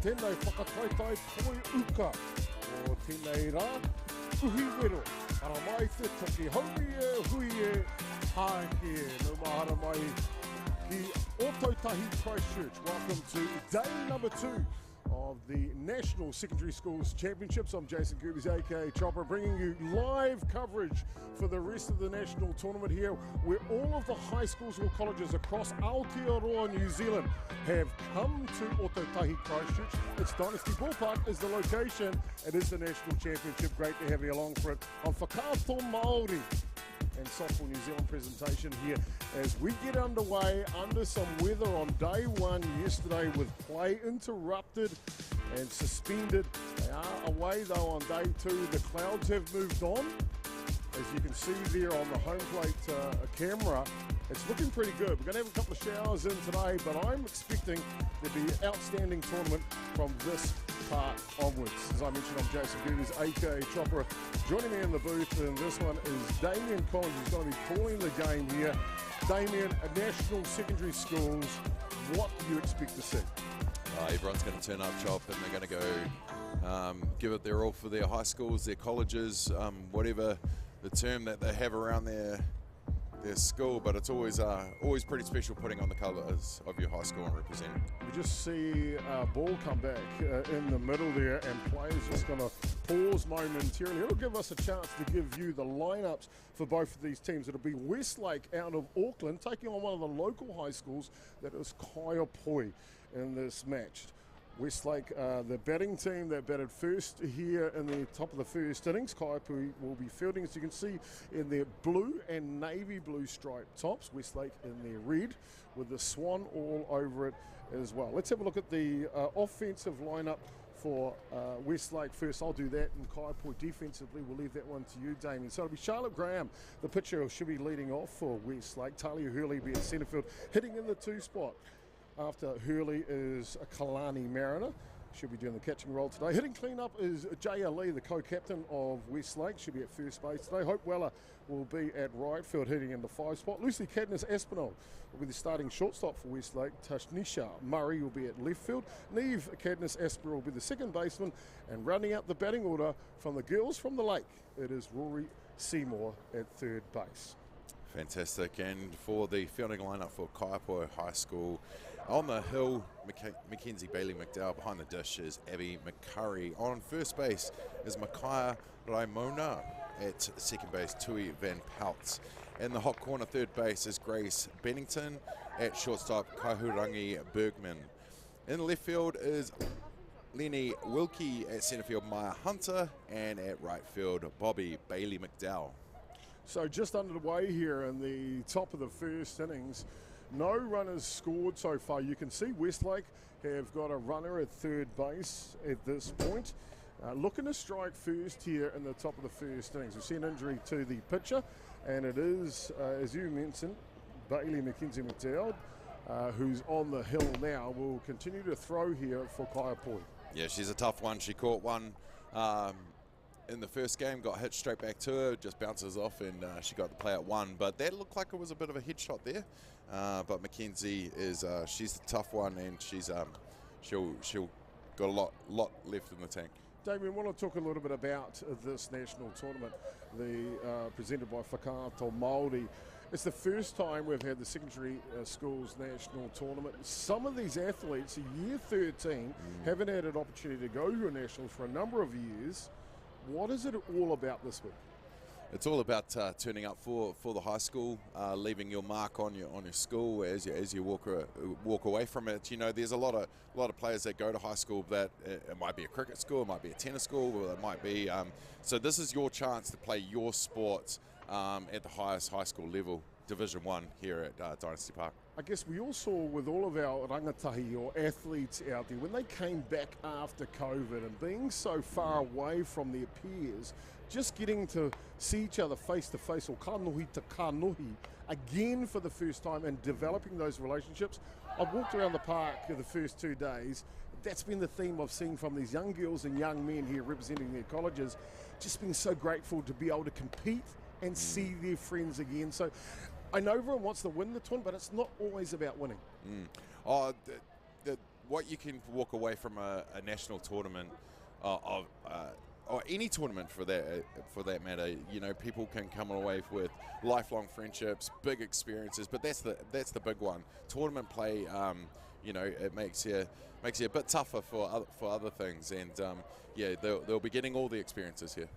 tēnei whakataitai poi uka o tēnei rā uhi wero. Ara mai te toki hauri e hui e hāke e. Nau mahara mai ki Otautahi Christchurch. Welcome to day number 2 of the National Secondary Schools Championships. I'm Jason Goobers, aka Chopper, bringing you live coverage for the rest of the national tournament here, where all of the high schools or colleges across Aotearoa, New Zealand, have come to Otautahi Christchurch. It's Dynasty Ballpark is the location. It is the national championship. Great to have you along for it on Whakaato Māori and Softball New Zealand presentation here as we get underway under some weather on day 1 yesterday with play interrupted and suspended. They are away though on day 2. The clouds have moved on. As you can see there on the home plate camera, it's looking pretty good. We're going to have a couple of showers in today, but I'm expecting there to be an outstanding tournament from this part onwards. As I mentioned, I'm Jason Goobers, aka Chopper. Joining me in the booth, and this one is Damien Collins, who's going to be calling the game here. Damien, National Secondary Schools, what do you expect to see? Everyone's going to turn up, Chop, and they're going to go give it their all for their high schools, their colleges, whatever the term that they have around their school, but it's always pretty special putting on the colours of your high school and representing. We just see ball come back in the middle there, and players just going to pause momentarily. It'll give us a chance to give you the lineups for both of these teams. It'll be Westlake out of Auckland taking on one of the local high schools, that is Kaiapoi, in this match. Westlake, the batting team that batted first here in the top of the first innings. Kaiapoi will be fielding, as you can see, in their blue and navy blue striped tops. Westlake in their red with the swan all over it as well. Let's have a look at the offensive lineup for Westlake first. I'll do that, and Kaiapoi defensively, we'll leave that one to you, Damien. So it'll be Charlotte Graham, the pitcher, should be leading off for Westlake. Talia Hurley will be at centre field, hitting in the 2 spot. After Hurley is Kalani Mariner. She'll be doing the catching role today. Hitting clean-up is Jaya Lee, the co-captain of Westlake. She'll be at first base today. Hope Weller will be at right field, hitting in the 5 spot. Lucy Cadnis Aspinall will be the starting shortstop for Westlake. Tashnisha Murray will be at left field. Neve Cadnis Aspinall will be the second baseman. And rounding out the batting order from the girls from the lake, it is Rory Seymour at third base. Fantastic. And for the fielding lineup for Kaiapoi High School, on the hill, Mackenzie Bailey McDowell. Behind the dish is Abby McCurry. On first base is Makaya Raimona. At second base, Tui Van Peltz. In the hot corner, third base is Grace Bennington. At shortstop, Kaihurangi Bergman. In left field is Lenny Wilkie. At centre field, Maya Hunter. And at right field, Bobby Bailey McDowell. So just underway here in the top of the first innings. No runners scored so far. You can see Westlake have got a runner at third base at this point. Looking to strike first here in the top of the first innings. We've seen injury to the pitcher, and it is, as you mentioned, Bailey Mackenzie McDowell, who's on the hill now, will continue to throw here for Kaiapoi. Yeah, she's a tough one. She caught one in the first game, got hit straight back to her, just bounces off, and she got the play at one. But that looked like it was a bit of a headshot there. But Mackenzie is she's the tough one, and she's she'll got a lot left in the tank. Damien, I want to talk a little bit about this national tournament, presented by Whakaato Māori. It's the first time we've had the secondary schools national tournament. Some of these athletes, year 13, haven't had an opportunity to go to a national for a number of years. What is it all about this week? It's all about turning up for the high school, leaving your mark on your school as you walk away from it. You know, there's a lot of players that go to high school that it might be a cricket school, it might be a tennis school, or it might be. So this is your chance to play your sport at the highest high school level, Division 1 here at Dynasty Park. I guess we all saw with all of our rangatahi or athletes out there, when they came back after COVID and being so far away from their peers, just getting to see each other face to face, or kanohi to kanohi, again for the first time, and developing those relationships. I've walked around the park the first 2 days. That's been the theme I've seen from these young girls and young men here representing their colleges. Just being so grateful to be able to compete and see their friends again. So I know everyone wants to win the tournament, but it's not always about winning. What you can walk away from a national tournament or any tournament for that matter, you know, people can come away with lifelong friendships, big experiences, but that's the big one. Tournament play, you know, it makes you a bit tougher for other things, and they'll be getting all the experiences here.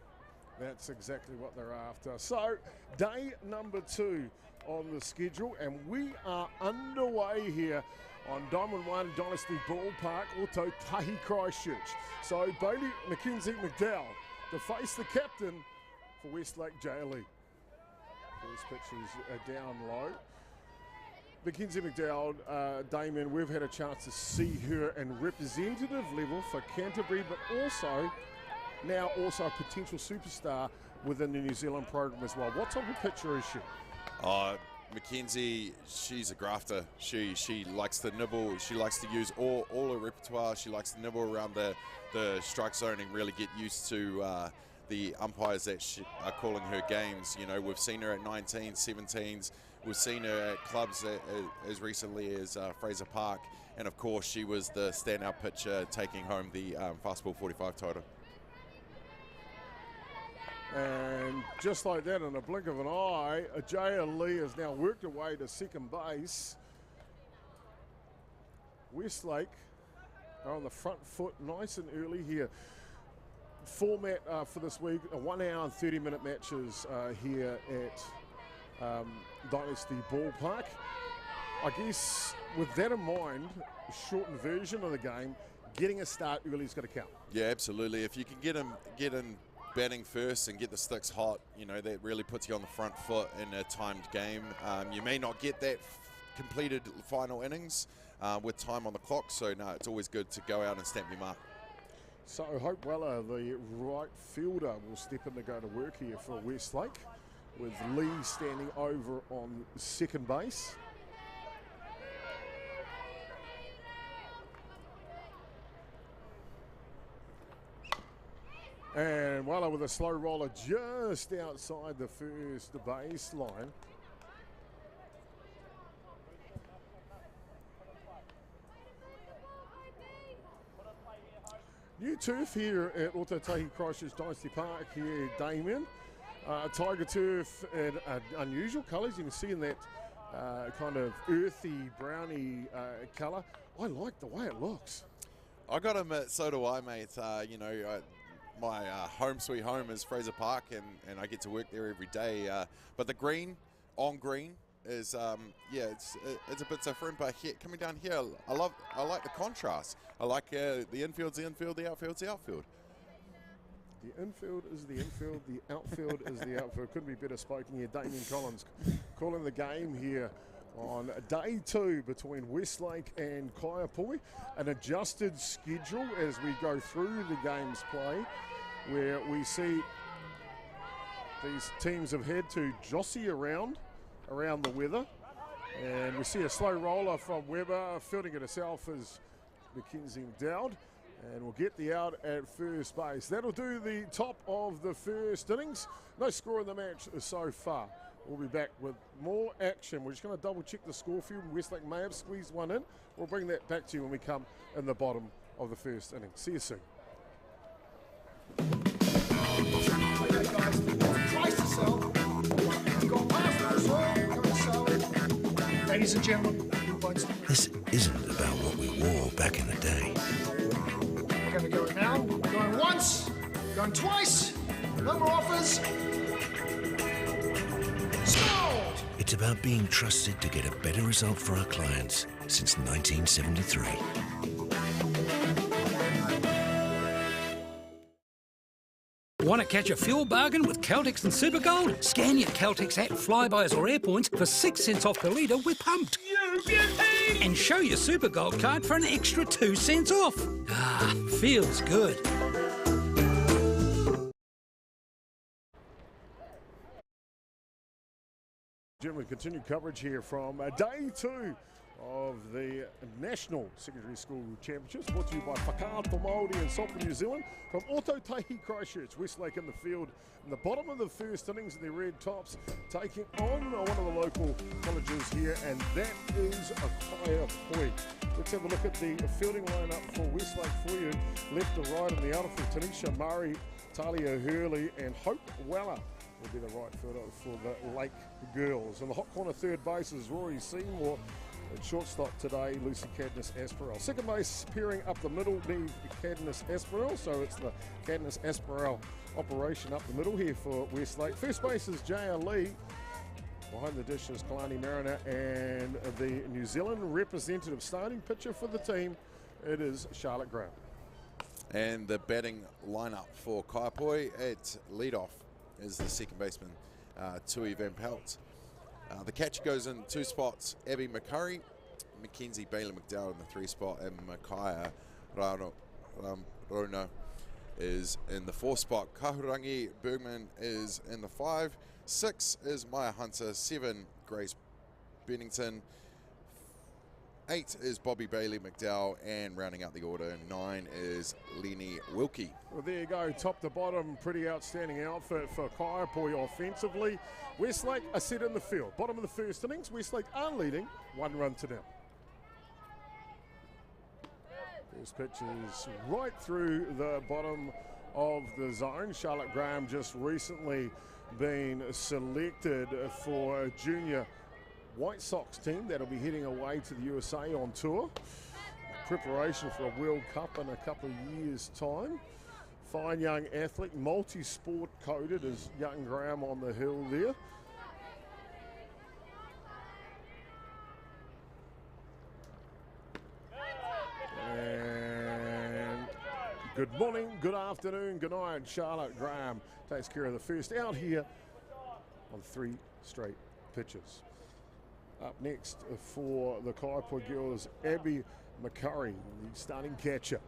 That's exactly what they're after. So, day number 2 on the schedule, and we are underway here on Diamond 1 Dynasty Ballpark, Atiawa Christchurch. So, Bailey Mackenzie McDowell to face the captain for Westlake JLE. First pitch is down low. Mackenzie McDowell, Damien, we've had a chance to see her in representative level for Canterbury, but also a potential superstar within the New Zealand program as well. What type of pitcher is she? Mackenzie, she's a grafter. She likes to nibble. She likes to use all her repertoire. She likes to nibble around the strike zone and really get used to the umpires that are calling her games. You know, we've seen her at 19s, 17s. We've seen her at clubs as recently as Fraser Park. And, of course, she was the standout pitcher taking home the Fastball 45 title. And just like that, in a blink of an eye, JLE has now worked her way to second base. Westlake are on the front foot nice and early here. Format for this week, 1 hour and 30-minute matches here at Dynasty Ballpark. I guess with that in mind, a shortened version of the game, getting a start early is going to count. Yeah, absolutely. If you can get in batting first and get the sticks hot, you know, that really puts you on the front foot in a timed game. You may not get that completed final innings with time on the clock, so no, it's always good to go out and stamp your mark. So Hope Weller, the right fielder, will step in to go to work here for Westlake, with Lee standing over on second base. And Weller with a slow roller just outside the first baseline. New turf here at Atiawa Christchurch Dynasty Park here, Damien. Tiger turf in unusual colours. You can see in that kind of earthy, browny colour. I like the way it looks. I got to admit, so do I, mate. My home sweet home is Fraser Park, and I get to work there every day. But the green, on green, is it's a bit different. But here, coming down here, I like the contrast. I like the infield's the infield, the outfield's the outfield. The infield is the infield, the outfield is the outfield. Couldn't be better spoken here. Damien Collins calling the game here on day 2 between Westlake and Kaiapoi. An adjusted schedule as we go through the game's play, where we see these teams have had to jossy around the weather. And we see a slow roller from Webber. Fielding it herself is Mackenzie Dowd. And we'll get the out at first base. That'll do the top of the first innings. No score in the match so far. We'll be back with more action. We're just going to double check the score for you. Westlake may have squeezed one in. We'll bring that back to you when we come in the bottom of the first inning. See you soon. Ladies and gentlemen, this isn't about what we wore back in the day. We're going to go now. Going once, going twice. No more offers. Sold! It's about being trusted to get a better result for our clients since 1973. Want to catch a fuel bargain with Caltex and Supergold? Scan your Caltex app, Flybuys or Airpoints for 6 cents off per litre with Pumped. You beauty! And show your Supergold card for an extra 2 cents off. Ah, feels good. Gentlemen, continued coverage here from day 2 of the National Secondary School Championships, brought to you by Whakaato Māori and Sopa New Zealand. From Ōtautahi Christchurch, Westlake in the field in the bottom of the first innings in their red tops, taking on one of the local colleges here, and that is a Kaiapoi. Let's have a look at the fielding lineup for Westlake for you. Left to right in the outfield, Tanisha Murray, Talia Hurley and Hope Weller will be the right fielder for the Lake Girls. In the hot corner third base is Rory Seymour. At shortstop today, Lucy Cadnis Asparell. Second base pairing up the middle, Neve Cadnis Asparell. So it's the Cadnis Asparell operation up the middle here for Westlake. First base is J.R. Lee. Behind the dish is Kalani Mariner, and the New Zealand representative starting pitcher for the team, it is Charlotte Graham. And the batting lineup for Kaiapoi at leadoff is the second baseman, Tui Van Pelt. The catcher goes in 2 spots, Abby McCurry, Mackenzie Bailey McDowell in the 3 spot, and Makaya Rona is in the 4 spot. Kahurangi Bergman is in the 5. 6 is Maya Hunter. 7, Grace Bennington. 8 is Bobby Bailey McDowell, and rounding out the order, 9 is Lenny Wilkie. Well, there you go, top to bottom, pretty outstanding outfit for Kaiapoi offensively. Westlake are set in the field. Bottom of the first innings, Westlake are leading 1 run to nil. First pitch is right through the bottom of the zone. Charlotte Graham just recently been selected for a junior White Sox team that'll be heading away to the USA on tour. Preparation for a World Cup in a couple of years' time. Fine young athlete, multi-sport coded as young Graham on the hill there. And good morning, good afternoon, good night. Charlotte Graham takes care of the first out here on 3 straight pitches. Up next for the Kaiapoi girls, Abby McCurry, the starting catcher.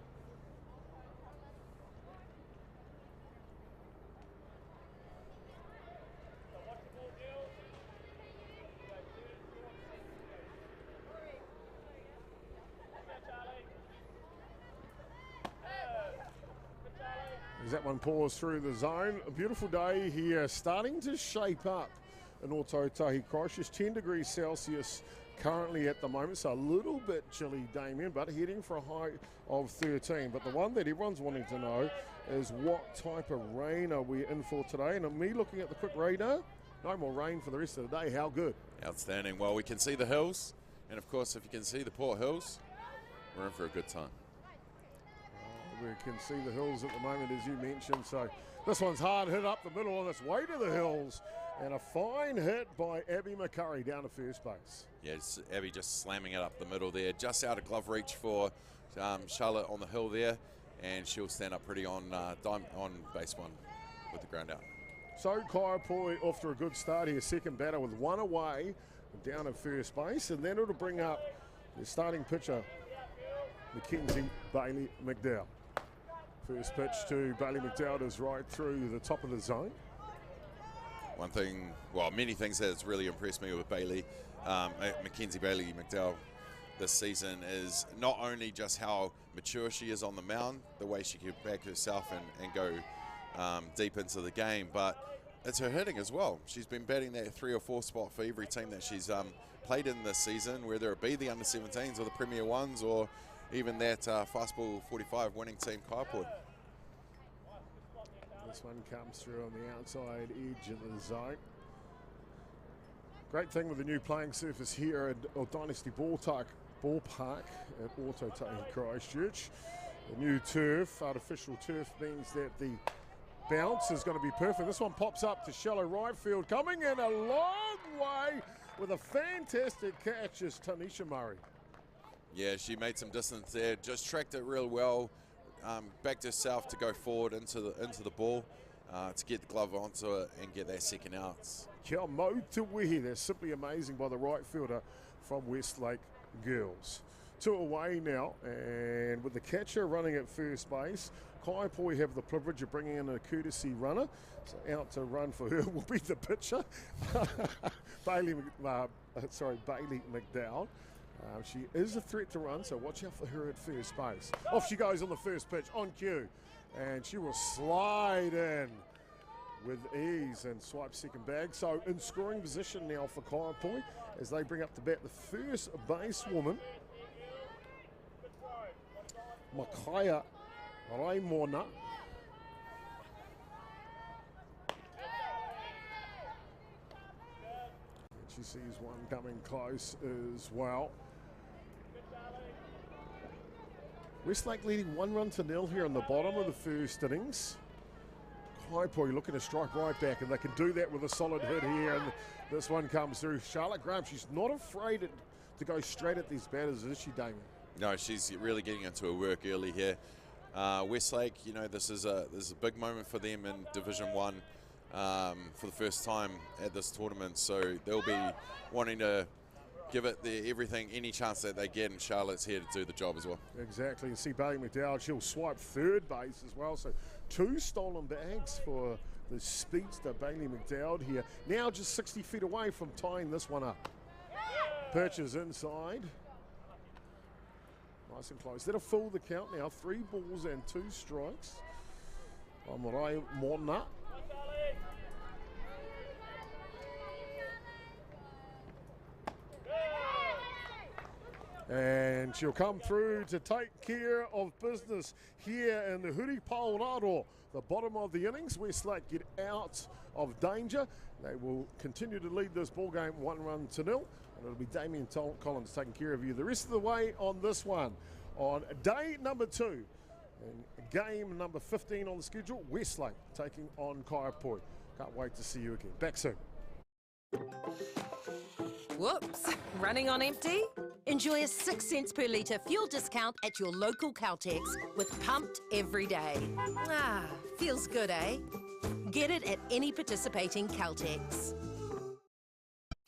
As that one pours through the zone, a beautiful day here, starting to shape up in Ōtautahi Christchurch. 10 degrees Celsius currently at the moment, so a little bit chilly, Damien, but heading for a high of 13. But the one that everyone's wanting to know is what type of rain are we in for today. And me looking at the quick radar, no more rain for the rest of the day. How good? Outstanding. Well, we can see the hills, and of course, if you can see the Port Hills, we're in for a good time. We can see the hills at the moment, as you mentioned. So this one's hard hit up the middle on its way to the hills. And a fine hit by Abby McCurry down to first base. Yeah, Abby just slamming it up the middle there, just out of glove reach for Charlotte on the hill there, and she'll stand up pretty on base one with the ground out. So Kaiapoi off to a good start here, second batter with one away down at first base, and then it'll bring up the starting pitcher, Mackenzie Bailey McDowell. First pitch to Bailey McDowell is right through the top of the zone. One thing, well, many things that has really impressed me with Bailey, Mackenzie Bailey McDowell this season is not only just how mature she is on the mound, the way she can back herself and go deep into the game, but it's her hitting as well. She's been batting that 3 or 4 spot for every team that she's played in this season, whether it be the under-17s or the Premier Ones or even that Fastball 45 winning team, Kaiapoi. This one comes through on the outside edge of the zone. Great thing with the new playing surface here at Dynasty Ballpark at Autotoa in Christchurch. The new turf, artificial turf, means that the bounce is going to be perfect. This one pops up to shallow right field, coming in a long way with a fantastic catch is Tanisha Murray. Yeah, she made some distance there, just tracked it real well, backed herself to go forward into the ball to get the glove onto it and get that second out. Kia mau te wehi, they're simply amazing by the right fielder from Westlake Girls. 2 away now, and with the catcher running at first base, Kaiapoi have the privilege of bringing in a courtesy runner. So out to run for her will be the pitcher, Bailey McDowell. She is a threat to run, so watch out for her at first base. Off she goes on the first pitch, on cue. And she will slide in with ease and swipe second bag. So in scoring position now for Kaiapoi as they bring up to bat the first basewoman, Makaya Raimona. She sees one coming close as well. Westlake leading 1-0 here in the bottom of the first innings. Kaiapoi looking to strike right back, and they can do that with a solid hit here. And this one comes through. Charlotte Graham, she's not afraid to go straight at these batters, is she, Damien? No, she's really getting into her work early here. Westlake, you know, this is a big moment for them in Division 1 for the first time at this tournament. So they'll be wanting to give it everything, any chance that they get, and Charlotte's here to do the job as well. Exactly, and see Bailey McDowell, she'll swipe third base as well, so 2 stolen bags for the speedster Bailey McDowell here. Now just 60 feet away from tying this one up. Perches inside. Nice and close. That'll fool the count now, 3 balls and 2 strikes. Amarai Morna. And she'll come through to take care of business here in the Huri Paoraro. The bottom of the innings, Westlake get out of danger. They will continue to lead this ball game 1-0. And it'll be Damien Collins taking care of you the rest of the way on this one. On day number 2, and game number 15 on the schedule, Westlake taking on Kaiapoi. Can't wait to see you again. Back soon. Whoops, running on empty? Enjoy a 6 cents per litre fuel discount at your local Caltex with Pumped every day. Ah, feels good, eh? Get it at any participating Caltex.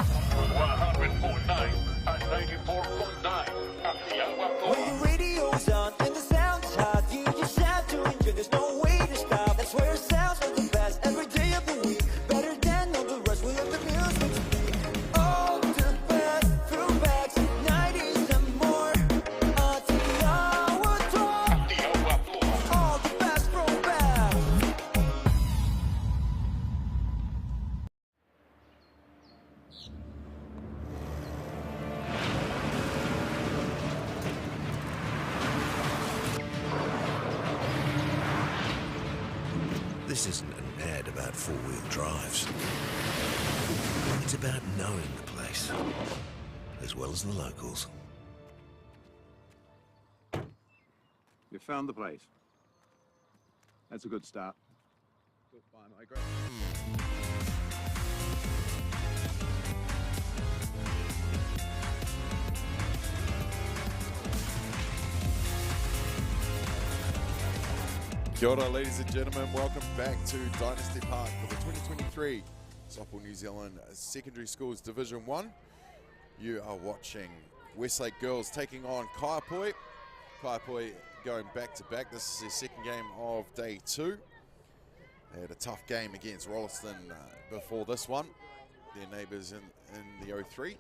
100.9 and 94.9 Atiawa Toa. When the radio's on and the sound is hot, you just have to enjoy. There's no way to stop. That's where it sounds like the best every day of the week. Better than all the rest. We let the music speak. All the best throwbacks, 90s and more. Atiawa Toa. All the best throwbacks. This isn't an ad about four-wheel drives. It's about knowing the place, as well as the locals. You found the place. That's a good start. Goodbye, my great. Kia ora, ladies and gentlemen. Welcome back to Dynasty Park for the 2023 Softball New Zealand Secondary Schools Division 1. You are watching Westlake girls taking on Kaiapoi. Kaiapoi going back-to-back. This is their second game of day 2. They had a tough game against Rolleston before this one. Their neighbours in the 03.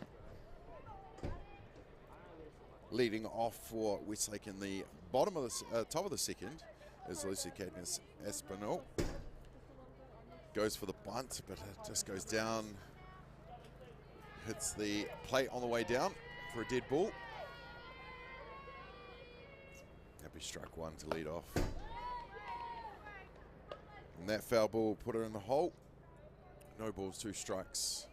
Leading off for Westlake in the bottom of the top of the second is Lucy Cadmus Espinal. Goes for the bunt, but it just goes down. Hits the plate on the way down for a dead ball. Happy struck one to lead off. And that foul ball put her in the hole. No balls, 2 strikes.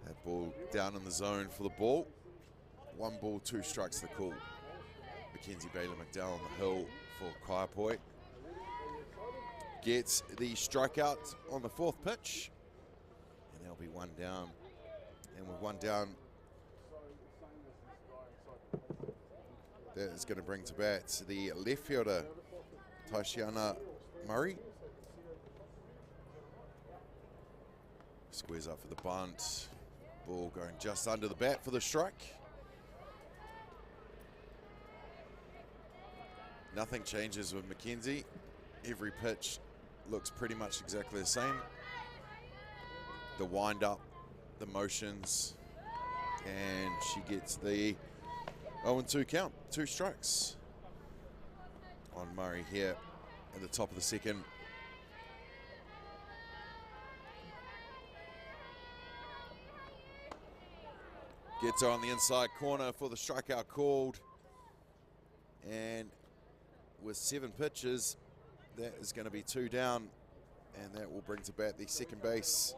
That ball down in the zone for the ball. 1 ball, 2 strikes the call. Mackenzie Bailey McDowell on the hill for Kaiapoi. Gets the strikeout on the 4th pitch. And there'll be 1 down. And with 1 down, that is going to bring to bat the left fielder, Taishiana Murray. Squares up for the bunt. Ball going just under the bat for the strike. Nothing changes with Mackenzie. Every pitch looks pretty much exactly the same. The wind up, the motions, and she gets the 0-2 count, 2 strikes on Murray here at the top of the second. Gets her on the inside corner for the strikeout called. And with 7 pitches, that is going to be 2 down. And that will bring to bat the second base,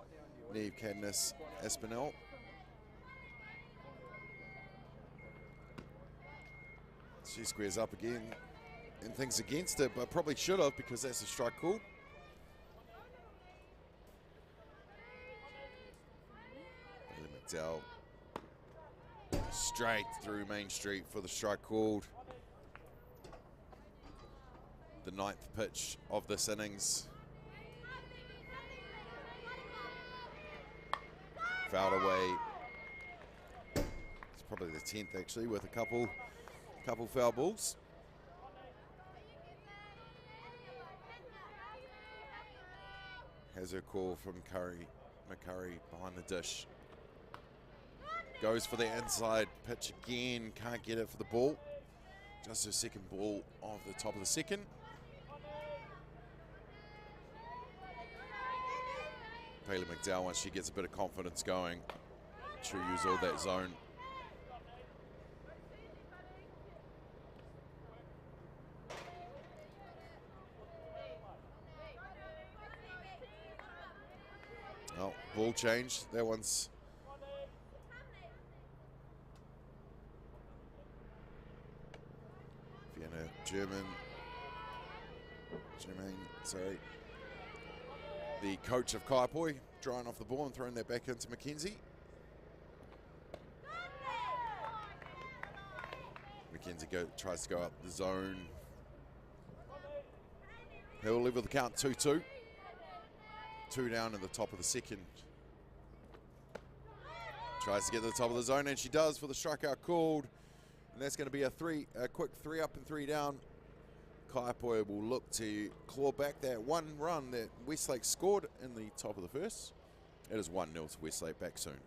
Neve Cadmus Espinel. She squares up again and thinks against it, but probably should have because that's a strike called. McDowell straight through Main Street for the strike called. The 9th pitch of this innings. Fouled away. It's probably the 10th actually, with a couple foul balls. Has her call from McCurry behind the dish. Goes for the inside pitch again, can't get it for the ball. Just her second ball of the top of the second. Bailey McDowell, once she gets a bit of confidence going, she'll use all that zone. Oh, ball change. That one's Germain, sorry. The coach of Kaiapoi drawing off the ball and throwing that back into Mackenzie. Mackenzie tries to go up the zone. He'll level the count 2-2. 2 down in the top of the second. Tries to get to the top of the zone, and she does for the strikeout called. And that's going to be a quick 3 up and 3 down. Kaiapoi will look to claw back that 1 run that Westlake scored in the top of the first. It is 1-0 to Westlake, back soon.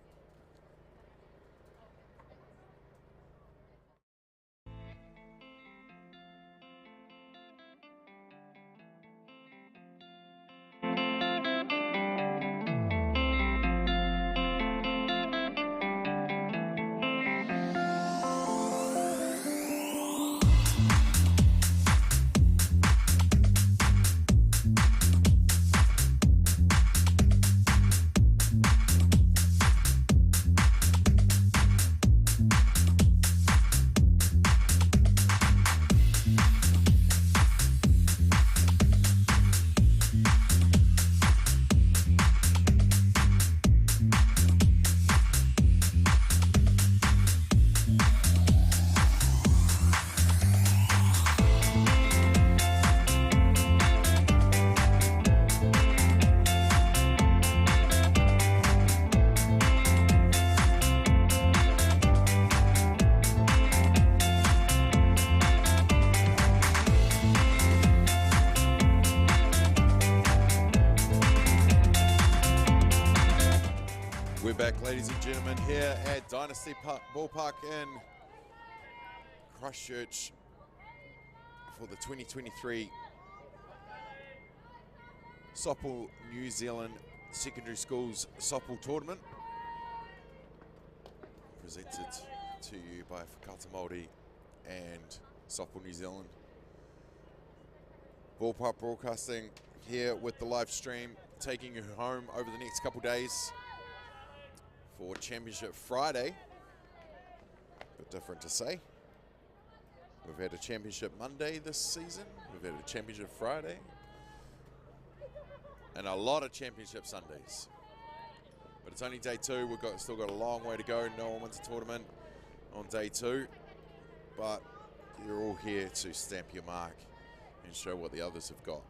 back, ladies and gentlemen, here at Dynasty Ballpark in Christchurch for the 2023 Softball New Zealand Secondary Schools Softball Tournament, presented to you by Whakata Māori and Softball New Zealand. Ballpark Broadcasting here with the live stream, taking you home over the next couple days for Championship Friday. A bit different to say. We've had a Championship Monday this season. We've had a Championship Friday. And a lot of Championship Sundays. But it's only day two. We've still got a long way to go. No one wins a tournament on day two. But you're all here to stamp your mark and show what the others have got.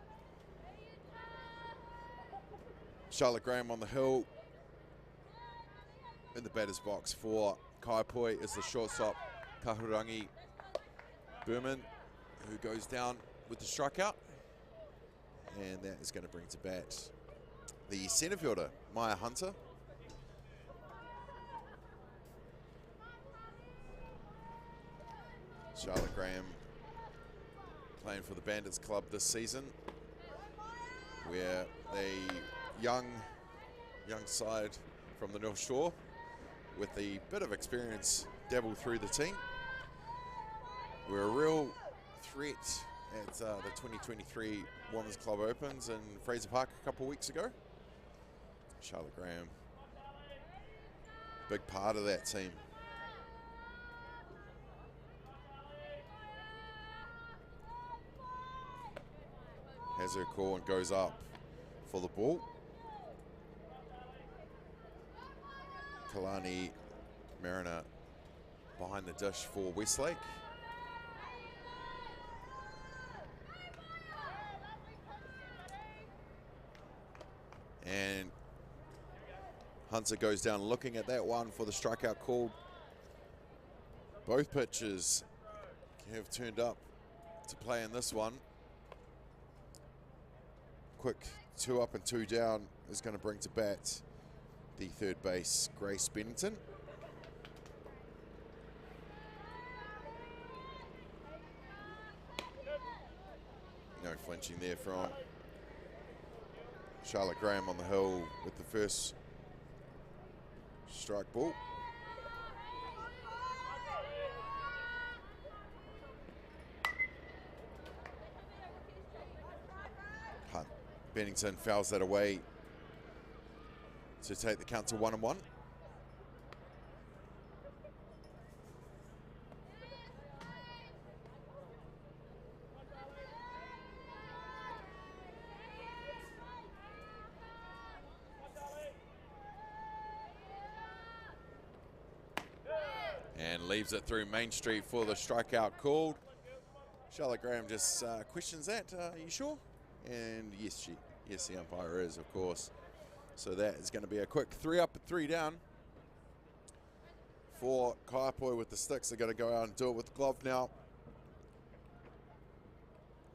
Charlotte Graham on the hill. In the batter's box for Kaiapoi is the shortstop, Kahurangi Berman, who goes down with the strikeout. And that is going to bring to bat the centre fielder, Maya Hunter. Charlotte Graham playing for the Bandits Club this season, where a young side from the North Shore with a bit of experience dabbled through the team. We're a real threat at the 2023 Women's Club Opens in Fraser Park a couple of weeks ago. Charlotte Graham, big part of that team. Has her call and goes up for the ball. Kalani Mariner behind the dish for Westlake. And Hunter goes down looking at that one for the strikeout call. Both pitches have turned up to play in this one. Quick 2 up and 2 down is going to bring to bat the third base, Grace Bennington. No flinching there from Charlotte Graham on the hill with the first strike ball. Bennington fouls that away to take the count to 1-1. And leaves it through Main Street for the strikeout called. Charlotte Graham just questions that. Are you sure? And yes, the umpire is, of course. So that is going to be a quick 3 up and 3 down for Kaiapoi with the sticks. They're going to go out and do it with the glove now,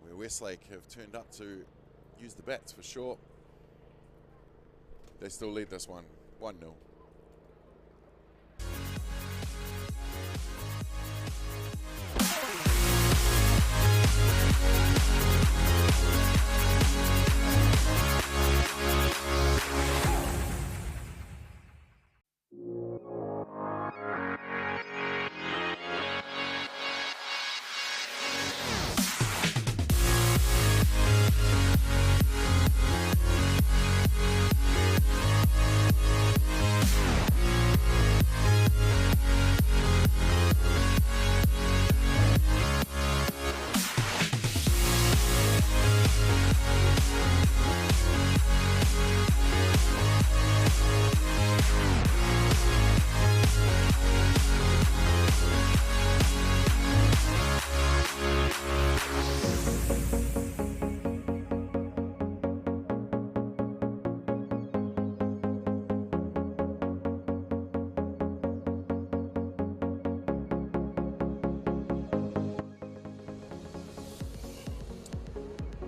where Westlake have turned up to use the bats for sure. They still lead this one 1-0.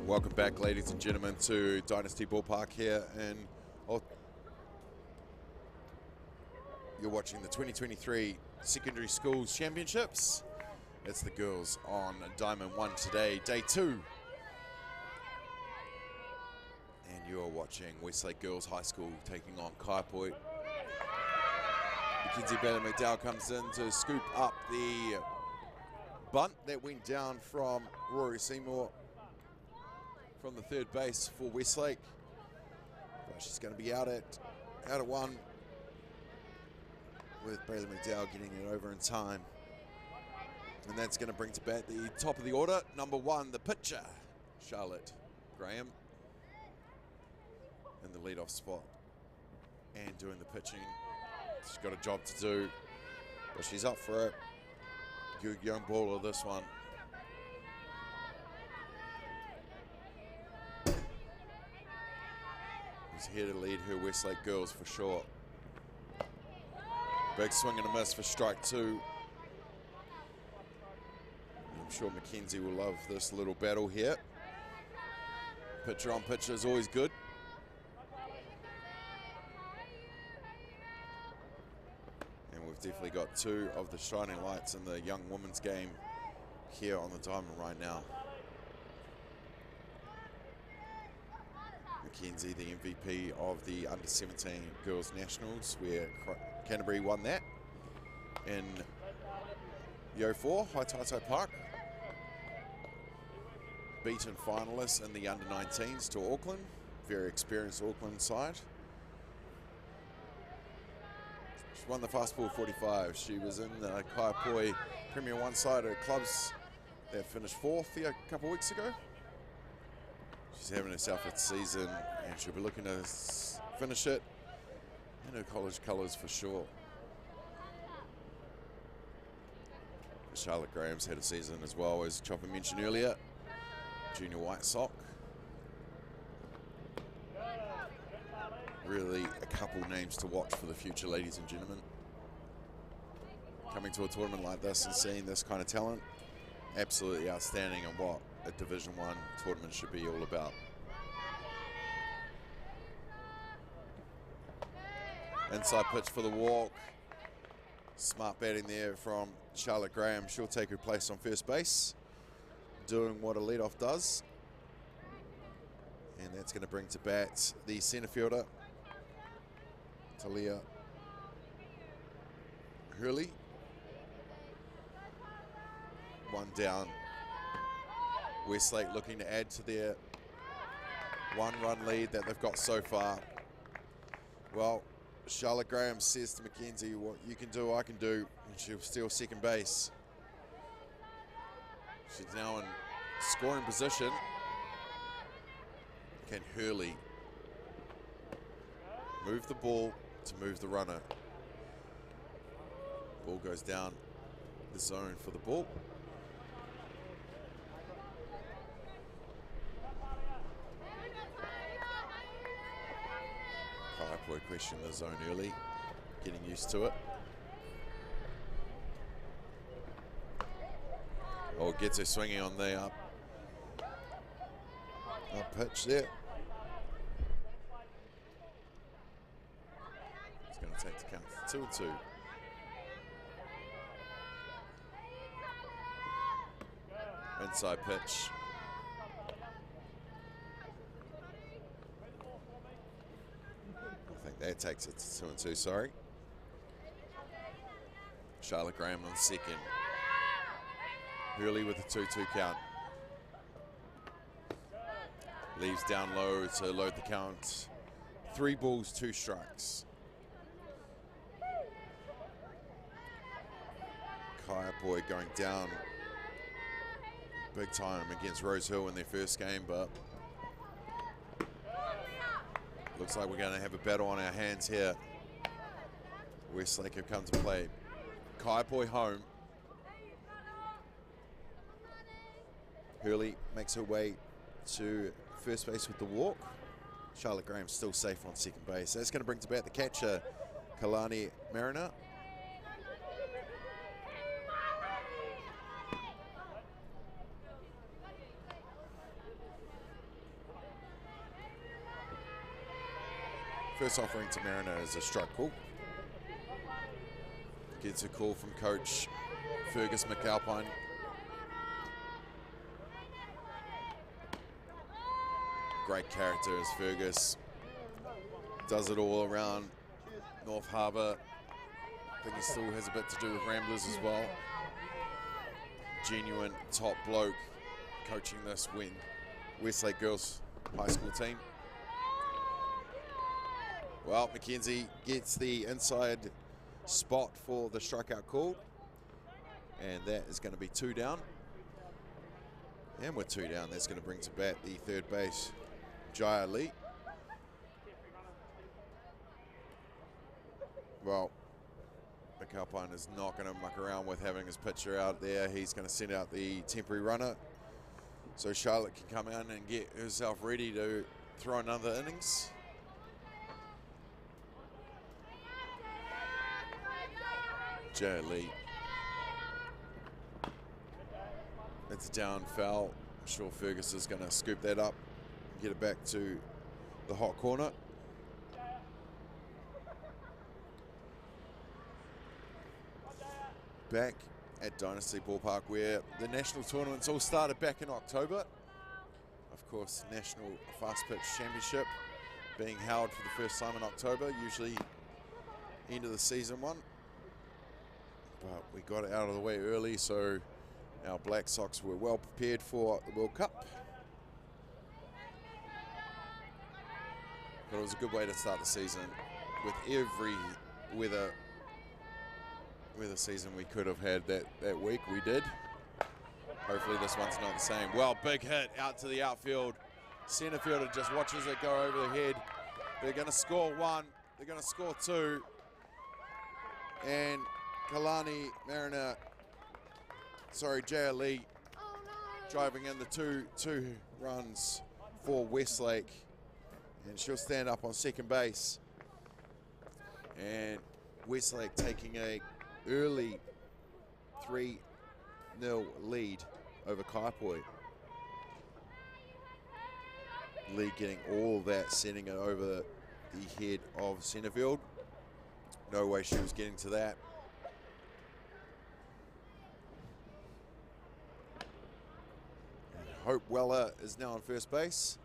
Welcome back, ladies and gentlemen, to Dynasty Ballpark here in You're watching the 2023 Secondary Schools Championships. It's the girls on Diamond 1 today, day 2. And you're watching Westlake Girls High School taking on Kaiapoi. Mackenzie Bailey-McDowell comes in to scoop up the bunt that went down from Rory Seymour from the third base for Westlake. But she's going to be out at 1 with Bailey-McDowell getting it over in time. And that's going to bring to bat the top of the order. Number 1, the pitcher, Charlotte Graham, in the leadoff spot and doing the pitching. She's got a job to do, but she's up for it. Good young bowler, this one. Who's here to lead her Westlake girls for sure. Big swing and a miss for strike 2. I'm sure Mackenzie will love this little battle here. Pitcher on pitcher is always good. And we've definitely got 2 of the shining lights in the young women's game here on the diamond right now. Mackenzie, the MVP of the Under-17 Girls Nationals, where Canterbury won that in the 04, Atiawa Park. Beaten finalists in the Under-19s to Auckland. Very experienced Auckland side. She won the Fastball 45. She was in the Kaiapoi Premier 1 side of clubs that finished 4th here a couple of weeks ago. She's having herself a season and she'll be looking to finish it in her college colours for sure. Charlotte Graham's had a season as well, as Chopper mentioned earlier. Junior white sock. Really a couple names to watch for the future, ladies and gentlemen. Coming to a tournament like this and seeing this kind of talent, absolutely outstanding, and what a Division 1 tournament should be all about. Inside pitch for the walk. Smart batting there from Charlotte Graham. She'll take her place on first base, doing what a leadoff does. And that's going to bring to bat the centre fielder, Talia Hurley. 1 down. Westlake looking to add to their 1-run lead that they've got so far. Well, Charlotte Graham says to Mackenzie, what you can do, I can do, and she'll steal second base. She's now in scoring position. Can Hurley move the ball to move the runner? Ball goes down the zone for the ball. Kaiapoi question the zone early, getting used to it. Oh, gets her swinging on the up pitch there. It's going to take the count to 2-2. Inside pitch. I think that takes it to 2-2, sorry. Charlotte Graham on second. Hurley with a 2-2 count. Leaves down low to load the count. 3 balls, 2 strikes. Kaiapoi going down big time against Rosehill in their first game, but looks like we're going to have a battle on our hands here. Westlake have come to play. Kaiapoi home. Hurley makes her way to first base with the walk. Charlotte Graham still safe on second base. That's going to bring to bat the catcher, Kalani Mariner. First offering to Mariner is a strike call. Gets a call from coach Fergus McAlpine. Great character as Fergus. Does it all around North Harbour. I think he still has a bit to do with Ramblers as well. Genuine top bloke coaching this Westlake girls high school team. Well, Mackenzie gets the inside spot for the strikeout call, and that is going to be 2 down. And with 2 down, that's going to bring to bat the third base, Jaya Lee. Well, McAlpine is not going to muck around with having his pitcher out there. He's going to send out the temporary runner so Charlotte can come in and get herself ready to throw another innings. Jay Lee. It's a down foul. I'm sure Fergus is going to scoop that up, get it back to the hot corner. Back at Dynasty Ballpark, where the national tournaments all started back in October. Of course, National Fast Pitch Championship being held for the first time in October, usually end of the season one. But we got it out of the way early, so our Black Sox were well prepared for the World Cup. But it was a good way to start the season. With every weather season we could have had that week, we did. Hopefully this one's not the same. Well, big hit out to the outfield. Center fielder just watches it go over the head. They're going to score 1. They're going to score 2. And Jaya Lee driving in the two runs for Westlake. And she'll stand up on second base. And Westlake taking a early 3-0 lead over Kaiapoi. Lee getting all that, sending it over the head of Centerfield. No way she was getting to that. And Hope Weller is now on first base,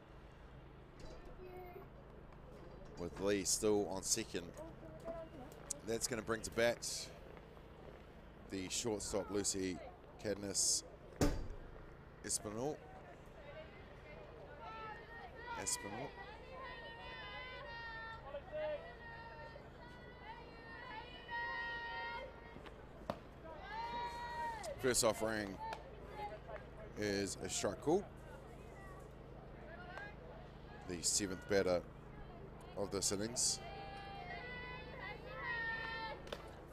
with Lee still on second. That's going to bring to bat the shortstop, Lucy Cadnis Espinal. First offering is a strike call. The 7th batter of this innings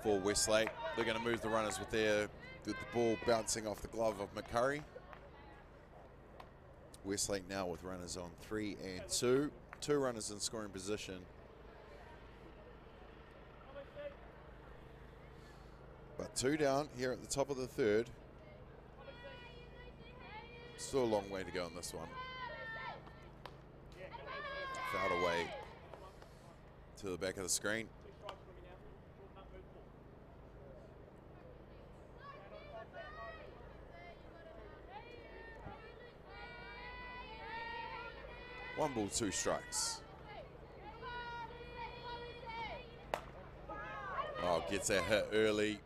for Westlake. They're going to move the runners with the ball bouncing off the glove of McCurry. Westlake now with runners on 3 and 2. 2 runners in scoring position. But 2 down here at the top of the third. Still a long way to go on this one. Fouled away to the back of the screen. One ball, 2 strikes. Oh, gets that hit early.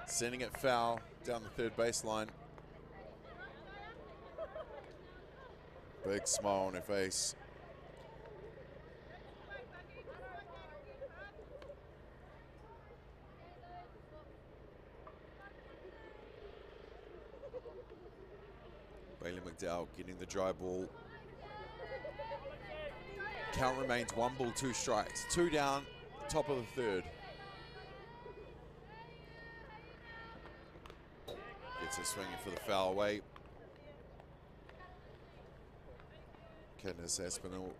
Sending it foul down the third baseline. Big smile on her face. Bailey McDowell getting the dry ball. Count remains 1 ball, 2 strikes. 2 down, top of the third. Gets her swinging for the foul away. Cadnis Aspinall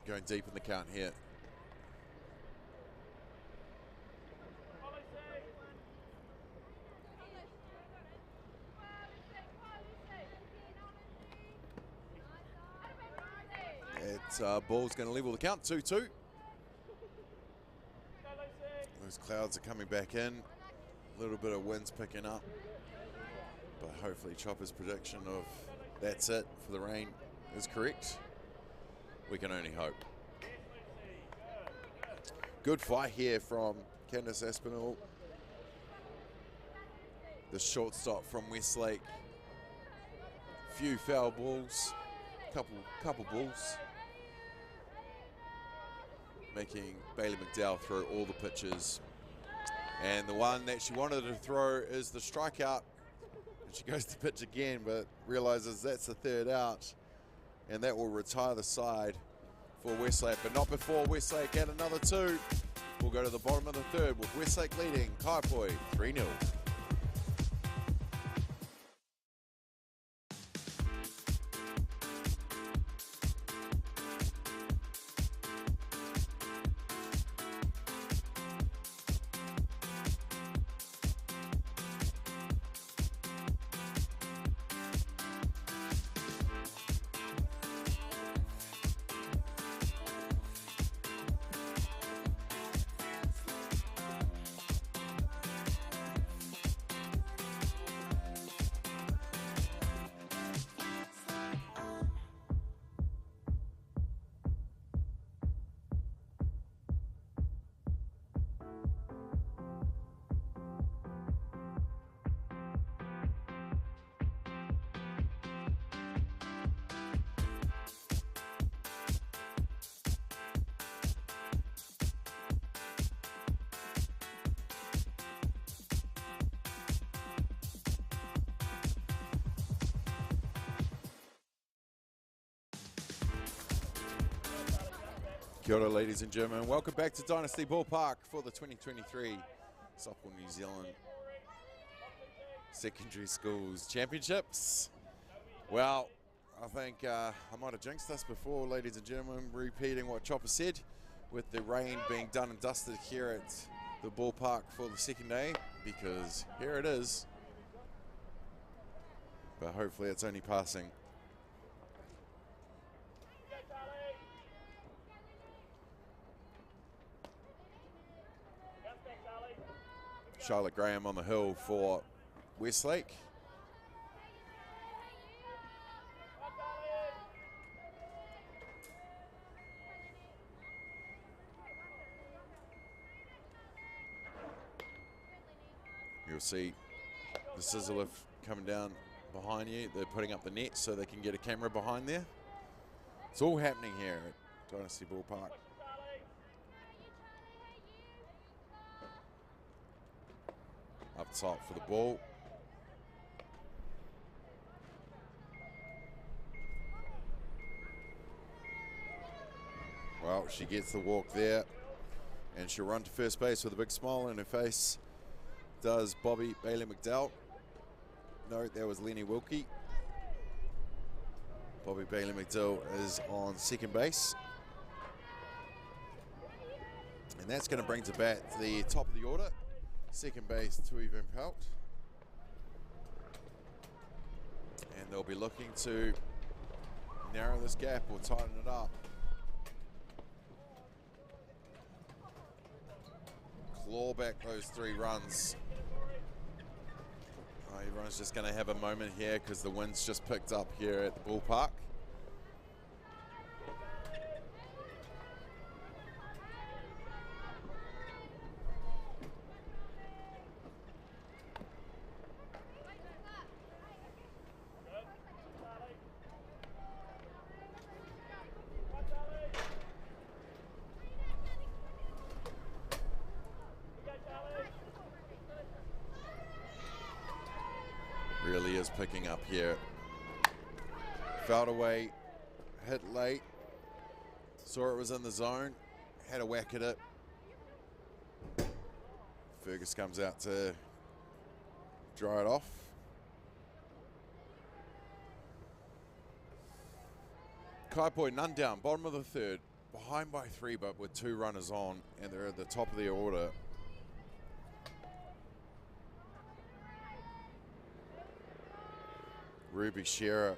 going deep in the count here. Ball's going to level the count, 2-2. Those clouds are coming back in. A little bit of wind's picking up. But hopefully Chopper's prediction of that's it for the rain is correct. We can only hope. Good fight here from Candice Aspinall. The shortstop from Westlake. Few foul balls, couple balls. Making Bailey McDowell throw all the pitches. And the one that she wanted to throw is the strikeout. And she goes to pitch again, but realizes that's the third out. And that will retire the side for Westlake, but not before Westlake add another 2. We'll go to the bottom of the third with Westlake leading Kaiapoi 3-0. Kia ora, ladies and gentlemen. Welcome back to Dynasty Ballpark for the 2023 Softball New Zealand Secondary Schools Championships. Well, I think I might have jinxed us before, ladies and gentlemen, repeating what Chopper said with the rain being done and dusted here at the ballpark for the second day, because here it is. But hopefully it's only passing. Charlotte Graham on the hill for Westlake. You'll see the scissor lift coming down behind you. They're putting up the net so they can get a camera behind there. It's all happening here at Dynasty Ballpark. Up top for the ball. Well, she gets the walk there, and she'll run to first base with a big smile on her face. Does Bobby Bailey McDowell. No, that was Lenny Wilkie. Bobby Bailey McDowell is on second base. And that's going to bring to bat the top of the order. Second base, Tui Van Pelt. And they'll be looking to narrow this gap or tighten it up. Claw back those 3 runs. Everyone's just going to have a moment here because the wind's just picked up here at the ballpark. Really is picking up here. Fouled away, hit late, saw it was in the zone, had a whack at it. Fergus comes out to dry it off. Kaiapoi none down, bottom of the third, behind by 3 but with 2 runners on, and they're at the top of their order. Ruby Shearer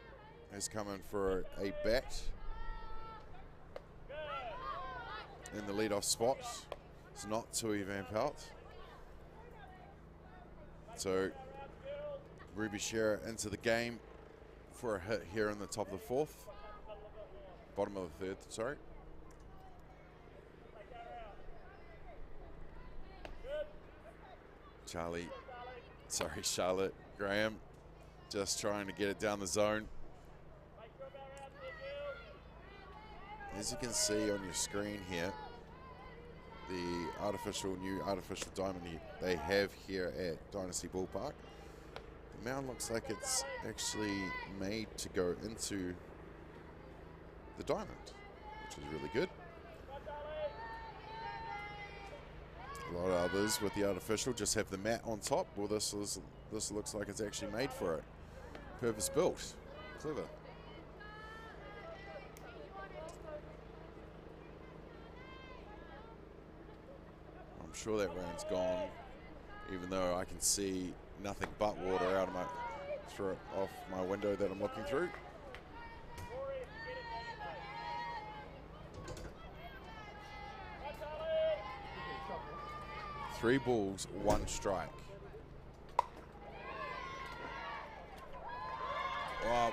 has come in for a bat in the leadoff spot. It's not Tui Van Pelt. So Ruby Shearer into the game for a hit here in the top of the fourth. Bottom of the third, sorry. Charlotte Graham just trying to get it down the zone. As you can see on your screen here, the new artificial diamond they have here at Dynasty Ballpark. The mound looks like it's actually made to go into the diamond, which is really good. A lot of others with the artificial just have the mat on top. Well, this looks like it's actually made for it. Purpose built. Clever. I'm sure that rain's gone, even though I can see nothing but water out of off my window that I'm looking through. Three balls, one strike. Well,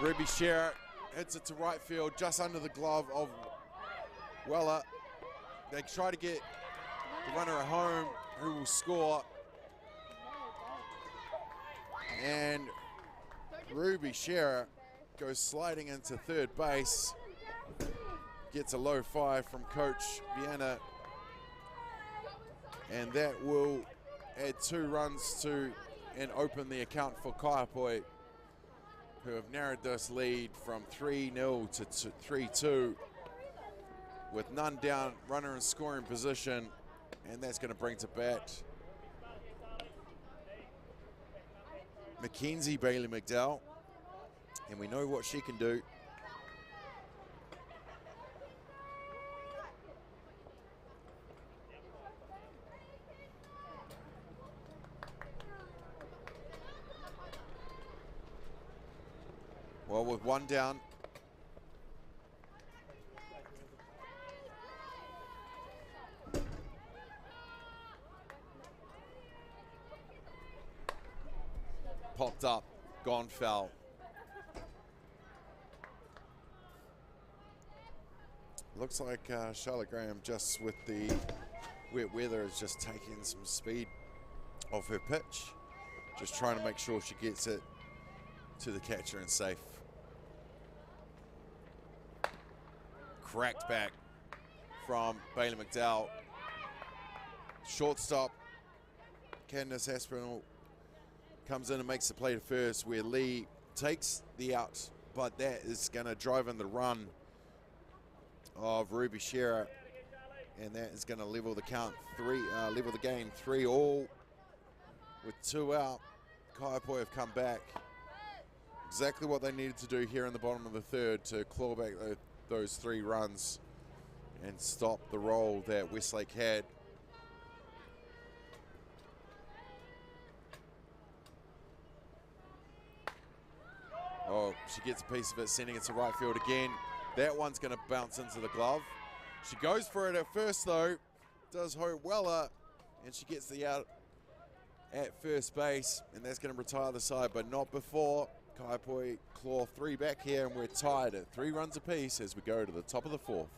Ruby Shearer hits it to right field, just under the glove of Weller. They try to get the runner at home, who will score. And Ruby Shearer goes sliding into third base. Gets a low five from Coach Vienna. And that will add 2 runs to and open the account for Kaiapoi, who have narrowed this lead from 3-0 to 3-2 with none down, runner in scoring position, and that's going to bring to bat Mackenzie Bailey McDowell, and we know what she can do. Well, with one down, popped up, gone foul. Looks like Charlotte Graham, just with the wet weather, is just taking some speed off her pitch, just trying to make sure she gets it to the catcher and safe. Cracked back from Bailey McDowell. Shortstop Candace Aspinall comes in and makes the play to first, where Lee takes the out, but that is going to drive in the run of Ruby Shearer, and that is going to level the count level the game 3-3 with 2 out. Kaiapoi have come back. Exactly what they needed to do here in the bottom of the third to claw back those 3 runs and stop the roll that Westlake had. Oh, she gets a piece of it, sending it to right field again. That one's going to bounce into the glove. She goes for it at first, though. Does Hope Weller, and she gets the out at first base, and that's going to retire the side, but not before Kaiapoi claw 3 back here, and we're tied at 3 runs apiece as we go to the top of the fourth.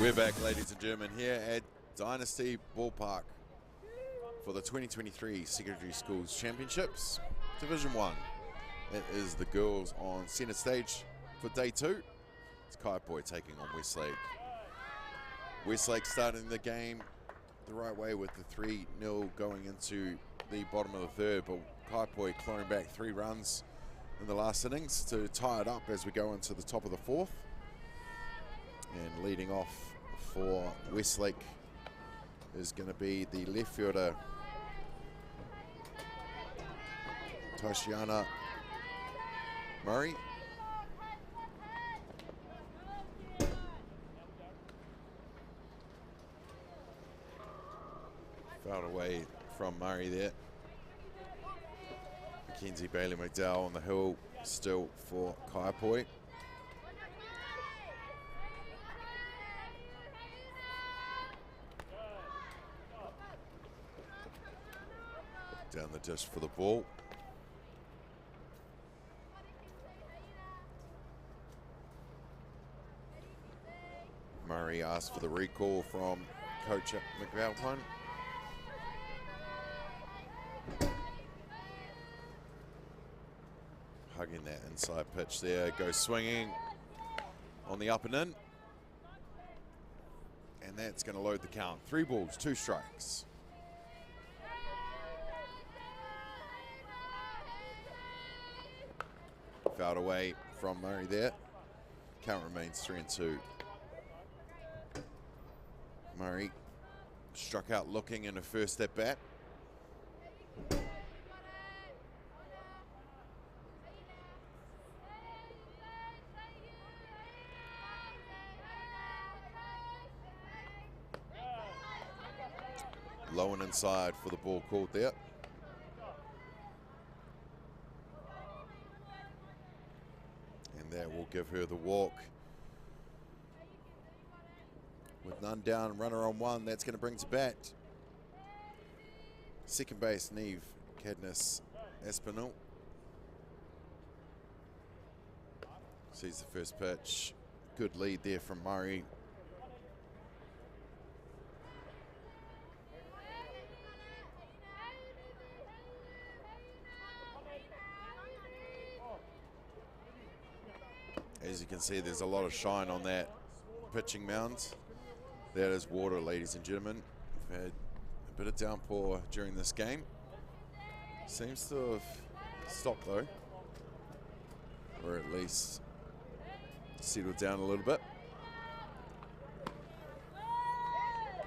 We're back, ladies and gentlemen, here at Dynasty Ballpark for the 2023 Secondary Schools Championships, Division 1. It is the girls on centre stage for day 2. It's Kaiapoi taking on Westlake. Westlake starting the game the right way with the 3-0 going into the bottom of the third, but Kaiapoi clawing back 3 runs in the last innings to tie it up as we go into the top of the 4th. And leading off for Westlake is going to be the left fielder, Atiawa Murray. Fouled away from Murray there. Mackenzie Bailey McDowell on the hill still for Kaiapoi. Down the dish for the ball. Murray asked for the recall from coach McAlpine. Hugging that inside pitch there, goes swinging on the up and in. And that's going to load the count. 3 balls, 2 strikes. Fouled away from Murray there. Count remains 3-2. Murray struck out looking in a first at bat. Low and inside for the ball called there. That will give her the walk. With none down, runner on 1, that's going to bring to bat second base, Neve Cadnis Espinal. Sees the first pitch. Good lead there from Murray. As you can see, there's a lot of shine on that pitching mound. That is water, ladies and gentlemen. We've had a bit of downpour during this game. Seems to have stopped though, or at least settled down a little bit.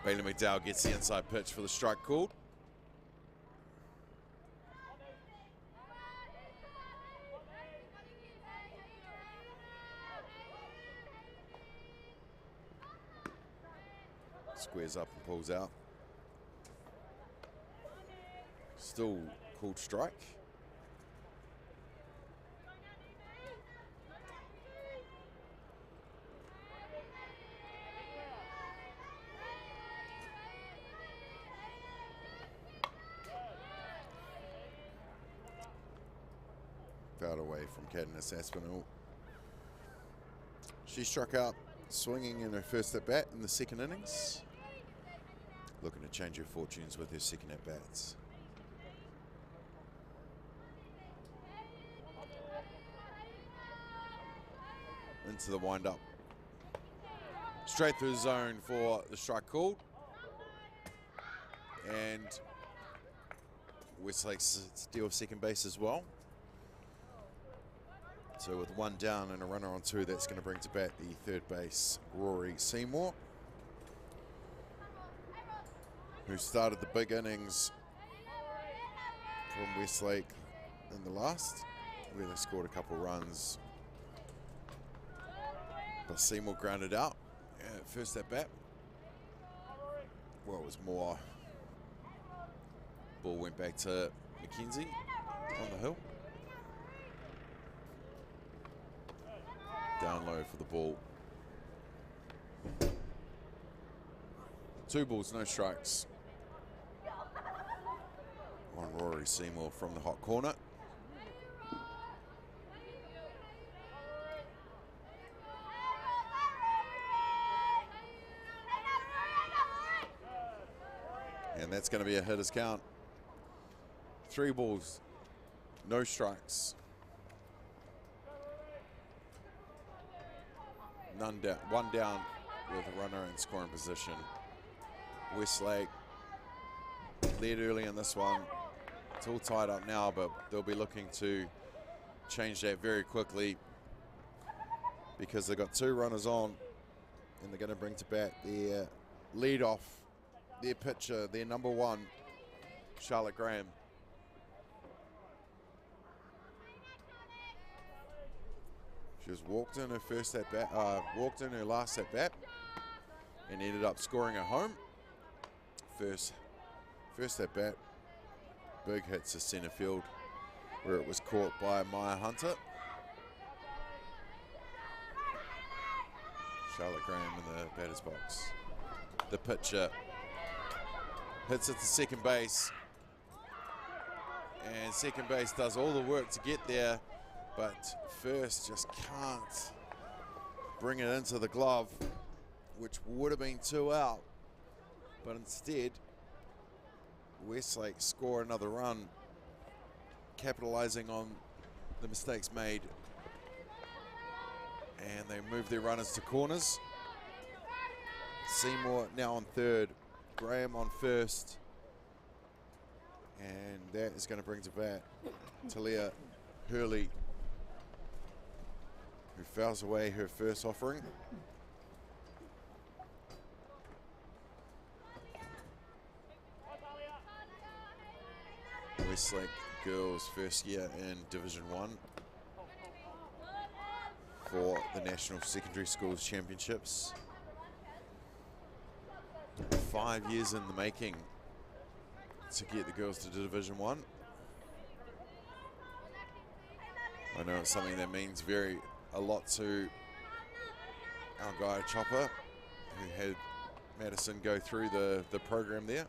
Bailey McDowell gets the inside pitch for the strike called. Squares up and pulls out. Still called strike. Fouled away from Cadnis Aspinall. She struck out swinging in her first at bat in the second innings. Looking to change her fortunes with her second at bats. Into the wind up. Straight through the zone for the strike called. And Westlake steals second base as well. So with 1 down and a runner on 2, that's going to bring to bat the third base, Rory Seymour, who started the big innings from Westlake in the last, where they scored a couple runs. But Seymour grounded out at first at bat. Well, it was more. Ball went back to Mackenzie on the hill. Down low for the ball. 2 balls, no strikes on Rory Seymour from the hot corner. And that's going to be a hitter's count. 3 balls, no strikes. One down with a runner in scoring position. Westlake led early in this one. It's all tied up now, but they'll be looking to change that very quickly because they've got 2 runners on and they're going to bring to bat their lead off, their pitcher, their number 1, Charlotte Graham. She's walked in her first at bat, walked in her last at bat, and ended up scoring at home. First at bat, big hit to centre field, where it was caught by Maya Hunter. Charlotte Graham in the batter's box. The pitcher hits it to second base, and second base does all the work to get there, but first just can't bring it into the glove, which would have been 2 out, but instead Westlake score another run, capitalizing on the mistakes made, and they move their runners to corners. Seymour now on third, Graham on first, and that is going to bring to bat Talia Hurley, who fouls away her first offering. Westlake girls first year in Division 1 for the National Secondary Schools Championships. 5 years in the making to get the girls to Division 1. I know it's something that means a lot to our guy Chopper, who had Madison go through the program there.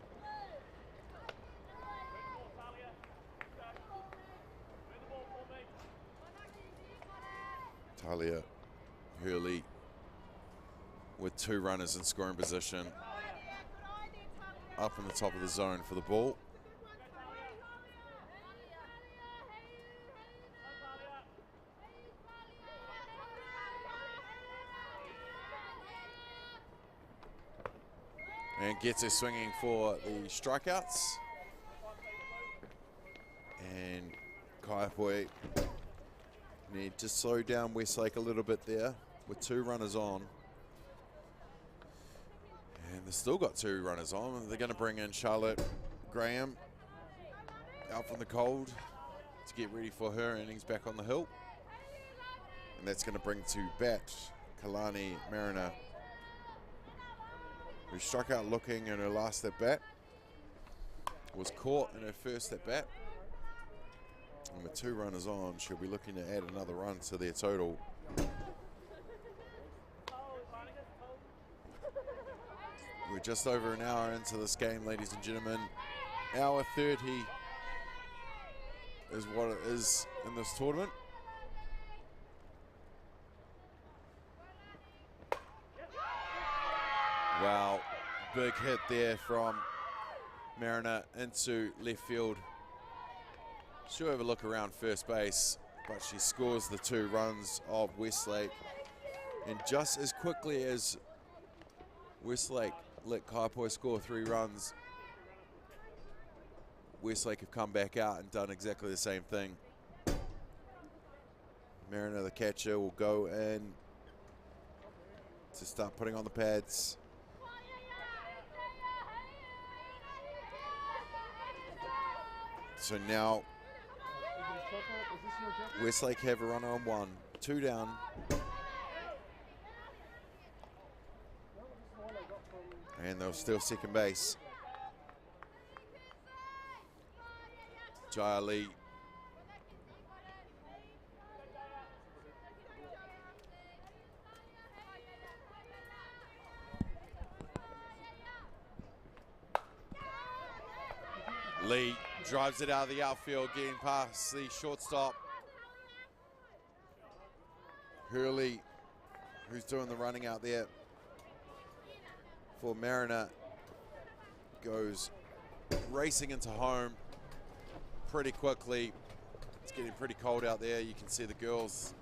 Talia Hurley with 2 runners in scoring position, up in the top of the zone for the ball. And gets her swinging for the strikeouts. And Kaiapoi need to slow down Westlake a little bit there with 2 runners on. And they've still got 2 runners on. They're going to bring in Charlotte Graham out from the cold to get ready for her innings back on the hill. And that's going to bring to bat Kalani Mariner, who struck out looking in her last at bat, was caught in her first at bat. And with 2 runners on, she'll be looking to add another run to their total. We're just over an hour into this game, ladies and gentlemen. Hour 30 is what it is in this tournament. Wow, big hit there from Mariner into left field. She'll have a look around first base, but she scores the 2 runs of Westlake. And just as quickly as Westlake let Kaiapoi score 3 runs, Westlake have come back out and done exactly the same thing. Mariner, the catcher, will go in to start putting on the pads. So now Westlake have a runner on 1, 2 down. And they'll steal second base. Jaya Lee. Lee drives it out of the outfield, getting past the shortstop. Hurley, who's doing the running out there for Mariner, goes racing into home pretty quickly. It's getting pretty cold out there. You can see the girls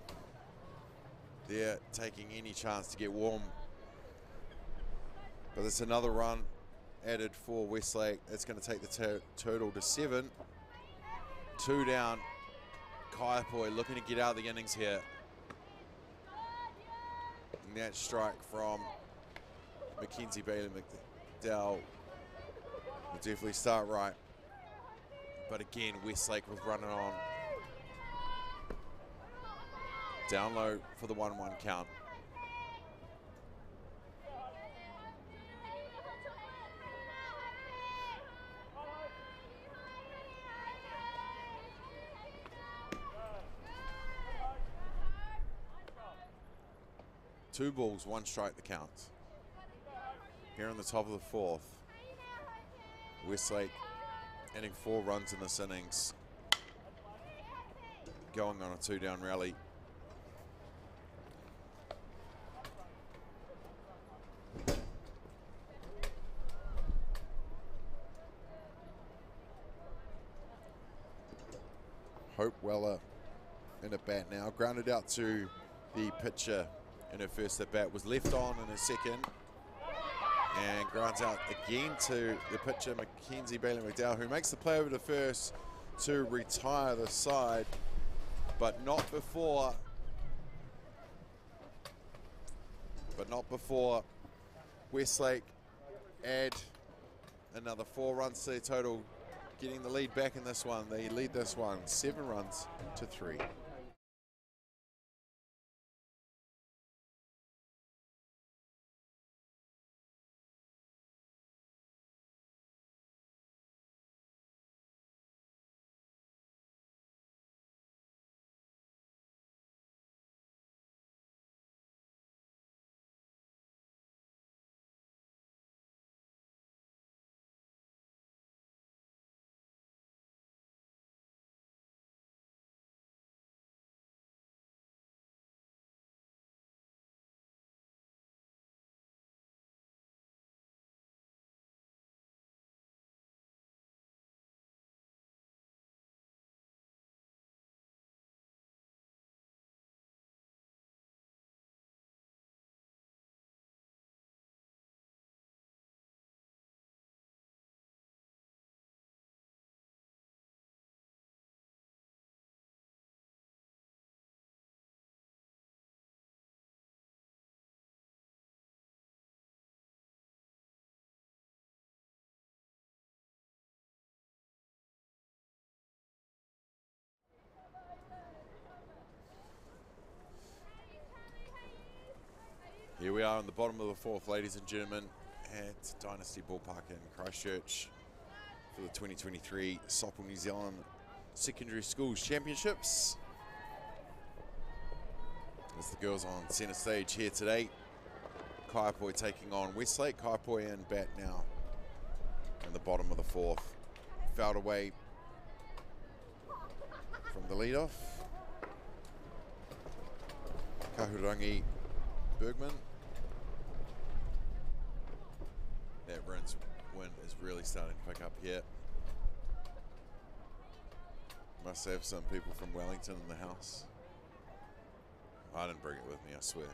there taking any chance to get warm. But there's another run added for Westlake. That's going to take the total to 7. 2 down. Kaiapoi looking to get out of the innings here. And that strike from Mackenzie Bailey McDowell will definitely start right. But again, Westlake was running on. Down low for the 1-1 count. Two balls, 1 strike the count. Here in the top of the 4th. Westlake adding 4 runs in this innings. Going on a 2-down rally. Hope Weller in at bat now. Grounded out to the pitcher in her first at bat. Was left on in her second. And grounds out again to the pitcher, Mackenzie Bailey McDowell, who makes the play over to first to retire the side. But not before. Westlake add another 4 runs to their total, getting the lead back in this one. They lead this one 7 runs to 3. Here we are in the bottom of the 4th, ladies and gentlemen, at Dynasty Ballpark in Christchurch for the 2023 Softball New Zealand Secondary Schools Championships. As the girls on centre stage here today. Kaiapoi taking on Westlake. Kaiapoi in bat now in the bottom of the 4th. Fouled away from the leadoff. Kahurangi Bergman. That wind is really starting to pick up here. Must have some people from Wellington in the house. I didn't bring it with me, I swear.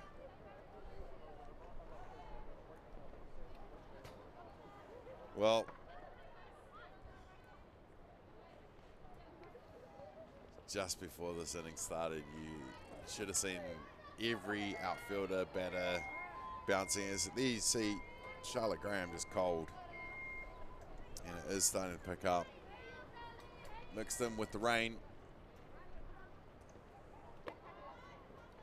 Well, just before this inning started, you should have seen every outfielder, batter bouncing. As there you see Charlotte Graham just cold, and it is starting to pick up. Mixed in with the rain.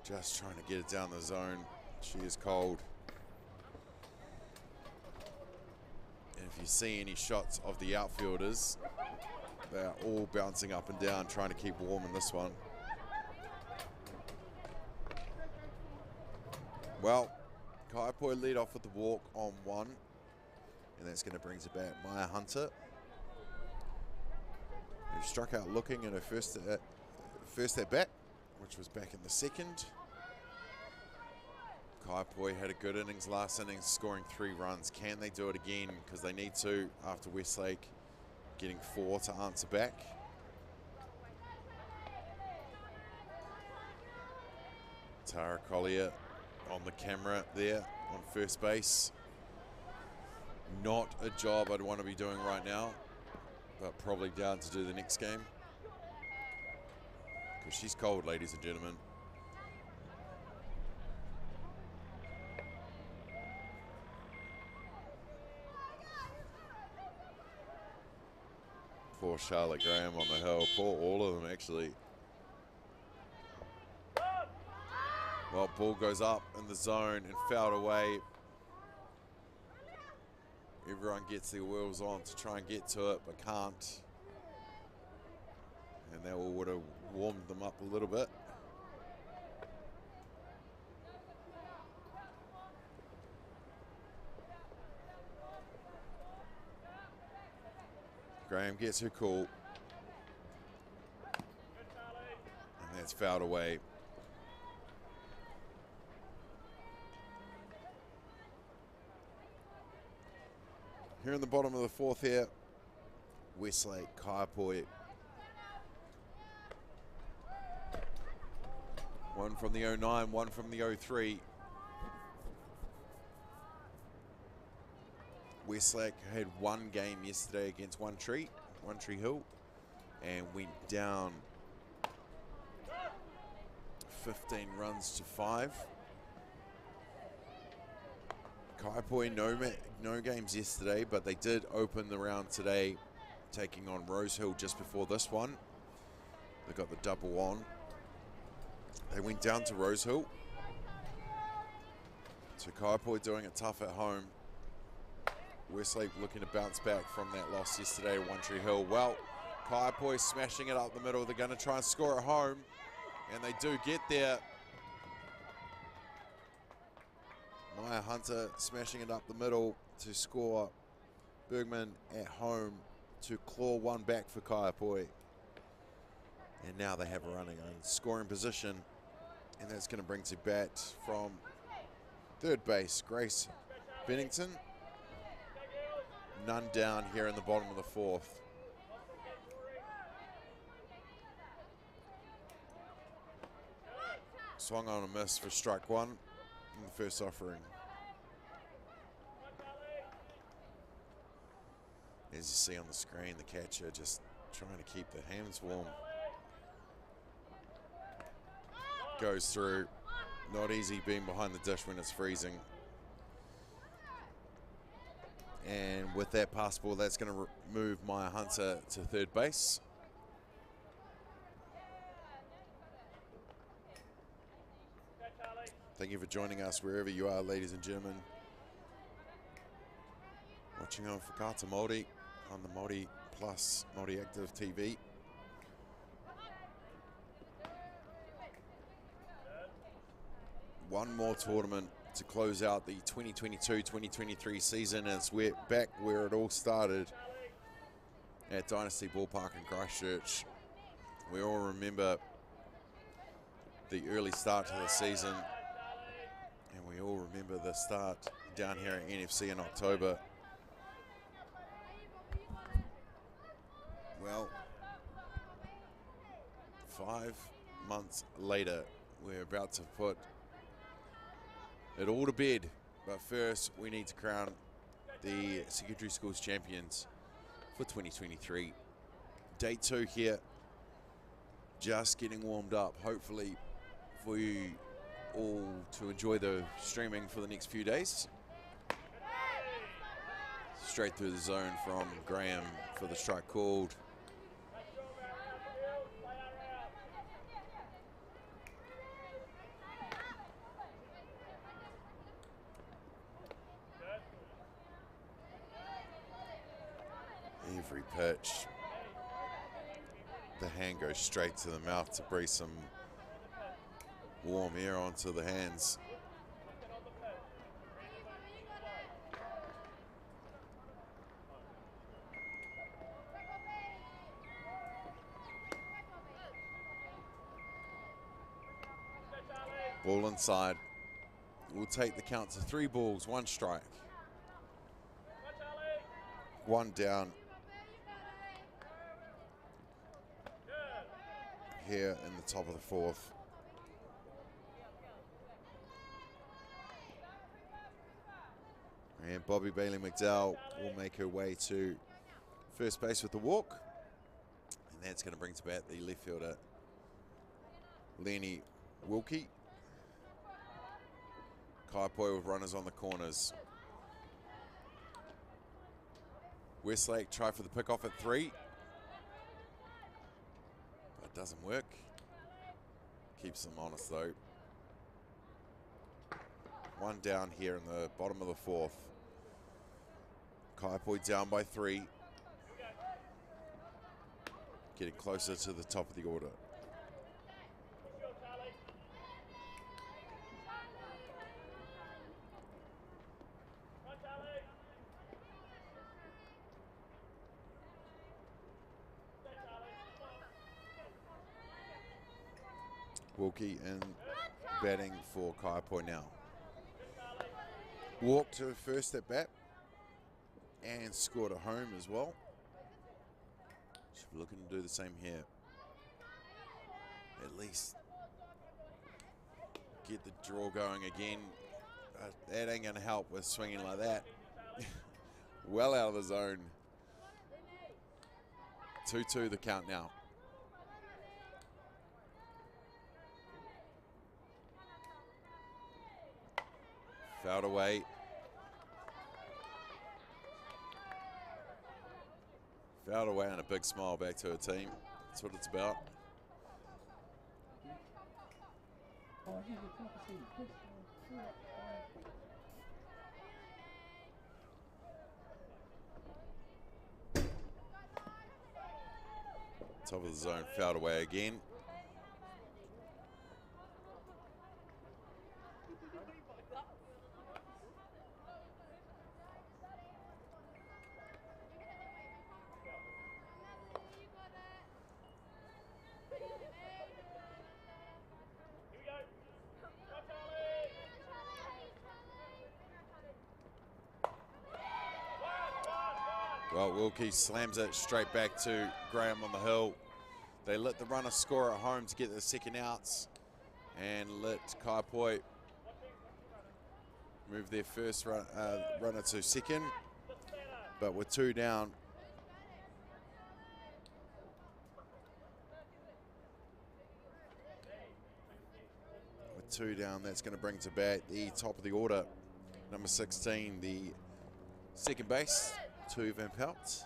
Just trying to get it down the zone. She is cold. And if you see any shots of the outfielders, they are all bouncing up and down, trying to keep warm in this one. Well, Kaiapoi lead off with the walk on 1, and that's going to bring to bat Maya Hunter, who struck out looking in her first at bat, which was back in the 2nd. Kaiapoi had a good innings last innings, scoring 3 runs. Can they do it again? Because they need to after Westlake getting 4 to answer back. Tara Collier on the camera there on first base. Not a job I'd want to be doing right now, but probably down to do the next game. Because she's cold, ladies and gentlemen. Poor Charlotte Graham on the hill. Poor all of them, actually. Well, ball goes up in the zone and fouled away. Everyone gets their wheels on to try and get to it, but can't. And that would have warmed them up a little bit. Graham gets her call. And that's fouled away. Here in the bottom of the fourth here, Westlake, Kaiapoi. One from the 09, one from the 03. Westlake had one game yesterday against One Tree Hill, and went down 15 runs to 5. Kaiapoi no games yesterday, but they did open the round today, taking on Rosehill just before this one. They got the double on. They went down to Rosehill. So Kaiapoi doing it tough at home. Westlake looking to bounce back from that loss yesterday to One Tree Hill. Well, Kaiapoi smashing it up the middle. They're going to try and score at home, and they do get there. Maya Hunter smashing it up the middle to score. Bergman at home to claw one back for Kaiapoi. And now they have a running on scoring position, and that's going to bring to bat from third base, Grace Bennington. None down here in the bottom of the fourth. Swung on a miss for strike one in the first offering. As you see on the screen, the catcher just trying to keep the hands warm. Goes through. Not easy being behind the dish when it's freezing. And with that pass ball, that's going to move Maya Hunter to third base. Thank you for joining us wherever you are, ladies and gentlemen. Watching on Whakaata Māori on the Māori Plus Māori Active TV. One more tournament to close out the 2022-2023 season, and it's back where it all started at Dynasty Ballpark in Christchurch. We all remember the early start to the season, and we all remember the start down here at NFC in October. Well, 5 months later, we're about to put it all to bed, but first we need to crown the secondary schools champions for 2023. Day 2 here, just getting warmed up, hopefully for you all to enjoy the streaming for the next few days. Straight through the zone from Graham for the strike called. Every pitch, the hand goes straight to the mouth to breathe some warm air onto the hands. Ball inside. We'll take the count to 3 balls, 1 strike. 1 down. here in the top of the fourth. And Bobby Bailey McDowell will make her way to first base with the walk. And that's going to bring to bat the left fielder, Lenny Wilkie. Kaiapoi with runners on the corners. Westlake try for the pickoff at 3. But it doesn't work. Keeps them honest though. 1 down here in the bottom of the fourth. Kaiapoi down by 3. Getting closer to the top of the order. Wilkie in batting for Kaiapoi now. Walked to first at bat and scored at home as well. Should be looking to do the same here. At least get the draw going again. That ain't gonna help with swinging like that. Well out of the zone. 2-2 the count now. Fouled away. Fouled away and a big smile back to her team. That's what it's about. Top of the zone, fouled away again. Well, Wilkie slams it straight back to Graham on the hill. They let the runner score at home to get the second outs and let Kaiapoi move their first runner to second. But with 2 down, that's going to bring to bat the top of the order, number 16, the second base, to Van Pelt.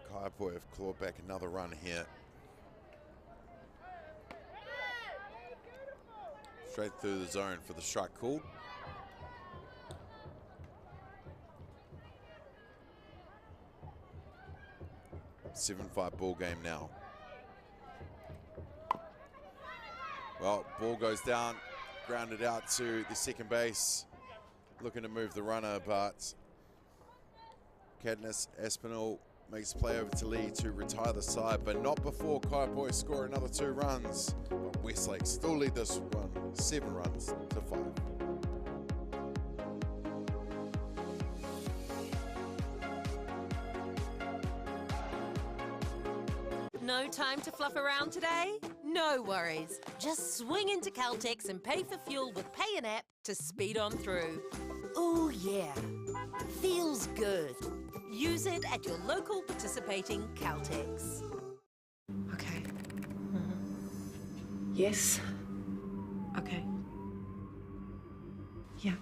Kaiapoi have clawed back another run here. Straight through the zone for the strike called. $7-5 ball game now. Well, ball goes down, grounded out to the second base, looking to move the runner, but Cadmus Aspinall makes play over to Lee to retire the side, but not before Kaiapoi score another 2 runs. But Westlake still lead this one 7 runs to 5. No time to fluff around today? No worries. Just swing into Caltex and pay for fuel with Pay an App to speed on through. Ooh, yeah. Feels good. Use it at your local participating Caltex. Okay. Yes. Okay. Yeah.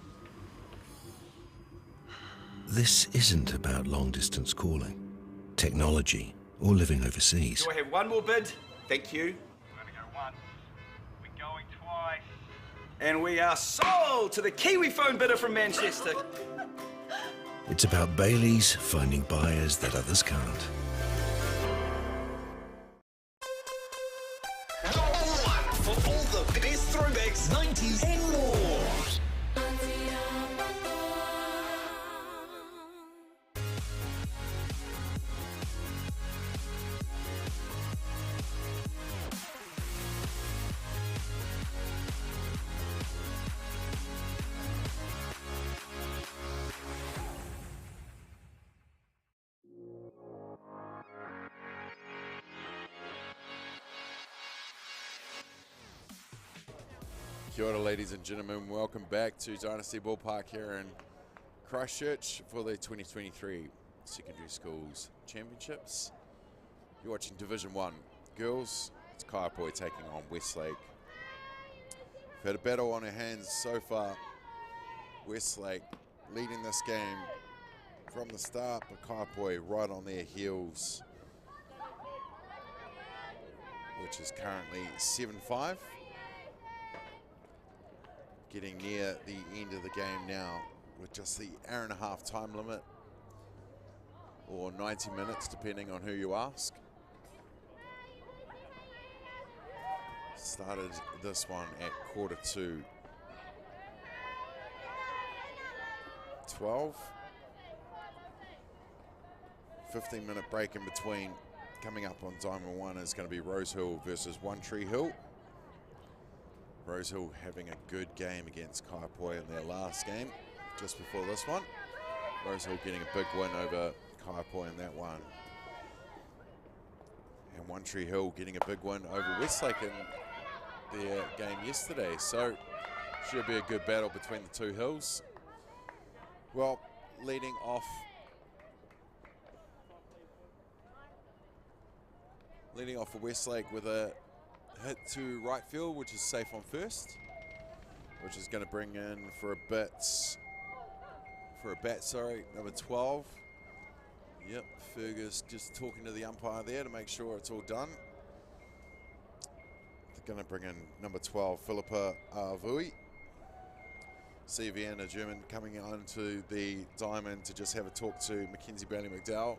This isn't about long-distance calling, technology, or living overseas. Do I have one more bid? Thank you. We're going to go once. We're going twice. And we are sold to the Kiwi phone bidder from Manchester. It's about Bailey's finding buyers that others can't. Number 1 for all the best throwbacks, 90s and more. Kia ora, ladies and gentlemen. Welcome back to Dynasty Ballpark here in Christchurch for the 2023 Secondary Schools Championships. You're watching Division 1 Girls. It's Kaiapoi taking on Westlake. We've had a battle on our hands so far. Westlake leading this game from the start, but Kaiapoi right on their heels, which is currently 7-5. Getting near the end of the game now with just the hour-and-a-half time limit, or 90 minutes depending on who you ask. Started this one at 11:45. 15-minute break in between. Coming up on Diamond 1 is going to be Rosehill versus One Tree Hill. Rosehill having a good game against Kaiapoi in their last game, just before this one. Rosehill getting a big win over Kaiapoi in that one. And One Tree Hill getting a big win over Westlake in their game yesterday. So, should be a good battle between the two hills. Well, leading off for Westlake with a hit to right field, which is safe on first, which is going to bring in for a bat, number 12. Yep, Fergus just talking to the umpire there to make sure it's all done. They're going to bring in number 12, Philippa Arvui. CVN, a German, coming onto the diamond to just have a talk to Mackenzie Bailey McDowell.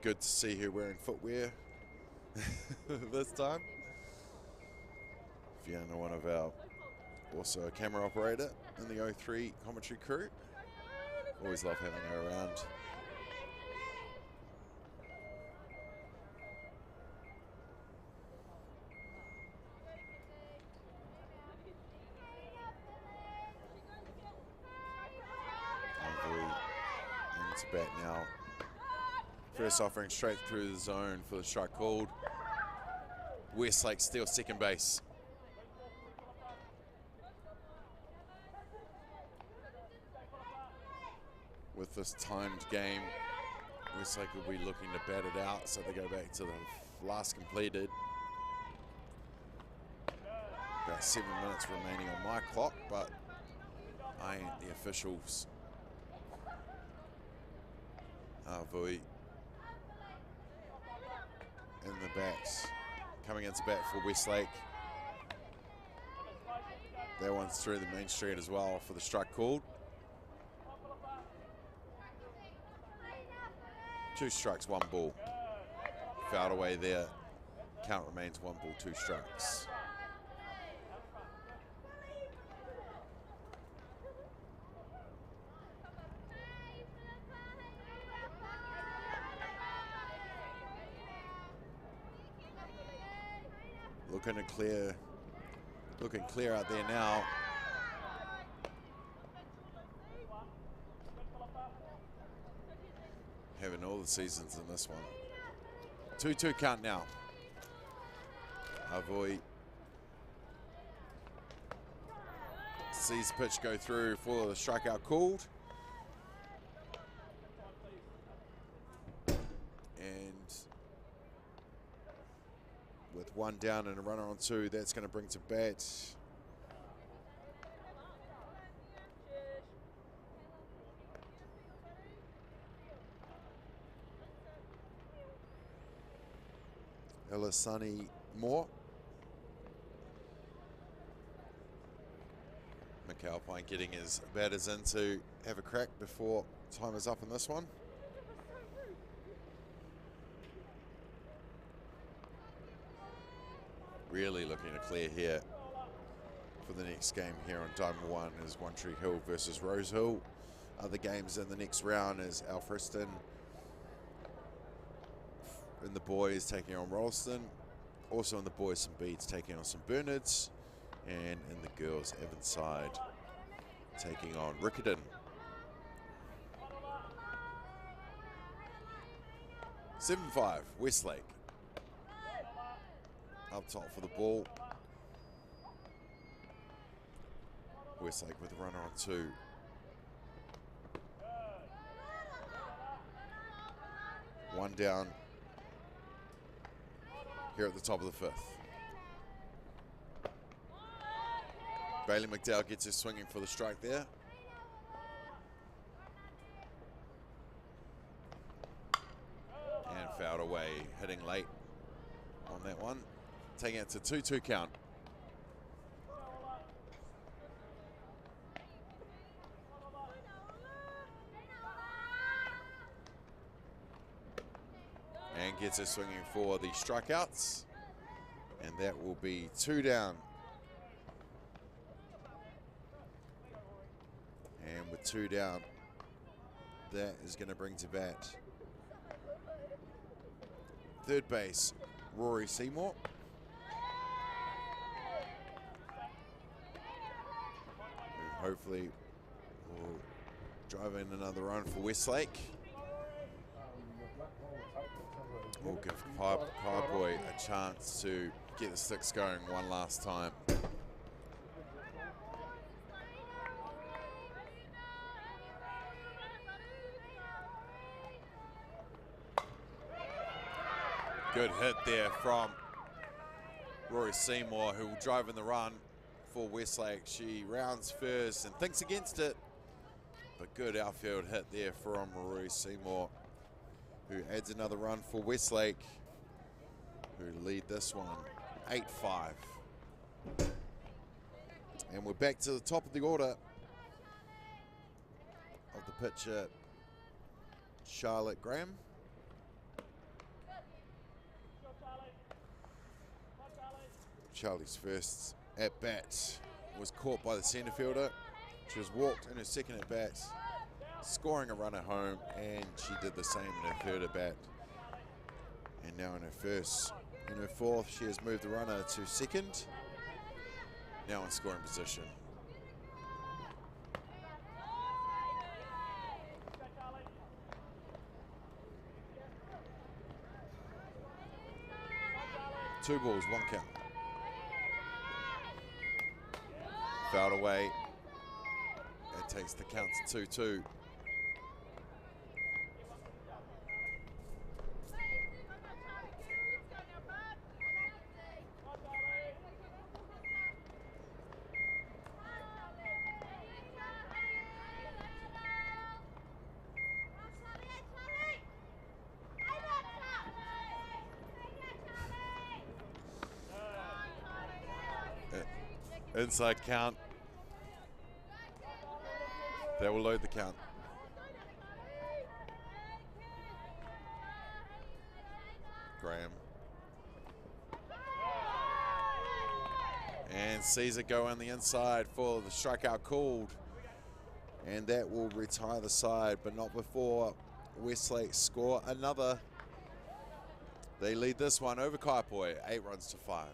Good to see her wearing footwear this time. Fiona, one of our, also a camera operator in the 03 commentary crew. Always love having her around. Into bat now. First offering straight through the zone for the strike called. Westlake steals second base. With this timed game, Westlake will be looking to bat it out, so they go back to the last completed. About 7 minutes remaining on my clock, but I ain't the officials. Arvui in the bat, coming into bat for Westlake. That one's through the main street as well for the strike called. 2 strikes, 1 ball. Fouled away there. Count remains 1 ball, 2 strikes. Looking clear out there now. Having all the seasons in this one. 2-2 count now. Arvui sees the pitch go through for the strikeout called. And with 1 down and a runner on 2, that's going to bring to bat Elisani Moore. McAlpine getting his batters in to have a crack before time is up in this one. Really looking to clear here for the next game here on Diamond 1 is One Tree Hill versus Rosehill. Other games in the next round is Alfriston in the boys taking on Rolleston. Also in the boys, St Bede's taking on St Bernard's. And in the girls, Evanside taking on Riccarton. (7-5) Westlake. Up top for the ball. Westlake with a runner on 2. One down here at the top of the 5th. Bailey McDowell gets her swinging for the strike there. And fouled away, hitting late on that one. Taking it to 2-2 count. And gets her swinging for the strikeouts. And that will be 2 down. And with 2 down, that is going to bring to bat third base, Rory Seymour. Who hopefully will drive in another run for Westlake. We'll give Kaiapoi a chance to get the sticks going one last time. Good hit there from Rory Seymour, who will drive in the run for Westlake. She rounds first and thinks against it, but good outfield hit there from Rory Seymour, who adds another run for Westlake, who lead this one 8-5. And we're back to the top of the order of the pitcher, Charlotte Graham. Charlie's first at bat was caught by the centre fielder. She was walked in her second at bat, scoring a run at home, and she did the same in her third at bat. And now in her fourth, she has moved the runner to second, now in scoring position. Two balls, one count. Fouled away. It takes the count to 2-2. Inside count. That will load the count. Graham. And sees it go on the inside for the strikeout called. And that will retire the side, but not before Westlake score another. They lead this one over Kaiapoi, 8-5.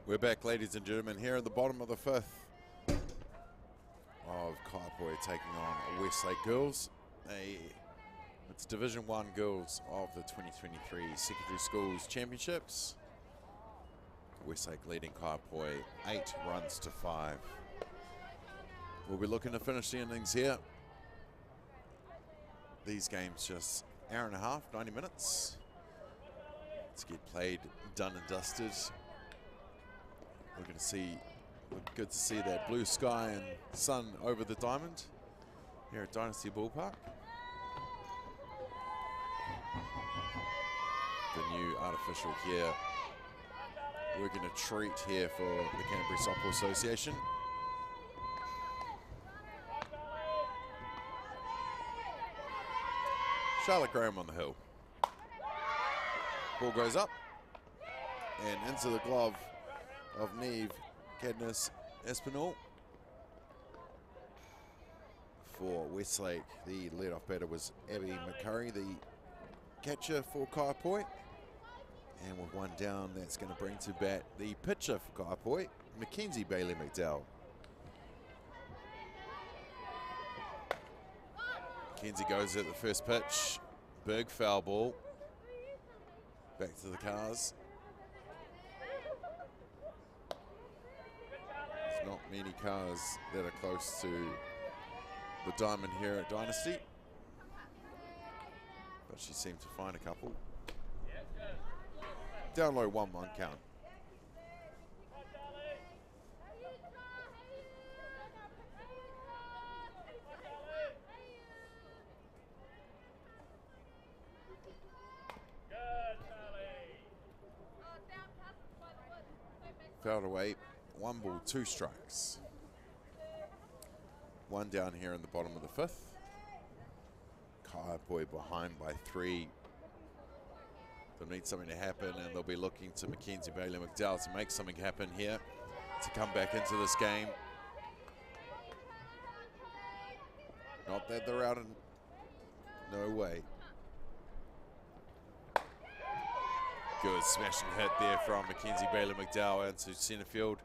We're back, ladies and gentlemen, here at the bottom of the fifth of Kaiapoi taking on Westlake girls. It's Division 1 girls of the 2023 Secondary Schools Championships. Westlake leading Kaiapoi 8 runs to 5. We'll be looking to finish the innings here. These games just hour and a half, 90 minutes to get played, done and dusted. We're going to see, good to see that blue sky and sun over the diamond here at Dynasty Ballpark. The new artificial here. We're going to treat here for the Canterbury Softball Association. Charlotte Graham on the hill. Ball goes up and into the glove of Neve Cadnis Espinal. For Westlake, the leadoff batter was Abby McCurry, the catcher for Kaiapoi. And with one down, that's going to bring to bat the pitcher for Kaiapoi, Mackenzie Bailey McDowell. Mackenzie goes at the first pitch. Big foul ball. Back to the cars. There's not many cars that are close to the diamond here at Dynasty, but she seemed to find a couple. Down low, 1-1 count. Fouled away, 1 ball, 2 strikes. One down here in the bottom of the fifth. Kaiapoi behind by 3. They'll need something to happen, and they'll be looking to Mackenzie Bailey McDowell to make something happen here, to come back into this game. Not that they're out in no way. Good smashing hit there from Mackenzie Bailey McDowell into centre field.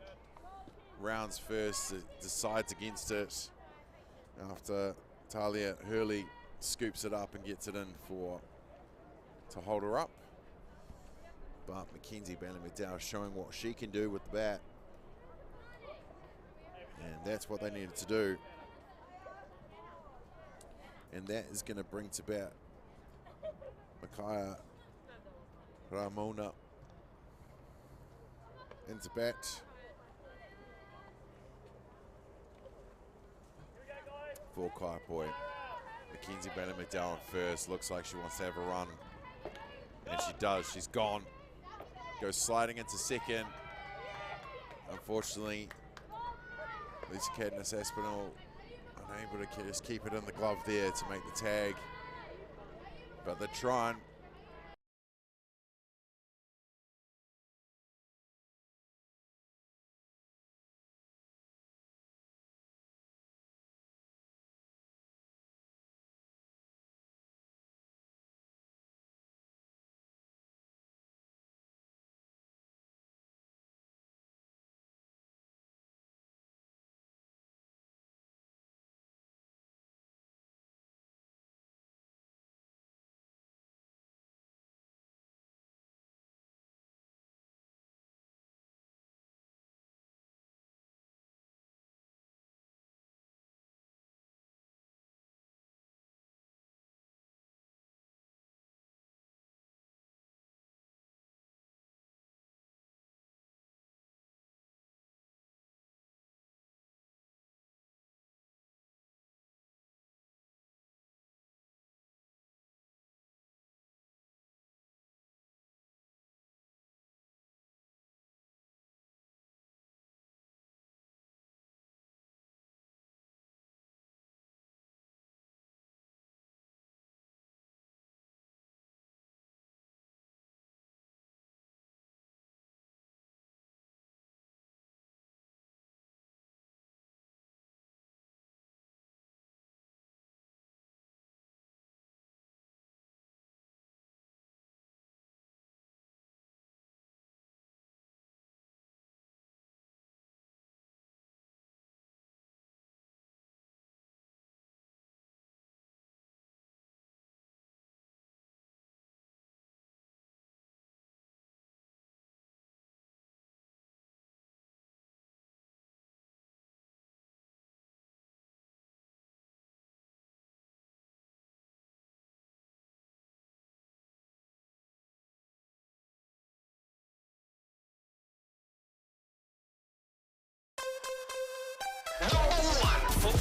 Rounds first, decides against it after Talia Hurley scoops it up and gets it in to hold her up. But Mackenzie Bailey McDowell showing what she can do with the bat. And that's what they needed to do. And that is going to bring to bat Makaya Ramona into bat for Kaiapoi. Mackenzie Bailey McDowell first. Looks like she wants to have a run. And she does. She's gone. Goes sliding into second. Unfortunately, Lisa Cadnis Espinal unable to just keep it in the glove there to make the tag. But they're trying.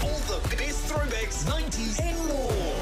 All the best throwbacks, 90s and more.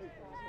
So we're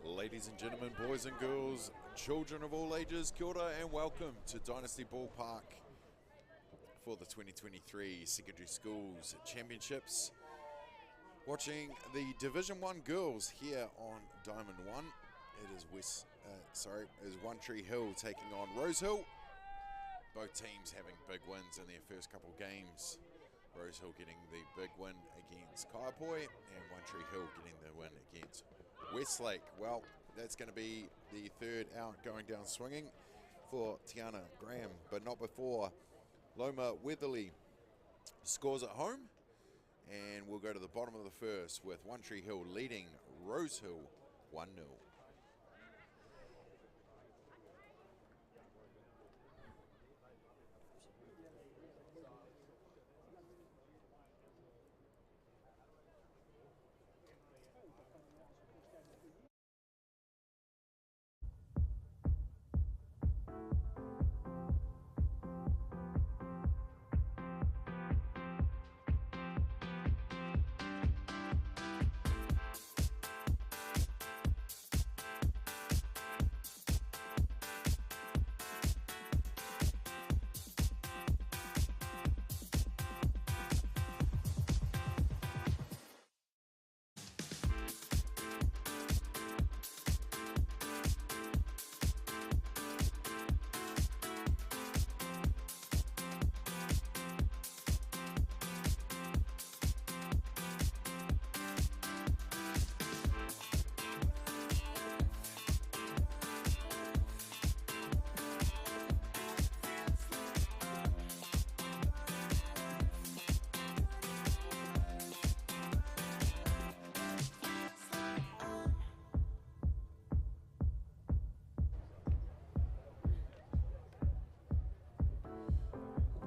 Ladies and gentlemen, boys and girls, children of all ages, kia ora and welcome to Dynasty Ballpark for the 2023 Secondary Schools Championships. Watching the Division 1 girls here on Diamond 1. It is One Tree Hill taking on Rosehill. Both teams having big wins in their first couple games. Rosehill getting the big win against Kaiapoi and One Tree Hill getting the win against Westlake. Well, that's going to be the third out going down swinging for Tiana Graham, but not before Loma Weatherly scores at home. And we'll go to the bottom of the first with One Tree Hill leading Rosehill 1-0.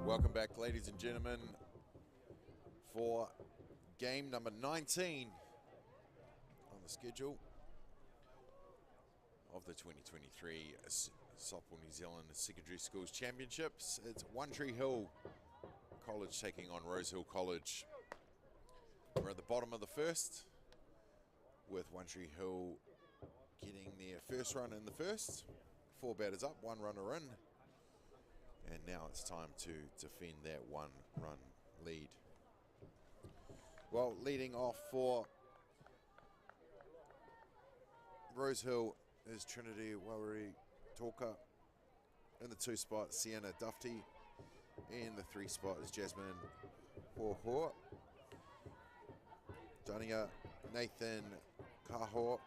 Welcome back, ladies and gentlemen, for game number 19 on the schedule of the 2023 Softball New Zealand Secondary Schools Championships. It's One Tree Hill College taking on Rosehill College. We're at the bottom of the first, with One Tree Hill getting their first run in the first. 4 batters up, 1 runner in. And now it's time to defend that 1-run lead. Well, leading off for Rosehill is Trinity Wawari Toka. In the 2 spot, Sienna Dufty. In the 3 spot is Jasmine Hoho. Dania Nathan Kaho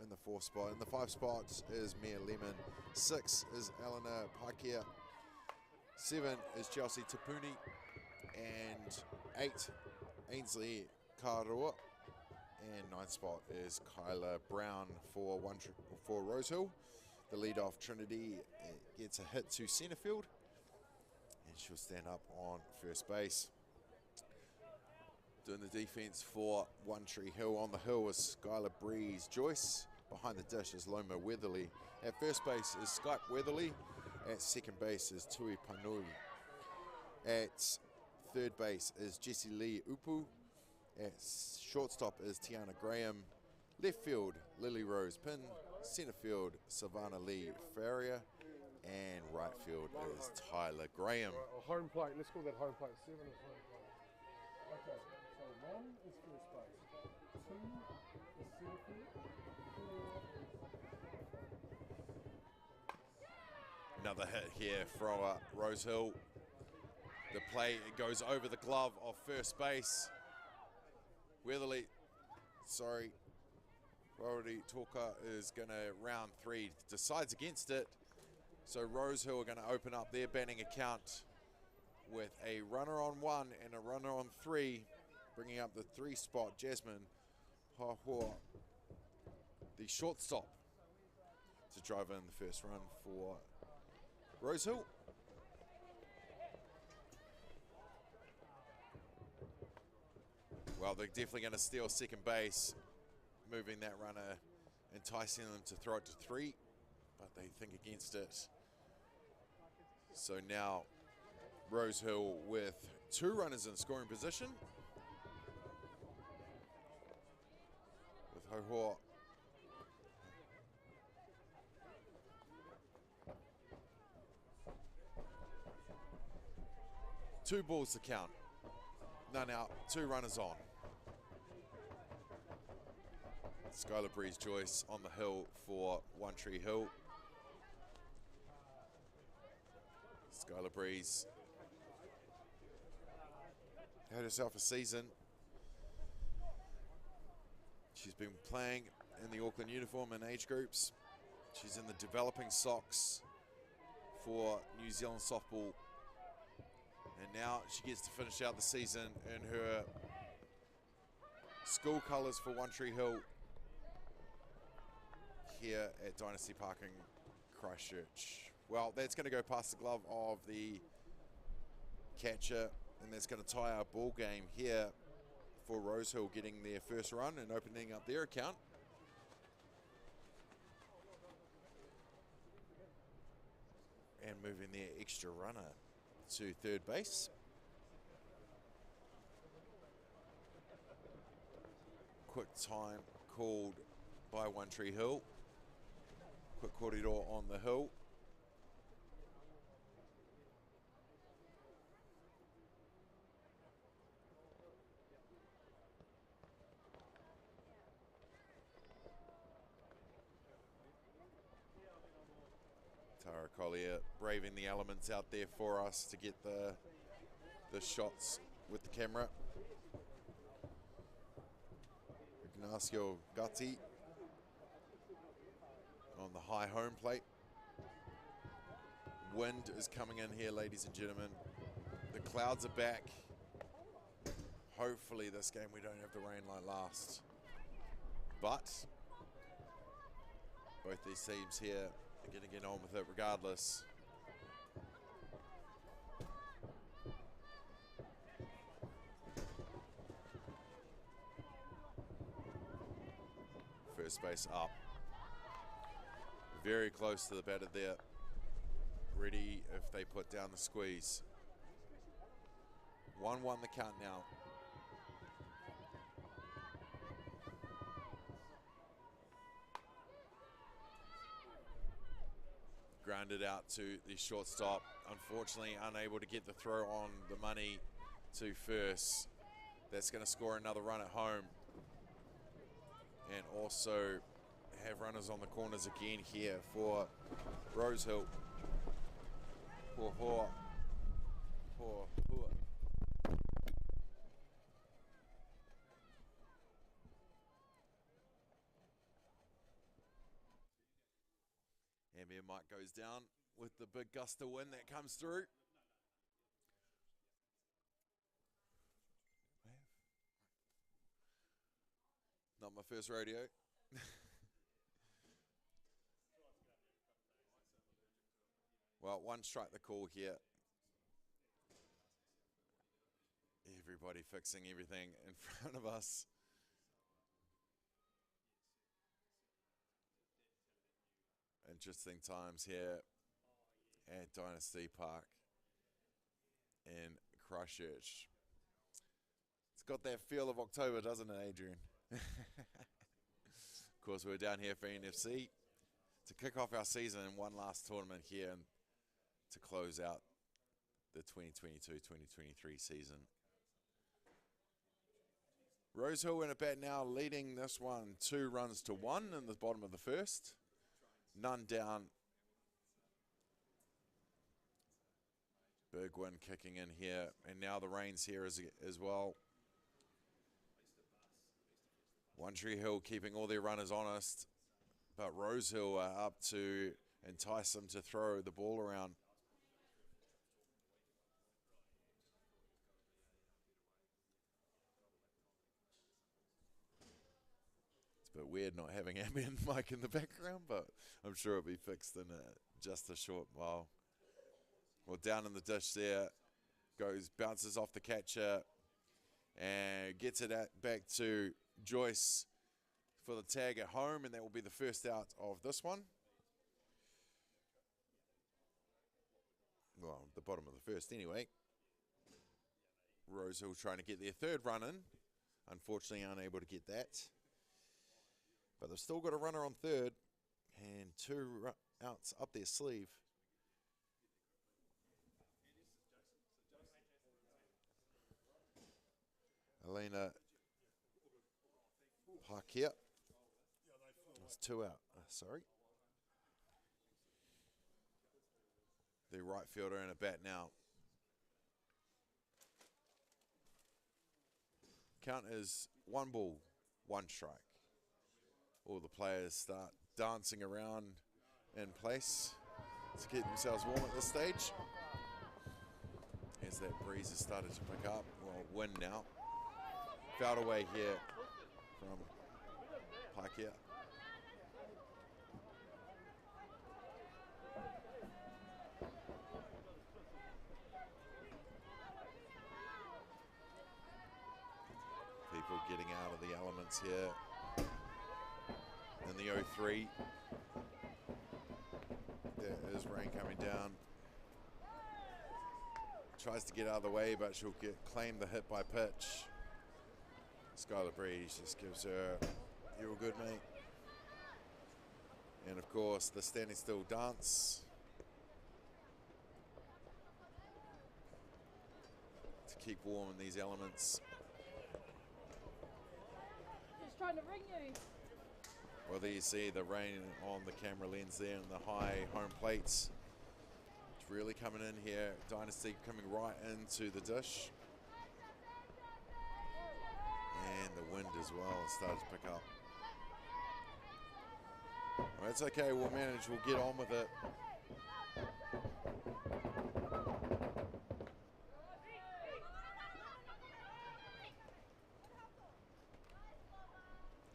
in the 4 spot. In the 5 spots is Mia Lemon. 6 is Eleanor Pakia. 7 is Chelsea Tapuni, and 8, Ainsley Karoa, and 9th spot is Kyla Brown for Rosehill. The lead-off Trinity gets a hit to centre field, and she'll stand up on first base. Doing the defence for One Tree Hill. On the hill is Skylar Breeze Joyce. Behind the dish is Loma Weatherly. At first base is Skype Weatherly. At second base is Tui Panui. At third base is Jessie Lee Upu. At shortstop is Tiana Graham. Left field, Lily Rose Pin. Centre field, Savannah Lee Farrier. And right field is Tyler Graham. Home plate, let's call that home plate. 7 is home plate. Okay, so 1 is first base. 2 is centre field. Another hit here from Rosehill. The play goes over the glove of first base. Weatherly, Rowdy Talker is going to round 3, decides against it. So Rosehill are going to open up their batting account with a runner on 1 and a runner on 3, bringing up the 3 spot, Jasmine Hahua, the shortstop, to drive in the first run for Rosehill. Well, they're definitely going to steal second base, moving that runner, enticing them to throw it to 3, but they think against it. So now Rosehill with 2 runners in scoring position, with Hohoa two balls to count. None out, 2 runners on. Skylar Breeze Joyce on the hill for One Tree Hill. Skylar Breeze had herself a season. She's been playing in the Auckland uniform in age groups. She's in the developing socks for New Zealand softball. And now she gets to finish out the season in her school colours for One Tree Hill here at Dynasty Park in Christchurch. Well, that's going to go past the glove of the catcher, and that's going to tie our ball game here for Rosehill getting their first run and opening up their account. And moving their extra runner to third base. Quick time called by One Tree Hill. Quick corridor on the hill. Tara Collier braving the elements out there for us to get the shots with the camera. Ignacio Gatti on the high home plate. Wind is coming in here, ladies and gentlemen. The clouds are back. Hopefully this game we don't have the rain like last. But both these teams here are going to get on with it regardless. first base up. Very close to the batter there. Ready if they put down the squeeze. 1-1 the count now. Grounded out to the shortstop. Unfortunately, unable to get the throw on the money to first. That's going to score another run at home. And also have runners on the corners again here for Rosehill. Poor. Ambient Mike goes down with the big gust of wind that comes through. Not my first rodeo. Well, one strike the call here. Everybody fixing everything in front of us. Interesting times here at Dynasty Park in Christchurch. It's got that feel of October, doesn't it, Adrian? Of course, we're down here for NFC to kick off our season in one last tournament here and to close out the 2022-2023 season. Rosehill in a bat now, leading this one 2-1 in the bottom of the first. None down. Big wind kicking in here, and now the rain's here as well. One Tree Hill keeping all their runners honest, but Rosehill are up to entice them to throw the ball around. It's a bit weird not having ambient mic in the background, but I'm sure it'll be fixed in just a short while. Well, down in the dish there, bounces off the catcher, and gets it back to Joyce for the tag at home, and that will be the first out of this one. Well, the bottom of the first anyway. Rosehill trying to get their third run in. Unfortunately, unable to get that. But they've still got a runner on third and 2 outs up their sleeve. Elena Park here. It's 2 out. Sorry. The right fielder in a bat now. Count is 1 ball, 1 strike. All the players start dancing around in place to keep themselves warm at this stage. As that breeze has started to pick up. Well, wind now. Fouled away here from Pakia. People getting out of the elements here in the 0-3. There is rain coming down. Tries to get out of the way, but she'll claim the hit by pitch. Skylar Breeze just gives her, "You're all good, mate." And of course, the standing still dance to keep warm in these elements. Just trying to ring you. Well, there you see the rain on the camera lens there and the high home plates. It's really coming in here. Dynasty coming right into the dish. And the wind as well started to pick up. Well, it's okay, we'll manage, we'll get on with it.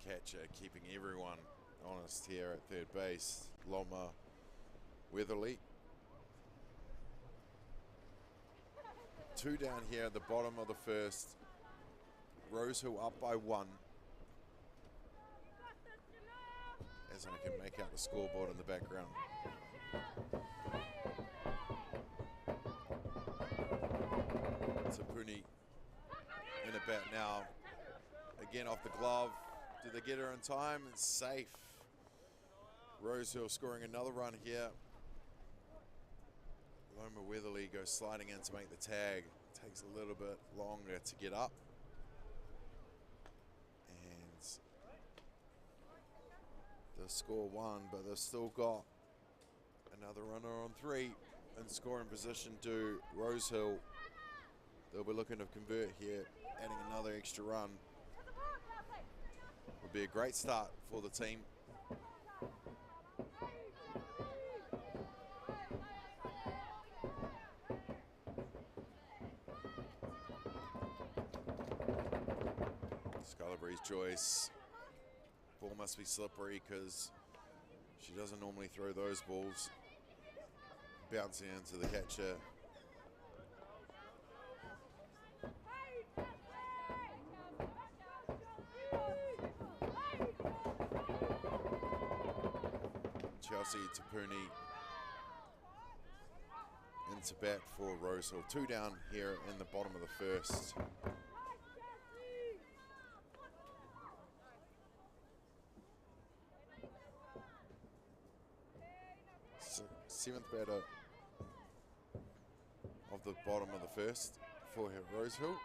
Catcher keeping everyone honest here at third base. Loma Weatherly. 2 down here at the bottom of the first. Rosehill up by 1. as I can make out the scoreboard in the background. Tapuni in a bat now. Again off the glove. Do they get her in time? It's safe. Rosehill scoring another run here. Loma Weatherly goes sliding in to make the tag. Takes a little bit longer to get up. And they'll score one, but they've still got another runner on three in scoring position to Rosehill. They'll be looking to convert here, adding another extra run. Would be a great start for the team. Scullery's Joyce. Ball must be slippery because she doesn't normally throw those balls. Bouncing into the catcher. Chelsea Tapuni into bat for Rosehill. 2 down here in the bottom of the first. Seventh batter of the bottom of the first for Rosehill.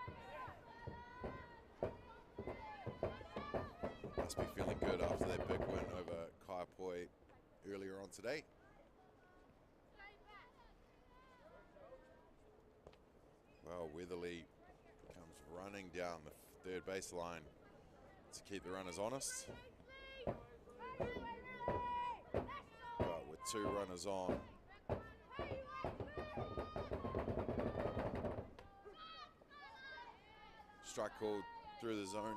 Must be feeling good after that big win over Kaiapoi earlier on today. Well, Weatherly comes running down the third baseline to keep the runners honest. But with 2 runners on, strike called through the zone.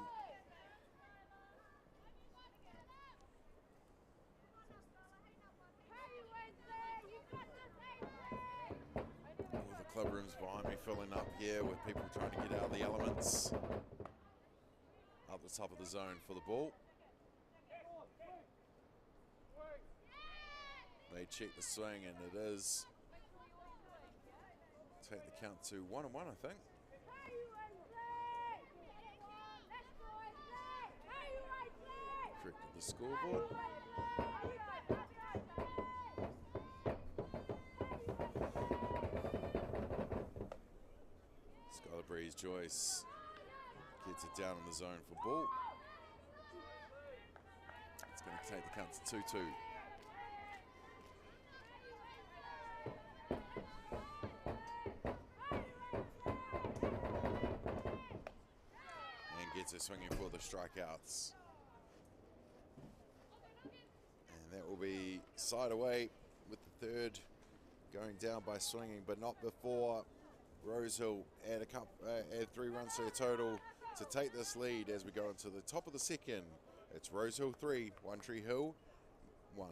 Club rooms behind me filling up here with people trying to get out of the elements. Up the top of the zone for the ball. They check the swing and it is. Take the count to 1-1, I think. Corrected the scoreboard. Breeze Joyce gets it down in the zone for ball. It's going to take the count to 2-2. And gets it swinging for the strikeouts. And that will be side away with the third going down by swinging, but not before Rosehill add 3 runs to their total to take this lead as we go into the top of the second. It's Rosehill 3, One Tree Hill 1.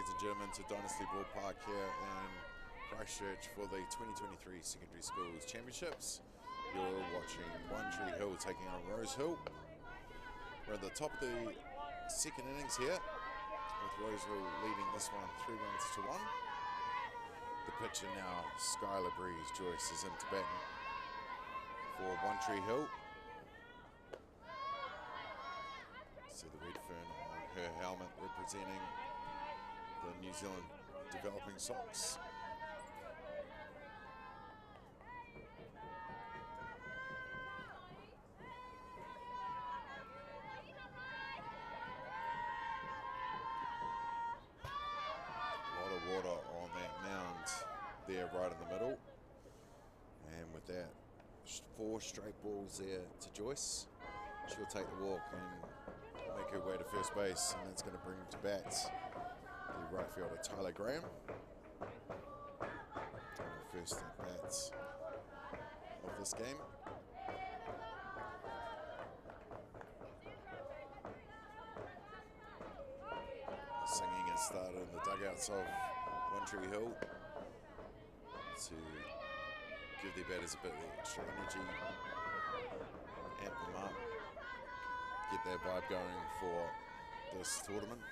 ladies and gentlemen, to Dynasty Ballpark here in Christchurch for the 2023 Secondary Schools Championships. You're watching One Tree Hill taking on Rosehill. We're at the top of the second innings here, with Rosehill leading this one 3 runs to 1. The pitcher now, Skylar Breeze Joyce, is into batting for One Tree Hill. See the red fern on her helmet representing the New Zealand Developing Sox. A lot of water on that mound there right in the middle. And with that, 4 straight balls there to Joyce. She'll take the walk and make her way to first base, and that's going to bring him to bats the right fielder Tyler Graham. First at bats of this game. Singing has started in the dugouts of One Tree Hill to give their batters a bit of extra energy, amp them up, get their vibe going for this tournament.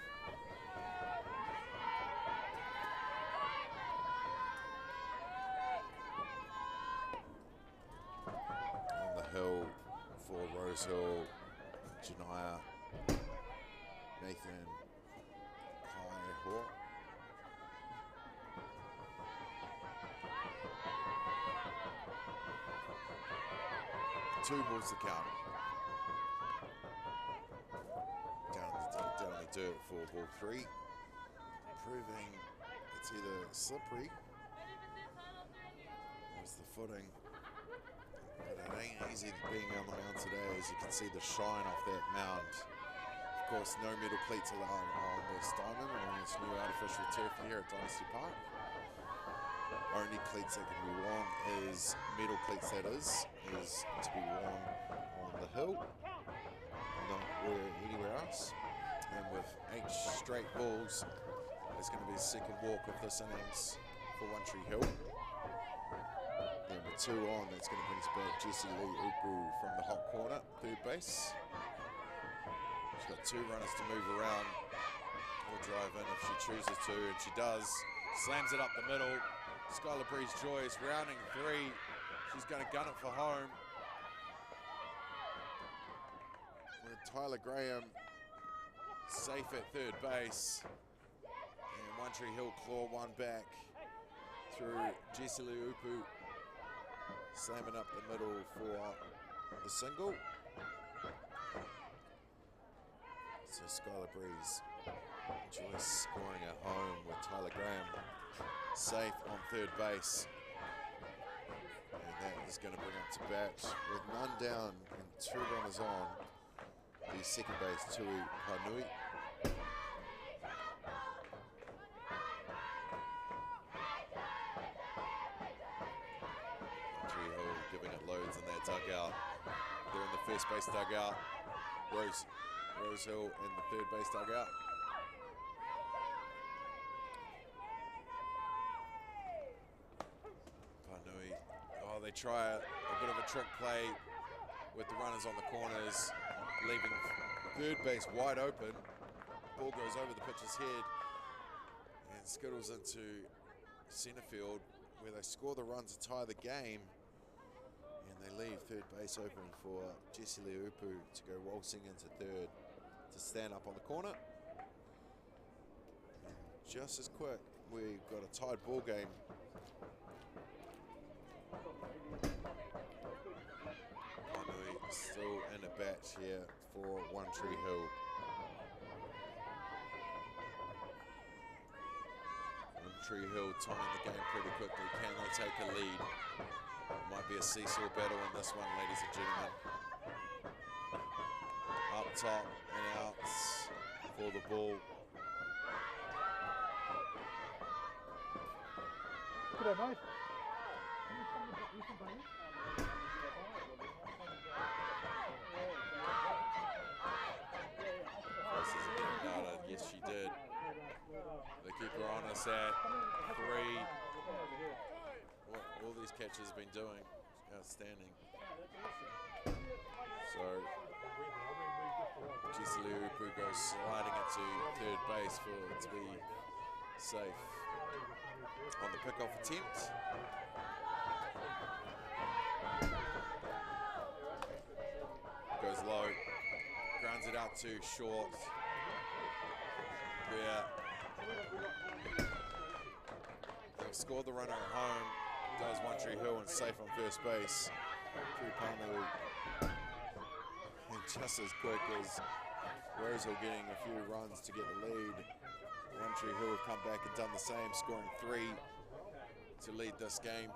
On the hill for Rosehill, Janaya, Nathan Kaiapoi. Two balls to count. Down the dirt for ball 3. Proving it's either slippery, there's the footing, but it ain't easy being on the mound today, as you can see the shine off that mound. Of course, no metal cleats allowed on this diamond on this new artificial turf here at Dynasty Park. Only cleats that can be worn is metal cleats, that is to be worn on the hill, not anywhere else. And with 8 straight balls, it's going to be the second walk of this innings for One Tree Hill. Then with 2 on, that's going to bring us back Jessie Lee Upu from the hot corner, third base. She's got 2 runners to move around or drive in if she chooses to, and she does. Slams it up the middle. Skylar Breeze Joyce rounding 3. She's going to gun it for home. With Tyler Graham safe at third base. And One Tree Hill claw one back through Jessie Upu, slamming up the middle for the single. So Skylar Breeze Joyce scoring at home with Tyler Graham safe on third base. And that is going to bring up to bat with none down and 2 runners on. The second base, Tui Panui. Trio giving it loads in that dugout. They're in the first base dugout. Rosehill in the third base dugout. Panui, oh, they try a bit of a trick play with the runners on the corners, leaving third base wide open. Ball goes over the pitcher's head and skittles into center field, where they score the runs to tie the game, and they leave third base open for Jessie Upu to go waltzing into third to stand up on the corner. And just as quick, we've got a tied ball game. Still in a bat here for One Tree Hill. One Tree Hill tying the game pretty quickly. Can they take a lead? Might be a seesaw battle in this one, ladies and gentlemen. Up top and outs for the ball. G'day, mate. Yes, she did. The Keeper on us at 3. What all these catchers have been doing, outstanding. So Jesse Liupu goes sliding it to third base for it to be safe on the pickoff attempt. Goes low, grounds it out to short. Where they'll score the runner at home. Does One Tree Hill and safe on first base through Pānui. And just as quick as Rosehill getting a few runs to get the lead, One Tree Hill have come back and done the same, scoring 3 to lead this game.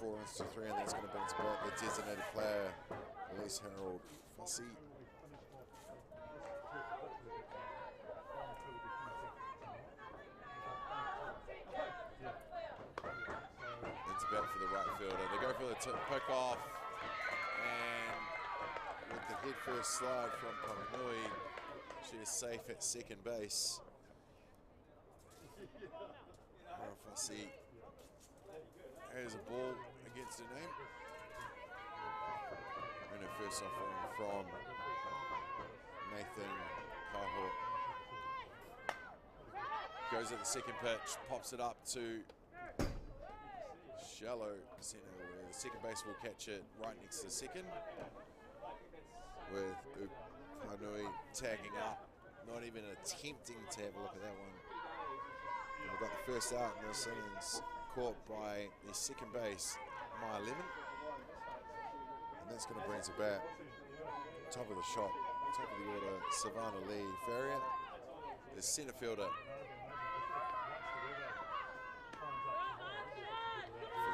4 runs to 3, and that's going to bring to back the designated player, Elise Harold Fussy. About for the right fielder. They go for the pick off, and with the head first slide from Pamanui, she is safe at second base. Fussy has a ball against her name, and her first offering from Nathan Kaho. Goes at the second pitch, pops it up to shallow center where the second base will catch it right next to second, with Hanui tagging up, not even attempting to have a look at that one. And we've got the first out in this innings, caught by the second base, Maya Lemon, and that's going to bring us back. Top of the shot, top of the order, Savannah Lee Farrier, the center fielder.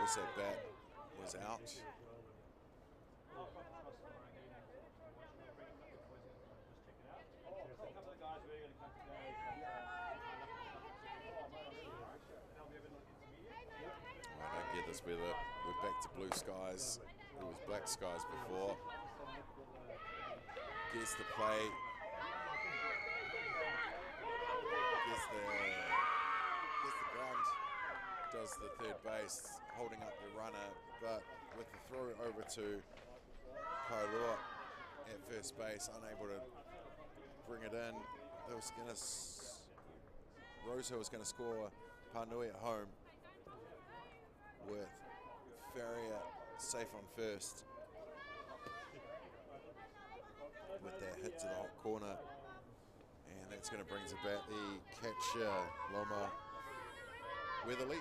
First at bat was out. I don't get this, we're back to blue skies. It was black skies before. Gets the play. Gets the ground. Does the third base, holding up the runner, but with the throw over to Kailua at first base, unable to bring it in. Rosehill was going to score Pānui at home with Farrier safe on first with that hit to the hot corner, and that's going to bring us about the catcher Loma Weatherly.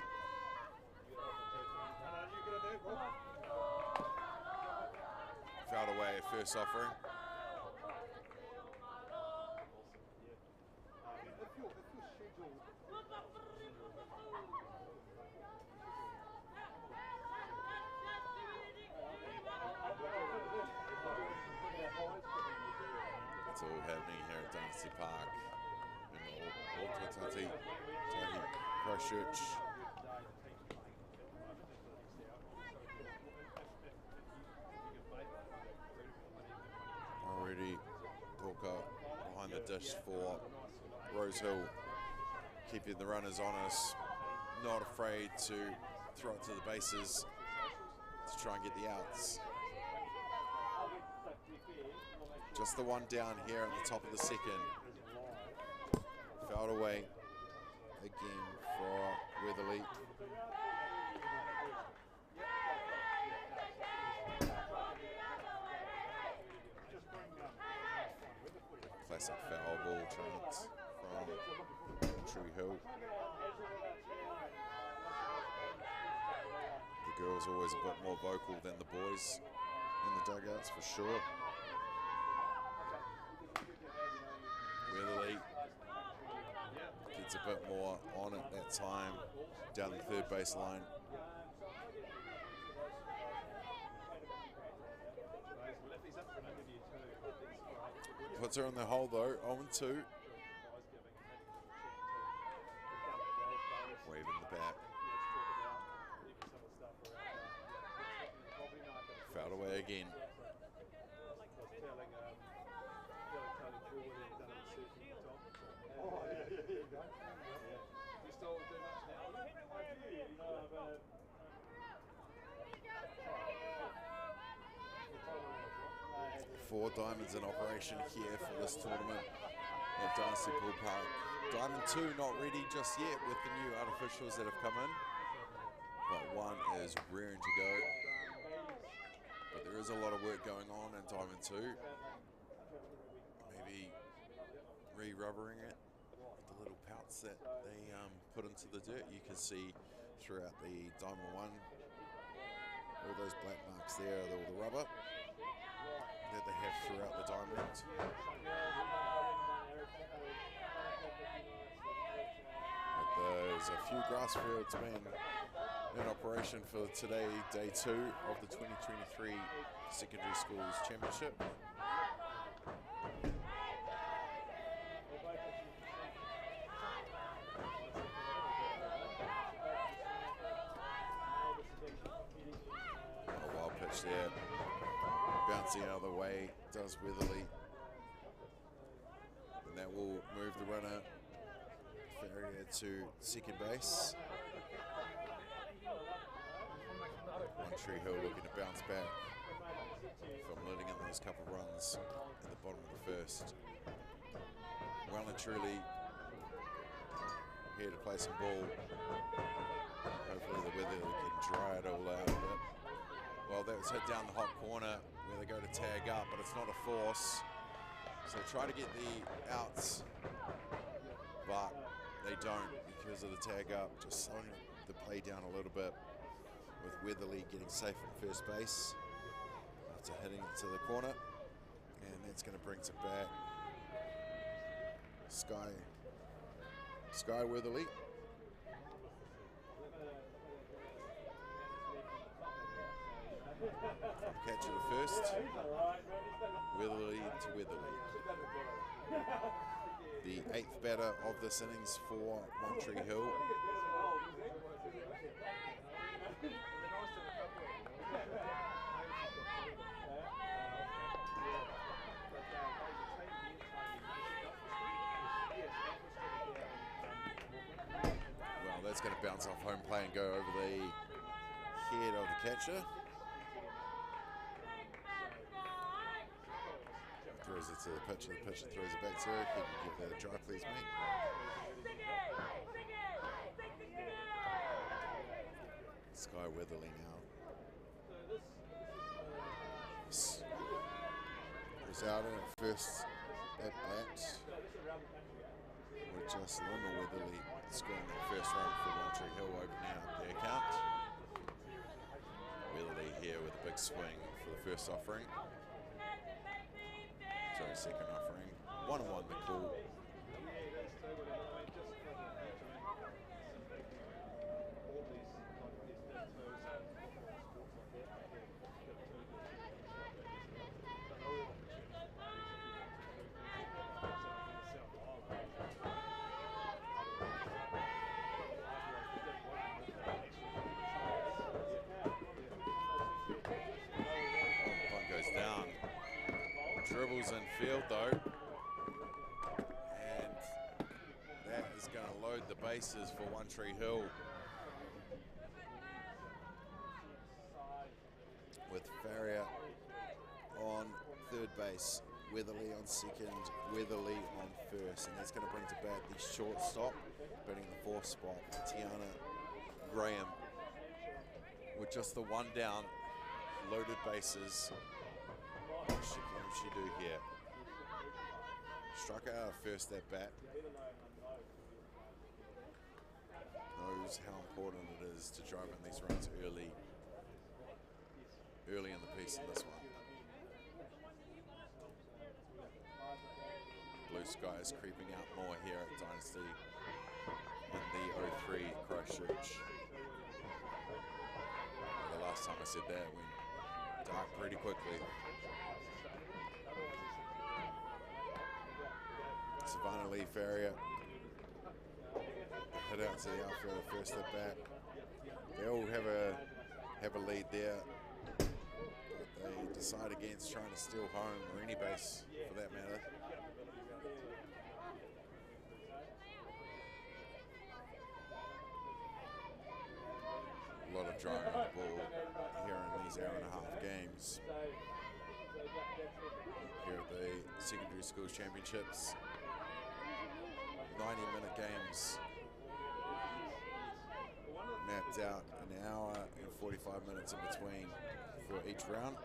Fouled away at first offering. It's all happening here at Dynasty Park in Atiawa Toa Christchurch. Already Walker behind the dish for Rosehill, keeping the runners on us, not afraid to throw it to the bases to try and get the outs. Just the one down here at the top of the second. Fouled away again for Weatherly. Classic foul ball chance from Tree Hill. The girls always a bit more vocal than the boys in the dugouts for sure. Weatherly gets a bit more on it that time down the third base line. Puts her in the hole though, 0-2. Waving the bat. Fouled away again. 4 diamonds in operation here for this tournament at Dynasty Ballpark. Diamond 2 not ready just yet with the new artificials that have come in, but 1 is rearing to go. But there is a lot of work going on in Diamond 2. Maybe re-rubbering it, the little pouts that they put into the dirt. You can see throughout the Diamond 1, all those black marks there, all the rubber that they have throughout the diamond. But there's a few grass fields been in operation for today, day 2 of the 2023 Secondary Schools Championship. A wild pitch there, bouncing out of the way, does Weatherly. And that will move the runner, Ferrier, to second base. One Tree Hill looking to bounce back from letting in those couple runs at the bottom of the first. Well and truly here to play some ball. Hopefully the weather can dry it all out a bit. Well, that was hit down the hot corner where they go to tag up, but it's not a force. So try to get the outs, but they don't because of the tag up, just slowing the play down a little bit, with Weatherly getting safe at first base after hitting it to the corner. And that's going to bring some back. Sky Weatherly. From catcher to first. Weatherly to Weatherly. The 8th batter of this innings for One Tree Hill. Well, that's going to bounce off home play and go over the head of the catcher. Throws it to the pitcher throws it back to her. Can you give that a try, please, mate? Sky Weatherly now. Goes out in first at bat. With just Lima Weatherly scoring that first run for One Tree Hill, opening up the account. Weatherly here with a big swing for the first offering. Sorry, second offering. 1-1 the call. One goes down. Dribbles in field though, and that is going to load the bases for One Tree Hill, with Farrier on third base, Weatherly on second, Weatherly on first, and that's going to bring to bat the shortstop, batting the 4th spot, Tiana Graham, with just the 1 down, loaded bases. What can she do here? Struck out first at bat. Knows how important it is to drive in these runs early in the piece in this one. Blue sky is creeping out more here at Dynasty in the 03 Christchurch. The last time I said that, it went dark pretty quickly. Savannah Lee Farrier hit out to the outfielder first at bat. They all have a lead there, but they decide against trying to steal home, or any base for that matter. A lot of driving on the ball here in these hour-and-a-half games. here at the Secondary Schools Championships. 90-minute games mapped out, an hour and 45 minutes in between for each round.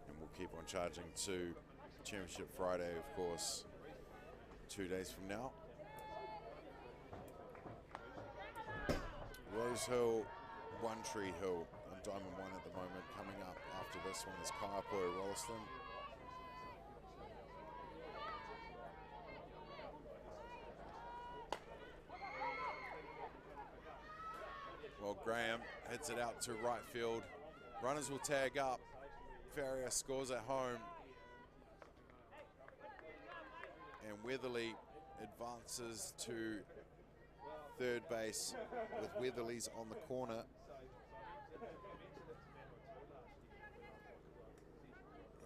And we'll keep on charging to Championship Friday, of course, 2 days from now. Rosehill, One Tree Hill on Diamond 1 at the moment. Coming up after this one is Kaiapoi, Rolleston. Well, Graham hits it out to right field. Runners will tag up. Farrier scores at home. And Weatherly advances to third base with Weatherly's on the corner.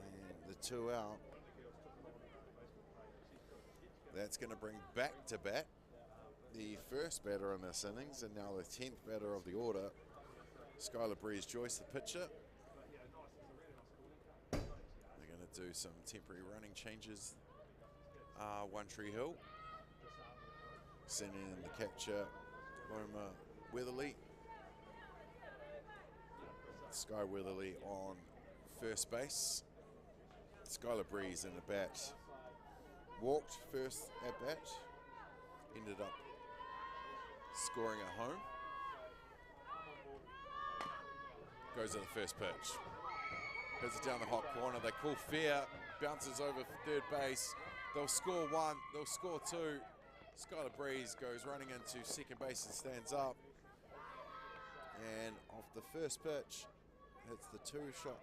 And the 2 out. That's going to bring back to bat the first batter in this innings and now the 10th batter of the order. Skylar Breeze-Joyce, the pitcher. They're going to do some temporary running changes. One Tree Hill. Sending in the catcher, Loma Weatherly. Sky Weatherly on first base. Skylar Breeze in the bat. Walked first at bat. Ended up scoring at home. Goes to the first pitch. Hits it down the hot corner. They call fair. Bounces over for third base. They'll score one. They'll score two. Skylar Breeze goes running into second base and stands up. And off the first pitch, hits the 2-shot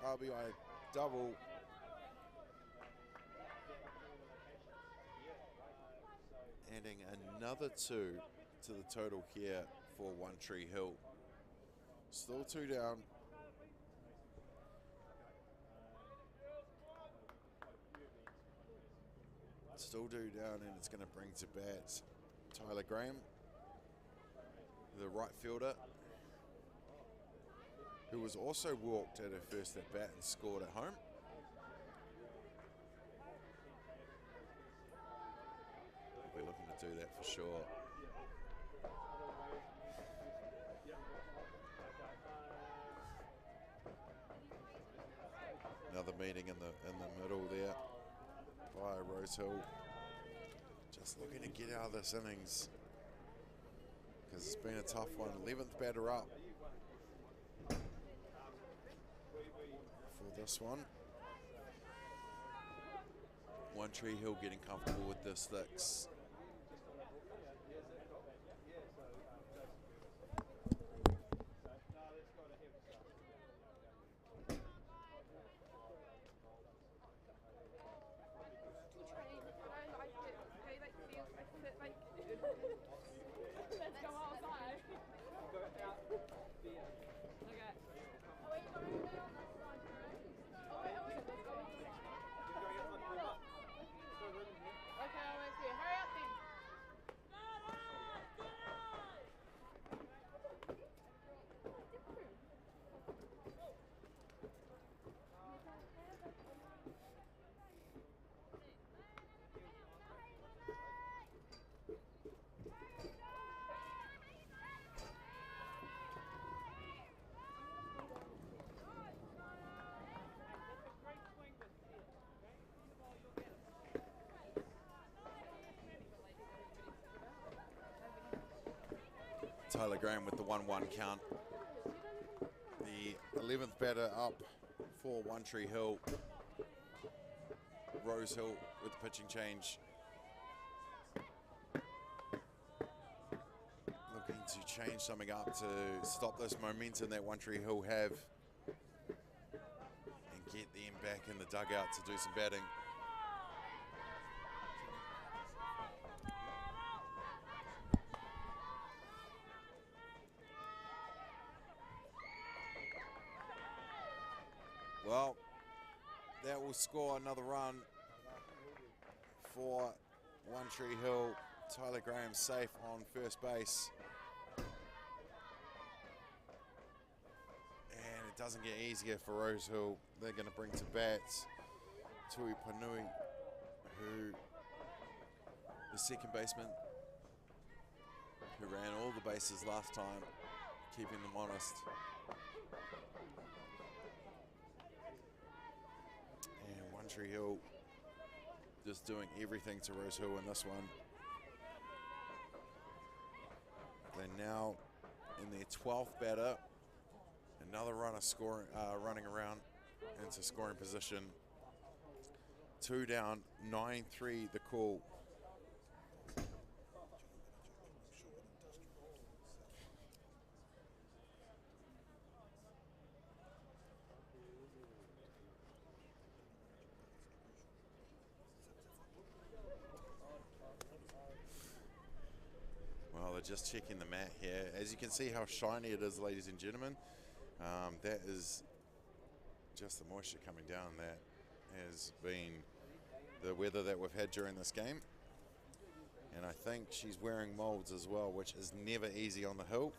RBI double. Adding another 2 to the total here for One Tree Hill. Still 2 down. Still 2 down, and it's going to bring to bat Tyler Graham, the right fielder, who was also walked at her first at bat and scored at home. We're looking to do that for sure. Another meeting in the middle there by Rosehill. Just looking to get out of this innings because it's been a tough one. 11th batter up for this one. One Tree Hill getting comfortable with the sticks. Tyler Graham with the 1-1 count. The 11th batter up for One Tree Hill. Rosehill with the pitching change. Looking to change something up to stop this momentum that One Tree Hill have and get them back in the dugout to do some batting. Well, that will score another run for One Tree Hill. Tyler Graham safe on first base. it doesn't get easier for Rosehill. They're going to bring to bat Tui Panui, who the second baseman, who ran all the bases last time, keeping them honest. And One Tree Hill just doing everything to Rosehill in this one. They're now in their 12th batter. Another runner scoring, running around into scoring position. 2 down, 9-3 the call. Well, they're just checking the mat here. As you can see how shiny it is, ladies and gentlemen. That is just the moisture coming down. That has been the weather that we've had during this game. And I think she's wearing molds as well, which is never easy on the hill.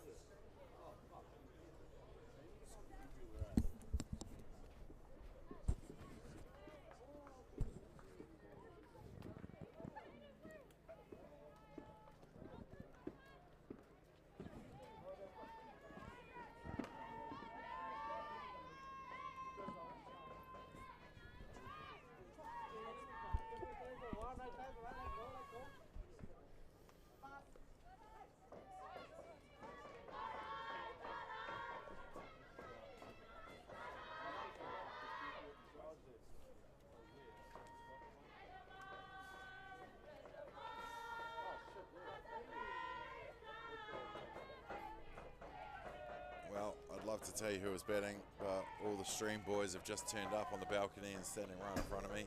Well, I'd love to tell you who was batting, but all the stream boys have just turned up on the balcony and standing right in front of me.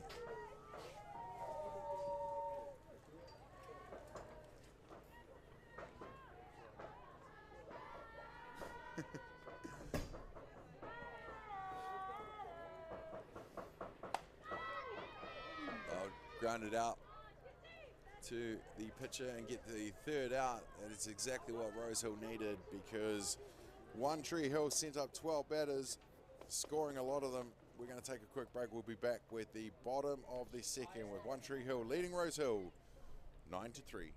I'll ground it out to the pitcher and get the third out, and it's exactly what Rosehill needed, because One Tree Hill sent up 12 batters, scoring a lot of them. We're going to take a quick break. We'll be back with the bottom of the second with One Tree Hill leading Rosehill 9-3.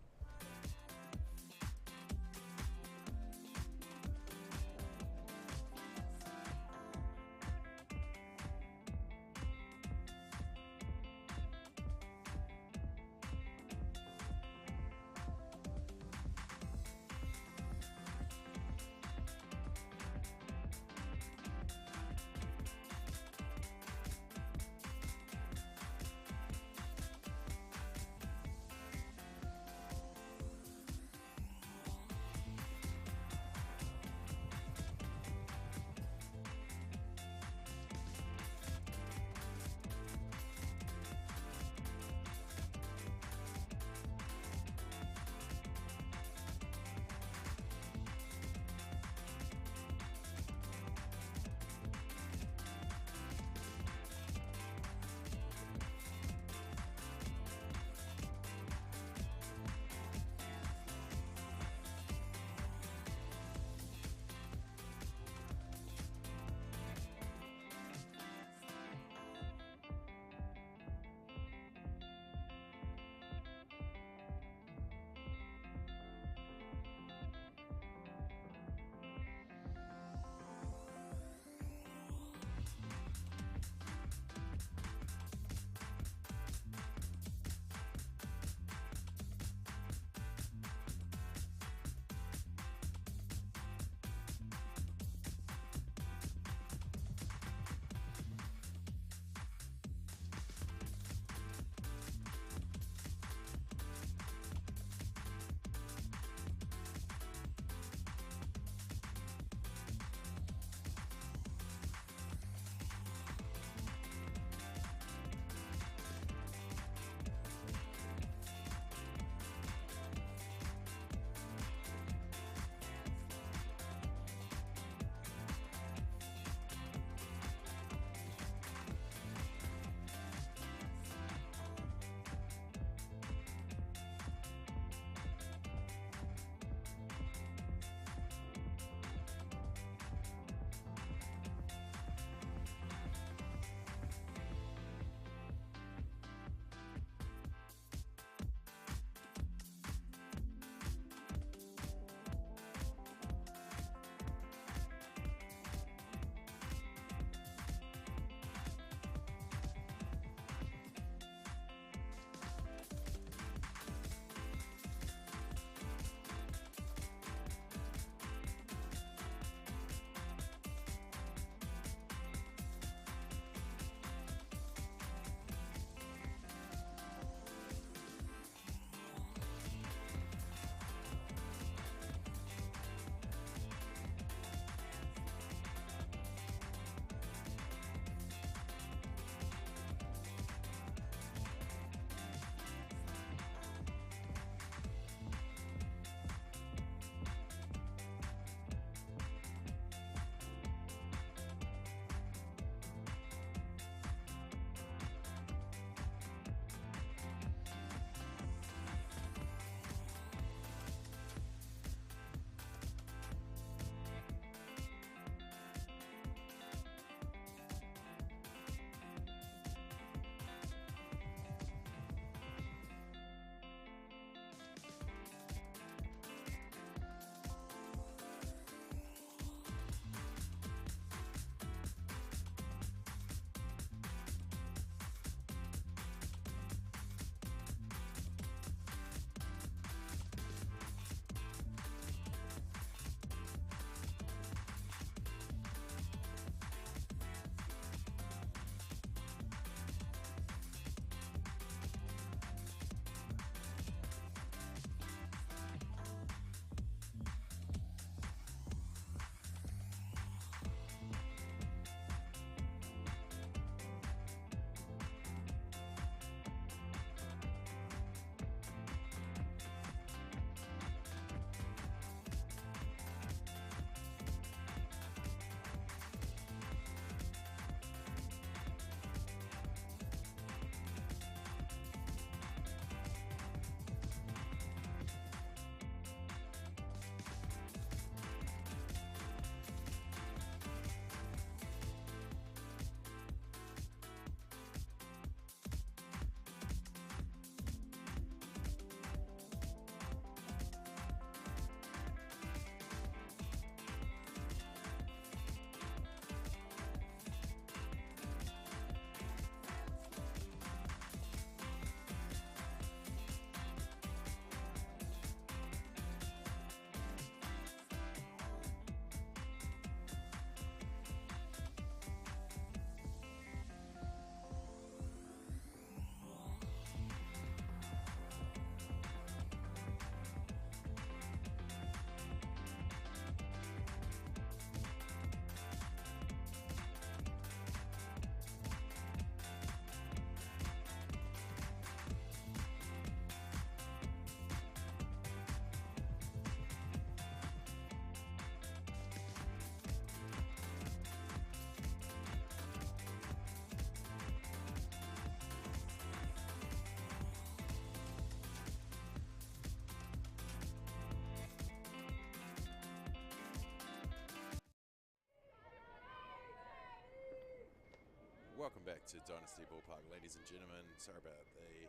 Welcome back to Dynasty Ballpark, ladies and gentlemen. Sorry about the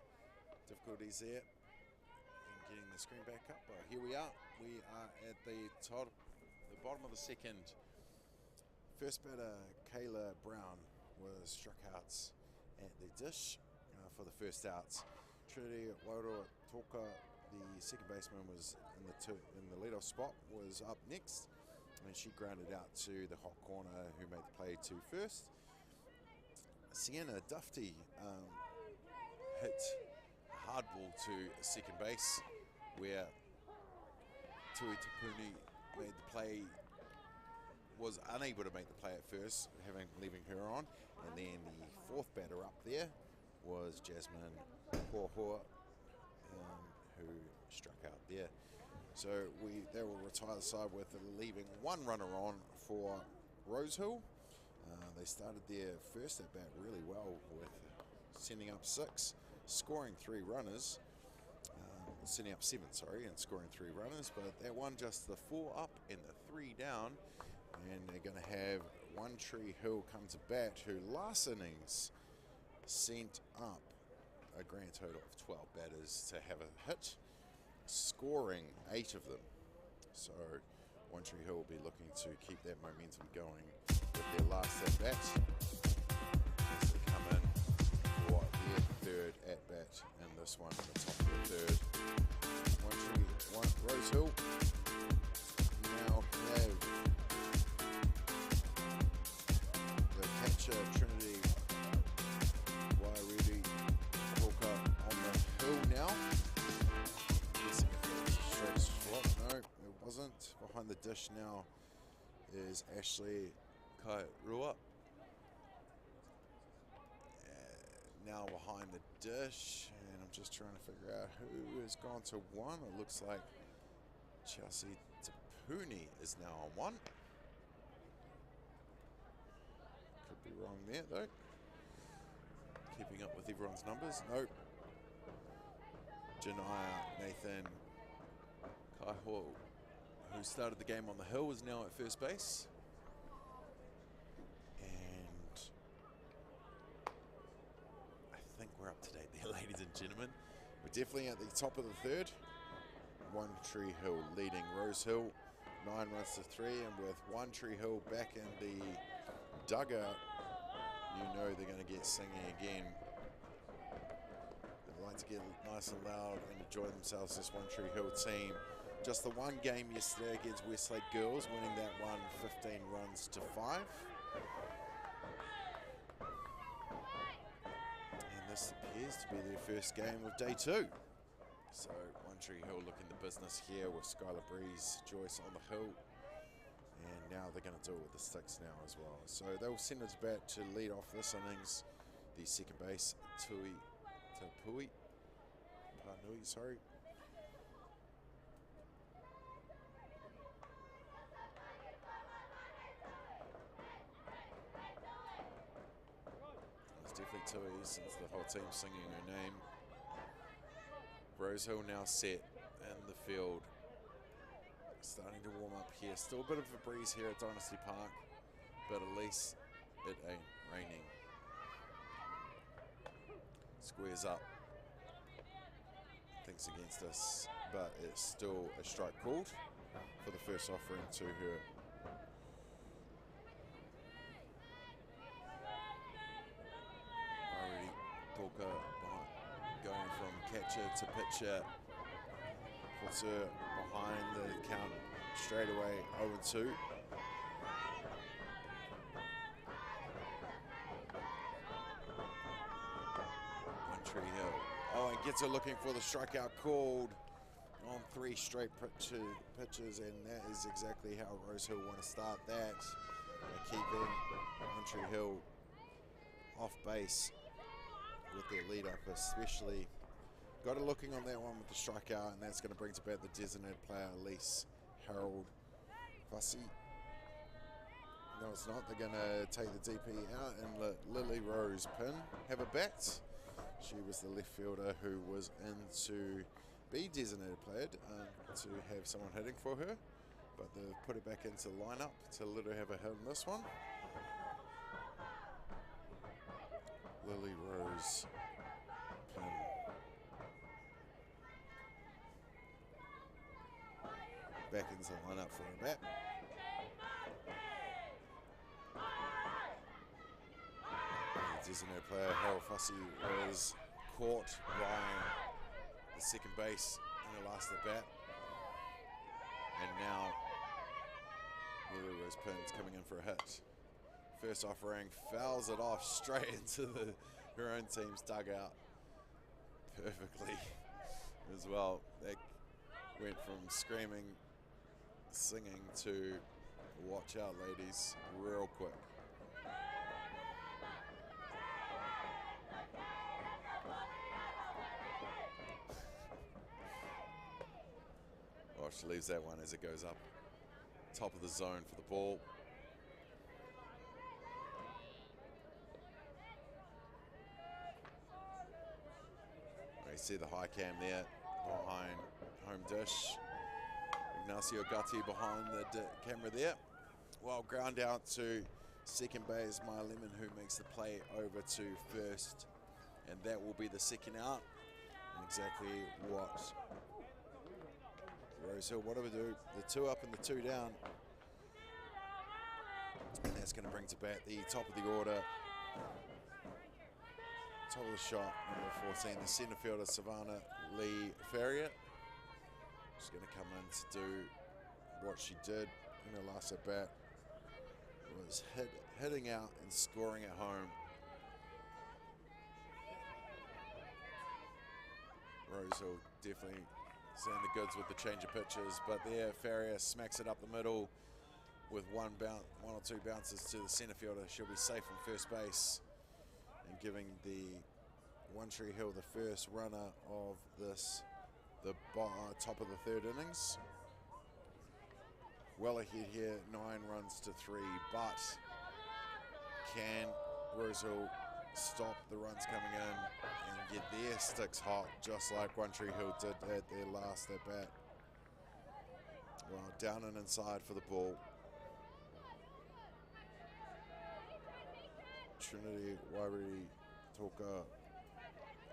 difficulties there in getting the screen back up, but here we are. We are at the bottom of the second. First batter, Kayla Brown, was struck out at the dish for the first outs. Trinity Wairo Toka, the second baseman, was in the leadoff spot, was up next, and she grounded out to the hot corner, who made the play to first. Sienna Dufty hit a hard ball to second base, where Tui Tapuni made the play, was unable to make the play at first, leaving her on, and then the fourth batter up there was Jasmine Hohoa, who struck out there. So they will retire the side with leaving one runner on for Rosehill. They started their first at bat really well with sending up 6, scoring 3 runners, sending up 7, and scoring 3 runners, but that one just the 4 up and the 3 down, and they're going to have One Tree Hill come to bat, who last innings sent up a grand total of 12 batters to have a hit, scoring 8 of them. So One Tree Hill will be looking to keep that momentum going with their last at bat as they come in for their third at bat, and this one at the top of the third. Rosehill now have the catcher Trinity Wairidi Hawker on the hill now. Guessing if it was a straight swap. No, it wasn't. Behind the dish now is Ashley Kairua. Now behind the dish, and I'm just trying to figure out who has gone to 1. It looks like Chelsea Tapuni is now on 1. Could be wrong there though. Keeping up with everyone's numbers. Nope. Janaya Nathan Kaiho, who started the game on the hill, is now at first base. And I think we're up to date there, ladies and gentlemen. We're definitely at the top of the third. One Tree Hill leading Rosehill 9 runs to 3, and with One Tree Hill back in the dugout, you know they're going to get singing again. They'd like to get nice and loud and enjoy themselves, this One Tree Hill team. Just the one game yesterday against Westlake Girls, winning that one 15 runs to 5. And this appears to be their first game of day 2. So One Tree Hill looking the business here with Skylar Breeze, Joyce on the hill. And now they're going to do it with the sticks now as well. So they'll send it to bat to lead off this innings. The second base, Tui Tapui. Panui, sorry. It's definitely Tui since the whole team's singing her name. Rosehill now set in the field. Starting to warm up here. Still a bit of a breeze here at Dynasty Park, but at least it ain't raining. Squares up. Thinks against us, but it's still a strike called for the first offering to her. Already Toka going from catcher to pitcher. Puts her behind the count straight away, 0-2. One Tree Hill. Oh, and gets her looking for the strikeout called on 3 straight pitches, and that is exactly how Rosehill want to start that. By keeping One Tree Hill off base with their lead up, especially. Got her looking on that one with the strikeout, and that's going to bring to bat the designated player, Elise Harold Fussy. No, it's not. They're going to take the DP out and let Lily Rose Pin have a bat. She was the left fielder who was in to be designated player to have someone hitting for her, but they've put her back into the lineup to let her have a hit on this one. Lily Rose Plum. Back into the lineup for a bat. The designated player, Harold Fussy, was caught by the second base in the last at bat. And now Lily Rose Pin's coming in for a hit. First offering, fouls it off straight into her own team's dugout perfectly as well. That went from screaming, singing to watch out, ladies, real quick. Oh, she leaves that one as it goes up top of the zone for the ball. You see the high cam there behind home dish. Ignacio Gatti behind the camera there. Well, ground out to second base, Maya Lemon, who makes the play over to first. And that will be the second out. And exactly what Rosehill want to do. The 2 up and the 2 down. And that's going to bring to bat the top of the order. Top of the shot, number 14, the centre fielder, Savannah Lee Ferrier. She's going to come in to do what she did in her last at bat. Was hitting out and scoring at home. Rosehill definitely seeing the goods with the change of pitches, but there Ferrier smacks it up the middle with one or two bounces to the centre fielder. She'll be safe from first base and giving the One Tree Hill the first runner of this, the top of the third innings. Well ahead here, 9 runs to 3, but can Rosehill stop the runs coming in and get their sticks hot, just like One Tree Hill did at their last at bat? Well, down and inside for the ball. Trinity Wairiri Toka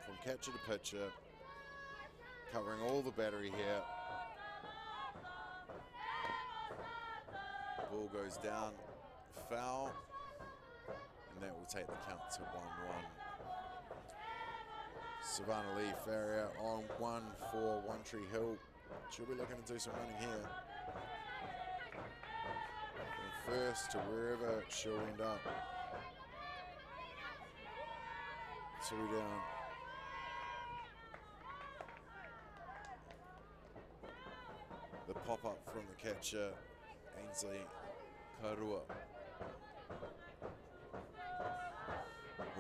from catcher to pitcher, covering all the battery here. Ball goes down, foul, and that will take the count to 1-1. Savannah Lee Ferrier on 1 for One Tree Hill. She'll be looking to do some running here. From first to wherever she'll end up. 2 down. The pop-up from the catcher, Ainsley Karua.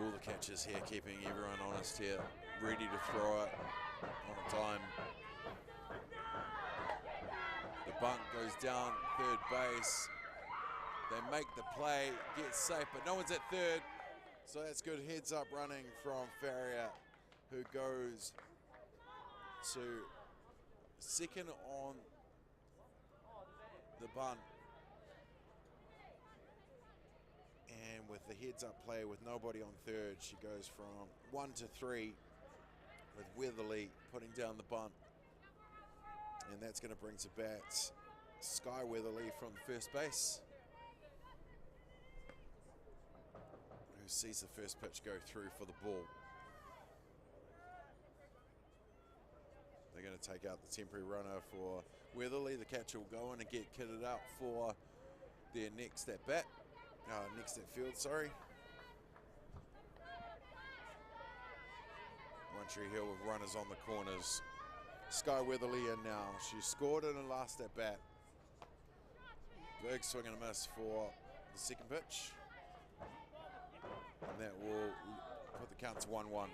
All the catchers here keeping everyone honest here, ready to throw it on a dime. The bunt goes down, third base. They make the play, get safe, but no one's at third. So that's good heads up running from Ferrier, who goes to second on the bunt. And with the heads up play with nobody on third, she goes from 1 to 3 with Weatherly putting down the bunt. And that's going to bring to bat Sky Weatherly from first base, who sees the first pitch go through for the ball. They're going to take out the temporary runner for Weatherly. The catcher will go in and get kitted up for their next at bat. Next at field, sorry. One Tree Hill with runners on the corners. Sky Weatherly in now. She scored in her last at bat. Big swing and a miss for the second pitch. And that will put the count to 1-1.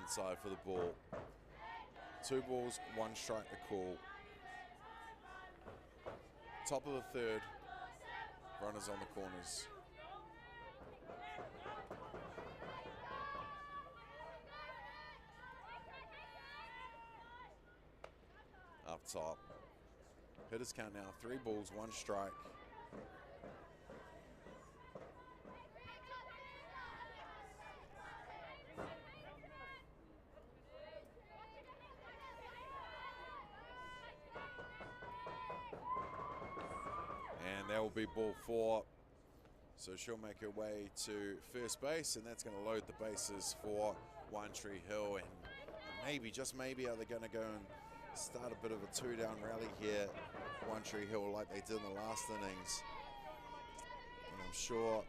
Inside for the ball. 2 balls, 1 strike to call. Top of the third. Runners on the corners. top. Hitters count now, 3 balls, 1 strike. And that will be ball 4. So she'll make her way to first base, and that's going to load the bases for One Tree Hill. And maybe, just maybe, are they going to go and start a bit of a 2-down rally here, One Tree Hill, like they did in the last innings. And I'm sure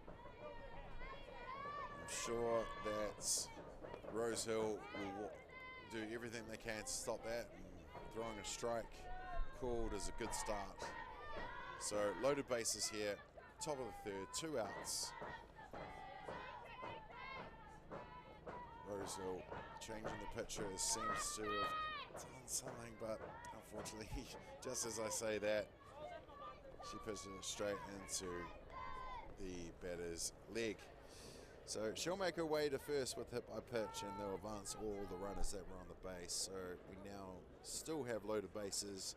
that Rosehill will do everything they can to stop that, and throwing a strike called is a good start. So loaded bases here, top of the third, 2 outs. Rosehill changing the pitcher seems to have done something, but unfortunately, just as I say that, she pitched it straight into the batter's leg. So she'll make her way to first with hit by pitch, and they'll advance all the runners that were on the base. So we now still have loaded bases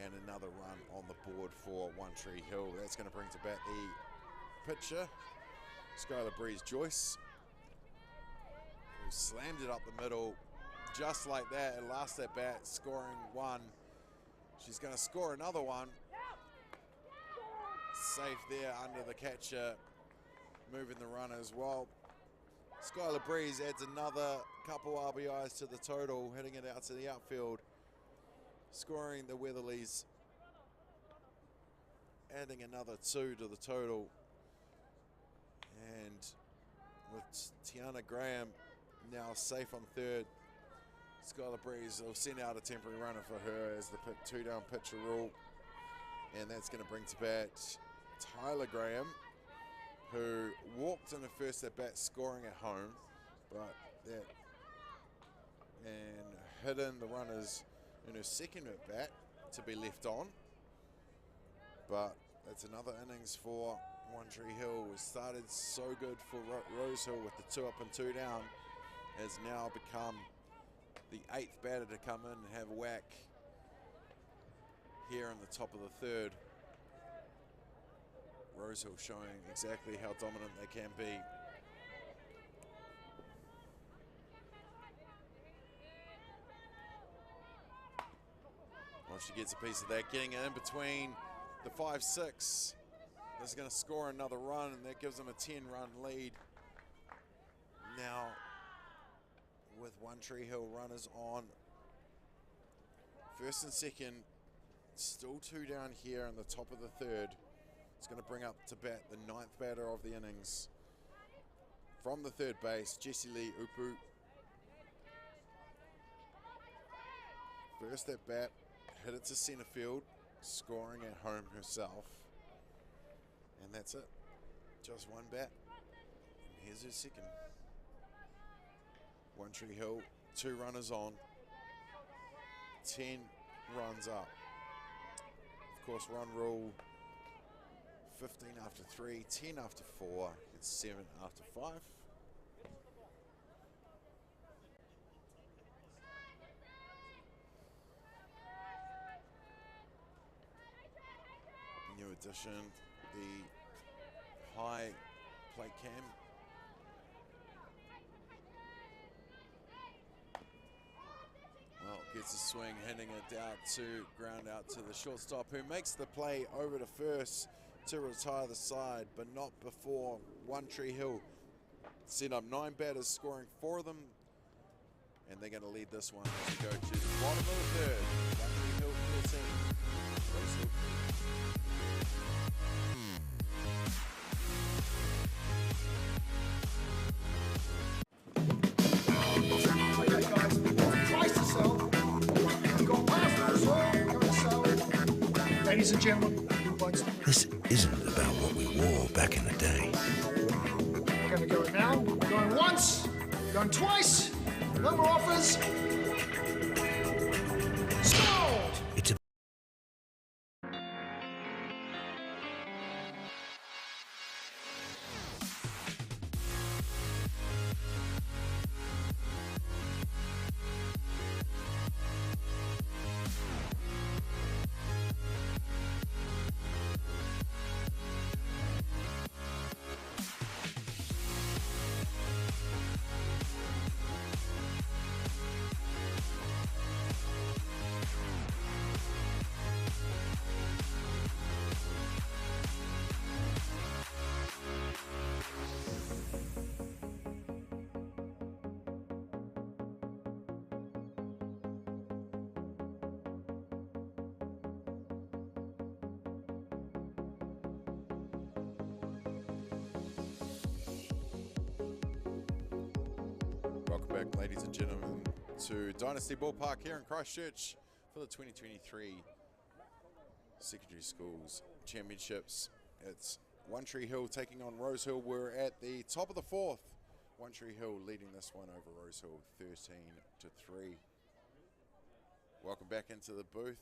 and another run on the board for One Tree Hill. That's going to bring to bat the pitcher, Skylar Breeze-Joyce, who slammed it up the middle just like that. At last at bat, scoring 1. She's going to score another one. Safe there under the catcher, moving the runners. Well, Skylar Breeze adds another couple RBIs to the total, hitting it out to the outfield, scoring the Weatherlies, adding another 2 to the total. And with Tiana Graham now safe on third, Skylar Breeze will send out a temporary runner for her as the 2-down pitcher rule. And that's going to bring to bat Tyler Graham, who walked in the first at bat, scoring at home, but that and hit in the runners in her second at bat to be left on. But that's another innings for One Tree Hill. We started so good for Rosehill with the 2 up and 2 down. Has now become the 8th batter to come in and have a whack here in the top of the third. Rosehill showing exactly how dominant they can be. Once she gets a piece of that, getting it in between the 5-6. This is going to score another run, and that gives them a 10-run lead. Now, with One Tree Hill runners on first and second, still 2 down here in the top of the third. It's going to bring up to bat the 9th batter of the innings. From the third base, Jessie Lee Upu. First at bat, hit it to center field, scoring at home herself. And that's it. Just 1 bat. And here's her second. One Tree Hill, 2 runners on, 10 runs up. Of course, run rule, 15 after 3, 10 after 4, and 7 after 5. New addition, the high plate cam. Well, gets a swing, hitting it out to ground out to the shortstop, who makes the play over to first to retire the side, but not before One Tree Hill set up 9 batters, scoring 4 of them, and they're going to lead this one as we go to the bottom of the third. One Tree Hill 13, Rosehill 3. Ladies and gentlemen, this isn't about what we wore back in the day. we're going to go now. Going once, going twice. No more offers. Scored! It's a ladies and gentlemen, to Dynasty Ballpark here in Christchurch for the 2023 Secondary Schools Championships. It's One Tree Hill taking on Rosehill. We're at the top of the fourth. One Tree Hill leading this one over Rosehill 13-3. Welcome back into the booth,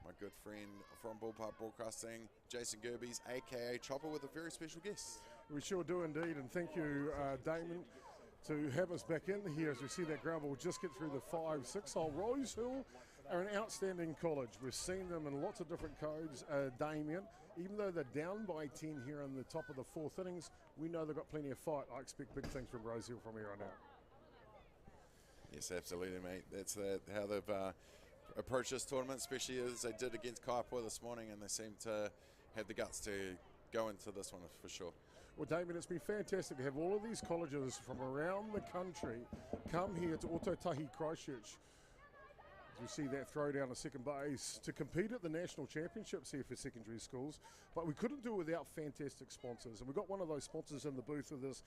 my good friend from Ballpark Broadcasting, Jason Gerbies, aka Chopper, with a very special guest. We sure do indeed, and thank you, Damon, to have us back in here as we see that ground ball just get through the 5-6 hole. Rosehill are an outstanding college. We've seen them in lots of different codes, Damien. Even though they're down by 10 here in the top of the fourth innings, we know they've got plenty of fight. I expect big things from Rosehill from here on out. Yes, absolutely, mate. That's how they've approached this tournament, especially as they did against Kaiapoi this morning, and they seem to have the guts to go into this one for sure. Well, Damien, it's been fantastic to have all of these colleges from around the country come here to Ototahi Christchurch. As we see that throw down to second base to compete at the national championships here for secondary schools. But we couldn't do it without fantastic sponsors. And we've got one of those sponsors in the booth with us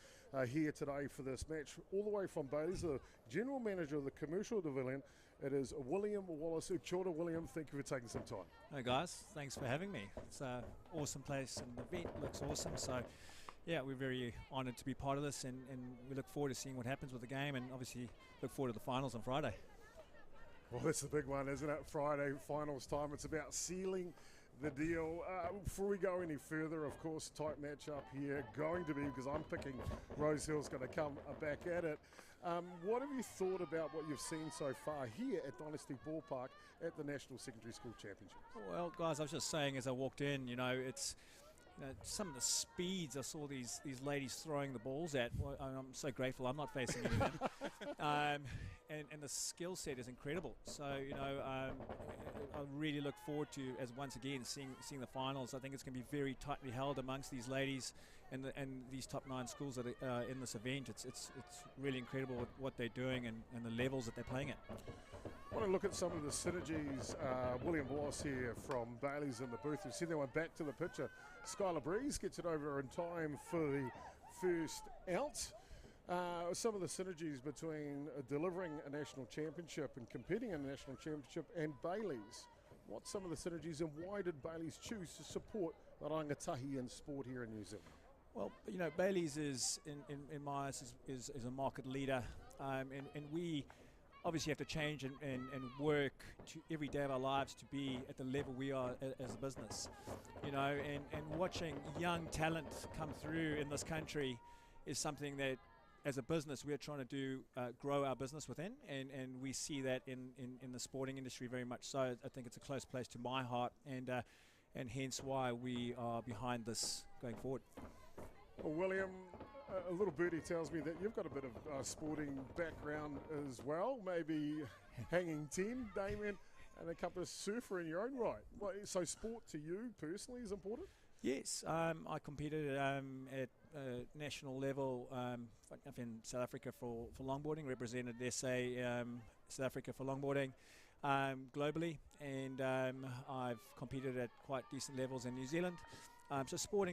here today for this match, all the way from Bailey's, the general manager of the commercial division. It is William Wallace. Kia ora, William. Thank you for taking some time. Hey guys, thanks for having me. It's an awesome place and the event looks awesome. So yeah, we're very honoured to be part of this, and we look forward to seeing what happens with the game, and obviously look forward to the finals on Friday. Well, that's the big one, isn't it? Friday, finals time. It's about sealing the deal. Before we go any further, of course, tight matchup here going to be, because I'm picking Rosehill's going to come back at it. What have you thought about what you've seen so far here at Dynasty Ballpark at the National Secondary School Championships? Well, guys, I was just saying as I walked in, it's some of the speeds I saw these ladies throwing the balls at. Well, I'm so grateful I'm not facing any of them. And the skill set is incredible. So, I really look forward to, as once again, seeing the finals. I think it's going to be very tightly held amongst these ladies and these top 9 schools that are in this event. It's really incredible what they're doing and the levels that they're playing at. I want to look at some of the synergies. William Wallace here from Bailey's in the booth. We see that one back to the pitcher. Skylar Breeze gets it over in time for the first out. Some of the synergies between delivering a national championship and competing in a national championship and Bailey's. What's some of the synergies, and why did Bailey's choose to support the rangatahi in sport here in New Zealand? Well, Bailey's is, in my eyes, is a market leader, and we obviously have to change and work to every day of our lives to be at the level we are as a business, and watching young talent come through in this country is something that as a business we are trying to do, grow our business within, and we see that in the sporting industry very much so. I think it's a close place to my heart, and hence why we are behind this going forward. Well, William, a little birdie tells me that you've got a bit of sporting background as well, maybe hanging 10, Damien, and a couple of surfer in your own right. So sport to you personally is important? Yes, I competed at national level in South Africa for longboarding, represented SA South Africa for longboarding globally, and I've competed at quite decent levels in New Zealand. So sport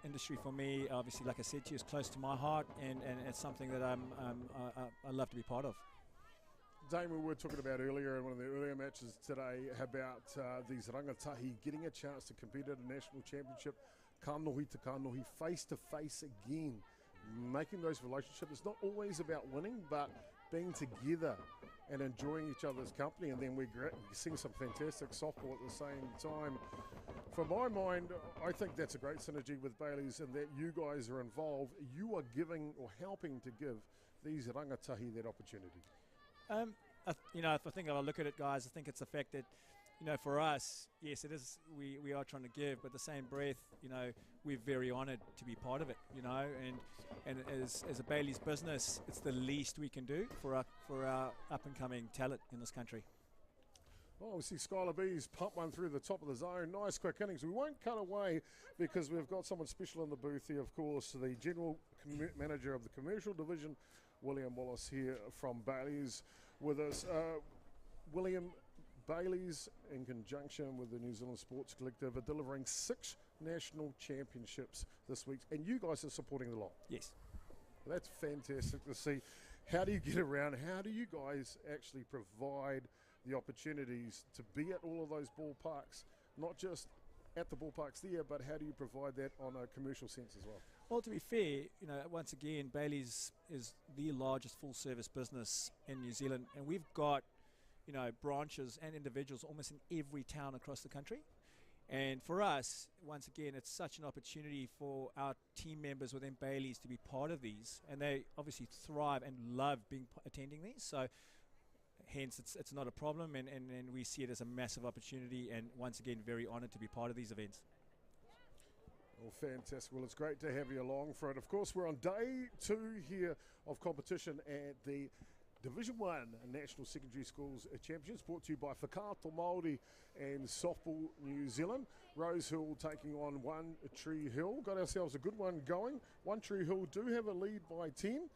industry for me, obviously, like I said to you, is close to my heart, and it's something that I love to be part of. Damon, we were talking about earlier in one of the earlier matches today about these rangatahi getting a chance to compete at a national championship, kanohi to kanohi, face to face again, making those relationships. It's not always about winning, but being together and enjoying each other's company, and then we're seeing some fantastic softball at the same time. From my mind, I think that's a great synergy with Bailey's, and that you guys are involved. You are giving or helping to give these rangatahi that opportunity. If I think I look at it, guys, I think it's the fact that, for us, yes, it is. We are trying to give, but at the same breath, we're very honoured to be part of it. And as a Bailey's business, it's the least we can do for our up and coming talent in this country. Well, we see Skylar Bees pump one through the top of the zone. Nice quick innings. We won't cut away because we've got someone special in the booth here, of course, the General Manager of the Commercial Division, William Wallace, here from Bailey's with us. William, Bailey's, in conjunction with the New Zealand Sports Collective, are delivering 6 national championships this week, and you guys are supporting the lot. Yes. That's fantastic to see. How do you get around? How do you guys actually provide the opportunities to be at all of those ballparks, not just at the ballparks there, but how do you provide that on a commercial sense as well? Well, to be fair, once again, Bailey's is the largest full-service business in New Zealand, and we've got, branches and individuals almost in every town across the country. And for us, once again, it's such an opportunity for our team members within Bailey's to be part of these, and they obviously thrive and love attending these. So, hence, it's not a problem, and we see it as a massive opportunity. And once again, very honoured to be part of these events. Well, fantastic. Well, it's great to have you along for it. Of course, we're on day 2 here of competition at the Division 1 National Secondary Schools Championships, brought to you by Whakaato Māori and Softball New Zealand. Rosehill taking on One Tree Hill. Got ourselves a good one going. One Tree Hill do have a lead by 10.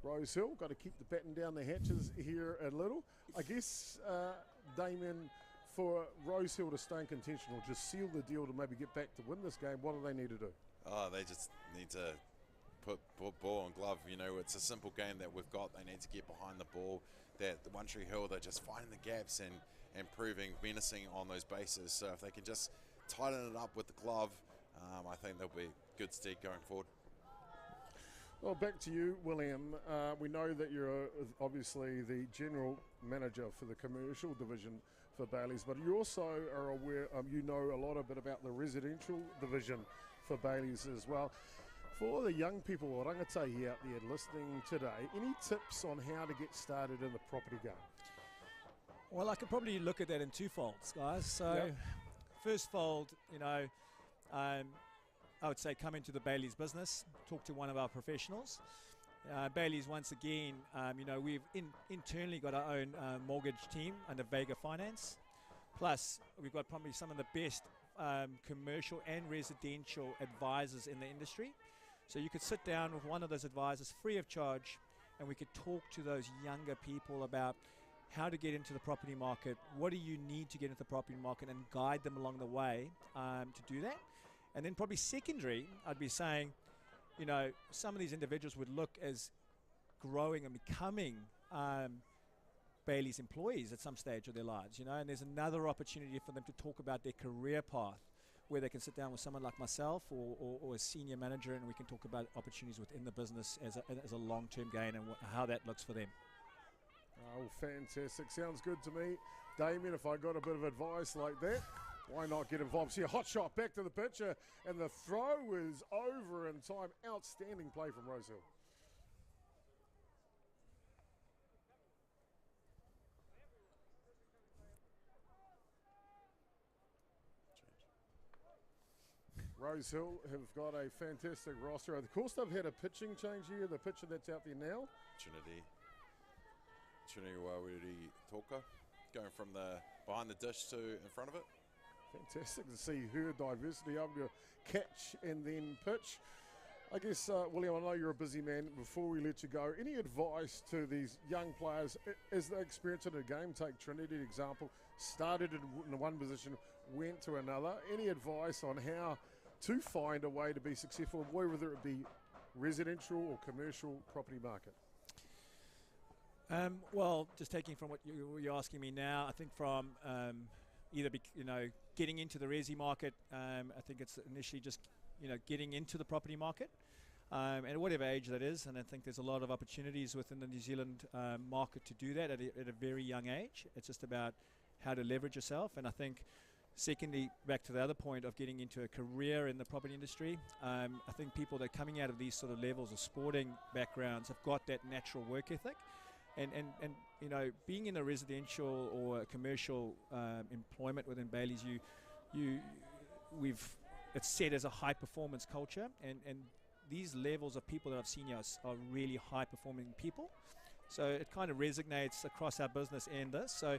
Rosehill got to keep the batten down the hatches here a little. I guess, Damien, for Rosehill to stay in contention or just seal the deal to maybe get back to win this game, what do they need to do? They just need to put ball and glove. It's a simple game that we've got. They need to get behind the ball. That the One Tree Hill, they're just finding the gaps and menacing on those bases. So if they can just tighten it up with the glove, I think they'll be good stead going forward. Well, back to you, William. We know that you're obviously the general manager for the commercial division for Bailey's, but you also are aware, you know a lot about the residential division for Bailey's as well. For the young people or rangatahi out there listening today, any tips on how to get started in the property game? Well, I could probably look at that in 2 folds, guys. So, first fold, I would say come into the Bailey's business, talk to one of our professionals. Bailey's, once again, we've internally got our own mortgage team under Vega Finance. Plus, we've got probably some of the best commercial and residential advisors in the industry. So you could sit down with one of those advisors free of charge, and we could talk to those younger people about how to get into the property market, what do you need to get into the property market, and guide them along the way to do that. And then probably secondary, I'd be saying, some of these individuals would look as growing and becoming Bailey's employees at some stage of their lives, and there's another opportunity for them to talk about their career path, where they can sit down with someone like myself or a senior manager, and we can talk about opportunities within the business as a long-term gain and how that looks for them. Oh, fantastic. Sounds good to me. Damien, if I got a bit of advice like that, why not get involved? See a hot shot back to the pitcher, and the throw is over in time. Outstanding play from Rosehill. Rosehill have got a fantastic roster. Of course, they've had a pitching change here. The pitcher that's out there now, Trinity Wawiri Toka, going from the behind the dish to in front of it. Fantastic to see her diversity, able to catch and then pitch. I guess, William, I know you're a busy man. Before we let you go, any advice to these young players as they experience in a game? Take Trinity, example, started in one position, went to another. Any advice on how to find a way to be successful, whether it be residential or commercial property market? Well, just taking from what you're asking me now, I think from either getting into the resi market, I think it's initially just getting into the property market, and at whatever age that is. And I think there's a lot of opportunities within the New Zealand market to do that at a very young age. It's just about how to leverage yourself. And I think, secondly, back to the other point of getting into a career in the property industry, I think people that are coming out of these sort of levels of sporting backgrounds have got that natural work ethic. And being in a residential or a commercial employment within Bailey's, it's set as a high performance culture, and these levels of people that I've seen here are really high performing people. So it kind of resonates across our business and this. So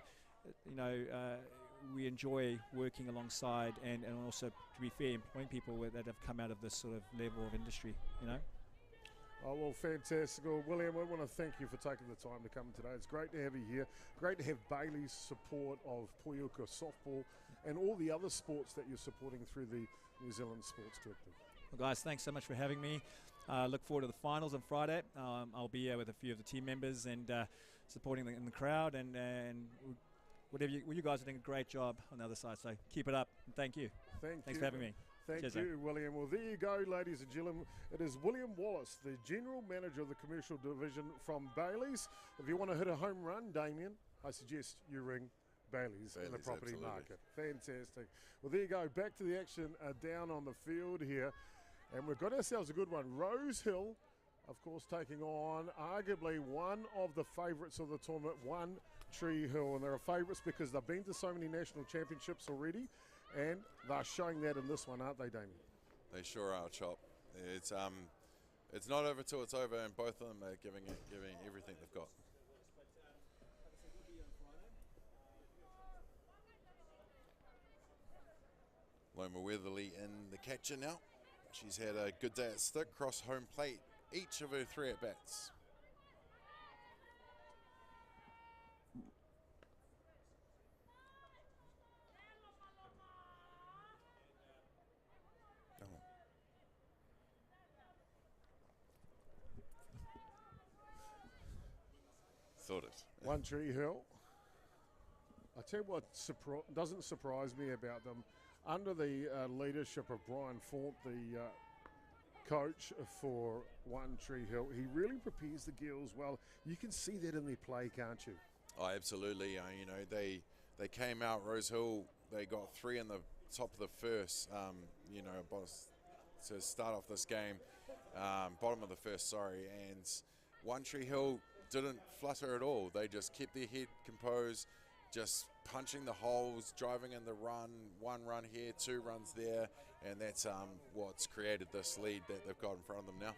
we enjoy working alongside and also, to be fair, employing people that have come out of this sort of level of industry. Oh, well, fantastic. Well, William, I want to thank you for taking the time to come today. It's great to have you here. Great to have Bailey's support of Poiuka softball and all the other sports that you're supporting through the New Zealand Sports Collective. Well, guys, thanks so much for having me. Look forward to the finals on Friday. I'll be here with a few of the team members and supporting in the crowd, and you guys are doing a great job on the other side, so keep it up, and thank you. Thanks for having me. Thank Cheers, you, mate. William. Well, there you go, ladies and gentlemen. It is William Wallace, the General Manager of the Commercial Division from Bailey's. If you want to hit a home run, Damien, I suggest you ring Bailey's in the property absolutely. market. Fantastic. Well, there you go. Back to the action down on the field here. And we've got ourselves a good one. Rosehill, of course, taking on arguably one of the favourites of the tournament, One Tree Hill. And they're favourites because they've been to so many national championships already. And they're showing that in this one, aren't they, Damien? They sure are, Chop. It's not over till it's over, and both of them are giving everything they've got. Loma Weatherly in the catcher now. She's had a good day at stick, cross home plate, each of her 3 at-bats. Thought it. One Tree Hill. I tell you what doesn't surprise me about them. Under the leadership of Brian Font, the coach for One Tree Hill, he really prepares the girls well. You can see that in their play, can't you? Oh, absolutely. You know, they came out, Rosehill, they got 3 in the top of the first, you know, to start off this game, bottom of the first, sorry, and One Tree Hill didn't flutter at all. They just kept their head composed, just punching the holes, driving in the run, 1 run here, 2 runs there, and that's what's created this lead that they've got in front of them now.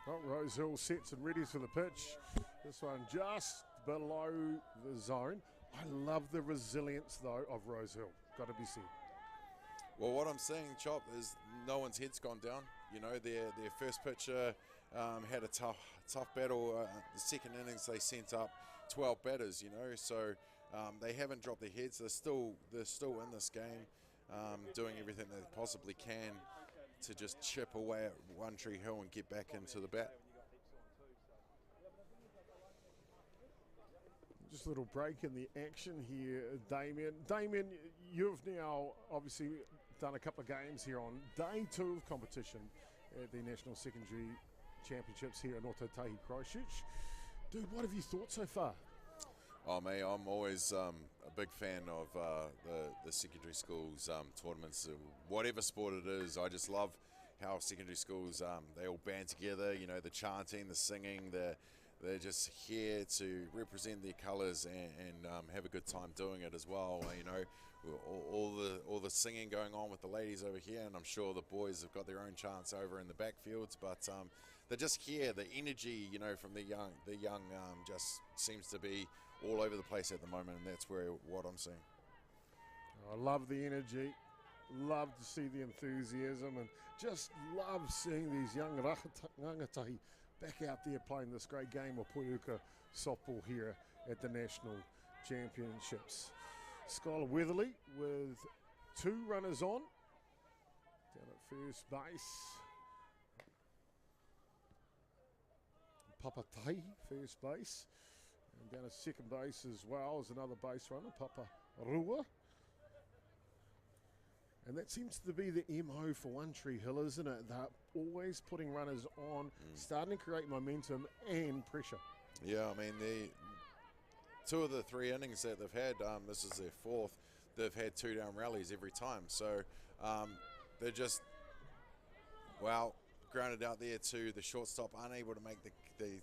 Well, Rosehill sets and ready for the pitch. This one just below the zone. I love the resilience, though, of Rosehill. Got to be said. Well, what I'm seeing, Chop, is no one's head's gone down. You know, their first pitcher had a tough battle. The second innings, they sent up 12 batters, you know, so they haven't dropped their heads. They're still in this game, doing everything they possibly can to just chip away at One Tree Hill and get back into the bat. Just a little break in the action here, Damien. Damien, you've now obviously done a couple of games here on day 2 of competition at the National Secondary Championships here in Atiawa, Christchurch. Dude, what have you thought so far? Oh, mate, I'm always a big fan of the secondary schools tournaments, whatever sport it is. I just love how secondary schools, they all band together, you know, the chanting, the singing, they're just here to represent their colours and have a good time doing it as well. You know, all the singing going on with the ladies over here, and I'm sure the boys have got their own chants over in the backfields, but they're just here. The energy, you know, from the young just seems to be all over the place at the moment, and that's what I'm seeing. I love the energy, love to see the enthusiasm, and just love seeing these young rangatahi back out there playing this great game of Puuka softball here at the National Championships. Skylar Weatherly with 2 runners on, down at first base. Papatahi, first base. And down at second base as well as another base runner, Papa Rua. And that seems to be the MO for One Tree Hill, isn't it? They're always putting runners on, starting to create momentum and pressure. Yeah, I mean, the 2 of the 3 innings that they've had, this is their 4th, they've had 2 down rallies every time. So they're just, grounded out there to the shortstop, unable to make the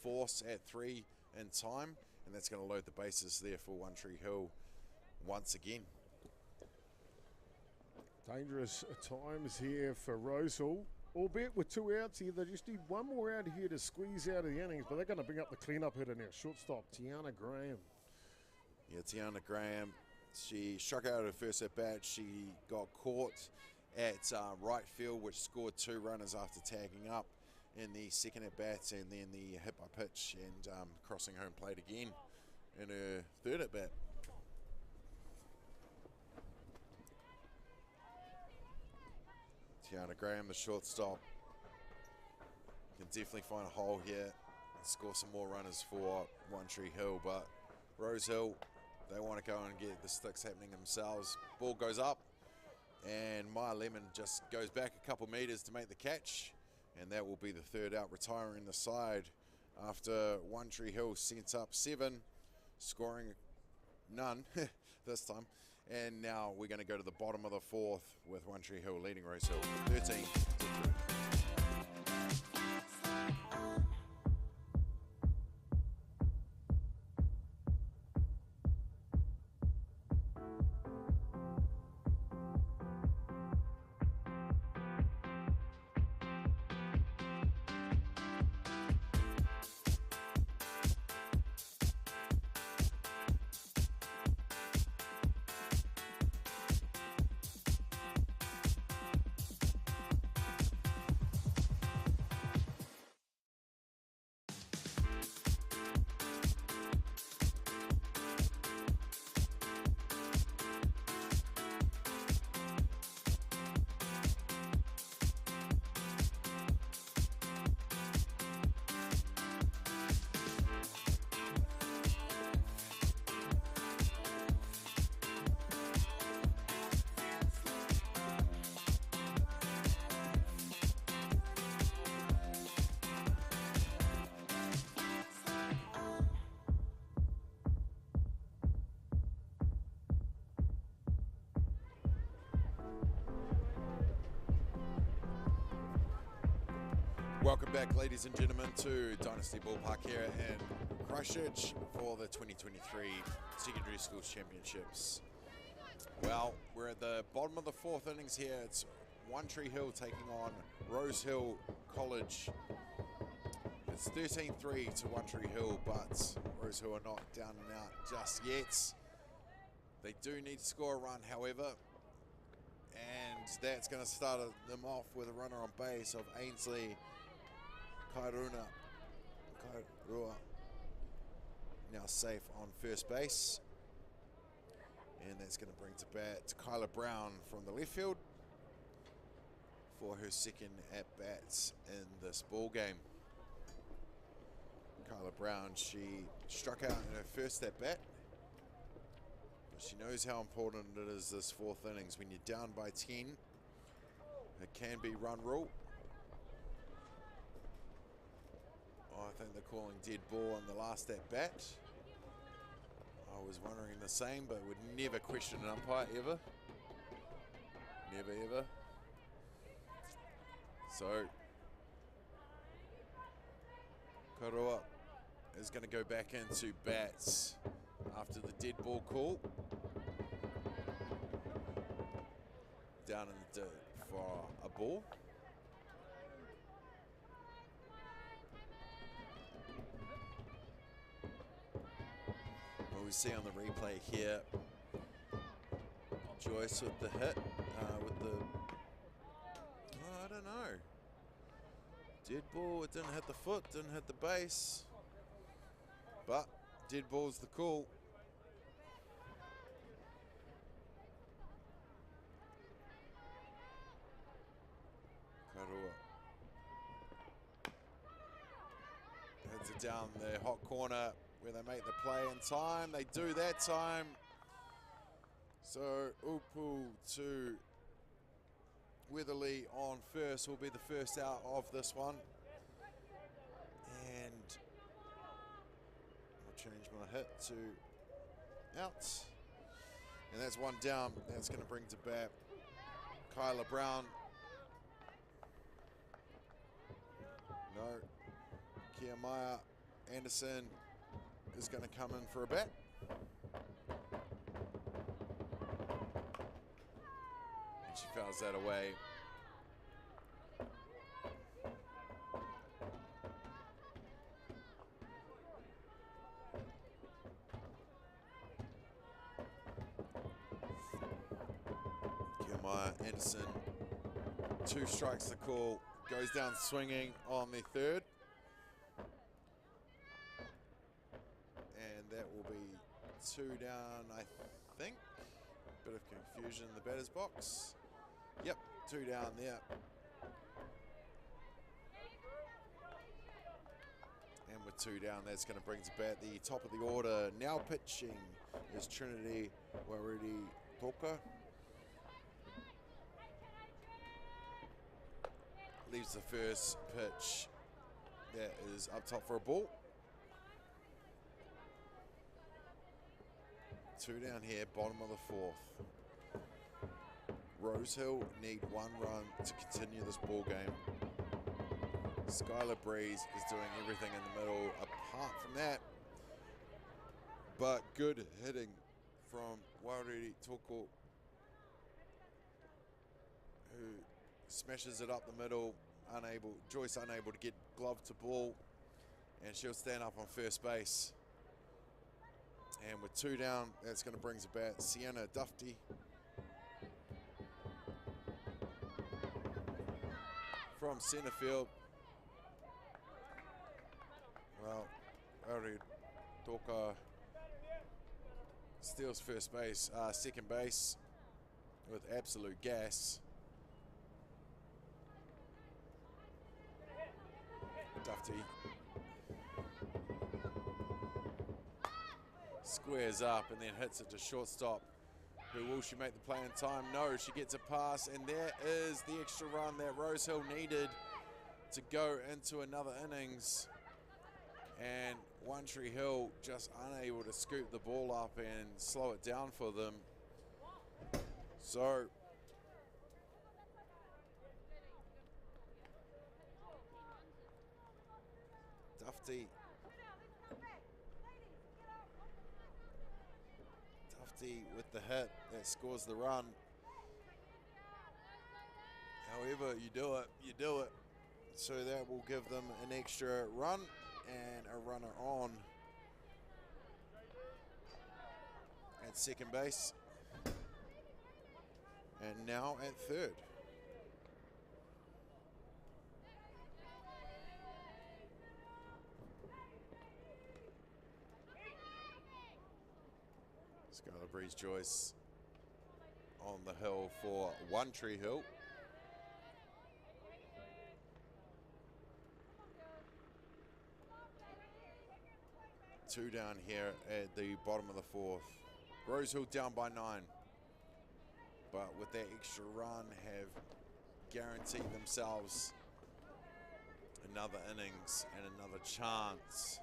force at 3 in time, and that's going to load the bases there for One Tree Hill once again. Dangerous times here for Rosehill, albeit with 2 outs here. They just need 1 more out here to squeeze out of the innings, but they're going to bring up the cleanup hitter now. Shortstop, Tiana Graham. Yeah, Tiana Graham, she struck out her first at bat. She got caught at right field, which scored 2 runners after tagging up in the second at bat, and then the hit by pitch and crossing home plate again in her 3rd at bat. Tiana Graham, the shortstop, can definitely find a hole here and score some more runners for One Tree Hill, but Rosehill, they want to go and get the sticks happening themselves. Ball goes up, and Maya Lemon just goes back a couple metres to make the catch, and that will be the third out, retiring the side after One Tree Hill sent up 7, scoring none this time. And now we're going to go to the bottom of the fourth with One Tree Hill leading Rosehill 13-3. Welcome back, ladies and gentlemen, to Dynasty Ballpark here in Christchurch for the 2023 Secondary Schools Championships. Well, we're at the bottom of the fourth innings here. It's One Tree Hill taking on Rosehill College. It's 13-3 to One Tree Hill, but Rosehill are not down and out just yet. They do need to score a run, however, and that's going to start them off with a runner on base of Ainsley Kairua, now safe on first base, and that's going to bring to bat Kyla Brown from the left field for her second at bats in this ball game. Kyla Brown, she struck out in her first at bat, but she knows how important it is this fourth innings. When you're down by 10, it can be run rule. I think they're calling dead ball on the last at bat. I was wondering the same, but would never question an umpire, ever. Never, ever. So, Kairua is going to go back into bats after the dead ball call. Down in the dirt for a ball. We see on the replay here, Joyce with the hit, I don't know. Dead ball, it didn't hit the foot, didn't hit the base, but dead ball's the call. Kairua heads it down the hot corner, where they make the play in time. They do that time. So Upu to Weatherly on first will be the first out of this one. And I'll change my hit to out. And that's one down. That's going to bring to bat Kyla Brown. No. Kiamaya Anderson is going to come in for a bat. And she fouls that away. Kiamaya Anderson, 2 strikes to call, goes down swinging on the third. That will be 2 down, I think. Bit of confusion in the batter's box. Yep, 2 down there. And with 2 down, that's going to bring us back the top of the order. Now pitching is Trinity Waridi Toka. Leaves the first pitch that is up top for a ball. 2 down here, bottom of the 4th. Rosehill need 1 run to continue this ball game. Skylar Breeze is doing everything in the middle apart from that. But good hitting from Wariri Toko, who smashes it up the middle. Joyce unable to get glove to ball, and she'll stand up on first base. And with 2 down, that's going to bring us about Sienna Dufty. From center field. Well, Ari Toka steals first base, second base with absolute gas. Dufty squares up and then hits it to shortstop. Who will she make the play in time? No, she gets a pass, and there is the extra run that Rosehill needed to go into another innings. And One Tree Hill just unable to scoop the ball up and slow it down for them. So Dufty with the hit that scores the run. However you do it. So that will give them an extra run and a runner on at second base. And now at third. Skylar Breeze Joyce on the hill for One Tree Hill. Two down here at the bottom of the 4th. Rosehill down by 9. But with that extra run have guaranteed themselves another innings and another chance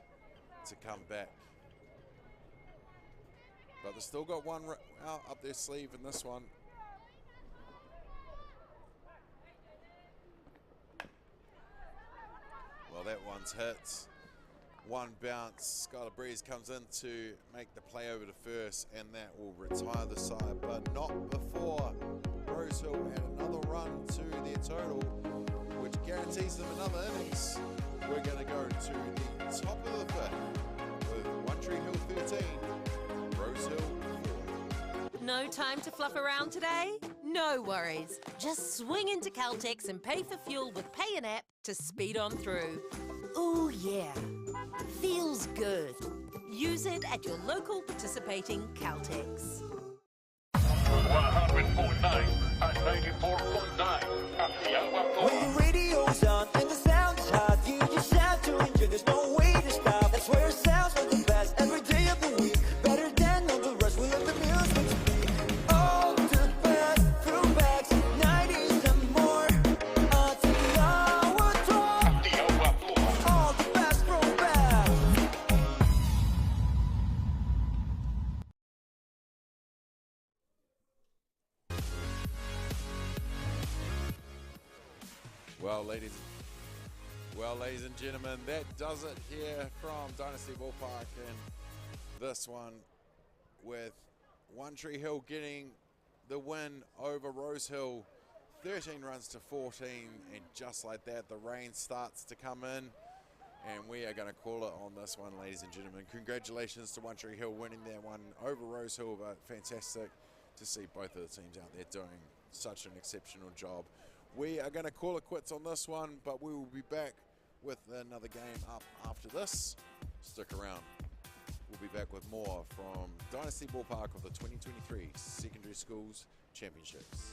to come back. But they've still got one out up their sleeve in this one. Well, that one's hit. One bounce. Skylar Breeze comes in to make the play over to first, and that will retire the side, but not before Rosehill add another run to their total, which guarantees them another innings. We're going to go to the top of the 5th with One Tree Hill 13. Rosehill 4. No time to fluff around today? No worries. Just swing into Caltex and pay for fuel with Pay an App to speed on through. Ooh, yeah. Feels good. Use it at your local participating Caltex. 100.9 and 94.9 Atiawa Toa. When the radio's on and the sound's hot, you just have to enjoy. There's no way to stop. That's where it sounds like the best every day of the week. Better than all the rest. We let the music speak. All the best throwbacks, 90s and more. Atiawa Toa. All the best throwbacks. Well, ladies and gentlemen, that does it here from Dynasty Ballpark, and this one with One Tree Hill getting the win over Rosehill, 13 runs to 14, and just like that, the rain starts to come in, and we are going to call it on this one, ladies and gentlemen. Congratulations to One Tree Hill winning that one over Rosehill, but fantastic to see both of the teams out there doing such an exceptional job. We are going to call it quits on this one, but we will be back with another game up after this. Stick around. We'll be back with more from Dynasty Ballpark of the 2023 Secondary Schools Championships.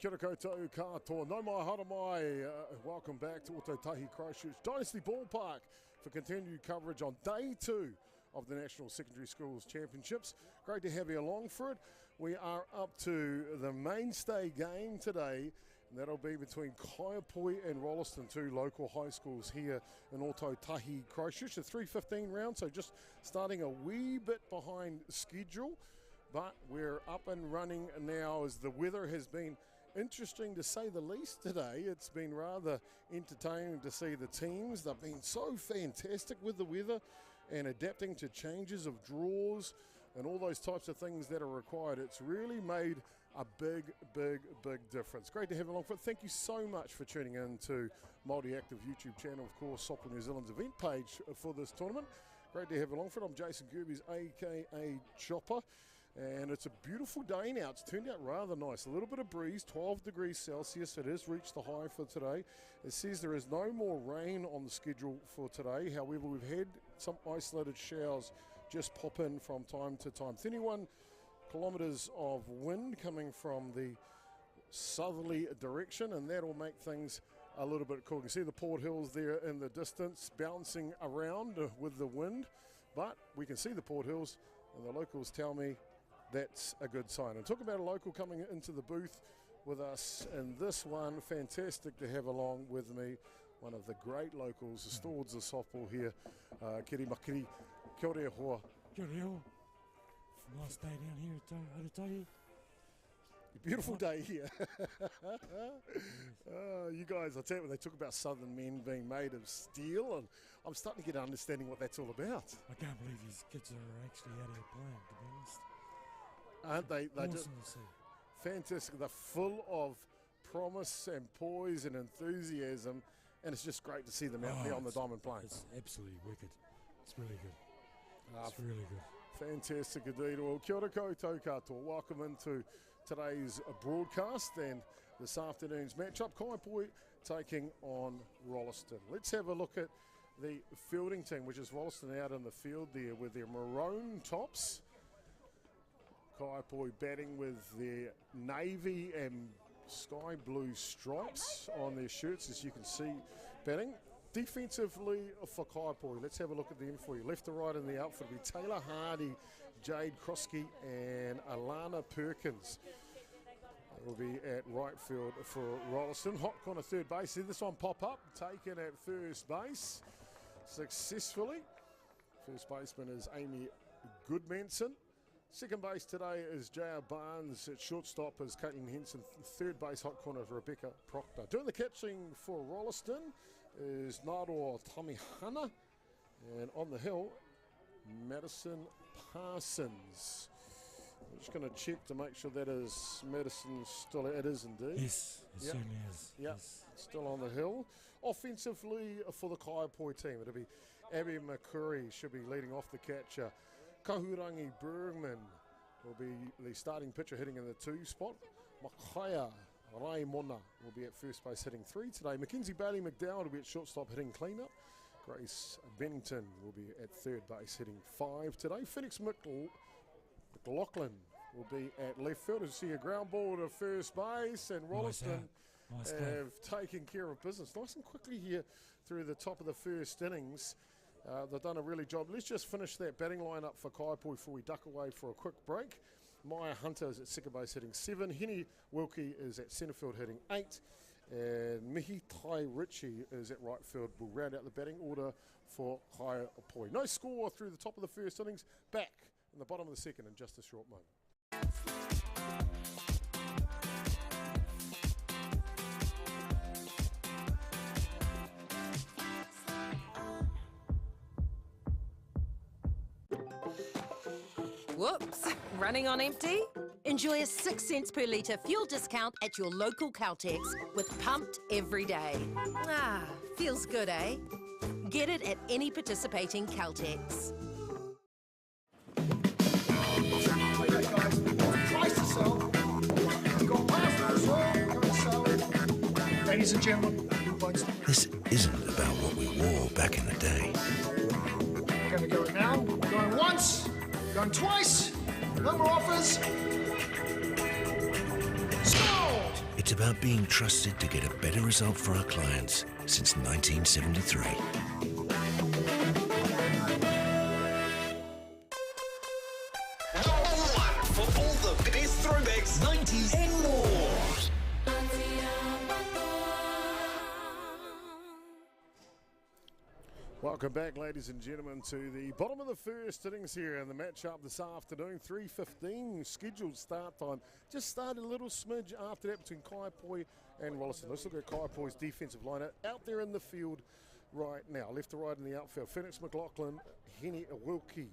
Kia ora koutou katoa. No mai hara mai. Welcome back to Otautahi Christchurch Dynasty Ballpark for continued coverage on day 2 of the National Secondary Schools Championships. Great to have you along for it. We are up to the mainstay game today, and that'll be between Kaiapoi and Rolleston, 2 local high schools here in Otautahi Christchurch. A 3:15 round, so just starting a wee bit behind schedule, but we're up and running now as the weather has been interesting to say the least today. It's been rather entertaining to see the teams. They've been so fantastic with the weather and adapting to changes of draws and all those types of things that are required. It's really made a big difference. Great to have you along for it. Thank you so much for tuning in to Multi-Active YouTube channel, of course, Softball New Zealand's event page for this tournament. Great to have you along for it. I'm Jason Gerbies, aka Chopper. And it's a beautiful day now. It's turned out rather nice. A little bit of breeze, 12 degrees Celsius. It has reached the high for today. It says there is no more rain on the schedule for today. However, we've had some isolated showers just pop in from time to time. 31 kilometres of wind coming from the southerly direction, and that'll make things a little bit cool. You can see the Port Hills there in the distance bouncing around with the wind, but we can see the Port Hills, and the locals tell me that's a good sign. And talk about a local coming into the booth with us, and this one, fantastic to have along with me, one of the great locals, the stalwarts of softball here, Kiri Makiri. Kia ora hoa. Kia ora. Nice day down here at Atiawa. Beautiful day here. You guys, I tell you, when they talk about Southern men being made of steel, and I'm starting to get an understanding what that's all about. I can't believe these kids are actually out here playing, to be honest. Aren't they? They're just Awesome to see. fantastic. They're full of promise and poise and enthusiasm, and it's just great to see them out there on the Diamond Plains. It's absolutely wicked. It's really good. It's really good. Fantastic indeed. Well, kia ora koutou katoa. Welcome into today's broadcast and this afternoon's matchup. Kaiapoi taking on Rolleston. Let's have a look at the fielding team, which is Rolleston out in the field there with their maroon tops. Kaiapoi batting with their navy and sky blue stripes on their shirts, as you can see batting. Defensively for Kaiapoi, let's have a look at them for you. Left to right in the outfit will be Taylor Hardy, Jade Krosky and Alana Perkins. Will be at right field for Rolleston. Hot corner third base. See this one pop up, taken at first base successfully. First baseman is Amy Goodmanson. Second base today is J.R. Barnes. At shortstop is Caitlin Henson. Third base hot corner is Rebecca Proctor. Doing the catching for Rolleston is Naro Tamihana. And on the hill, Madison Parsons. I'm just going to check to make sure that is Madison still. It is indeed. Yes, it certainly is. Yep, Yes. still on the hill. Offensively for the Kaiapoi team, it'll be Abby McCurry should be leading off the catcher. Kahurangi Bergman will be the starting pitcher hitting in the 2 spot. Makaya Raimona will be at first base hitting 3 today. Mackenzie Bailey McDowell will be at shortstop hitting cleanup. Grace Bennington will be at third base hitting 5 today. Phoenix McLaughlin will be at left field. As you see a ground ball to first base, and Rolleston have taken care of business nice and quickly here through the top of the first innings. They've done a really job. Let's just finish that batting lineup for Kaiapoi before we duck away for a quick break. Maya Hunter is at second base hitting 7. Henny Wilkie is at centre field hitting 8. And Mihi Tai Ritchie is at right field. We'll round out the batting order for Kaiapoi. No score through the top of the first innings. Back in the bottom of the second in just a short moment. Whoops, running on empty? Enjoy a 6 cents per litre fuel discount at your local Caltex with Pumped every day. Ah, feels good, eh? Get it at any participating Caltex. Ladies and gentlemen, This isn't about what we wore back in the day. we're going to go now. Going once, going twice. No more offers. Scored! It's about being trusted to get a better result for our clients since 1973. Number one for all the best throwbacks, 90s and more. Welcome back, ladies and gentlemen, to the bottom of the first innings here in the match-up this afternoon. 3:15 scheduled start time. Just started a little smidge after that between Kaiapoi and Rolleston. Let's look at Kaiapoi's defensive line out there in the field right now. Left to right in the outfield. Phoenix McLaughlin, Henny Wilkie,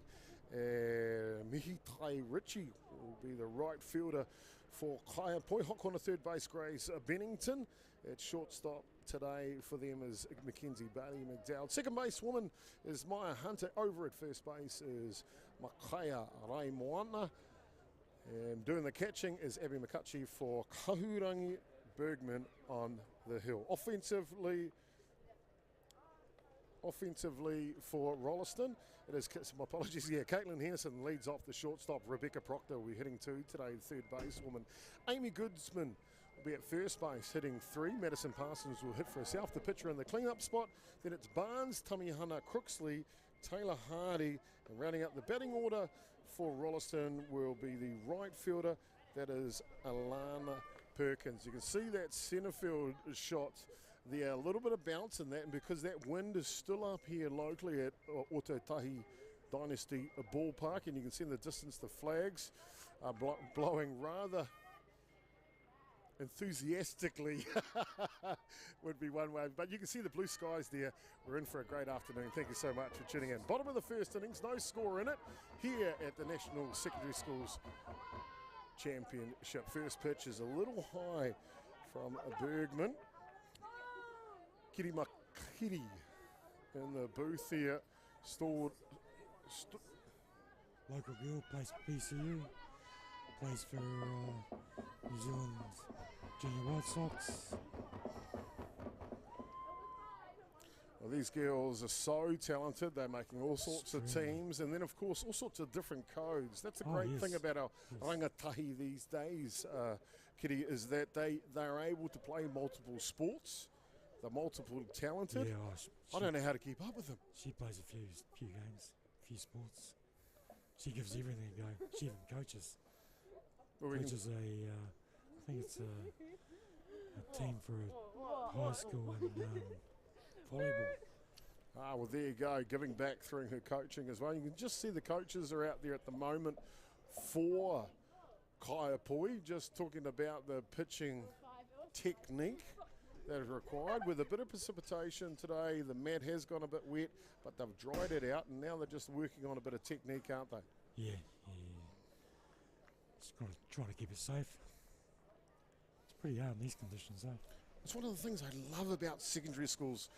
Mihitai Ritchie will be the right fielder for Kaiapoi. Hot corner third base, Grace Bennington. At shortstop today for them is Mackenzie Bailey McDowell. Second base woman is Maya Hunter. Over at first base is Makaya Raimoana. And doing the catching is Abby McCutchie for Kahurangi Bergman on the hill. Offensively for Rolleston, it is, my apologies, Caitlin Henderson leads off the shortstop. Rebecca Proctor will be hitting 2 today, third basewoman. Amy Goodsman will be at first base hitting 3. Madison Parsons will hit for herself, the pitcher in the cleanup spot. Then it's Barnes, Tamihana Crooksley, Taylor Hardy, and rounding out the batting order for Rolleston will be the right fielder. That is Alana Perkins. You can see that centre field shot there, a little bit of bounce in that, and because that wind is still up here locally at Ototahi Dynasty Ballpark, and you can see in the distance the flags are blowing rather enthusiastically would be one way, but you can see the blue skies there. We're in for a great afternoon. Thank you so much for tuning in. Bottom of the first innings, no score in it here at the National Secondary Schools Championship. First pitch is a little high from Bergman. Kiri Makiri in the booth here, local girl, plays for PCU, plays for New Zealand Junior White Sox. Well, these girls are so talented. They're making all sorts of teams, and then, of course, all sorts of different codes. That's a great thing about our rangatahi these days, Kitty, is that they're able to play multiple sports. They're multiple talented. Yeah, I don't know how to keep up with them. She plays a few games, a few sports. She gives everything a go. She even coaches. Coaches I think it's a team for a high school and volleyball. Well, there you go, giving back through her coaching as well. You can just see the coaches are out there at the moment for Kaiapoi, just talking about the pitching technique that is required. With a bit of precipitation today, the mat has gone a bit wet, but they've dried it out, and now they're just working on a bit of technique, aren't they? Yeah. Just trying to keep it safe. It's pretty hard in these conditions, though. It's one of the things I love about secondary schools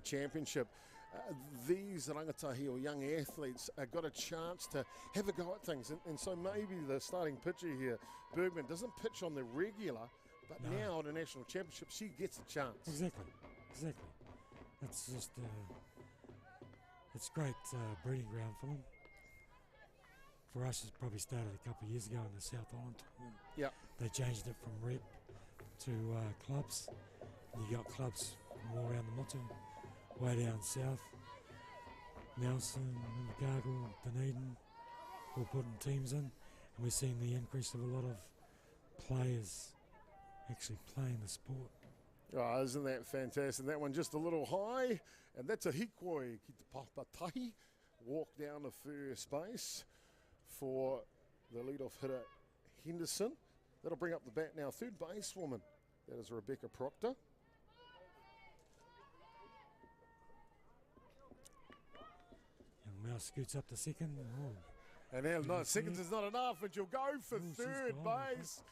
championship. These rangatahi or young athletes got a chance to have a go at things, and so maybe the starting pitcher here, Bergman, doesn't pitch on the regular, but now at a national championship, she gets a chance. Exactly. It's just, it's great breeding ground for them. For us, it probably started a couple of years ago in the South Island. Yep. They changed it from rep to clubs. You got clubs from all around the motu, way down south. Nelson, Invercargill, Dunedin, all putting teams in. And we're seeing the increase of a lot of players actually playing the sport. Oh, isn't that fantastic? That one just a little high, and that's a hikoi. Ki te papatahi, walk down to first base for the leadoff hitter Henderson. That'll bring up the bat now. Third basewoman, that is Rebecca Proctor. Young Mouse scoots up to second. And now seconds is not enough, and she'll go for third base.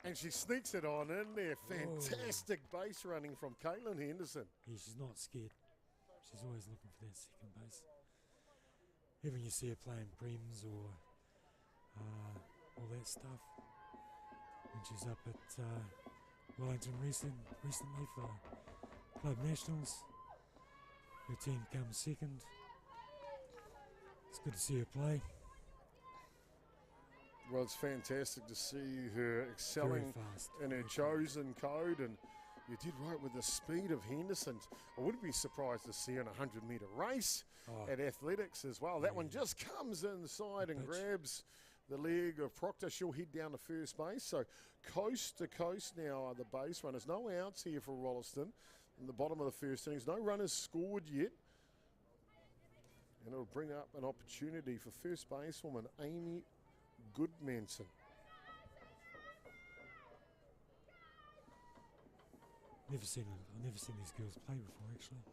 And she sneaks it on in there. Fantastic base running from Caitlin Henderson. Yeah, she's not scared. She's always looking for that second base. Even you see her playing prems or all that stuff. When she's up at Wellington recently for Club Nationals, her team comes second. It's good to see her play. Well, it's fantastic to see her excelling in her chosen code, and you did right with the speed of Henderson. I wouldn't be surprised to see an 100-metre race at athletics as well. That one just comes inside and grabs the leg of Proctor. She'll head down to first base. So coast to coast now are the base runners. No outs here for Rolleston in the bottom of the first innings. No runners scored yet. And it'll bring up an opportunity for first basewoman Amy Goodmanson. I've never seen these girls play before, actually.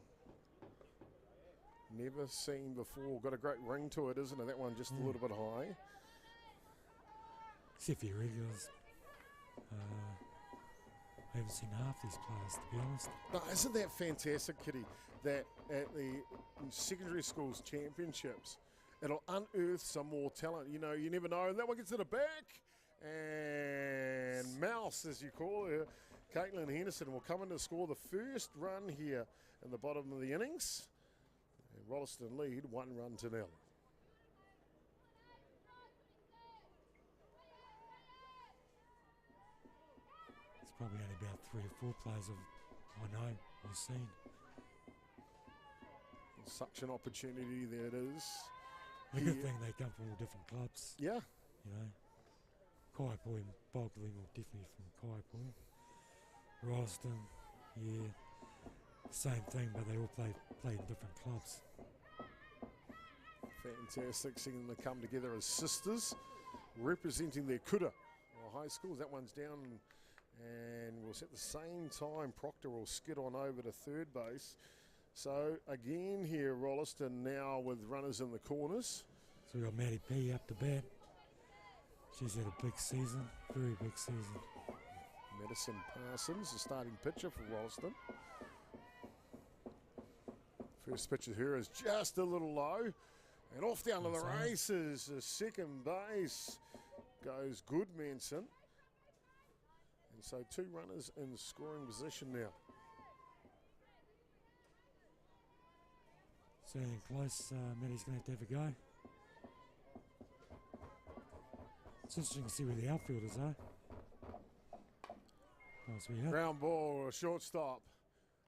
Never seen before. Got a great ring to it, isn't it? That one just a little bit high. Except for your regulars. I haven't seen half these players, to be honest. No, isn't that fantastic, Kitty, that at the secondary schools championships, it'll unearth some more talent. You know, you never know. And that one gets to the back. And Mouse, as you call her, Caitlin Henderson, will come in to score the first run here in the bottom of the innings. And Rolleston lead 1-0. It's probably only about 3 or 4 players I know, I've seen. Such an opportunity there it is. A good thing they come from all different clubs. Yeah. You know, Kaiapoi and Bulkeley were definitely from Kaiapoi. Rolleston, yeah, same thing, but they all play in different clubs. Fantastic seeing them come together as sisters, representing their kura high schools. That one's down, and we'll at the same time Proctor will skid on over to third base. So again here, Rolleston now with runners in the corners. So we've got Maddie P up to bat. She's had a big season, very big season. Madison Parsons, the starting pitcher for Rolleston. First pitch of her is just a little low. And off down to the races. The second base goes Goodmanson. And so 2 runners in scoring position now. Staying close, Maddie's going to have a go. It's interesting to see where the outfielders are. Ground ball, a shortstop.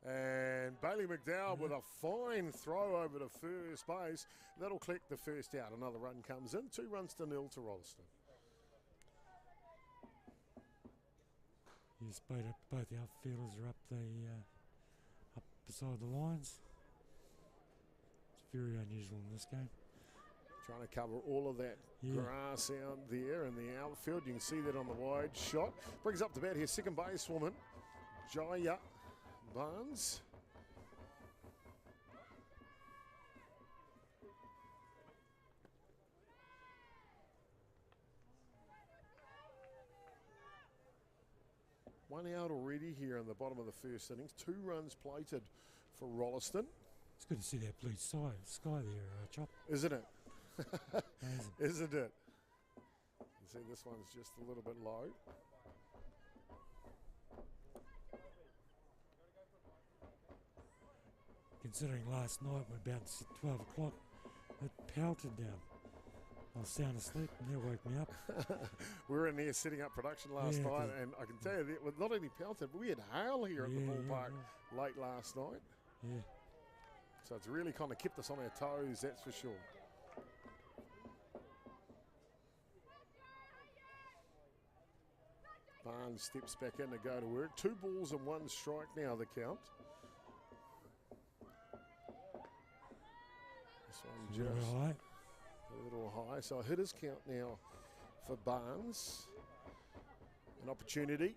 And Bailey McDowell with a fine throw over to first base. That'll collect the first out. Another run comes in. 2-0 to Rolleston. Yes, both the outfielders are up beside the lines. It's very unusual in this game. Trying to cover all of that grass out there in the outfield. You can see that on the wide shot. Brings up the bat here, second basewoman, Jaya Barnes. One out already here in the bottom of the first innings. 2 runs plated for Rolleston. It's good to see that blue sky there, Chop. Isn't it? Isn't it? You see this one's just a little bit low. Considering last night we're about 12 o'clock, it pelted down. I was sound asleep and that woke me up. We were in here setting up production last night, and I can tell you that not only pelted, but we had hail here at the ballpark late last night. Yeah. So it's really kind of kept us on our toes, that's for sure. Barnes steps back in to go to work. 2 balls and 1 strike now, the count. This one just a little high. So a hitter's count now for Barnes. An opportunity.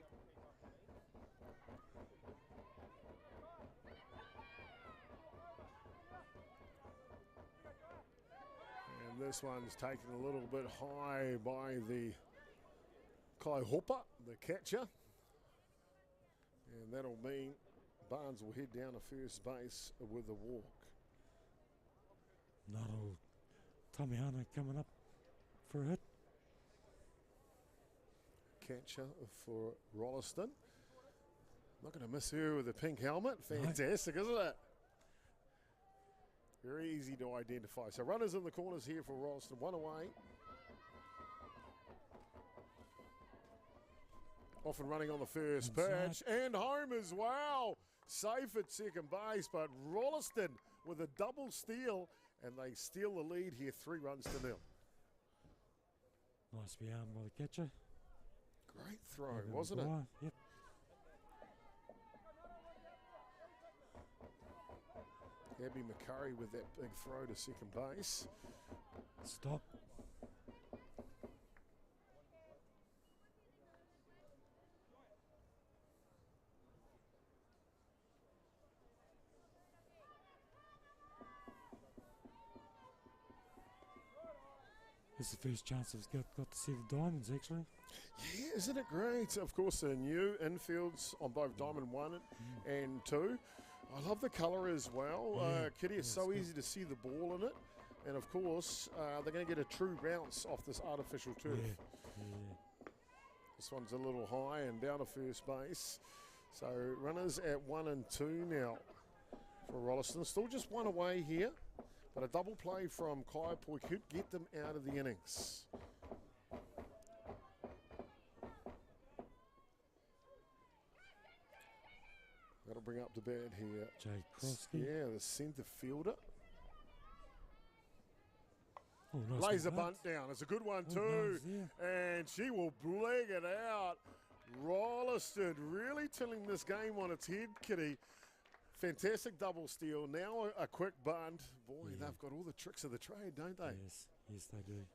And this one's taken a little bit high by the Kaiapoi, the catcher. And that'll mean Barnes will head down to first base with a walk. Not old Tommy Hunter coming up for a hit. Catcher for Rolleston. Not going to miss her with a pink helmet. Fantastic, isn't it? Very easy to identify. So runners in the corners here for Rolleston. 1 away. Off and running on the first Inside. pitch. And home as well. Safe at second base, but Rolleston with a double steal, and they steal the lead here, 3 runs to 0. Nice be armed by the catcher. Great throw, wasn't it? Yep. Abby McCurry with that big throw to second base. Stop. This is the first chance I've got to see the Diamonds, actually. Yeah, isn't it great? Of course, the new infields on both Diamond 1 and 2. I love the colour as well. Yeah, Kitty, it's so easy to see the ball in it. And, of course, they're going to get a true bounce off this artificial turf. Yeah. This one's a little high and down to first base. So runners at 1 and 2 now for Rolleston. Still just 1 away here. But a double play from Kaiapoi could get them out of the innings. That'll bring up to bat here. Jay Krosky. Yeah, the centre fielder. Oh, nice Lays a bunt. bunt down. It's a good one Oh, too. nice, And she will blag it out. Rolleston really tilling this game on its head, Kitty. Fantastic double steal. Now a quick bunt. Boy, Yeah. they've got all the tricks of the trade, don't they? Yes, they do.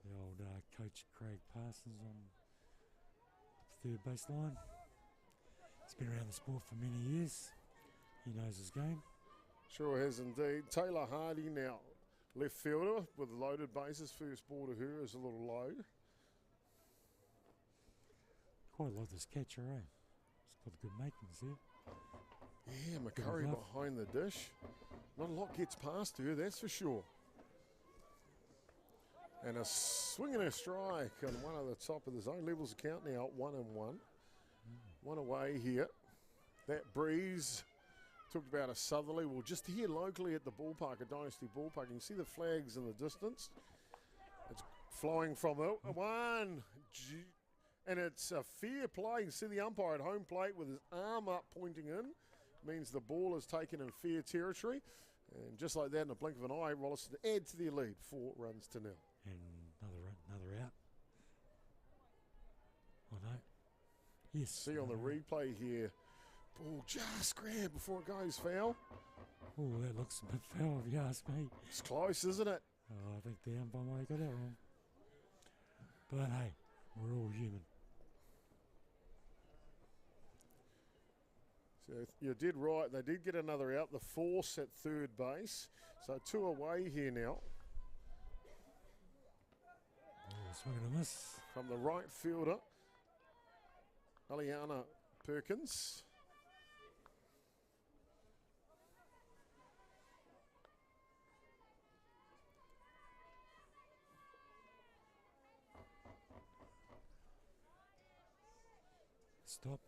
The old coach Craig Parsons on third base line. He's been around the sport for many years. He knows his game. Sure has indeed. Taylor Hardy now, left fielder with loaded bases. First ball to her is a little low. Quite like this catcher, eh? He's got good makings here. Yeah, McCurry behind the dish. Not a lot gets past her, that's for sure. And a swing and a strike on one of the top of the zone. Levels the count now, 1 and 1. 1 away here. That breeze took about a southerly. Well, just here locally at the ballpark, at Dynasty Ballpark, you can see the flags in the distance. It's flowing from it. One. And it's a fair play. You can see the umpire at home plate with his arm up pointing in. Means the ball is taken in fair territory. And just like that, in a blink of an eye, Rolleston add to their lead, 4 runs to 0. And another out. Oh no. Yes. See on the replay here, ball just grabbed before it goes foul. Oh, that looks a bit foul if you ask me. It's close, isn't it? Oh, I think the umpire might have got that wrong. But hey, we're all human. So you did right. They did get another out. The force at third base. So 2 away here now. Oh, swing and a miss. From the right fielder, Aliana Perkins. Stop.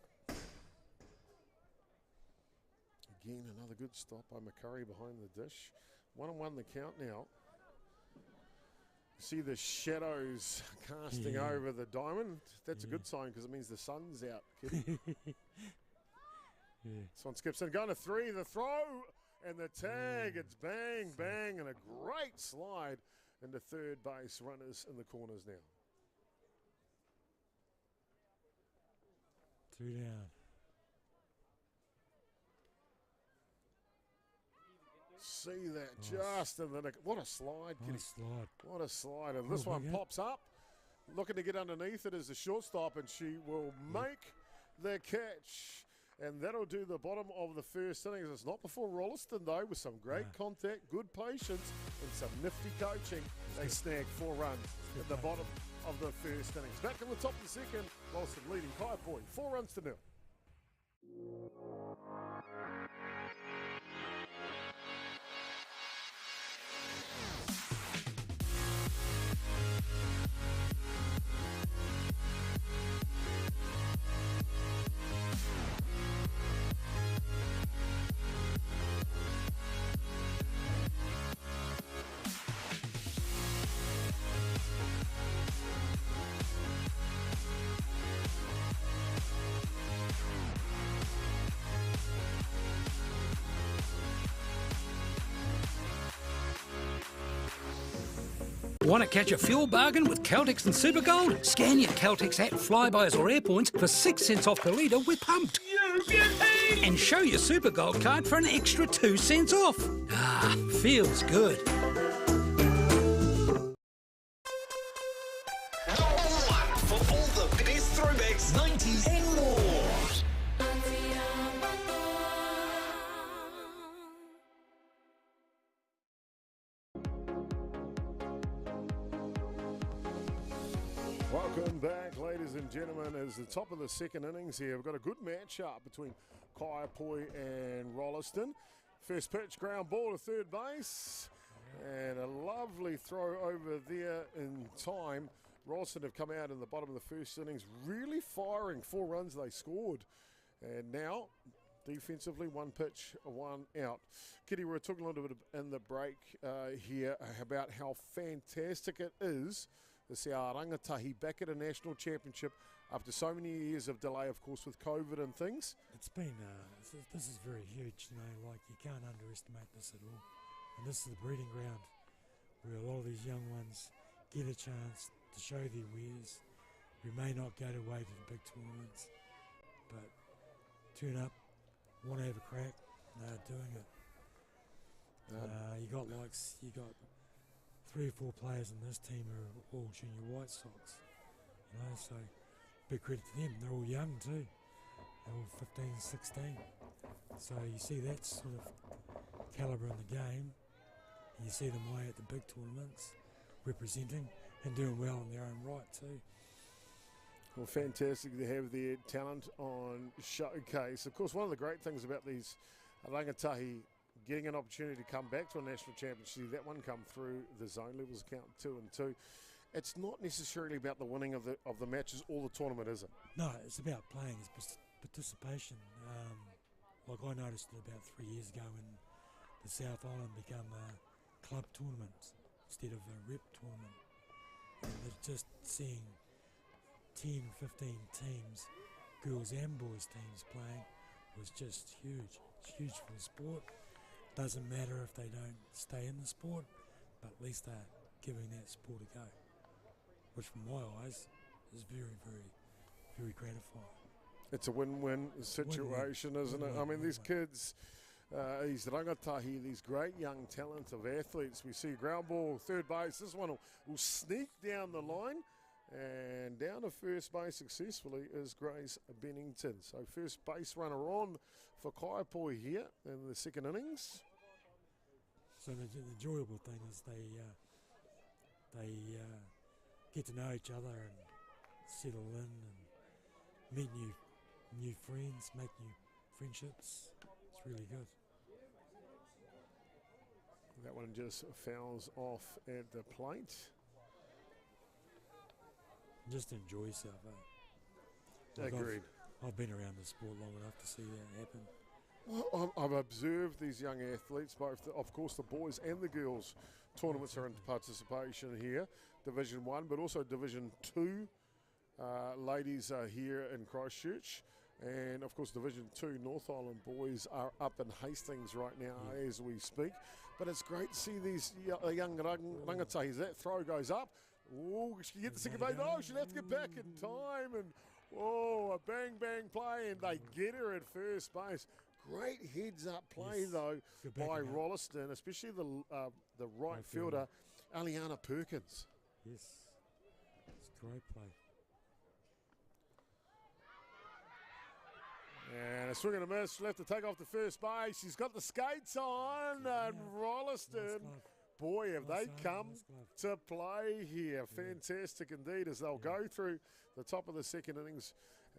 Again, another good stop by McCurry behind the dish. 1 and 1 the count now. See the shadows casting over the diamond. That's a good sign because it means the sun's out. Kitty. This one skips in. Going to 3. The throw and the tag. It's bang, bang, and a great slide into third base. Runners in the corners now. 2 down. See that just in the what a slide, Kitty. What a slide. And this one pops up. Looking to get underneath it as the shortstop, and she will make the catch. And that'll do the bottom of the first innings. It's not before Rolleston, though, with some great contact, good patience, and some nifty coaching. They snag 4 runs at the bottom of the first innings. Back on the top of the second, Rolleston leading Kaiapoi, 4 runs to 0. Want to catch a fuel bargain with Caltex and Supergold? Scan your Caltex at Flybuys or Airpoints for 6 cents off per litre with Pumped. And show your Supergold card for an extra 2 cents off. Ah, feels good. Number 1 for all the best throwbacks, 90s and more. Welcome back, ladies and gentlemen. As the top of the second innings here, we've got a good match-up between Kaiapoi and Rolleston. First pitch, ground ball to third base, and a lovely throw over there in time. Rolleston have come out in the bottom of the first innings, really firing. 4 runs they scored, and now defensively, 1 pitch, 1 out. Kitty, we were talking a little bit in the break here about how fantastic it is to see our rangatahi back at a national championship after so many years of delay, of course, with COVID and things. It's been, this is very huge, you know, like you can't underestimate this at all. And this is the breeding ground where a lot of these young ones get a chance to show their wares. We may not go away to the big tournaments, but turn up, want to have a crack, they're doing it. You got 3 or 4 players in this team are all junior White Sox, you know, so big credit to them. They're all young too, they're all 15, 16. So you see that sort of calibre in the game, and you see them away at the big tournaments, representing and doing well in their own right too. Well, fantastic to have their talent on showcase. Of course, one of the great things about these rangatahi getting an opportunity to come back to a national championship, that one come through the zone levels count 2 and 2. It's not necessarily about the winning of the matches or the tournament, is it? No, it's about playing, it's participation. Like I noticed it about 3 years ago when the South Island became a club tournament instead of a rep tournament. And just seeing 10, 15 teams, girls and boys teams playing was just huge. It's huge for the sport. Doesn't matter if they don't stay in the sport, but at least they're giving that sport a go, which from my eyes is very, very, very gratifying. It's a win-win situation, isn't it? I mean, these kids, these rangatahi, these great young talent of athletes. We see ground ball, third base. This one will sneak down the line, and down to first base successfully is Grace Bennington. So first base runner on for Kaiapoi here in the second innings. So the enjoyable thing is they get to know each other and settle in and meet new friends, make new friendships. It's really good. That one just fouls off at the plate. Just enjoy yourself, eh? Like Agreed. I've been around the sport long enough to see that happen. Well, I've observed these young athletes, both, of course, the boys and the girls tournaments are in participation here, Division 1, but also Division 2. Ladies are here in Christchurch, and of course Division 2 North Island boys are up in Hastings right now as we speak. But it's great to see these young rangatahis. That throw goes up. Oh, she can get the second base. Oh, she'll have to get back in time, and a bang play, and they get her at first base. Great heads-up play though by Rolleston, especially the right fielder, Aliana Perkins. Yes, it's a great play. And a swing and a miss. She'll have to take off the first base. She's got the skates on, and Rolleston, boy, have they come to play here. Fantastic indeed, as they'll go through the top of the second innings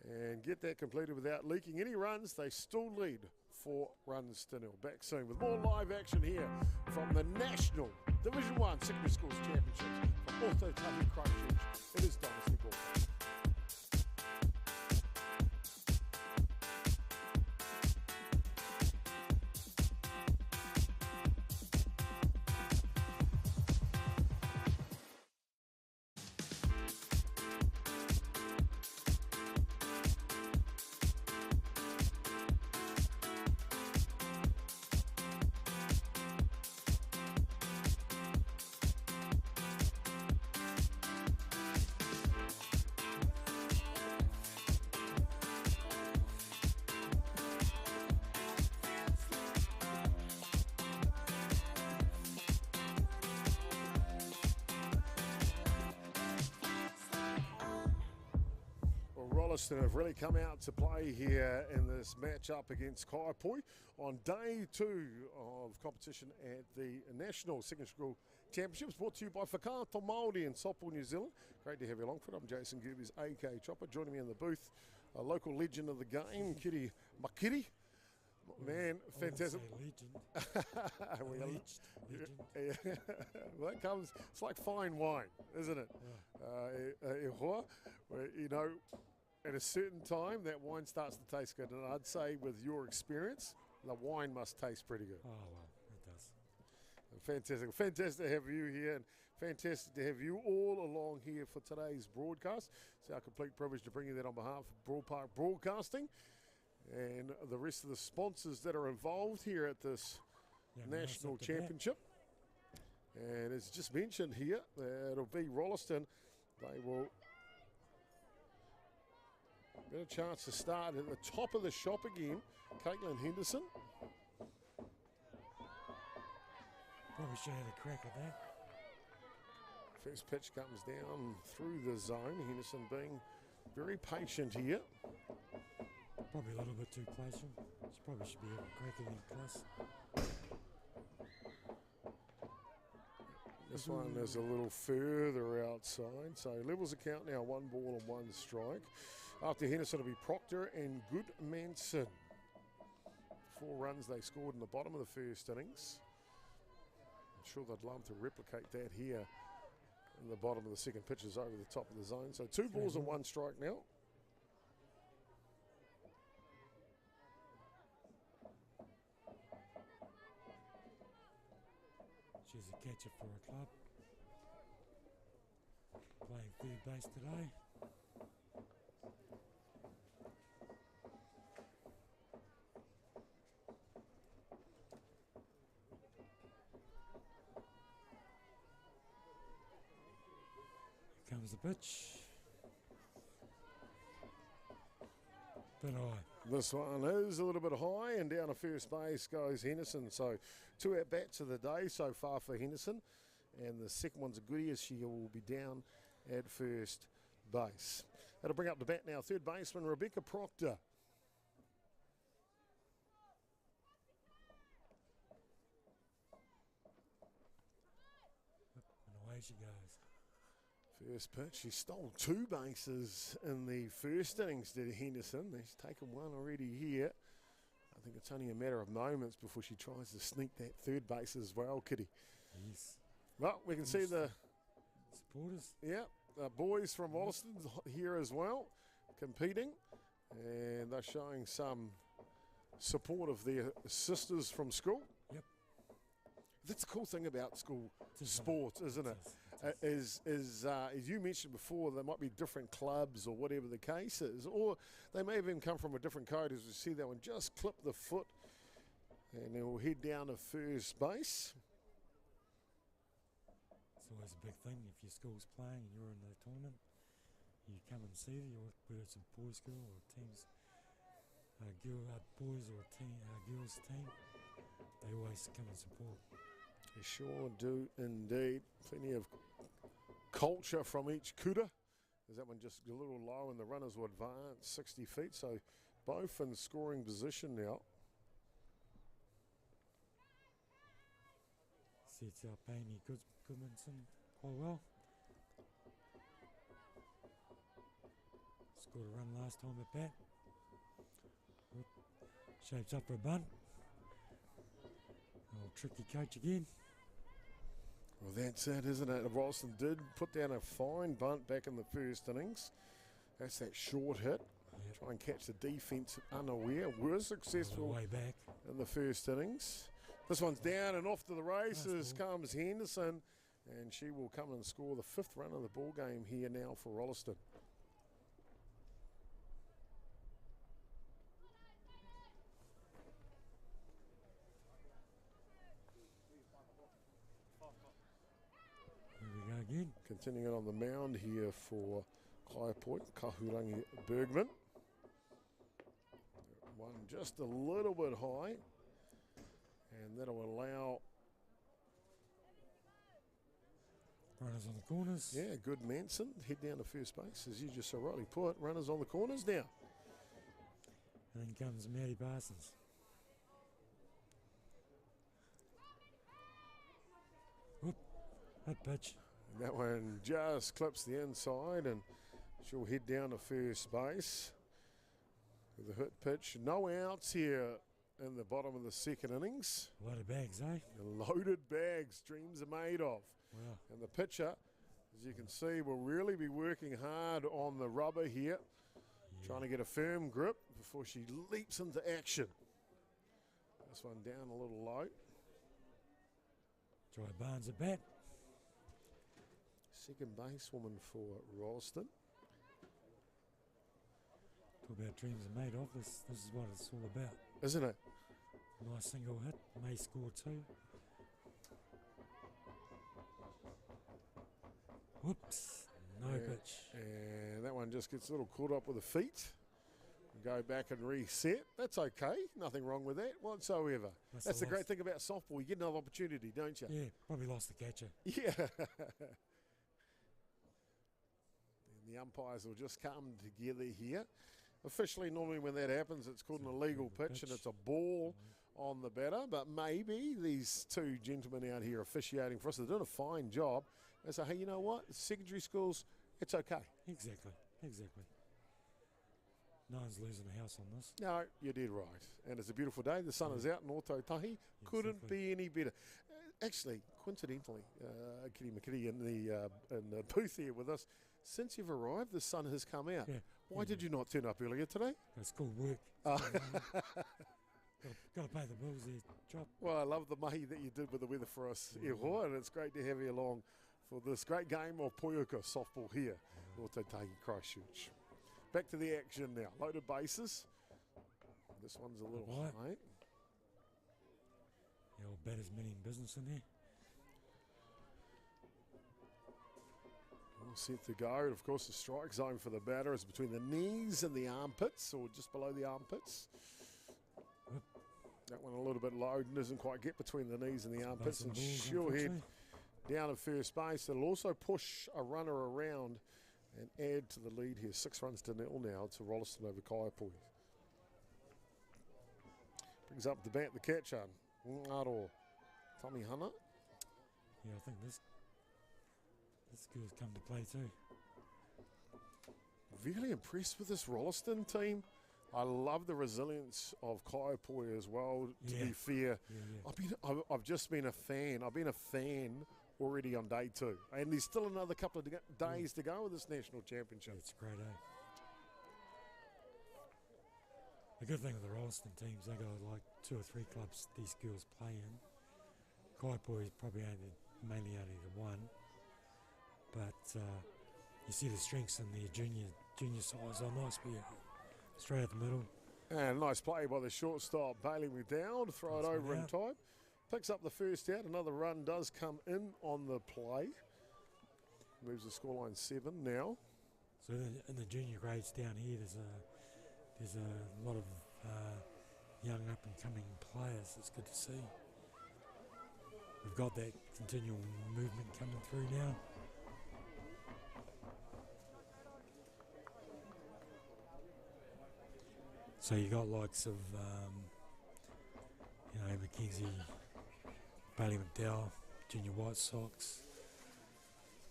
and get that completed without leaking any runs. They still lead 4 runs to 0. Back soon with more live action here from the National Division 1 Secondary Schools Championships from Atiawa Christchurch. It is Dynasty Ballpark. Rolleston have really come out to play here in this match-up against Kaiapoi on day 2 of competition at the National Secondary School Championships, brought to you by Whakāto Māori and Softball New Zealand. Great to have you along for it. I'm Jason Gerby's AK Chopper. Joining me in the booth, a local legend of the game, Kiri Makiri. Man, fantastic. Legend. Well, that comes, it's like fine wine, isn't it? You know, at a certain time, that wine starts to taste good. And I'd say with your experience, the wine must taste pretty good. Oh, well, it does. Fantastic. Fantastic to have you here, and fantastic to have you all along here for today's broadcast. It's our complete privilege to bring you that on behalf of Ballpark Broadcasting and the rest of the sponsors that are involved here at this National Championship. And as just mentioned here, it'll be Rolleston. They will get a chance to start at the top of the shop again. Caitlin Henderson. Probably should have a crack at that. First pitch comes down through the zone. Henderson being very patient here. Probably a little bit too patient. She probably should be able to crack it in plus. This one is a little further outside. So levels the count now, 1 ball and 1 strike. After Henderson will be Proctor and Goodmanson. 4 runs they scored in the bottom of the first innings. I'm sure they'd love to replicate that here in the bottom of the second pitches over the top of the zone. So 2 balls and 1 strike now. She's a catcher for a club. Playing third base today. Here comes the pitch. Bit high. This one is a little bit high, and down to first base goes Henderson. So 2 at-bats of the day so far for Henderson. And the second one's a goodie as she will be down at first base. That'll bring up the bat now. Third baseman Rebecca Proctor. And away she goes. First pitch, she stole 2 bases in the first innings, did Henderson. She's taken 1 already here. I think it's only a matter of moments before she tries to sneak that third base as well, Kitty. Yes. Well, we can see the supporters. Yeah, the boys from Rolleston here as well, competing. And they're showing some support of their sisters from school. Yep. That's the cool thing about school sports, isn't it? As you mentioned before, there might be different clubs or whatever the case is, or they may have even come from a different code. As we see that one just clip the foot, and then we'll head down to first base. It's always a big thing if your school's playing and you're in the tournament. You come and see them, whether it's a boys' school or teams, boys or girls' team. They always come and support. They sure do indeed. Plenty of culture from each kuta. Is that one just a little low and the runners will advance 60 feet. So both in scoring position now. Sets up Amy Goodmanson quite well. Scored a run last time at bat. Shapes up for a bunt. Oh, tricky coach again. Well, that's it, isn't it? Rolleston did put down a fine bunt back in the first innings. That's that short hit. Yep. Try and catch the defence unaware. Was successful way back in the first innings. This one's down and off to the races comes Henderson, and she will come and score the 5th run of the ball game here now for Rolleston. Again. Continuing on the mound here for Kaiapoi, Kahurangi Bergman. One just a little bit high, and that'll allow Runners on the corners. Yeah, good Manson. Head down to first base, as you just so rightly put. Runners on the corners now. And then comes Matty Parsons. Whoop, that pitch. And that one just clips the inside, and she'll head down to first base. With a hit pitch. No outs here in the bottom of the second innings. A lot of bags, eh? Loaded bags, dreams are made of. Wow. And the pitcher, as you can see, will really be working hard on the rubber here, trying to get a firm grip before she leaps into action. This one down a little low. Joy Barnes at bat. Second basewoman for Rolleston. Talk about dreams are made of. This is what it's all about. Isn't it? Nice single hit. May score 2. Whoops. No pitch. And that one just gets a little caught up with the feet. Go back and reset. That's okay. Nothing wrong with that whatsoever. That's the great thing about softball. You get another opportunity, don't you? Yeah, probably lost the catcher. Yeah. And the umpires will just come together here. Officially, normally when that happens, it's called an illegal pitch and it's a ball on the batter. But maybe these two gentlemen out here officiating for us, they're doing a fine job. They say, hey, you know what? Secondary schools, it's okay. Exactly. No one's losing a house on this. No, you did right. And it's a beautiful day. The sun is out in Ototahi. Couldn't be any better. Actually, coincidentally, Kitty McKitty in the booth here with us, since you've arrived, the sun has come out. Yeah. Why did you not turn up earlier today? It's called work. Got to pay the bills there, Chop. Well, I love the mahi that you did with the weather for us, Iho, and it's great to have you along for this great game of Poiuka softball here, Ototahi, Christchurch. Back to the action now. Loaded bases. This one's a little high. The old batter's meaning business in there. All set to go. And of course, the strike zone for the batter is between the knees and the armpits, or just below the armpits. That one a little bit low, doesn't quite get between the knees and the armpits, and she'll head down at first base. It'll also push a runner around and add to the lead here. 6 runs to 0 now to Rolleston over Kaiapoi. Brings up the bat, the catcher, Ngaro Tommy Hunter. Yeah, I think this girl's come to play too. Really impressed with this Rolleston team. I love the resilience of Kaiapoi as well, to be fair. I've just been a fan. I've been a fan already on day 2. And there's still another couple of days to go with this national championship. It's great, eh? The good thing with the Rolleston teams, they got like 2 or 3 clubs these girls play in. Kaiapoi is probably mainly only the one. But you see the strengths in the junior sides are nice. Straight up the middle. And nice play by the shortstop, Bailey McDowd. Throw it over in time. Picks up the first out. Another run does come in on the play. Moves the scoreline 7 now. So in the junior grades down here, there's a lot of young up-and-coming players. It's good to see. We've got that continual movement coming through now. So you got likes of, Mackenzie, Bailey McDowell, Junior White Sox,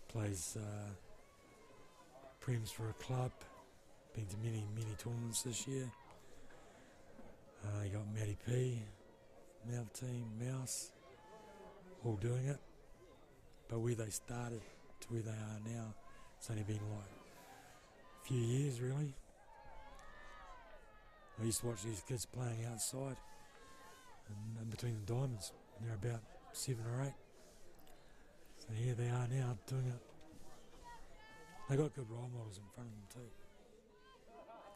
plays Prems for a club, been to many tournaments this year. You got Matty P, now the team, Mouse, all doing it. But where they started to where they are now, it's only been like a few years really. I used to watch these kids playing outside and between the diamonds. They're about 7 or 8. So here they are now doing it. They got good role models in front of them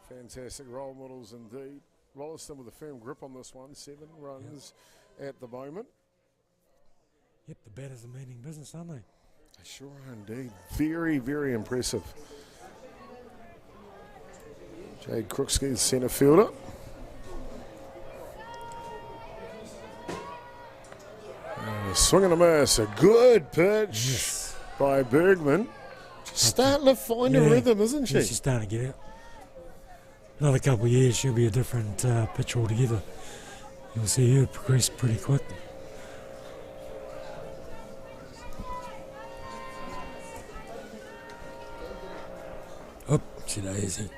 too. Fantastic role models indeed. Rolleston with a firm grip on this one. 7 runs at the moment. Yep, the batters are meaning business, aren't they? They sure are indeed. Very, very impressive. Jade Crooksky, the centre fielder. Swing and a miss. A good pitch. Yes. by Bergman. She's starting to find a rhythm, isn't she? Yeah, she's starting to get out. Another couple of years, she'll be a different pitcher altogether. You'll see her progress pretty quick. Oh, she's easy.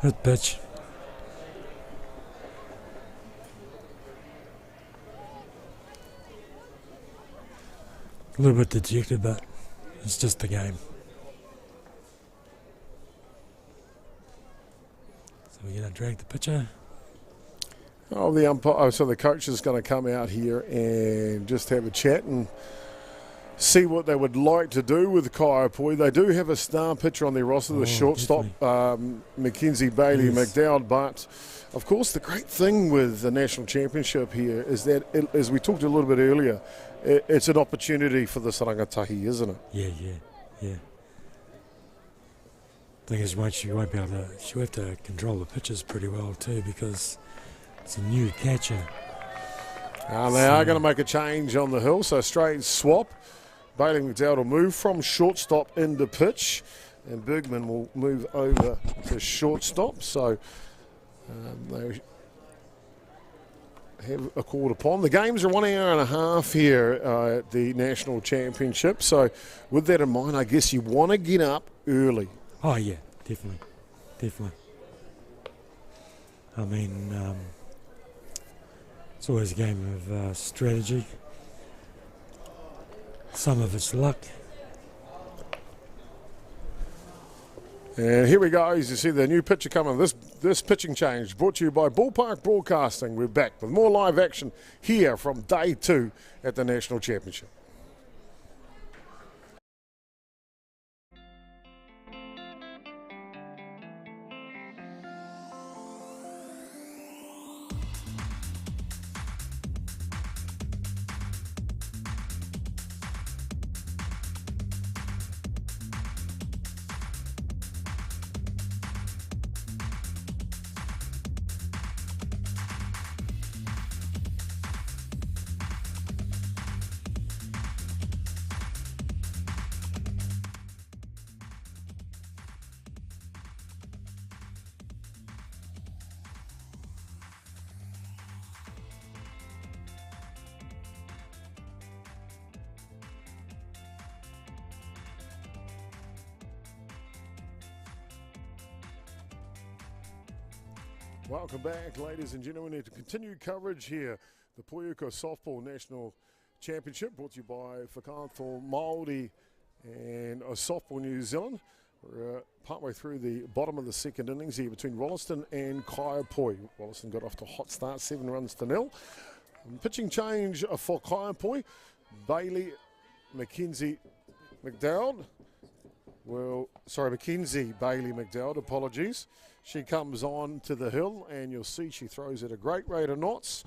Good pitch. A little bit dejected, but it's just the game. So we're going to drag the pitcher. Oh, the umpire. So the coach is going to come out here and just have a chat and see what they would like to do with Kaiapoi. They do have a star pitcher on their roster, the shortstop, Mackenzie Bailey McDowd. But, of course, the great thing with the National Championship here is that, as we talked a little bit earlier, it's an opportunity for this rangatahi, isn't it? Yeah. Thing is, she'll have to control the pitches pretty well too, because it's a new catcher. They are going to make a change on the hill, so straight swap. Bailey McDowd will move from shortstop into pitch, and Bergman will move over to shortstop. So they have a called upon. The games are 1 hour and a half here at the National Championship. So with that in mind, I guess you want to get up early. Oh, yeah, definitely. I mean, it's always a game of strategy. Some of it's luck. And here we go, as you see the new pitcher coming. This pitching change brought to you by Ballpark Broadcasting. We're back with more live action here from day 2 at the National Championship. Welcome back, ladies and gentlemen, to continued coverage here. The Poiuka Softball National Championship brought to you by Whakato Māori and Softball New Zealand. We're partway through the bottom of the second innings here between Rolleston and Kaiapoi. Rolleston got off to a hot start, 7 runs to 0. Pitching change for Kaiapoi. Mackenzie Bailey McDowd, apologies. She comes on to the hill, and you'll see she throws at a great rate of knots,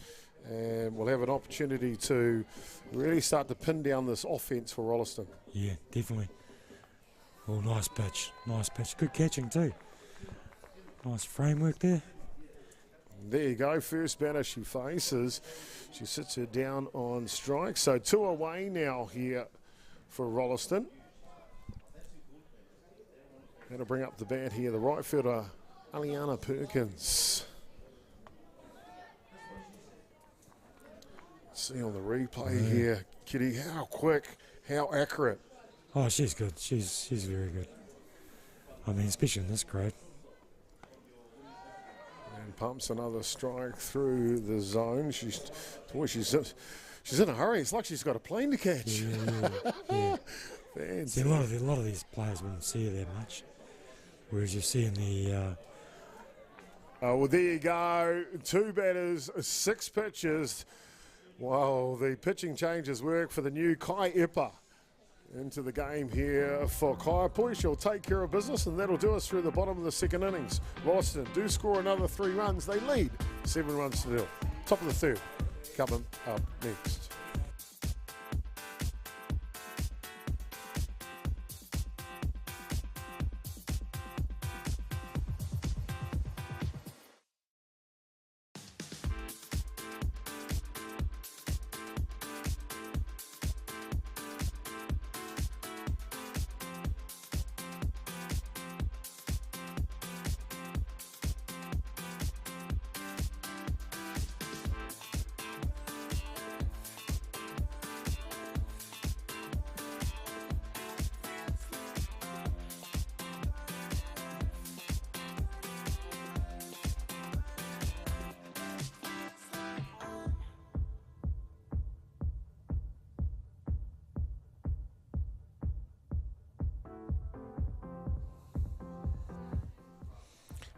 and we'll have an opportunity to really start to pin down this offense for Rolleston. Yeah, definitely. Oh, nice pitch. Good catching too. Nice framework there. There you go. First batter she faces. She sits her down on strike. So 2 away now here for Rolleston. Going to bring up the bat here. The right fielder, Aliana Perkins. See on the replay here, Kitty, how quick, how accurate. Oh, she's good. She's very good. I mean, especially in this grade. And pumps another strike through the zone. She's in a hurry. It's like she's got a plane to catch. Yeah. See, a lot of these players wouldn't see her that much, whereas you see in the. Well, there you go. 2 batters, 6 pitches. Wow, the pitching changes work for the new Kaiapoi into the game here for Kaiapoi. She'll take care of business, and that'll do us through the bottom of the second innings. Rolleston do score another 3 runs. They lead 7 runs to 0. Top of the third coming up next.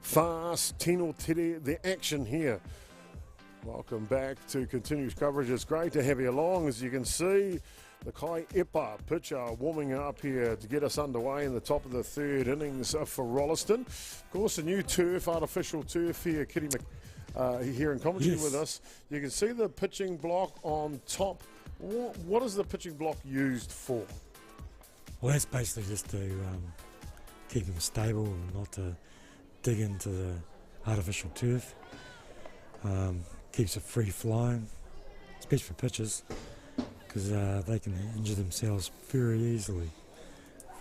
fast, Tino Tere, the action here. Welcome back to continuous coverage. It's great to have you along. As you can see, the Kaiapoi pitcher warming up here to get us underway in the top of the third innings for Rolleston. Of course, a new turf, artificial turf here, Kitty here in commentary with us. You can see the pitching block on top. What is the pitching block used for? Well, that's basically just to keep them stable and not to dig into the artificial turf. Keeps it free flowing, especially for pitchers, because they can injure themselves very easily.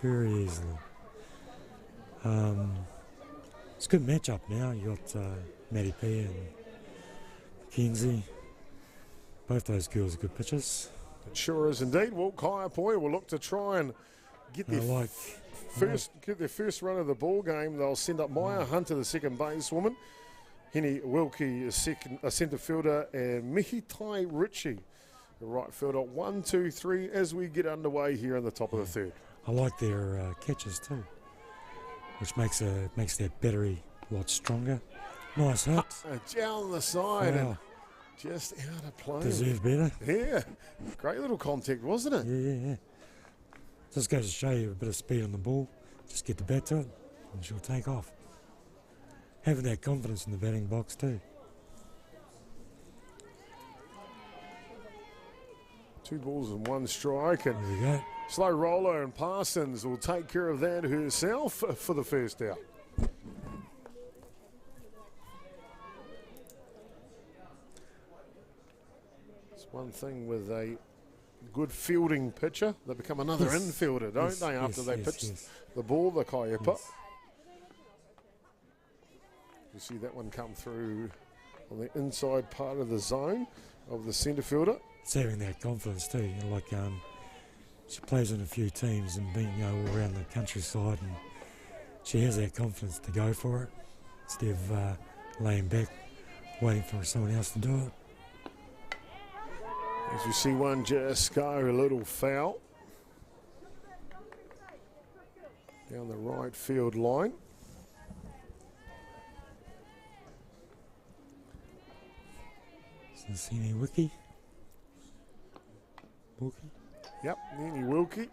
It's a good matchup now. You got Matty P and Mackenzie. Both those girls are good pitchers. It sure is indeed. Well, Kaiapoi will look to try and get their first run of the ball game. They'll send up Maya Hunter, the second basewoman, Henny Wilkie, a centre fielder, and Mihitai Ritchie, the right fielder. 1, 2, 3 as we get underway here in the top of the third. I like their catches too, which makes their battery a lot stronger. Nice hit. Down the side. Wow. And just out of play. Deserved better. Yeah. Great little contact, wasn't it? Yeah. Just goes to show you a bit of speed on the ball. Just get the bat to it and she'll take off. Having that confidence in the batting box too. 2 balls and 1 strike. And there we go. slow roller, and Parsons will take care of that herself for the first out. It's one thing with a good fielding pitcher, they become another infielder, don't they, after they pitch the ball, the Kaiapoi. You see that one come through on the inside part of the zone of the centre fielder. It's having that confidence too. You know, like she plays in a few teams and being all around the countryside, and she has that confidence to go for it instead of laying back, waiting for someone else to do it. As you see one just go a little foul down the right field line. So Henny Wilkie. Yep, Henny Wilkie.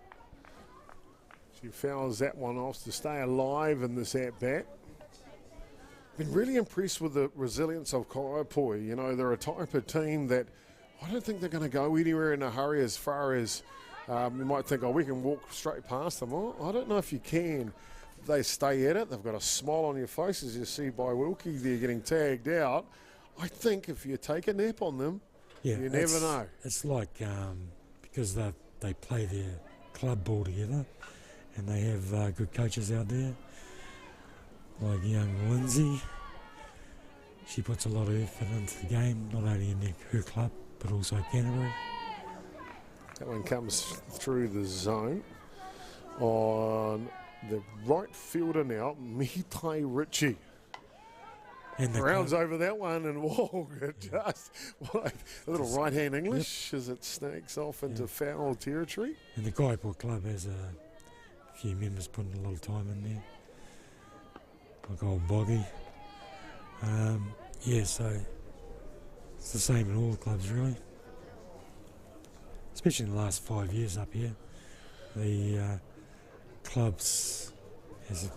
She fouls that one off to stay alive in this at-bat. Been really impressed with the resilience of Kaiapoi. You know, they're a type of team that I don't think they're going to go anywhere in a hurry as far as you might think, oh, we can walk straight past them. Well, I don't know if you can. They stay at it. They've got a smile on your face, as you see by Wilkie. They're getting tagged out. I think if you take a nap on them, you never know. It's like because they play their club ball together and they have good coaches out there, like young Lindsay. She puts a lot of effort into the game, not only in her club, but also Canterbury. That one comes through the zone on the right fielder now, Mihitai Ritchie. And rounds over that one, and whoa, just a little right-hand English as it snakes off into foul territory. And the Kaiapoi club has a few members putting a lot of time in there, like old Boggy. So it's the same in all the clubs, really. Especially in the last 5 years up here. The clubs,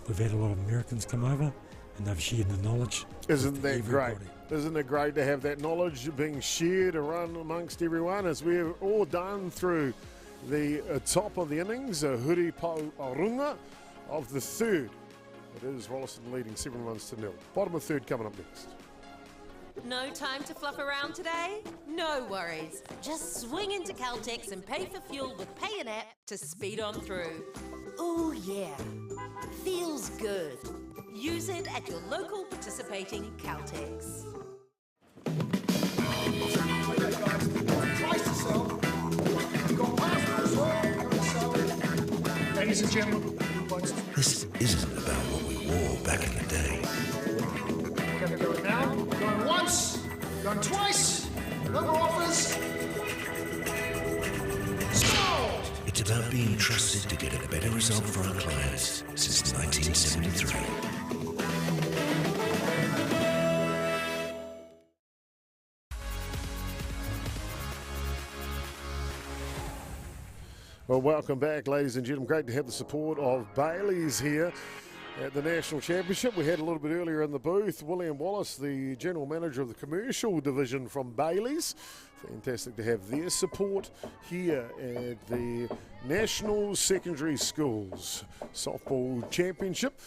we've had a lot of Americans come over and they've shared the knowledge. Isn't that great? Isn't it great to have that knowledge being shared around amongst everyone, as we've all done through the top of the innings, Huri Pau Arunga of the third. It is Rolleston leading 7-0. Bottom of third coming up next. No time to fluff around today? No worries. Just swing into Caltex and pay for fuel with Pay an App to speed on through. Ooh yeah, feels good. Use it at your local participating Caltex. Ladies and gentlemen, this isn't about what we wore back in the day. we're going to go now. Going once, going twice, no more offers. Sold! It's about being trusted to get a better result for our clients since 1973. Well, welcome back, ladies and gentlemen. Great to have the support of Bailey's here at the National Championship. We had a little bit earlier in the booth, William Wallace, the General Manager of the Commercial Division from Bailey's. Fantastic to have their support here at the National Secondary Schools Softball Championship.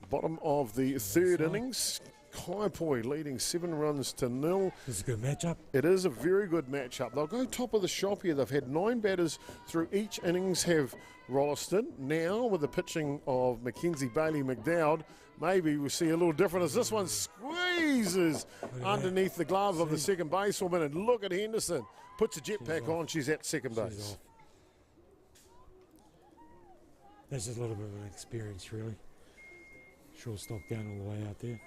Bottom of the third innings. Kaiapoi leading 7-0. It's a good matchup. It is a very good matchup. They'll go top of the shop here. They've had 9 batters through each innings have Rolleston. Now with the pitching of Mackenzie Bailey McDowd, maybe we'll see a little different as this one squeezes underneath the glove of the second basewoman. And look at Henderson. Puts a jetpack on. She's at second base. That's just a little bit of an experience, really. Shortstop going all the way out there.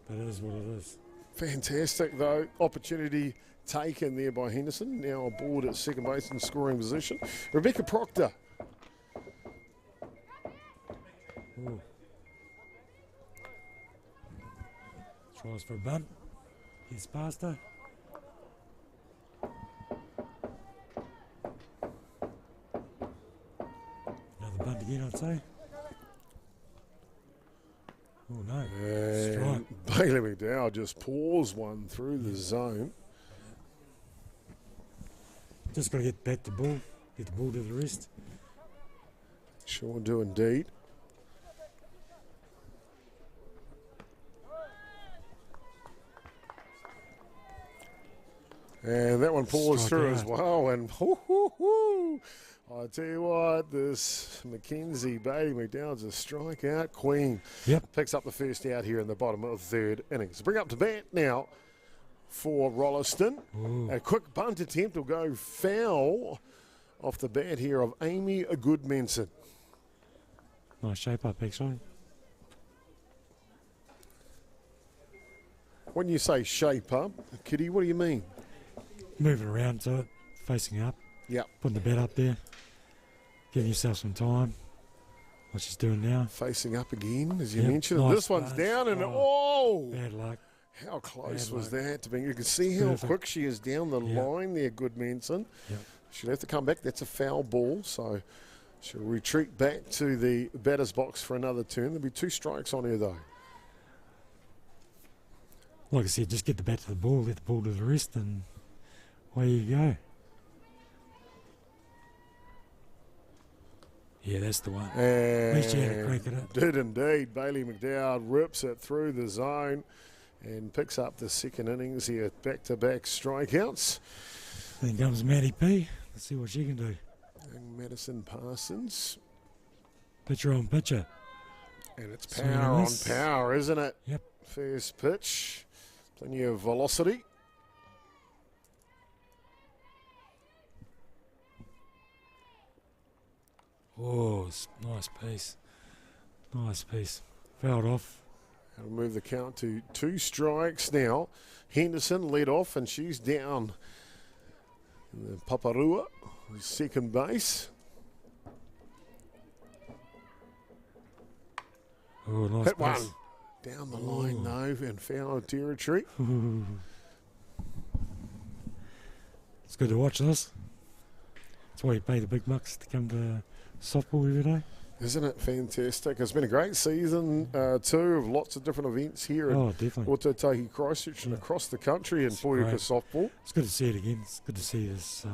But it is what it is. Fantastic, though. Opportunity taken there by Henderson. Now aboard at second base in scoring position. Rebecca Proctor. Ooh. Tries for a bunt. He's past her. Another bunt again, I'd say. Oh no, strike. Bailey McDowd just pours one through the zone. Just got to get back the ball, get the ball to the wrist. Sure do indeed. And that one pours through as well. And I tell you what, this Mackenzie Bailey McDowd's a strikeout queen. Yep. Picks up the first out here in the bottom of the third innings. Bring up to bat now for Rolleston. Ooh. A quick bunt attempt will go foul off the bat here of Amy Goodmanson. Nice shape up, actually. When you say shape up, Kitty, what do you mean? Moving around to it, facing up. Yep. Putting the bat up there. Giving yourself some time. What she's doing now. Facing up again, as you Yep. mentioned. Nice This one's punch. down and Bad luck. How close Bad was luck. that to being? You can see how Perfect. quick she is down the line there, Goodmanson. Yep. She'll have to come back. That's a foul ball, so she'll retreat back to the batter's box for another turn. There'll be 2 strikes on her, though. Like I said, just get the bat to the ball, let the ball to the wrist, and away you go. Yeah, that's the one. At least you had a crack at it. Did indeed. Bailey McDowd rips it through the zone and picks up the second innings here. Back-to-back strikeouts. Then comes Maddie P. Let's see what she can do. And Madison Parsons. Pitcher on pitcher. And it's Swing and power on miss. power, isn't it? Yep. First pitch. Plenty of velocity. Oh, nice piece. Nice piece. Fouled off. That'll move the count to 2 strikes now. Henderson led off, and she's down in the Paparua, second base. Oh, nice Hit piece. one. Down the line, though, in foul territory. It's good to watch this. That's why you pay the big bucks to come to softball every day. Isn't it fantastic? It's been a great season, too, of lots of different events here Oh, at definitely. Otautahi, Christchurch, and across the country in Poiuka great. softball. It's good to see it again. It's good to see this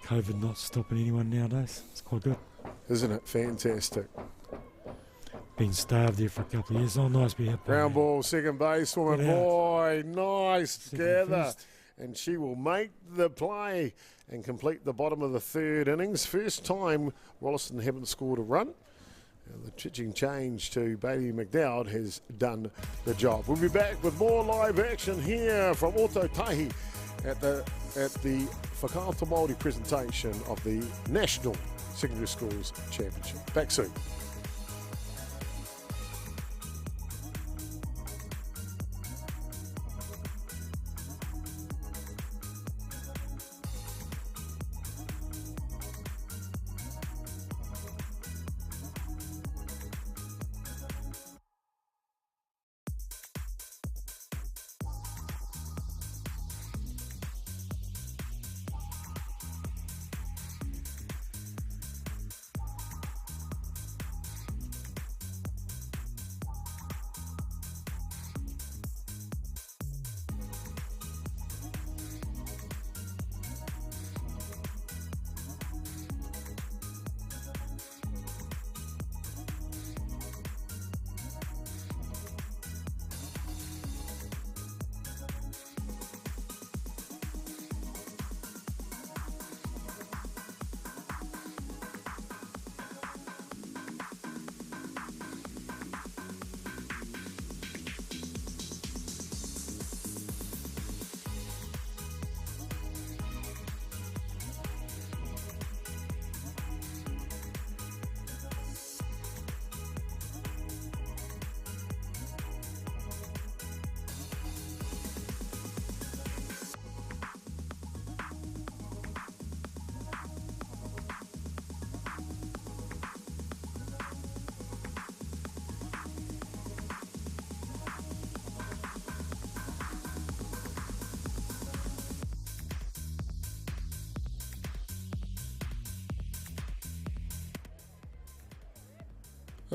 COVID not stopping anyone nowadays. It's quite good. Isn't it fantastic? Been starved there for a couple of years. Oh, nice be hit by Ground ball, second base, woman. Get out. Boy, nice Second gather. first. And she will make the play and complete the bottom of the third innings. First time Rolleston haven't scored a run. And the pitching change to Bailey McDowd has done the job. We'll be back with more live action here from Otautahi at the Whakāto Māori presentation of the National Secondary Schools Championship. Back soon.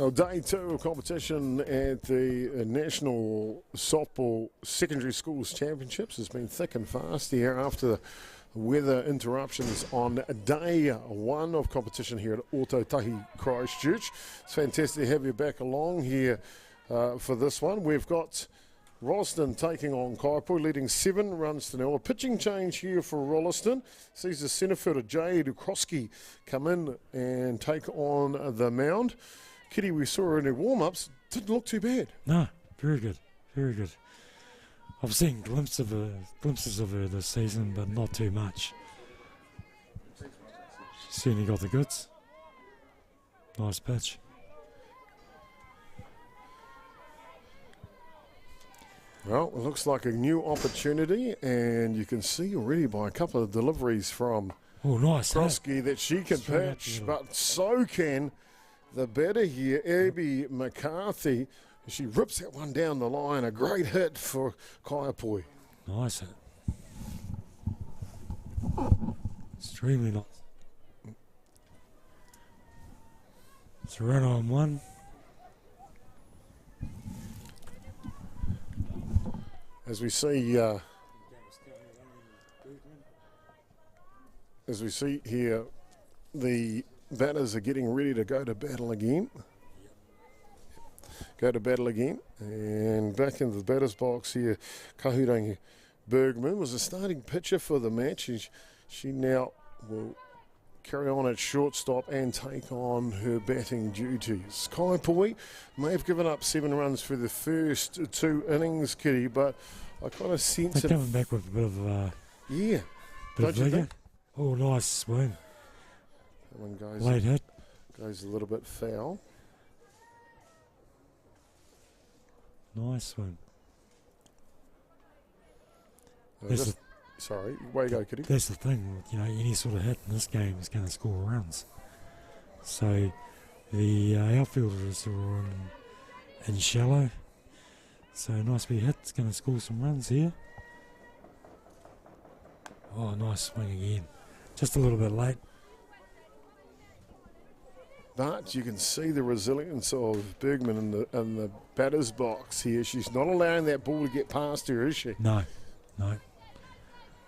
Well, day 2 of competition at the National Softball Secondary Schools Championships has been thick and fast here after the weather interruptions on day 1 of competition here at Ōtautahi, Christchurch. It's fantastic to have you back along here for this one. We've got Rolleston taking on Kaiapoi, leading 7 runs to 0. A pitching change here for Rolleston. Sees the centre fielder Jade Krosky come in and take on the mound. Kitty, we saw her in her warm-ups. Didn't look too bad. No, very good, very good. I've seen glimpses of her this season, but not too much. She's certainly got the goods. Nice pitch. Well, it looks like a new opportunity, and you can see already by a couple of deliveries from Krosky that she can pitch, but so can the batter here, Abby McCarthy. She rips that one down the line. A great hit for Kaiapoi. Nice hit. Extremely nice. It's a run on 1. As we see here, the batters are getting ready to go to battle again. And back into the batter's box here, Kahurangi Bergman was the starting pitcher for the match. She now will carry on at shortstop and take on her batting duties. Kaiapoi may have given up 7 runs for the first 2 innings, Kitty, but I kind of sense they're coming back with a bit of bit of vigor. Oh, nice swing. That one goes late hit. Goes a little bit foul. Nice swing. Sorry, way you go, Kitty. That's the thing, any sort of hit in this game is going to score runs. So the outfielders are in shallow. So nice big hit, it's going to score some runs here. Oh, nice swing again. Just a little bit late. But you can see the resilience of Bergman in the batter's box here. She's not allowing that ball to get past her, is she? No.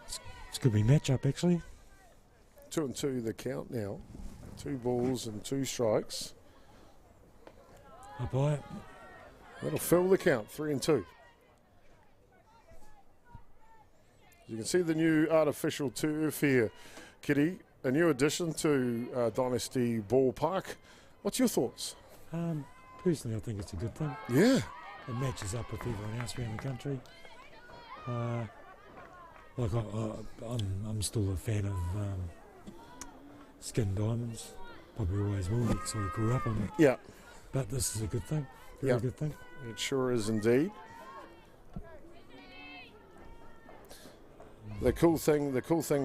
It's a good big matchup, actually. 2-2 the count now. 2 balls and 2 strikes. Up by it. That'll fill the count, 3-2. You can see the new artificial turf here, Kitty. A new addition to Dynasty Ballpark. What's your thoughts? Personally, I think it's a good thing. Yeah. It matches up with everyone else around the country. I'm still a fan of skin diamonds. Probably always will because I grew up on it. Yeah. But this is a good thing. Very good thing. It sure is indeed. The cool thing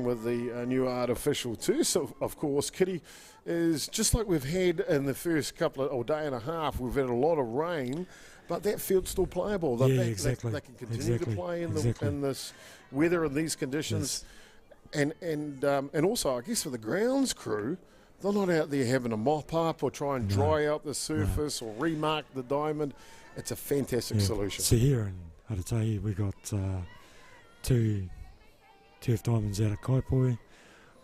with the new artificial turf, of course, Kitty, is just like we've had in the first day and a half, we've had a lot of rain, but that field's still playable. Exactly. They can continue to play in this weather and these conditions. Yes. And also, I guess, for the grounds crew, they're not out there having a mop up or try and dry out the surface or remark the diamond. It's a fantastic solution. So here in Atiawa, we got 2 turf diamonds out of Kaiapoi,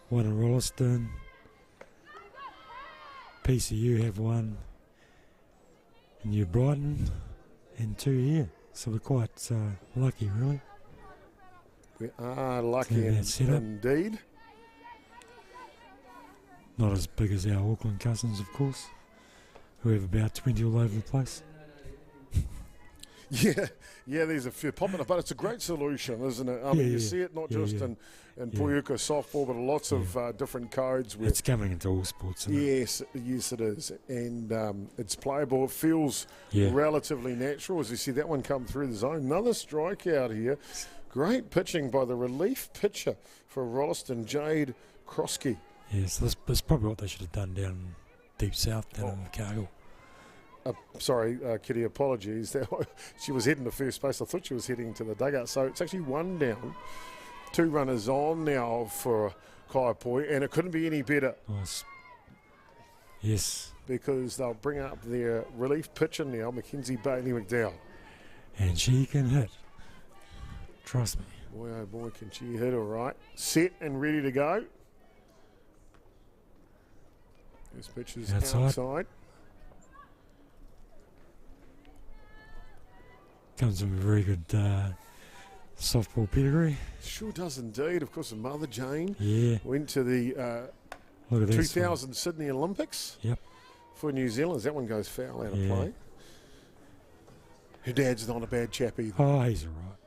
1 in Rolleston. PCU have 1 in New Brighton and 2 here. So we're quite lucky, really. We are lucky indeed. Not as big as our Auckland cousins, of course, who have about 20 all over the place. Yeah, there's a few popping up, but it's a great solution, isn't it? I mean, you see it not just in Poyuka softball, but lots of different codes. It's coming into all sports, isn't it? Yes, it is. And it's playable. It feels relatively natural. As you see that one come through the zone. Another strikeout here. Great pitching by the relief pitcher for Rolleston, Jade Krosky. Yes, that's probably what they should have done down deep south, down in Cargill. Sorry, Kitty, apologies. She was heading to first base. I thought she was heading to the dugout. So it's actually 1 down. 2 runners on now for Kaiapoi, and it couldn't be any better. Nice. Yes. because they'll bring up their relief pitcher now, Mackenzie Bailey McDowell. And she can hit. Trust me. Boy, oh boy, can she hit all right. Set and ready to go. This pitch is outside. Comes from a very good softball pedigree. Sure does indeed. Of course, her mother, Jane, went to the 2000 Sydney Olympics for New Zealand. That one goes foul out of play. Her dad's not a bad chap either. Oh, he's all right.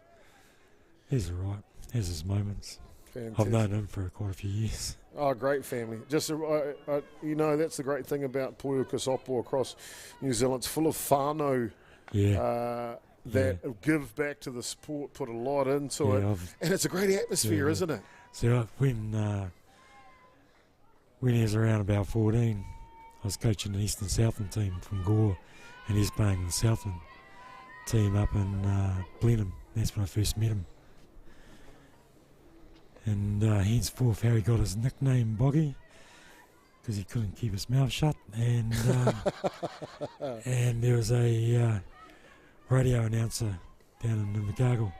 He's all right. Has his moments. Fantastic. I've known him for quite a few years. Oh, great family. Just, you know, that's the great thing about Poiuka softball across New Zealand. It's full of whānau that give back to the sport, put a lot into it. And it's a great atmosphere, isn't it? So when he was around about 14, I was coaching the Eastern Southland team from Gore, and he's playing the Southland team up in Blenheim. That's when I first met him. And henceforth, Harry got his nickname Boggy because he couldn't keep his mouth shut. And and there was a radio announcer down in Invercargill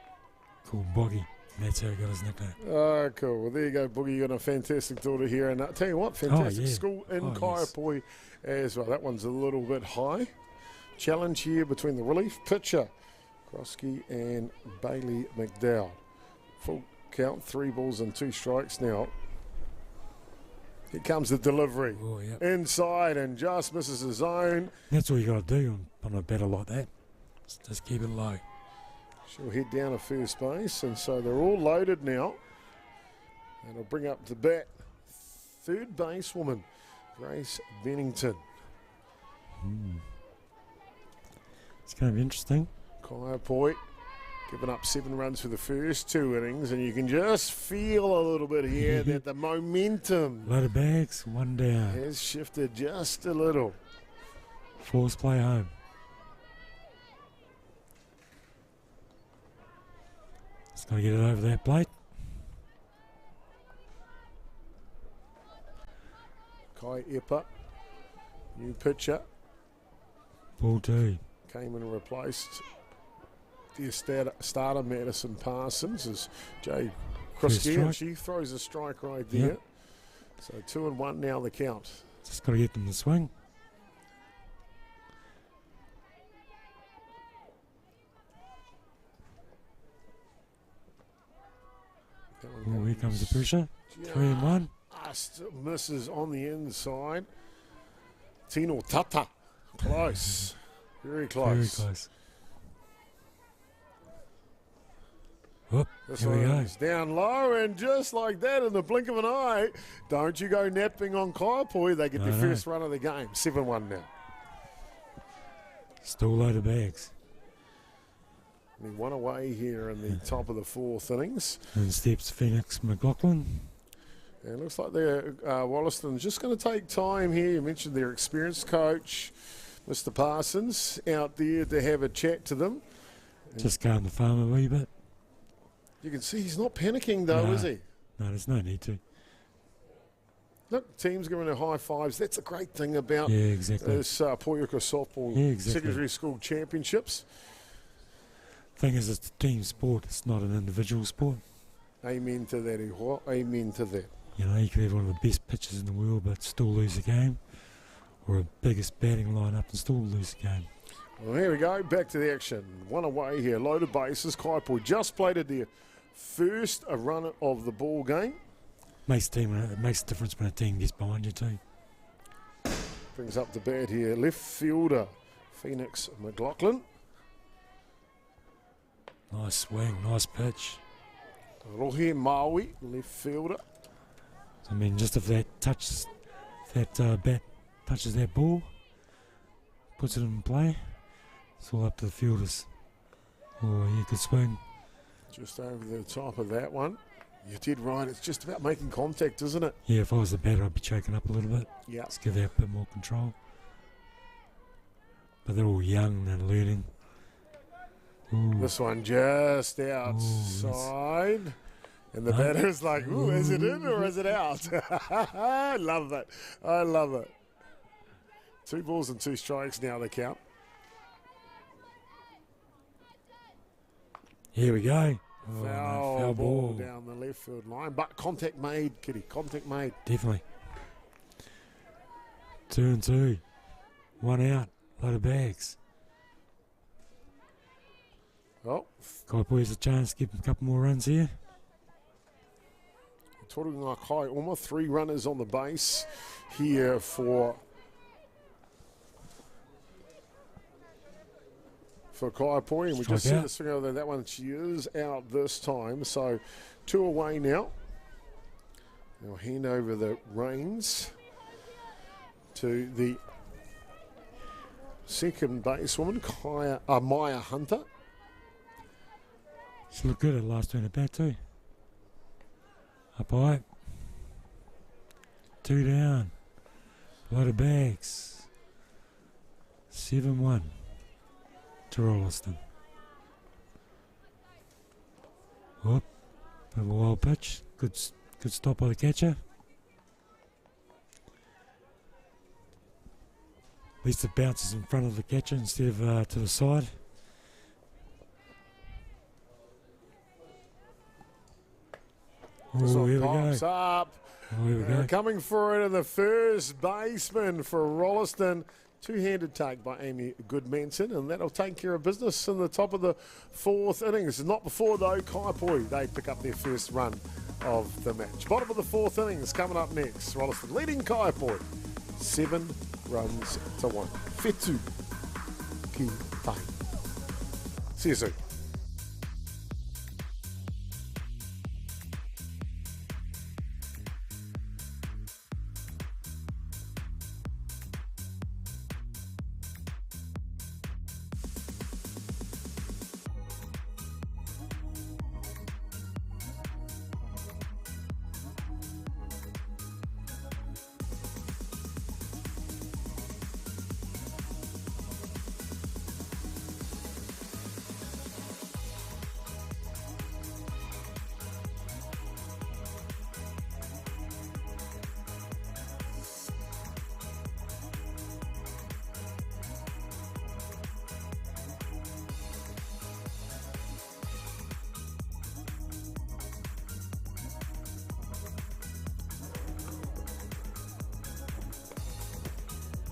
called Boggy. And that's how he got his nickname. Oh, cool. Well, there you go, Boogie. You got a fantastic daughter here. And I'll tell you what, fantastic school in Kaiapoi as well. That one's a little bit high. Challenge here between the relief pitcher, Krosky, and Bailey McDowell. Full count, 3 balls and 2 strikes now. Here comes the delivery. Oh, yep. Inside and just misses his zone. That's all you got to do on a batter like that. Just keep it low. She'll head down to first base, and so they're all loaded now. And I'll bring up the bat, third basewoman, Grace Bennington. It's going to be interesting. Kaiapoi giving up 7 runs for the first 2 innings, and you can just feel a little bit here that the momentum Load of bags, 1 down. has shifted just a little. Force play home. Just got to get it over that plate. Kaiapoi, new pitcher, Ball 2. came in and replaced the starter Madison Parsons as Jay Krosky, and she throws a strike right there. Yep. So 2-1 now the count. Just got to get them to swing. Oh, here comes the pressure. 3-1. Still misses on the inside. Tino Tata. Close. Very close. Very close. Whoop, This here we go. one's down low, and just like that, in the blink of an eye, don't you go napping on Kaiapoi. They get their first run of the game. 7-1 now. Still a load of bags. I mean, 1 away here in the top of the 4th innings. And steps Phoenix McLaughlin. And it looks like they're Rolleston just going to take time here. You mentioned their experienced coach, Mr. Parsons, out there to have a chat to them. Just calm the farm a wee bit. You can see he's not panicking though, is he? No, there's no need to. Look, teams giving their high fives. That's a great thing about this Poiuka Softball Secondary School Championships. Thing is, it's a team sport. It's not an individual sport. Amen to that, Iho. Amen to that. You know, you could have one of the best pitchers in the world but still lose the game, or a biggest batting lineup and still lose the game. Well, here we go. Back to the action. 1 away here. Loaded bases. Kaiapoi just plated their first run of the ball game. It makes a difference when a team gets behind you too. Brings up the bat here. Left fielder, Phoenix McLaughlin. Nice swing, nice pitch. Rohe Maui, left fielder. I mean, just if that bat touches that ball, puts it in play, it's all up to the fielders. Or you could swing. Just over the top of that one. You did right. It's just about making contact, isn't it? Yeah, if I was the batter, I'd be choking up a little bit. Yeah. Let's give that a bit more control. But they're all young and learning. Ooh. This one just outside. And the batter's like, ooh, is it in or is it out? I love it. I love it. 2 balls and 2 strikes now the count. Here we go. Oh, Foul, no, foul ball ball. down the left field line, but contact made, Kitty. Contact made. Definitely. 2 and 2. 1 out. Load of bags. Oh. Kaiapoi has a chance to give him a couple more runs here. Talking like Kaiapoi, 3 runners on the base here for Kaiapoi, and we just see the swing over there. That one, she is out this time. So 2 away now. They'll hand over the reins to the second basewoman, Maya Hunter. She looked good at the last turn at bat too. Up high. 2 down. Load of bags. 7-1 to Rolleston. Whoop. Bit of a wild pitch. Good stop by the catcher. At least it bounces in front of the catcher instead of to the side. Oh, here we Pops go. up. Oh, here we go. Coming for it in the first baseman for Rolleston. 2-handed take by Amy Goodmanson, and that'll take care of business in the top of the 4th innings. Not before, though, Kaiapoi, they pick up their first run of the match. Bottom of the 4th innings coming up next. Rolleston leading Kaiapoi 7 runs to 1. Whetu ki tahi. See you soon.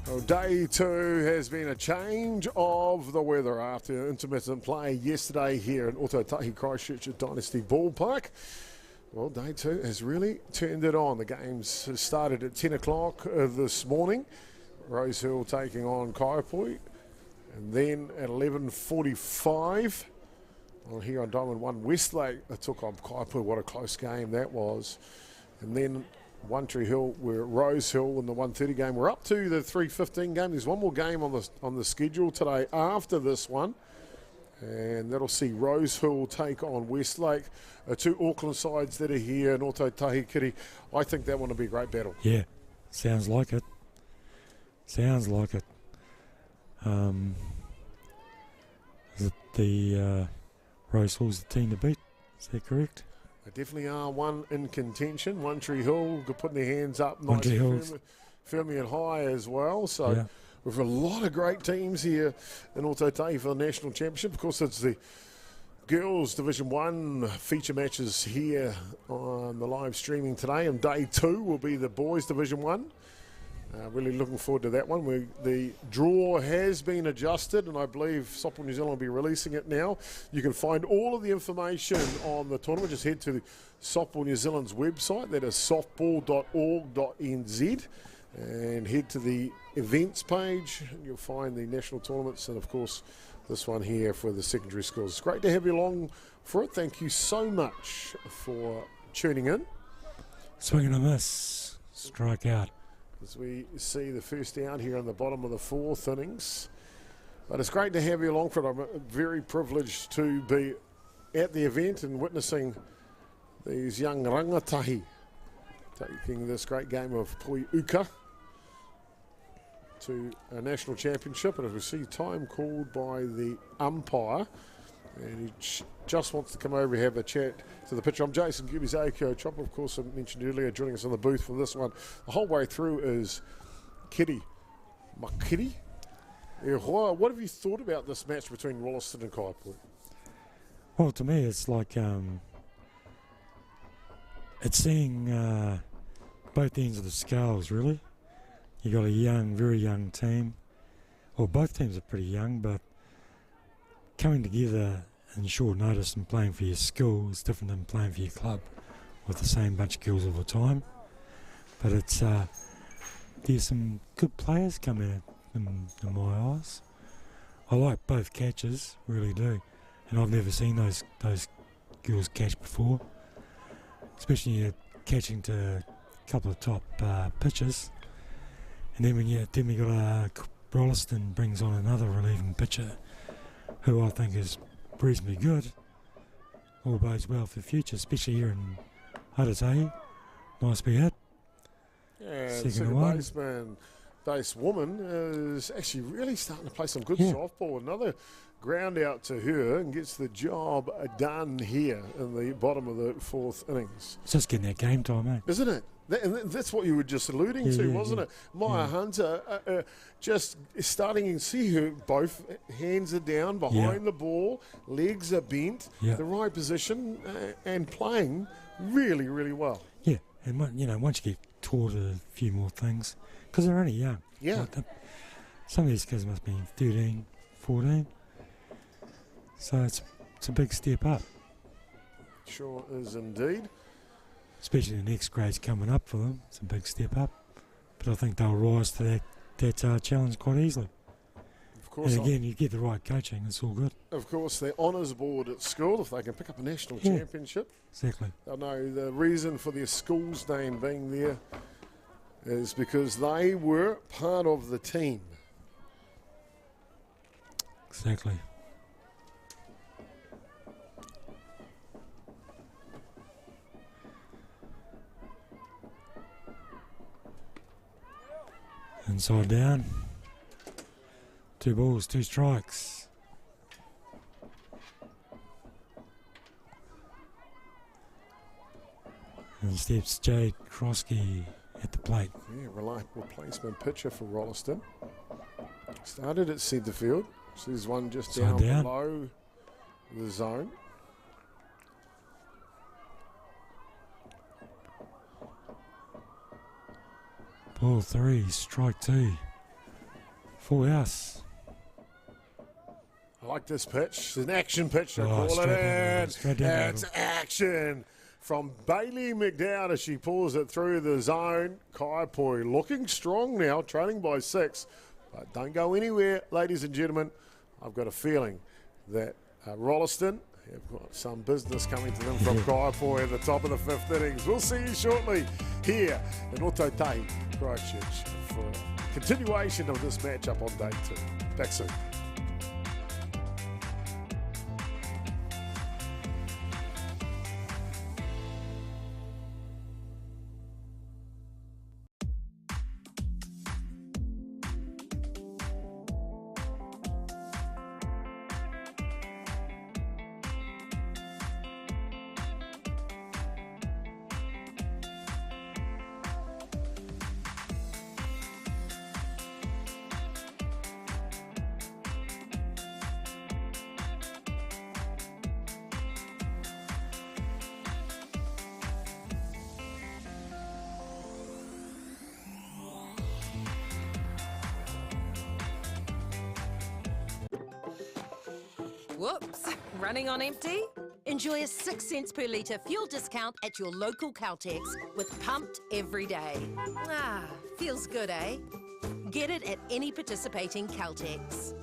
Well, day 2 has been a change of the weather after intermittent play yesterday here in Otautahi, Christchurch at Dynasty Ballpark. Well, day 2 has really turned it on. The games started at 10 o'clock this morning. Rosehill taking on Kaiapoi. And then at 11:45, well, here on Diamond 1, Westlake took on Kaiapoi. What a close game that was. And then One Tree Hill, where Rosehill in the 1:30 game. We're up to the 3:15 game. There's one more game on the schedule today after this one, and that'll see Rosehill take on Westlake. 2 Auckland sides that are here in Otautahi, Kitty. I think that one will be a great battle. Yeah, sounds like it. Sounds like it. Is it the Rosehill's the team to beat? Is that correct? They definitely are one in contention. One Tree Hill putting their hands up nice and firmly and high as well. So yeah, we've got a lot of great teams here in Otautahi for the National Championship. Of course, it's the Girls Division 1 feature matches here on the live streaming today. And day 2 will be the Boys Division 1. Really looking forward to that one. The draw has been adjusted, and I believe Softball New Zealand will be releasing it now. You can find all of the information on the tournament. Just head to the Softball New Zealand's website. That is softball.org.nz. And head to the events page. You'll find the national tournaments and, of course, this one here for the secondary schools. It's great to have you along for it. Thank you so much for tuning in. Swing and a miss. Strike out. As we see the first out here on the bottom of the 4th innings. But it's great to have you along for it. I'm very privileged to be at the event and witnessing these young rangatahi taking this great game of poi uka to a national championship. And as we see, time called by the umpire, and he just wants to come over and have a chat to the pitcher. I'm Jason Gubizako. Chopper, of course, I mentioned earlier, joining us on the booth for this one. The whole way through is Kitty Makiri. What have you thought about this match between Rolleston and Kaiapoi? Well, to me, it's like it's seeing both ends of the scales, really. You got a young, very young team. Well, both teams are pretty young, but coming together in short notice and playing for your school is different than playing for your club with the same bunch of girls all the time. But it's there's some good players coming in my eyes. I like both catches, really do, and I've never seen those girls catch before, especially catching to a couple of top pitchers. And then we got Rolleston brings on another relieving pitcher who I think is reasonably good. All bodes well for the future, especially here in Atiawa. Nice big hit. Yeah, second base woman is actually really starting to play some good softball. Another ground out to her and gets the job done here in the bottom of the fourth innings. It's just getting that game time, mate. Isn't it? And that's what you were just alluding to, wasn't it? Maya Hunter just starting to see her, both hands are down behind the ball, legs are bent, the right position, and playing really, really well. Yeah, and once you get taught a few more things, because they're only young. Yeah. Like some of these kids must be 13, 14. So it's a big step up. Sure is indeed. Especially the next grade's coming up for them. It's a big step up. But I think they'll rise to that challenge quite easily. Of course. And again, you get the right coaching, it's all good. Of course, their honours board at school, if they can pick up a national championship. Exactly. They'll know the reason for their school's name being there is because they were part of the team. Exactly. Inside down. 2 balls, 2 strikes. And steps Jade Krosky at the plate. Yeah, reliable placement pitcher for Rolleston. Started at centre field. So there's one just down below the zone. Ball 3, strike 2. Full house. I like this pitch. It's an action pitch. Call it in. It's action from Bailey McDowd as she pulls it through the zone. Kaiapoi looking strong now, trailing by 6. But don't go anywhere, ladies and gentlemen. I've got a feeling that Rolleston have got some business coming to them from Kaiapoi at the top of the 5th innings. We'll see you shortly here in Rosehill, Christchurch for a continuation of this matchup on day 2. Back soon. Whoops, running on empty? Enjoy a 6 cents per litre fuel discount at your local Caltex with Pumped every day. Ah, feels good, eh? Get it at any participating Caltex.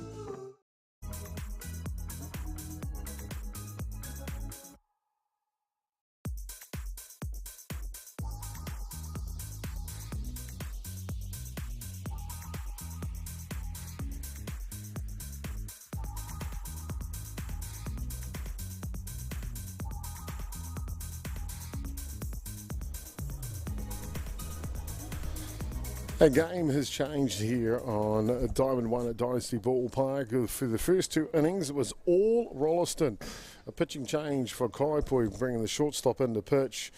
A game has changed here on Diamond 1 at Dynasty Ballpark. For the first 2 innings, it was all Rolleston. A pitching change for Kaiapoi, bringing the shortstop into pitch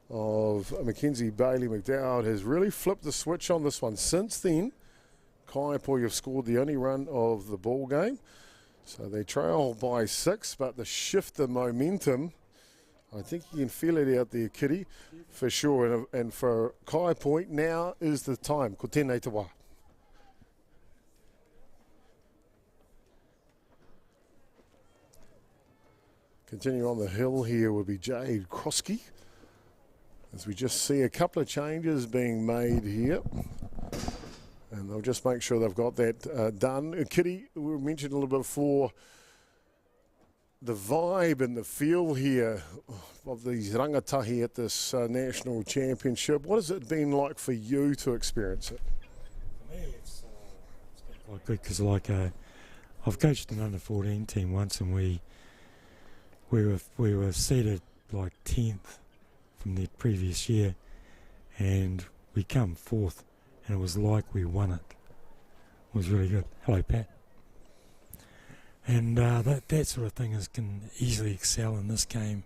of Mackenzie Bailey McDowd has really flipped the switch on this one. Since then, Kaiapoi have scored the only run of the ball game. So they trail by 6, but the shift of momentum, I think you can feel it out there, Kitty, for sure. And for Kaiapoi, now is the time. Ko tēnei te wā. Continuing on the hill here would be Jade Kroski. As we just see a couple of changes being made here. And they'll just make sure they've got that done. Kitty, we mentioned a little bit before the vibe and the feel here of these rangatahi at this national championship. What has it been like for you to experience it? For me, it's been quite good because, like, I've coached an under-14 team once, and we were seated like 10th from the previous year, and we come 4th, and it was like we won it. It was really good. Hello, Pat. And that sort of thing can easily excel in this game,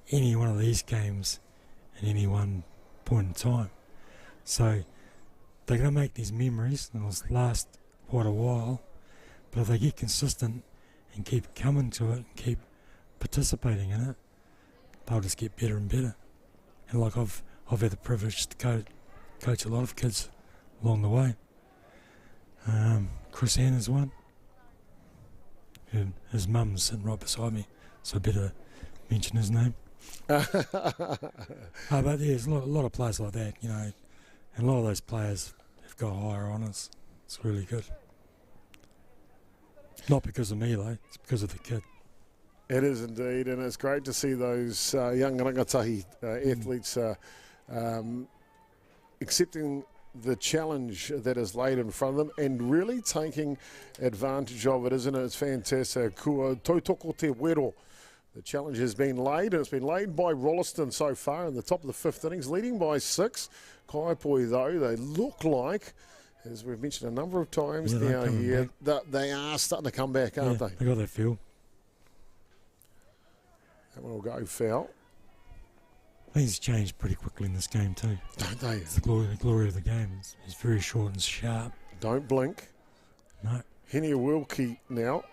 any one of these games, at any one point in time. So they're going to make these memories, and it'll last quite a while. But if they get consistent and keep coming to it and keep participating in it, they'll just get better and better. And like I've had the privilege to coach a lot of kids along the way. Chris Ann is one. And his mum's sitting right beside me, so I better mention his name. But there's a lot of players like that, you know, and a lot of those players have got higher honours. It's really good. Not because of me, though, it's because of the kid. It is indeed, and it's great to see those young rangatahi athletes accepting the challenge that is laid in front of them and really taking advantage of it, isn't it? It's fantastic. Kua tautoko te wero. The challenge has been laid, and it's been laid by Rolleston so far in the top of the 5th innings, leading by 6. Kaiapoi, though, they look like, as we've mentioned a number of times now here, that they are starting to come back, aren't they? They got that feel. That one will go foul. Things change pretty quickly in this game too. Don't they? It's the glory of the game. It's very short and sharp. Don't blink. No. Henia Wilkie now.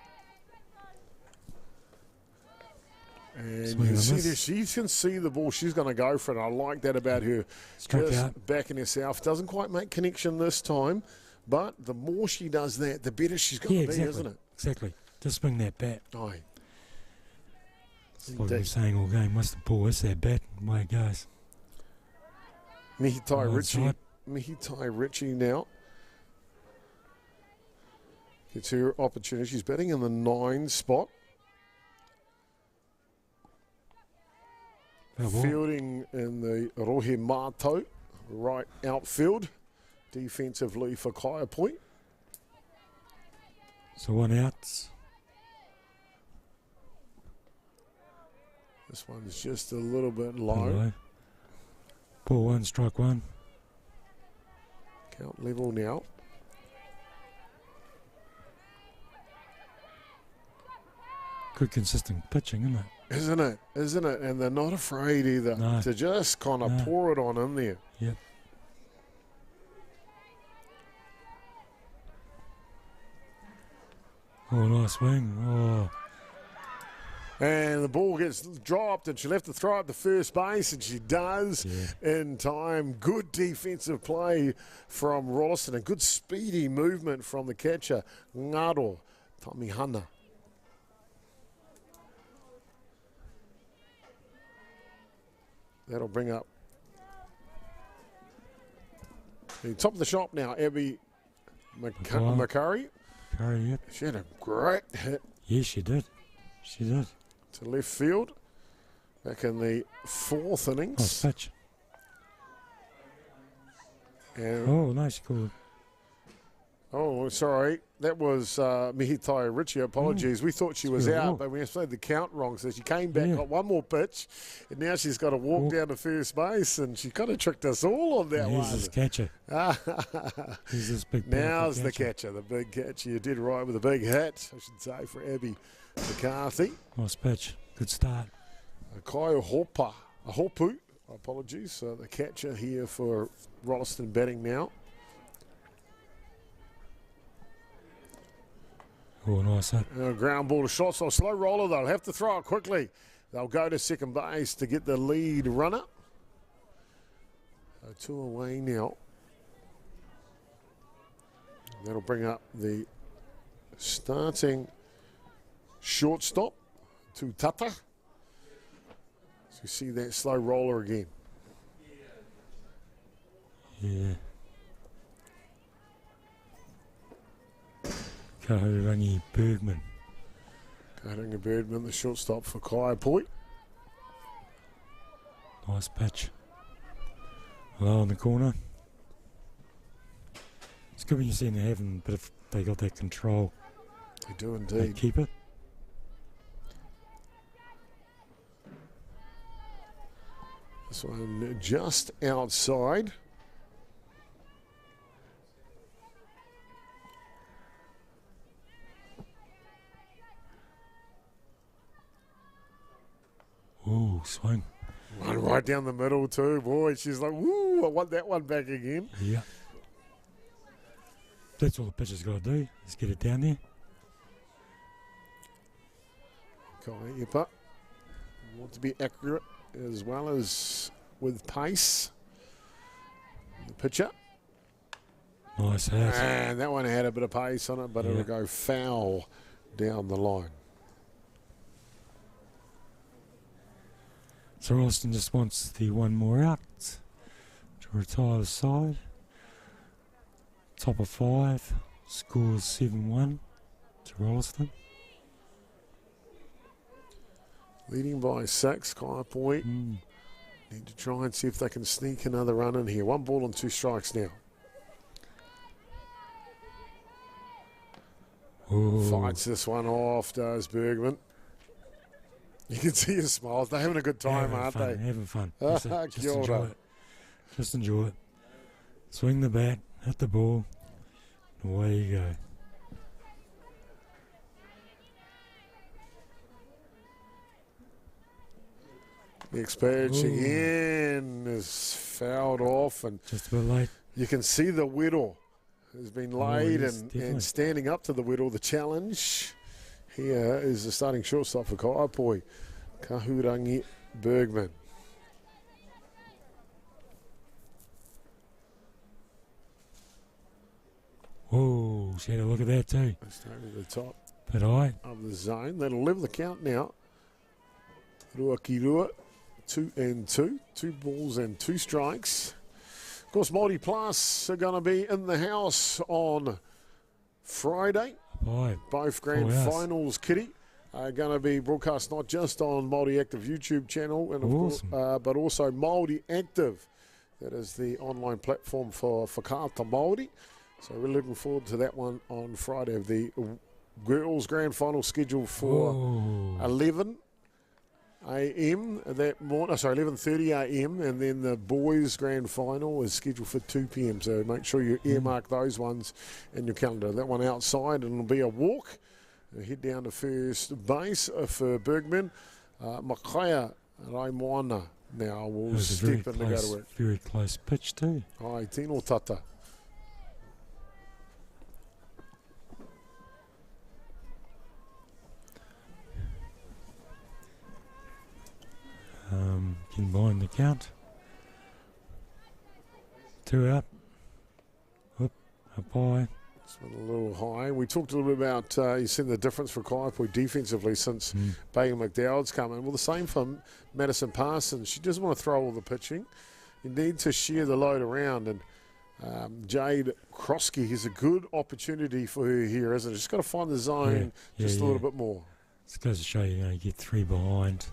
And you can see this, she can see the ball. She's going to go for it. I like that about her. Strike just out. Backing herself. Doesn't quite make connection this time, but the more she does that, the better she's going to be, isn't it? Exactly. Just swing that bat. Aye. It's like we're saying all game, once the ball hits that bat, away it goes. Mihitai Ritchie now gets her opportunity. She's batting in the 9 spot. Fielding in the Rohe Mātou, right outfield, defensively for Kaiapoi. So 1 out. This one's just a little bit low. Ball 1, strike 1. Count level now. Good consistent pitching, isn't it? Isn't it? And they're not afraid either to just kind of pour it on in there. Yep. Oh, nice swing. Oh. And the ball gets dropped, and she'll have to throw up the first base, and she does in time. Good defensive play from Rolleston, and good speedy movement from the catcher, Ngaro Tamihana. That'll bring up the top of the shop now, Abby McCurry. Yep. She had a great hit. Yes, she did. She did. To left field, back in the 4th innings. Oh, pitch. And nice call. Oh, sorry. That was Mihitai Ritchie. Apologies. We thought she was out, but we played the count wrong. So she came back, got one more pitch, and now she's got to walk down to first base, and she kind of tricked us all on that one. Here's this catcher. Here's this big Now's the catcher, the big catcher. You did right with a big hit, I should say, for Abby McCarthy. Nice pitch. Good start. Hopu. Apologies. The catcher here for Rolleston batting now. Oh, nice hit. Ground ball to short, so slow roller. They'll have to throw it quickly. They'll go to second base to get the lead runner. So 2 away now. That'll bring up the starting shortstop to Tata. So you see that slow roller again. Yeah. Kahurangi Bergman. Kahurangi Bergman, the shortstop for Kaiapoi. Nice pitch. Low in the corner. It's good when you see them having, but if they got that control, they do indeed. They keep it. This one just outside. Ooh, swing. One right down the middle too, boy. She's like, woo, I want that one back again. Yeah. That's all the pitcher's got to do. Let's get it down there. Kaiapoi want to be accurate as well as with pace. The pitcher. Nice hit. And that one had a bit of pace on it, but it'll go foul down the line. So Rolleston just wants the one more out to retire the side. Top of 5, scores 7-1 to Rolleston. Leading by 6, Kaiapoi. Need to try and see if they can sneak another run in here. 1 ball and 2 strikes now. Ooh. Fights this one off, does Bergman. You can see his smiles. They're having a good time, aren't they? Having fun. Just enjoy it. Just enjoy it. Swing the bat, hit the ball, and away you go. Next pitch again is fouled off, and just a bit late. You can see the whittle has been laid, and standing up to the whittle. The challenge here is the starting shortstop for Kaiapoi, Kahurangi Bergman. Oh, she had a look at that too. Starting at the top but high of the zone. That'll level the count now. Ruakirua, 2-2. 2 balls and 2 strikes. Of course, Māori Plus are going to be in the house on Friday. Both grand finals, Kitty, are going to be broadcast not just on Māori Active YouTube channel, and of course, but also Māori Active. That is the online platform for Whakaata Māori. So we're looking forward to that one on Friday. The girls' grand final scheduled for 11 a.m. that morning. Sorry, 11:30 a.m. and then the boys' grand final is scheduled for 2 p.m. So make sure you earmark those ones in your calendar. That one outside, and it'll be a walk. Head down to first base for Bergman. Makaya Raimoana now will step in to go to work. Very close pitch too. Ai, tino tata. Getting behind the count. 2 out. Whoop, up high. It's been a little high. We talked a little bit about, you've seen the difference for Kaiapoi defensively since Bailey McDowell's come in. Well, the same for Madison Parsons. She doesn't want to throw all the pitching. You need to share the load around. And Jade Krosky is a good opportunity for her here, isn't it? Just got to find the zone just a little bit more. It goes to show you, you get 3 behind.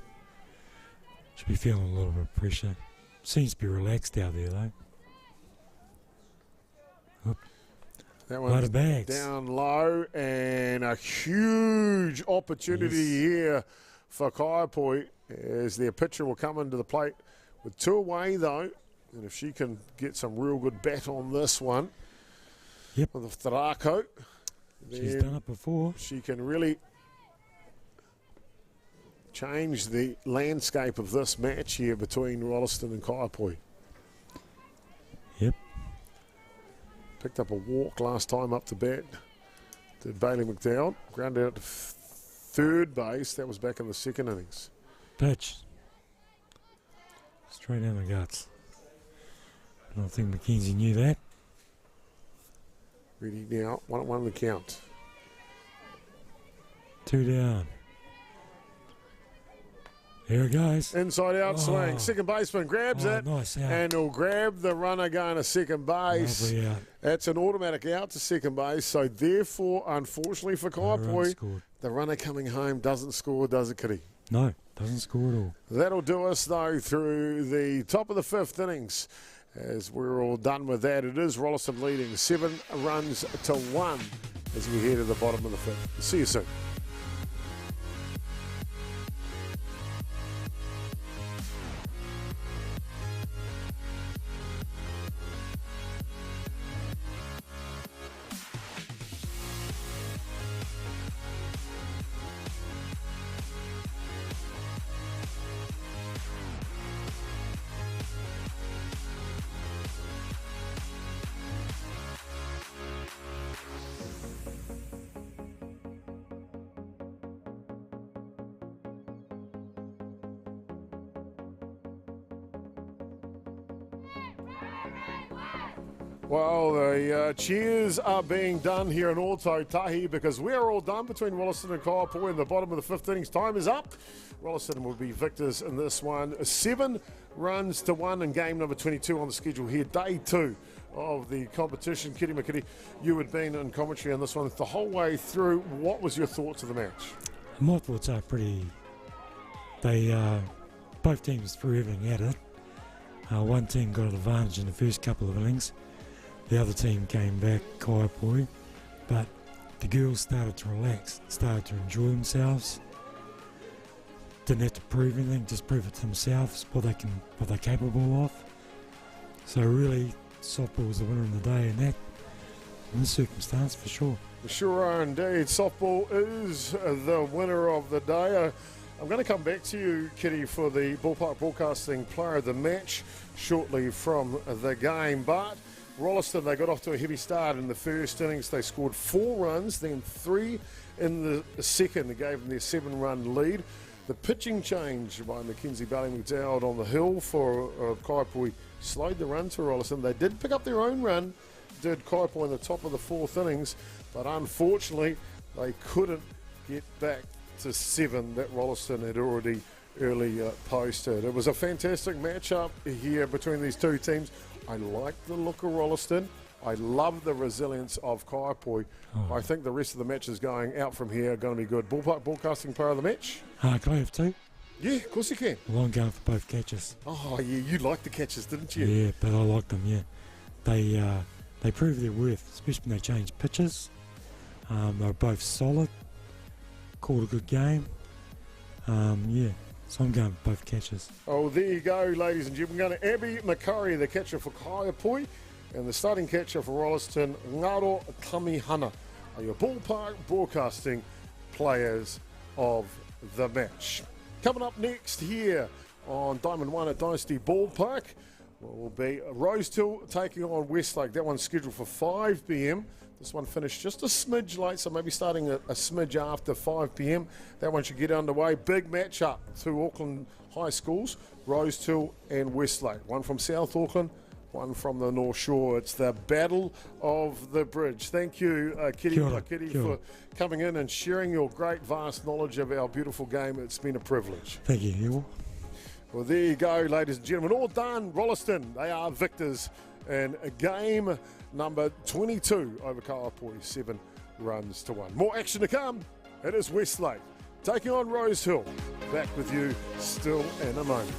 Should be feeling a little bit of pressure. Seems to be relaxed out there though. Oop. That one's down low, and a huge opportunity here for Kaiapoi as their pitcher will come into the plate with 2 away though. And if she can get some real good bat on this one, with the Tarako, she's done it before. She can really change the landscape of this match here between Rolleston and Kaiapoi. Yep. Picked up a walk last time up to bat. Did Bailey McDowell. Grounded out to third base. That was back in the second innings. Pitch. Straight down the guts. I don't think McKenzie knew that. Ready now. 1-1 the count. 2 down. Here it goes. Inside out swing. Second baseman grabs it. Nice out. And he'll grab the runner going to second base. Lovely out. That's an automatic out to second base. So therefore, unfortunately for Kaiapoi, the runner coming home doesn't score, does it, Kitty? No, doesn't score at all. That'll do us, though, through the top of the fifth innings. As we're all done with that, it is Rolleston leading 7 runs to 1 as we head to the bottom of the fifth. See you soon. Well, the cheers are being done here in Ōtautahi because we're all done between Rolleston and Kaiapoi in the bottom of the fifth innings. Time is up. Rolleston will be victors in this one. 7 runs to 1 in game number 22 on the schedule here. Day 2 of the competition. Kitty McKitty, you had been in commentary on this one the whole way through. What was your thoughts of the match? My thoughts are pretty... both teams threw everything at it. One team got an advantage in the first couple of innings. The other team came back, Kaiapoi, but the girls started to relax, started to enjoy themselves. Didn't have to prove anything, just prove it to themselves, what they're capable of. So really, softball was the winner of the day in this circumstance for sure. Sure are indeed. Softball is the winner of the day. I'm going to come back to you, Kitty, for the Ballpark Broadcasting Player of the Match shortly from the game, but Rolleston, they got off to a heavy start in the first innings. They scored 4 runs, then 3 in the second. They gave them their 7-run lead. The pitching change by Mackenzie Bailey McDowell on the hill for Kaiapoi slowed the run to Rolleston. They did pick up their own run, did Kaiapoi in the top of the 4th innings, but unfortunately they couldn't get back to 7 that Rolleston had already early posted. It was a fantastic matchup here between these two teams. I like the look of Rolleston. I love the resilience of Kaiapoi. I think the rest of the matches going out from here are going to be good. Ballpark Broadcasting Player of the Match? Can I have 2? Yeah, of course you can. Well, I'm going for both catches. Oh, yeah, you liked the catches, didn't you? Yeah, but I liked them, yeah. They proved their worth, especially when they changed pitches. They were both solid, called a good game. Yeah. So I'm going with both catches. Oh, there you go, ladies and gentlemen. We're going to Abby McCurry, the catcher for Kaiapoi, and the starting catcher for Rolleston, Ngaro Kamihana, are your Ballpark Broadcasting Players of the Match. Coming up next here on Diamond 1 at Dynasty Ballpark will be Rosehill taking on Westlake. That one's scheduled for 5 p.m. This one finished just a smidge late, so maybe starting a smidge after 5 p.m. That one should get underway. Big matchup, 2 Auckland high schools, Rosehill and Westlake. One from South Auckland, one from the North Shore. It's the Battle of the Bridge. Thank you, Kitty, for coming in and sharing your great, vast knowledge of our beautiful game. It's been a privilege. Thank you. Well, there you go, ladies and gentlemen. All done. Rolleston, they are victors in game number 22 over Kaiapoi, 7 runs to 1. More action to come. It is Westlake taking on Rosehill. Back with you still in a moment.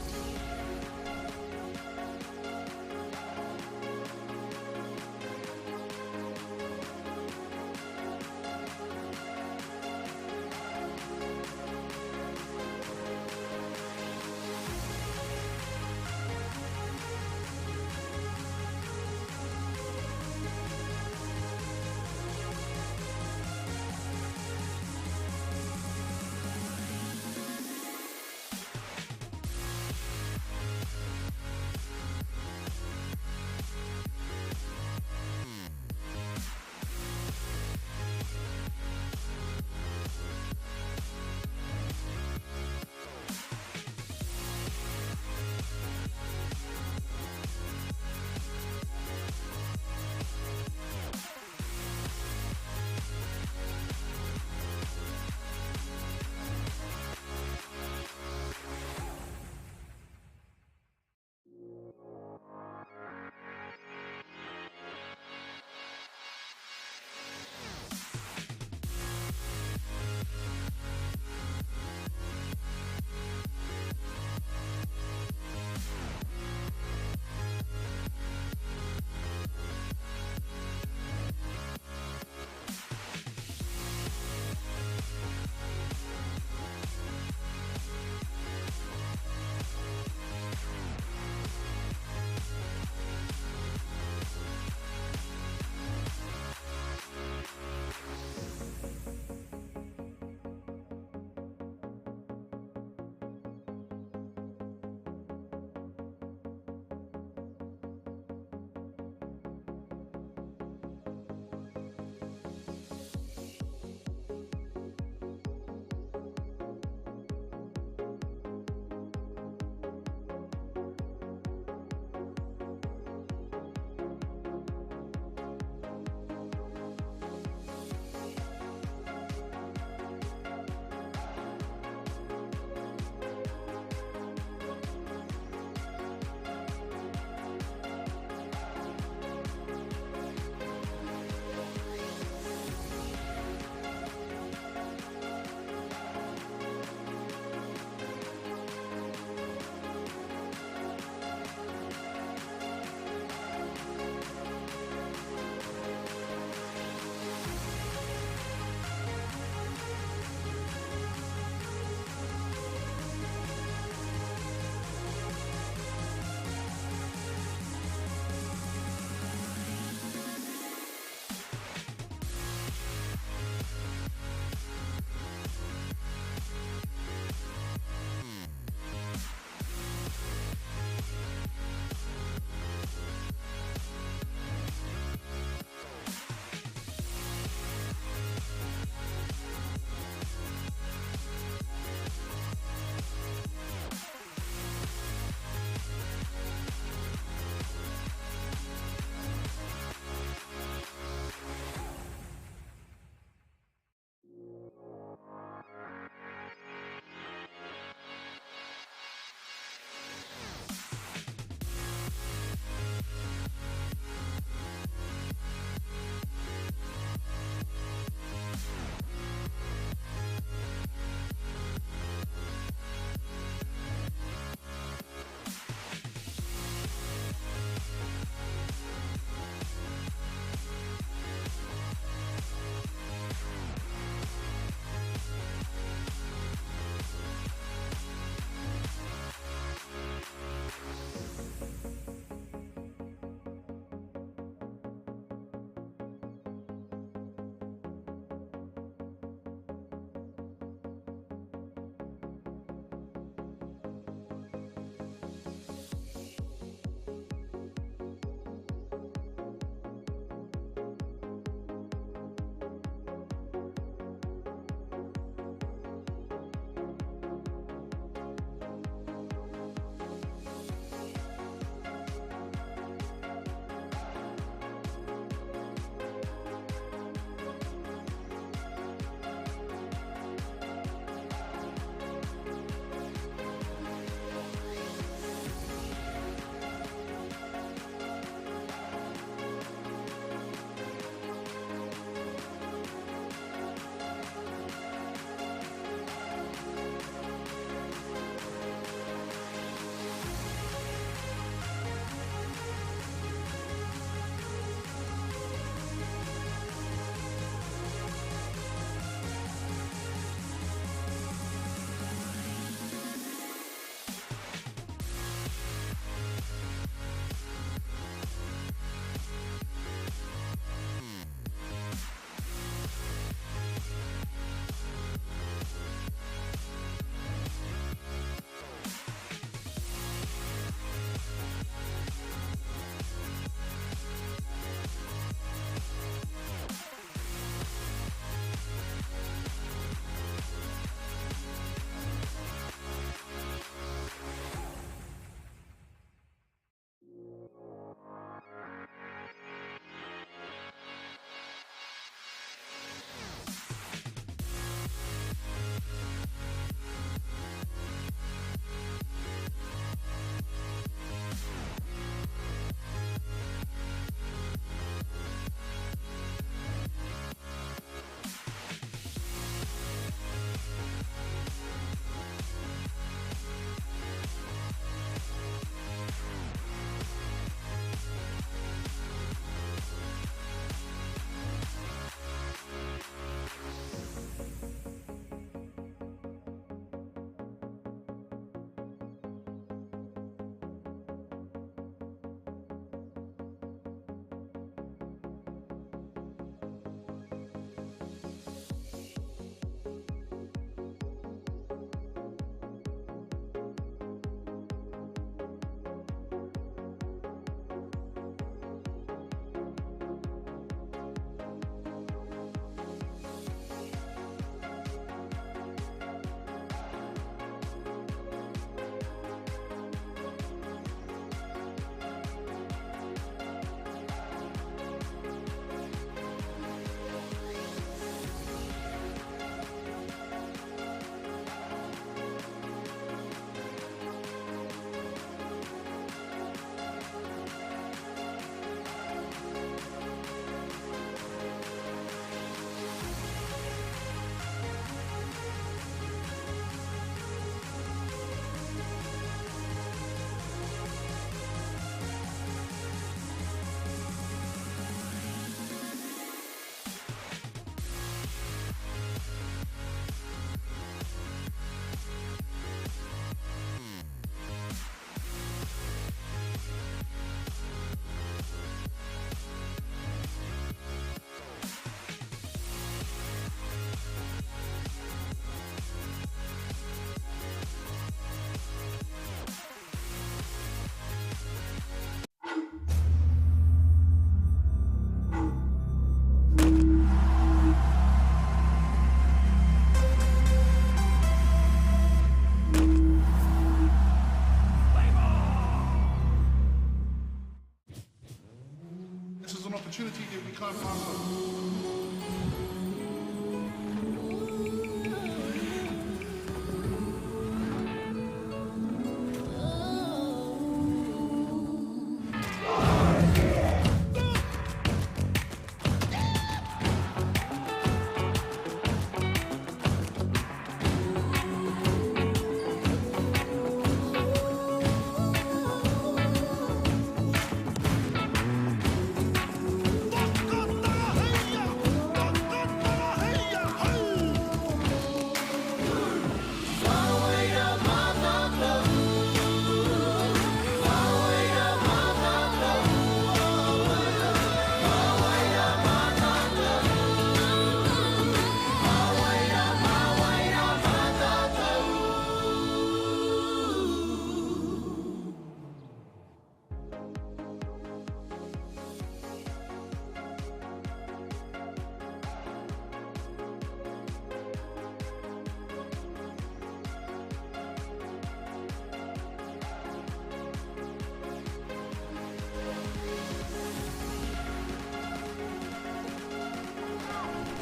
opportunity that we can't pass on.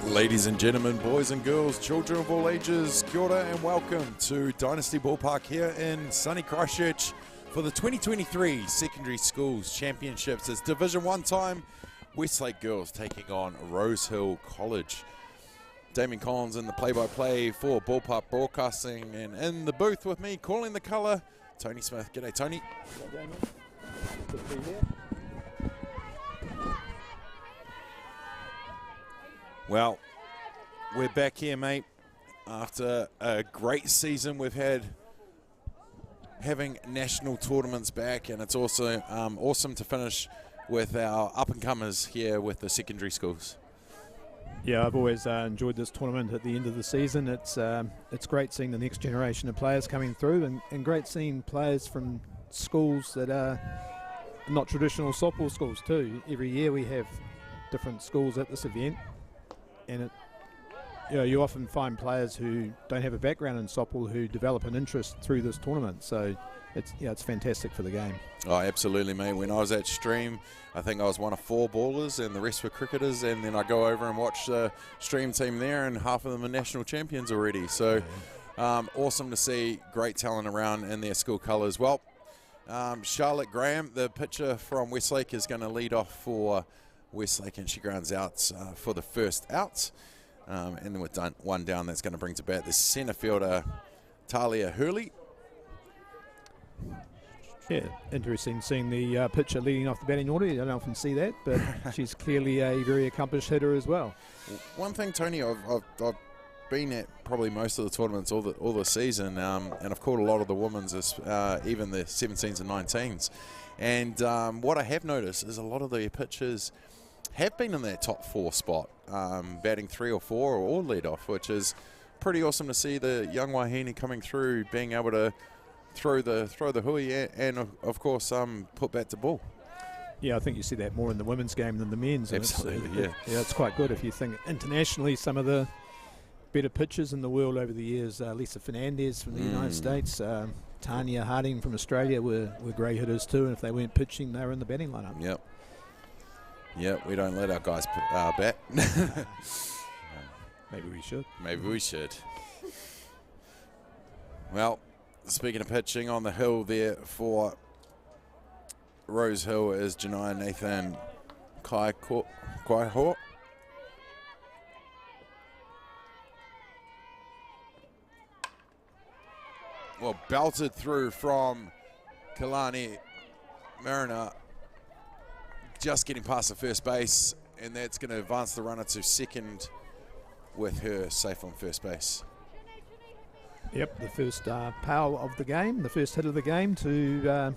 Ladies and gentlemen, boys and girls, children of all ages, kia ora and welcome to Dynasty Ballpark here in sunny Christchurch for the 2023 Secondary Schools Championships. It's Division 1 time, Westlake girls taking on Rosehill College. Damien Collins in the play-by-play for Ballpark Broadcasting, and in the booth with me, calling the colour, Tony Smith. G'day, Tony. G'day, Damien. Good to be here. Well, we're back here, mate, after a great season we've had, having national tournaments back, and it's also awesome to finish with our up-and-comers here with the secondary schools. Yeah, I've always enjoyed this tournament at the end of the season. It's great seeing the next generation of players coming through, and great seeing players from schools that are not traditional softball schools too. Every year we have different schools at this event, and you often find players who don't have a background in softball who develop an interest through this tournament. So it's fantastic for the game. Oh, absolutely, mate. When I was at Stream, I think I was one of 4 ballers and the rest were cricketers, and then I go over and watch the Stream team there, and half of them are national champions already. So awesome to see great talent around in their school colours. Well, Charlotte Graham, the pitcher from Westlake, is going to lead off for Westlake, and she grounds out for the first out. And then with one down, that's going to bring to bat the centre fielder, Talia Hurley. Yeah, interesting seeing the pitcher leading off the batting order. You don't often see that, but she's clearly a very accomplished hitter as well. One thing, Tony, I've been at probably most of the tournaments all the season, and I've caught a lot of the women's, even the 17s and 19s. And what I have noticed is a lot of the pitchers have been in that top 4 spot, batting 3 or 4 or lead off, which is pretty awesome to see the young Wahine coming through, being able to throw the hui and of course put bat to ball. Yeah, I think you see that more in the women's game than the men's. Absolutely, yeah, it's quite good. If you think internationally, some of the better pitchers in the world over the years, Lisa Fernandez from the United States, Tanya Harding from Australia were great hitters too, and if they weren't pitching, they were in the batting lineup. Yep, we don't let our guys bat. Maybe we should. Maybe we should. Well, speaking of pitching, on the hill there for Rosehill is Janiyah Nathan Kaiapoi. Well, belted through from Kalani Mariner, just getting past the first base, and that's going to advance the runner to second with her safe on first base. Yep, the first power of the game, the first hit of the game to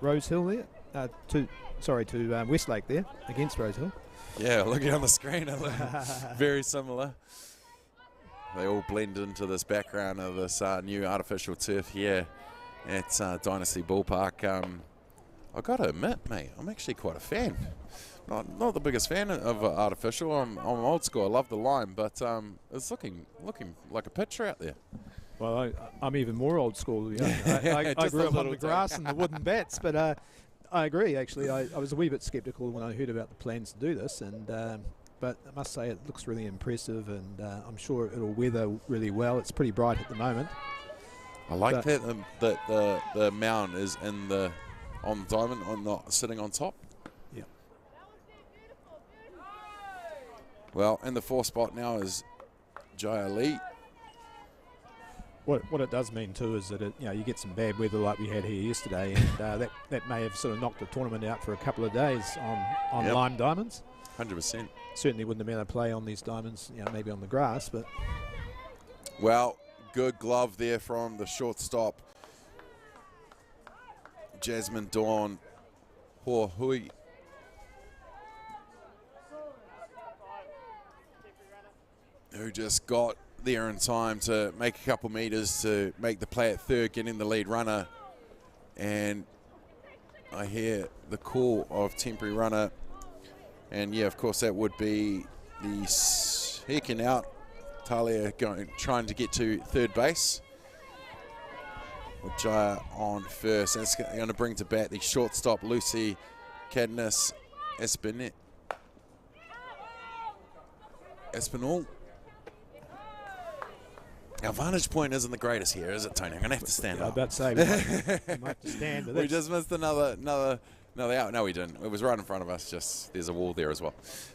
Rosehill there, to Westlake there against Rosehill. Yeah, looking on the screen, very similar. They all blend into this background of this new artificial turf here at Dynasty Ballpark. I've got to admit, mate, I'm actually quite a fan. Not the biggest fan of artificial. I'm old school. I love the line, but it's looking like a picture out there. Well, I'm even more old school. I grew up on the grass and the wooden bats, but I agree, actually. I was a wee bit sceptical when I heard about the plans to do this, and but I must say it looks really impressive, and I'm sure it'll weather really well. It's pretty bright at the moment. I like that the mound is on the diamond, not sitting on top. Yeah. Well, in the 4th spot now is Jaya Lee. What it does mean too is that you get some bad weather like we had here yesterday, and that may have sort of knocked the tournament out for a couple of days on lime diamonds. 100%. Certainly wouldn't have been able to play on these diamonds, maybe on the grass, but. Well, good glove there from the shortstop, Jasmine Dawn Hohui. Who just got there in time to make a couple meters to make the play at third, getting the lead runner. And I hear the call of temporary runner. And yeah, of course, that would be the second out. Talia trying to get to third base. With Jaya on first. And it's going to bring to bat the shortstop, Lucy Cadmus Espinal. Our vantage point isn't the greatest here, is it, Tony? I'm going to have to stand up. I was about to say, we might have to stand. We just missed another out. No, we didn't. It was right in front of us. Just there's a wall there as well.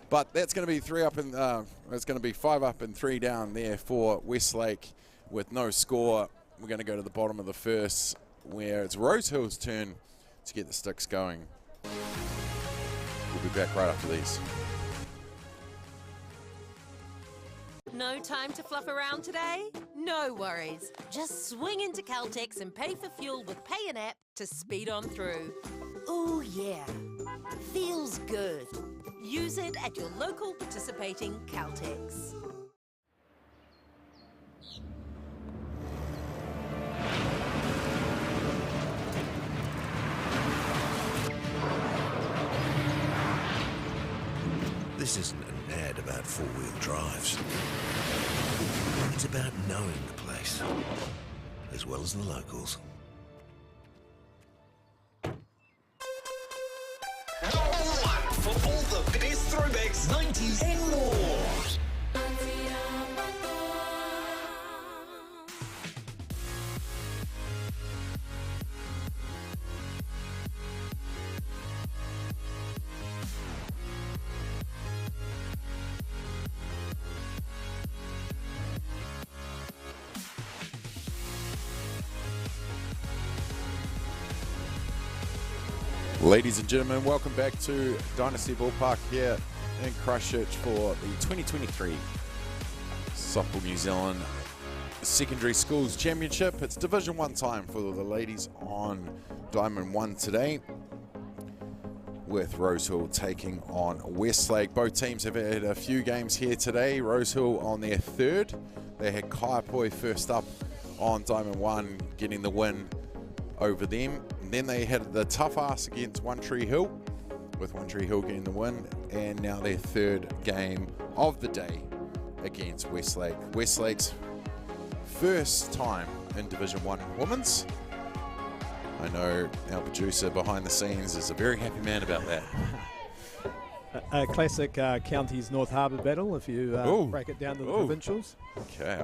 But that's going to be 3 up and it's going to be 5 up and 3 down there for Westlake with no score. We're going to go to the bottom of the first, where it's Rosehill's turn to get the sticks going. We'll be back right after these. No time to fluff around today? No worries. Just swing into Caltex and pay for fuel with Pay an App to speed on through. Ooh, yeah. Feels good. Use it at your local participating Caltex. This isn't an ad about four-wheel drives. It's about knowing the place, as well as the locals. For all the best throwbacks, 90s and more. Ladies and gentlemen, welcome back to Dynasty Ballpark here in Christchurch for the 2023 Softball New Zealand Secondary Schools Championship. It's Division 1 time for the ladies on Diamond 1 today, with Rosehill taking on Westlake. Both teams have had a few games here today. Rosehill on their third. They had Kaiapoi first up on Diamond 1, getting the win over them. And then they had the tough ass against One Tree Hill, with One Tree Hill getting the win. And now their third game of the day against Westlake. Westlake's first time in Division 1 Women's. I know our producer behind the scenes is a very happy man about that. A classic counties North Harbour battle, if you break it down to the provincials. Okay.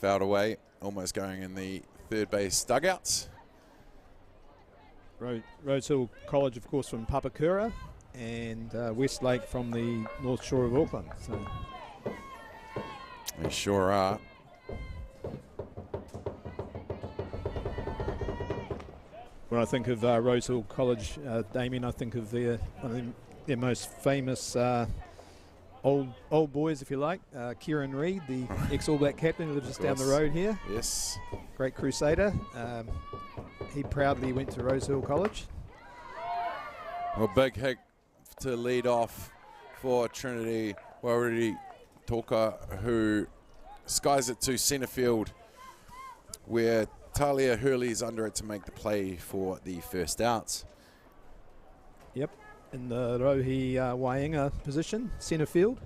Fouled away, almost going in the third base dugouts. Rosehill College, of course, from Papakura, and Westlake from the North Shore of Auckland. So. They sure are. When I think of Rosehill College, Damien, I think of their most famous old boys, if you like. Kieran Reid, the ex-All Black captain who lives just down the road here. Yes. Great crusader. He proudly went to Rosehill College. Well, big hit to lead off for Trinity Wariri Toka, who skies it to centre field, where Talia Hurley's under it to make the play for the first out. Yep, in the Rohi Wainga position, centre field.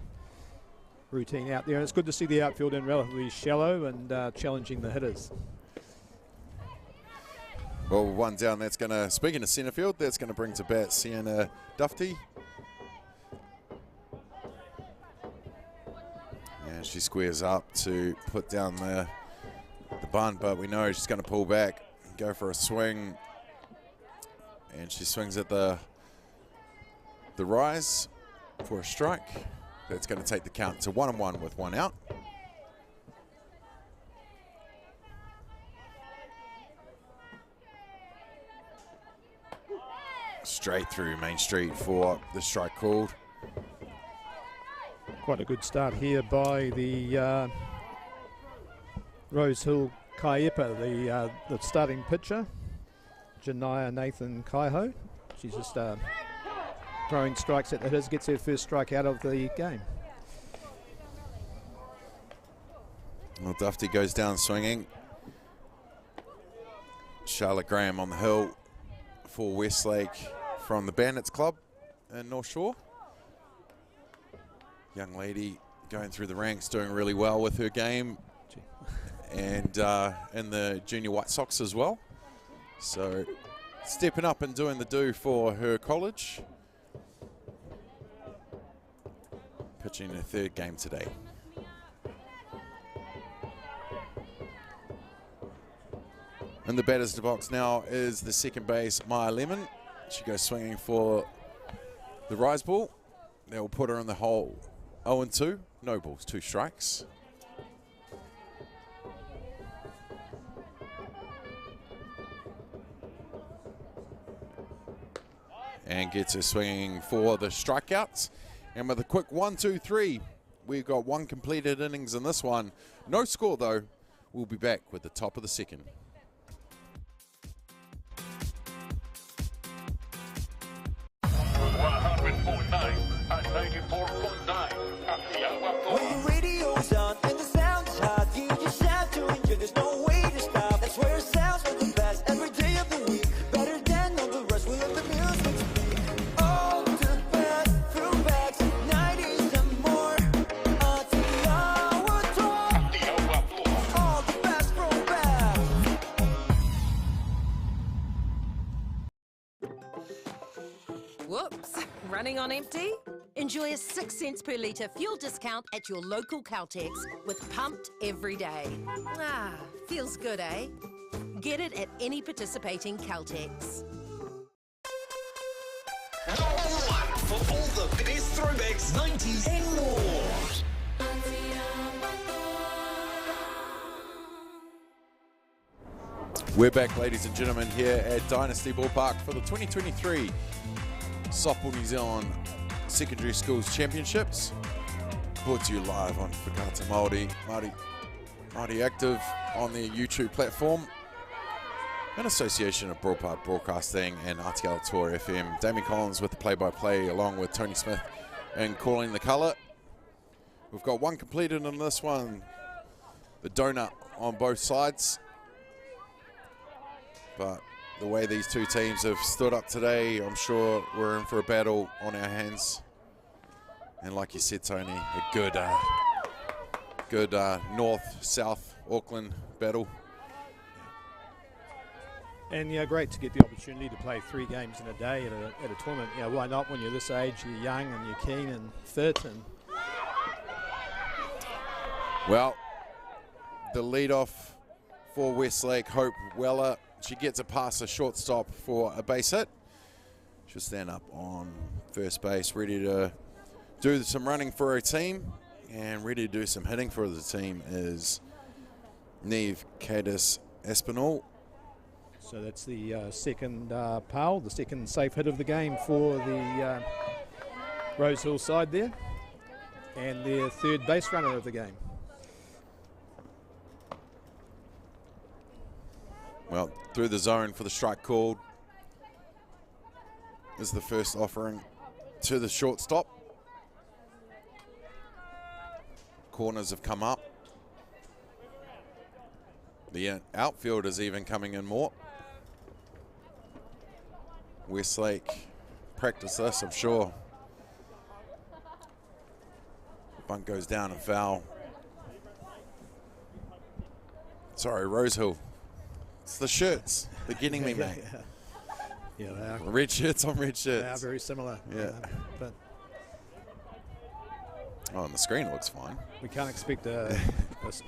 Routine out there, and it's good to see the outfield in relatively shallow and challenging the hitters. Well, one down, that's going to, speaking of centre field, that's going to bring to bat Sienna Duffy. And she squares up to put down the bunt, but we know she's going to pull back and go for a swing. And she swings at the rise for a strike. That's going to take the count to 1-1 with one out. Straight through Main Street for the strike called. Quite a good start here by the Rosehill Kaiapoi, the starting pitcher, Janaya Nathan Kaiho. She's just throwing strikes at the hitters, gets her first strike out of the game. Well, Duffy goes down swinging. Charlotte Graham on the hill for Westlake from the Bandits Club in North Shore. Young lady going through the ranks, doing really well with her game, and in the Junior White Sox as well. So stepping up and doing the do for her college. Pitching her third game today. In the batter's box now is the second base, Maya Lemon. She goes swinging for the rise ball. That will put her in the hole. 0-2, no balls, 2 strikes. And gets her swinging for the strikeouts. And with a quick 1-2-3, we've got one completed innings in this one. No score though. We'll be back with the top of the second. When the radio's on and the sound is hot, you just have to enjoy. There's no way to stop. That's where it sounds like the best every day of the week. Better than all the rest. We love the music to be. All the best throwbacks, 90s and more. Atiawa Toa. All the best throwbacks. Whoops, running on empty? Enjoy a 6 cents per litre fuel discount at your local Caltex with Pumped every day. Ah, feels good, eh? Get it at any participating Caltex. Number 1 for all the best throwbacks, 90s and more. We're back, ladies and gentlemen, here at Dynasty Ballpark for the 2023 Softball New Zealand Secondary Schools Championships. Brought to you live on Whakaata Māori Active on their YouTube platform. An association of Ballpark Broadcasting and Atiawa Toa FM. Damien Collins with the play-by-play along with Tony Smith and calling the colour. We've got one completed in this one. The donut on both sides. But the way these two teams have stood up today, I'm sure we're in for a battle on our hands. And like you said, Tony, a good north-south Auckland battle. And yeah, great to get the opportunity to play 3 games in a day at a tournament. Yeah, why not? When you're this age, you're young and you're keen and fit. And well, the leadoff for Westlake, Hope Weller. She gets a pass, a shortstop for a base hit. She'll stand up on first base, ready to do some running for her team, and ready to do some hitting for the team is Neve Cadis Espinal. so that's the second Powell, the second safe hit of the game for the Rosehill side there, and their third base runner of the game. Well, through the zone for the strike called is the first offering to the shortstop. Corners have come up. The outfield is even coming in more. Westlake practice this, I'm sure. Bunt goes down and foul. Sorry, Rosehill It's the shirts. They're getting me, mate. Yeah, they are. Red shirts on red shirts. They are very similar. Yeah. But on the screen it looks fine. we can't expect a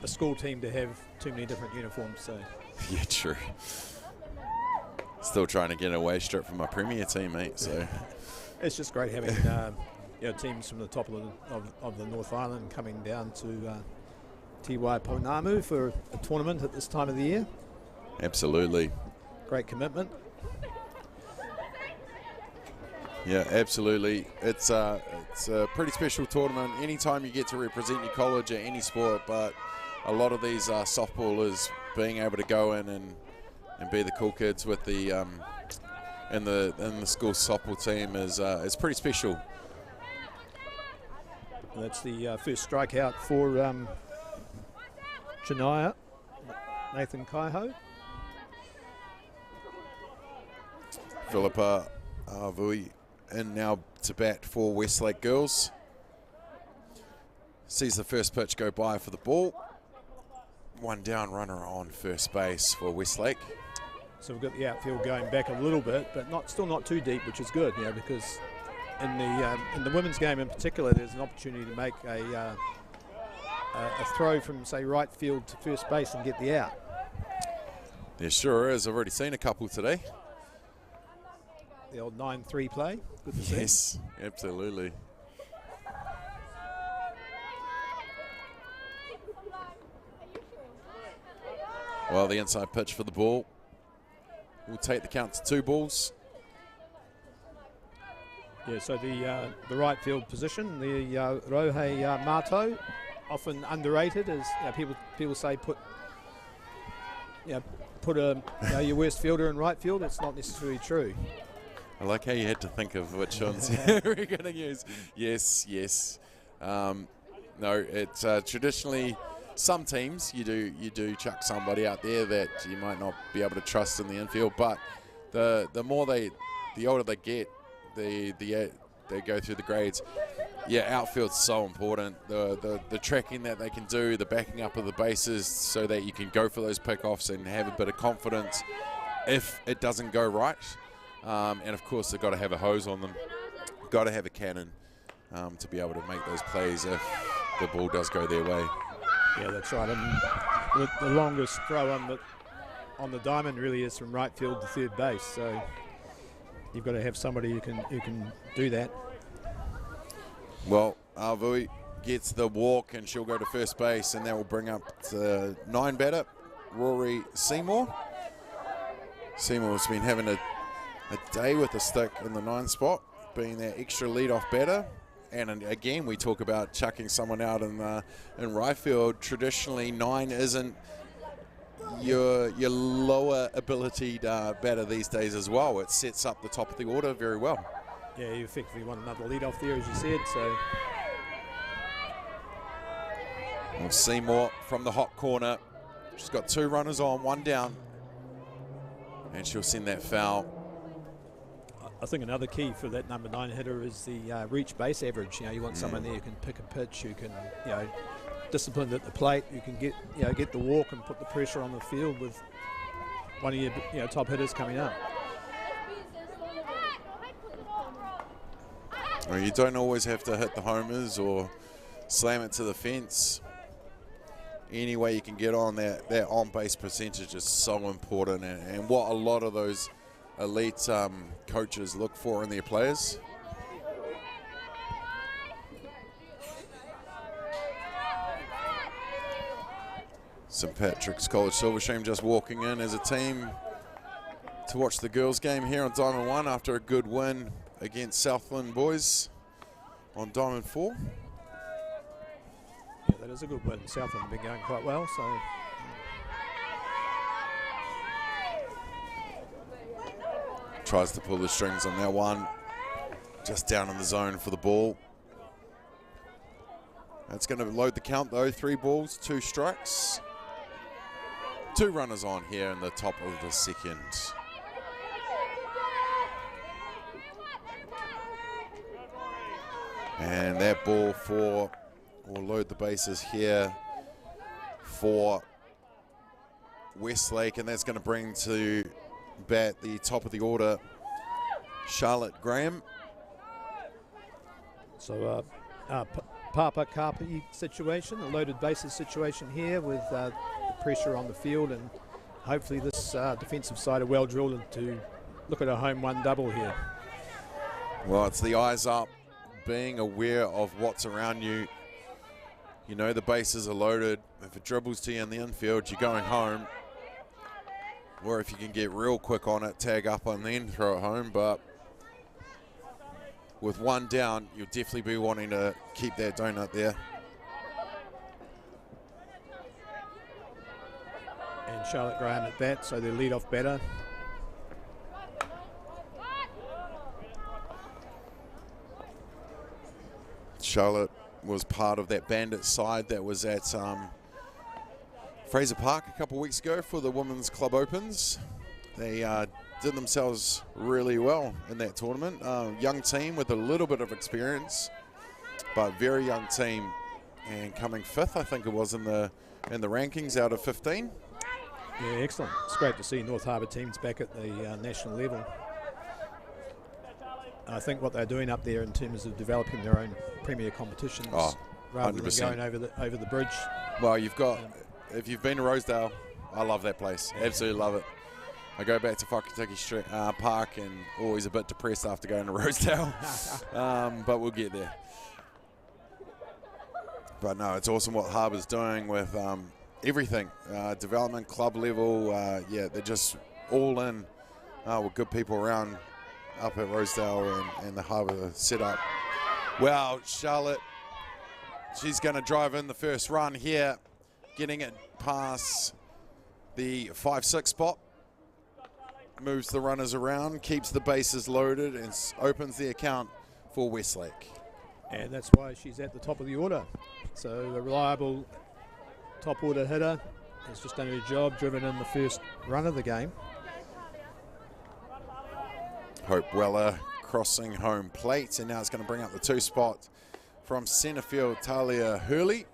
school team to have too many different uniforms. So Yeah, true. Still trying to get an away strip from my Premier team, mate. So it's just great having teams from the top of the North Island coming down to Tiwai Pounamu for a tournament at this time of the year. absolutely. Great commitment. Yeah, absolutely. It's a pretty special tournament. Anytime you get to represent your college at any sport, but a lot of these softballers being able to go in and be the cool kids with the in the school softball team is pretty special. And that's the first strikeout for Chania, Nathan Kaiho. Philippa Vui in now to bat for Westlake girls. Sees the first pitch go by for the ball. One down, runner on first base for Westlake. So we've got the outfield going back a little bit, but still not too deep, which is good, because in the women's game in particular, there's an opportunity to make a throw from, say, right field to first base and get the out. There sure is. I've already seen a couple today. The old 9-3 play. Good to see. Yes, absolutely. Well, the inside pitch for the ball will take the count to 2 balls. Yeah, so the right field position, the Rohe Mato, often underrated, as people say put your worst fielder in right field. It's not necessarily true. I like how you had to think of which ones we're going to use. Yes. No, it's traditionally some teams you do chuck somebody out there that you might not be able to trust in the infield, but the older they get, they go through the grades. Yeah, outfield's so important. The tracking that they can do, the backing up of the bases, so that you can go for those pickoffs and have a bit of confidence if it doesn't go right. And of course, they've got to have a hose on them, got to have a cannon to be able to make those plays if the ball does go their way. Yeah, that's right. And the longest throw on the diamond really is from right field to third base. So you've got to have somebody who can do that. Well, Arvui gets the walk and she'll go to first base, and that will bring up the 9 batter, Rory Seymour. Seymour's been having a day with the stick in the 9 spot, being that extra leadoff batter. And again, we talk about chucking someone out in right field. Traditionally, 9 isn't your lower ability batter these days as well. It sets up the top of the order very well. Yeah, you effectively want another leadoff there, as you said. So well, Seymour from the hot corner. She's got 2 runners on, 1 down, and she'll send that foul. I think another key for that number 9 hitter is the reach base average. You want someone there who can pick a pitch, who can, disciplined at the plate, who can get the walk and put the pressure on the field with one of your top hitters coming up. Well, you don't always have to hit the homers or slam it to the fence. Any way you can get on that on-base percentage is so important, and what a lot of those elite coaches look for in their players. St. Patrick's College Silverstream just walking in as a team to watch the girls game here on Diamond 1 after a good win against Southland boys on Diamond 4. Yeah, that is a good win. Southland have been going quite well, so tries to pull the strings on that one. Just down in the zone for the ball. That's going to load the count though. 3 balls, 2 strikes. 2 runners on here in the top of the second. And that ball will load the bases here for Westlake, and that's going to bring to bat the top of the order, Charlotte Graham. So Papa Kapi situation, a loaded bases situation here with the pressure on the field, and hopefully this defensive side are well drilled to look at a home run double here. Well, it's the eyes up, being aware of what's around you. You know the bases are loaded. If it dribbles to you in the infield, you're going home. Or if you can get real quick on it, tag up and then throw it home. But with one down, you'll definitely be wanting to keep that donut there. And Charlotte Graham at bat, so their lead-off batter. Charlotte was part of that Bandit side that was at Fraser Park a couple of weeks ago for the Women's Club Opens. They did themselves really well in that tournament. Young team with a little bit of experience, but very young team, and coming 5th, I think it was, in the rankings out of 15. Yeah, excellent. It's great to see North Harbour teams back at the national level. I think what they're doing up there in terms of developing their own premier competitions, rather 100%. than going over the bridge. Well, you've got, if you've been to Rosedale, I love that place. Absolutely love it. I go back to Whakatiki Street Park and always a bit depressed after going to Rosedale, but we'll get there. But no, it's awesome what Harbour's doing with everything, development, club level. Yeah, they're just all in with good people around up at Rosedale and the Harbour setup. Well, Charlotte, she's going to drive in the first run here, getting it past the 5-6 spot. Moves the runners around, keeps the bases loaded, and opens the account for Westlake. And that's why she's at the top of the order. So a reliable top order hitter has just done her job, driven in the first run of the game. Hope Weller crossing home plate, and now it's going to bring up the 2 spot from centre field, Talia Hurley.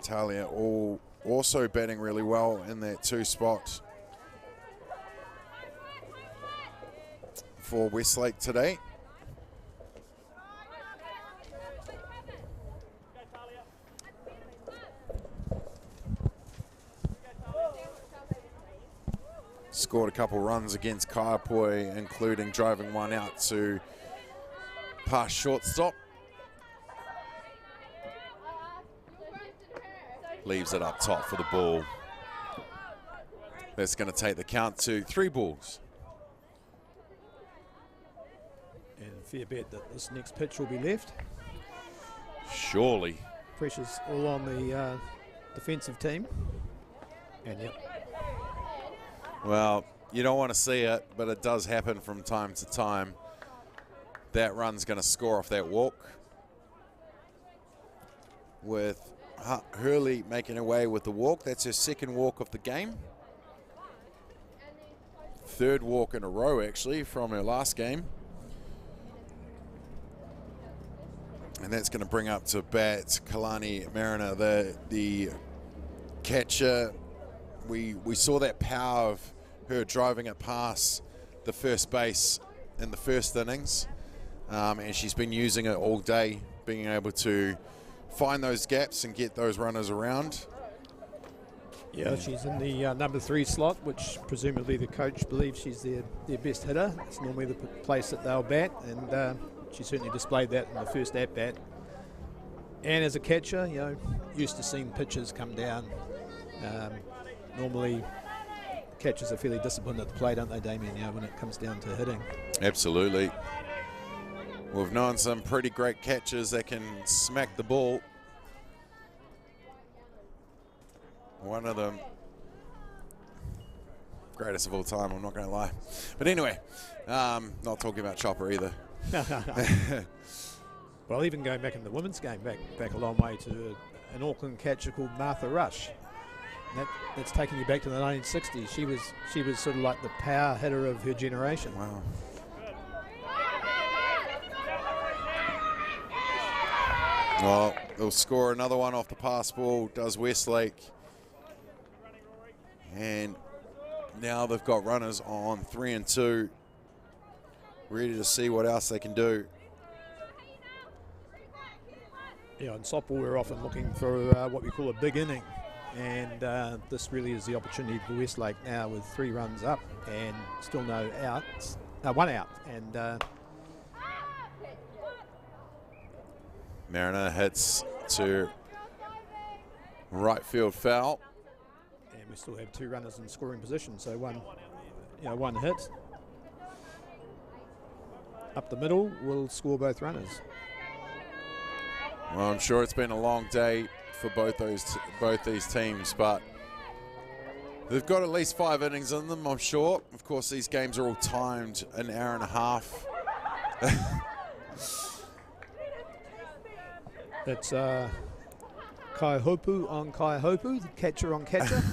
Talia also batting really well in that 2 spot for Westlake today. Scored a couple runs against Kaiapoi, including driving one out to past shortstop. Leaves it up top for the ball. That's going to take the count to 3 balls. And a fair bet that this next pitch will be left. Surely. Pressure's all on the defensive team. And yep. Well, you don't want to see it, but it does happen from time to time. That run's going to score off that walk, with Hurley making away with the walk. That's her 2nd walk of the game. 3rd walk in a row, actually, from her last game. And that's going to bring up to bat Kalani Mariner, the catcher. We saw that power of her driving it past the first base in the first innings, and she's been using it all day, being able to find those gaps and get those runners around. Yeah, she's in the number 3 slot, which presumably the coach believes she's their best hitter. It's normally the place that they'll bat, and she certainly displayed that in the first at-bat. And as a catcher, you know, used to seeing pitches come down. Normally, catchers are fairly disciplined at the plate, aren't they, Damien, you know, when it comes down to hitting? Absolutely. We've known some pretty great catchers that can smack the ball. One of them, greatest of all time, I'm not going to lie. But anyway, not talking about Chopper either. Well, even going back in the women's game, back a long way to an Auckland catcher called Martha Rush. That's taking you back to the 1960s. She was sort of like the power hitter of her generation. Wow. Well, they'll score another one off the pass ball, does Westlake. And now they've got runners on 3 and 2, ready to see what else they can do. Yeah, in softball we're often looking for what we call a big inning, and this really is the opportunity for Westlake now with 3 runs up and still no outs, 1 out, and Mariner hits to right field foul. And we still have 2 runners in scoring position, so one hit up the middle will score both runners. Well, I'm sure it's been a long day for both these teams, but they've got at least 5 innings in them, I'm sure. Of course, these games are all timed an hour and a half. It's Kaiapoi on Kaiapoi, the catcher on catcher.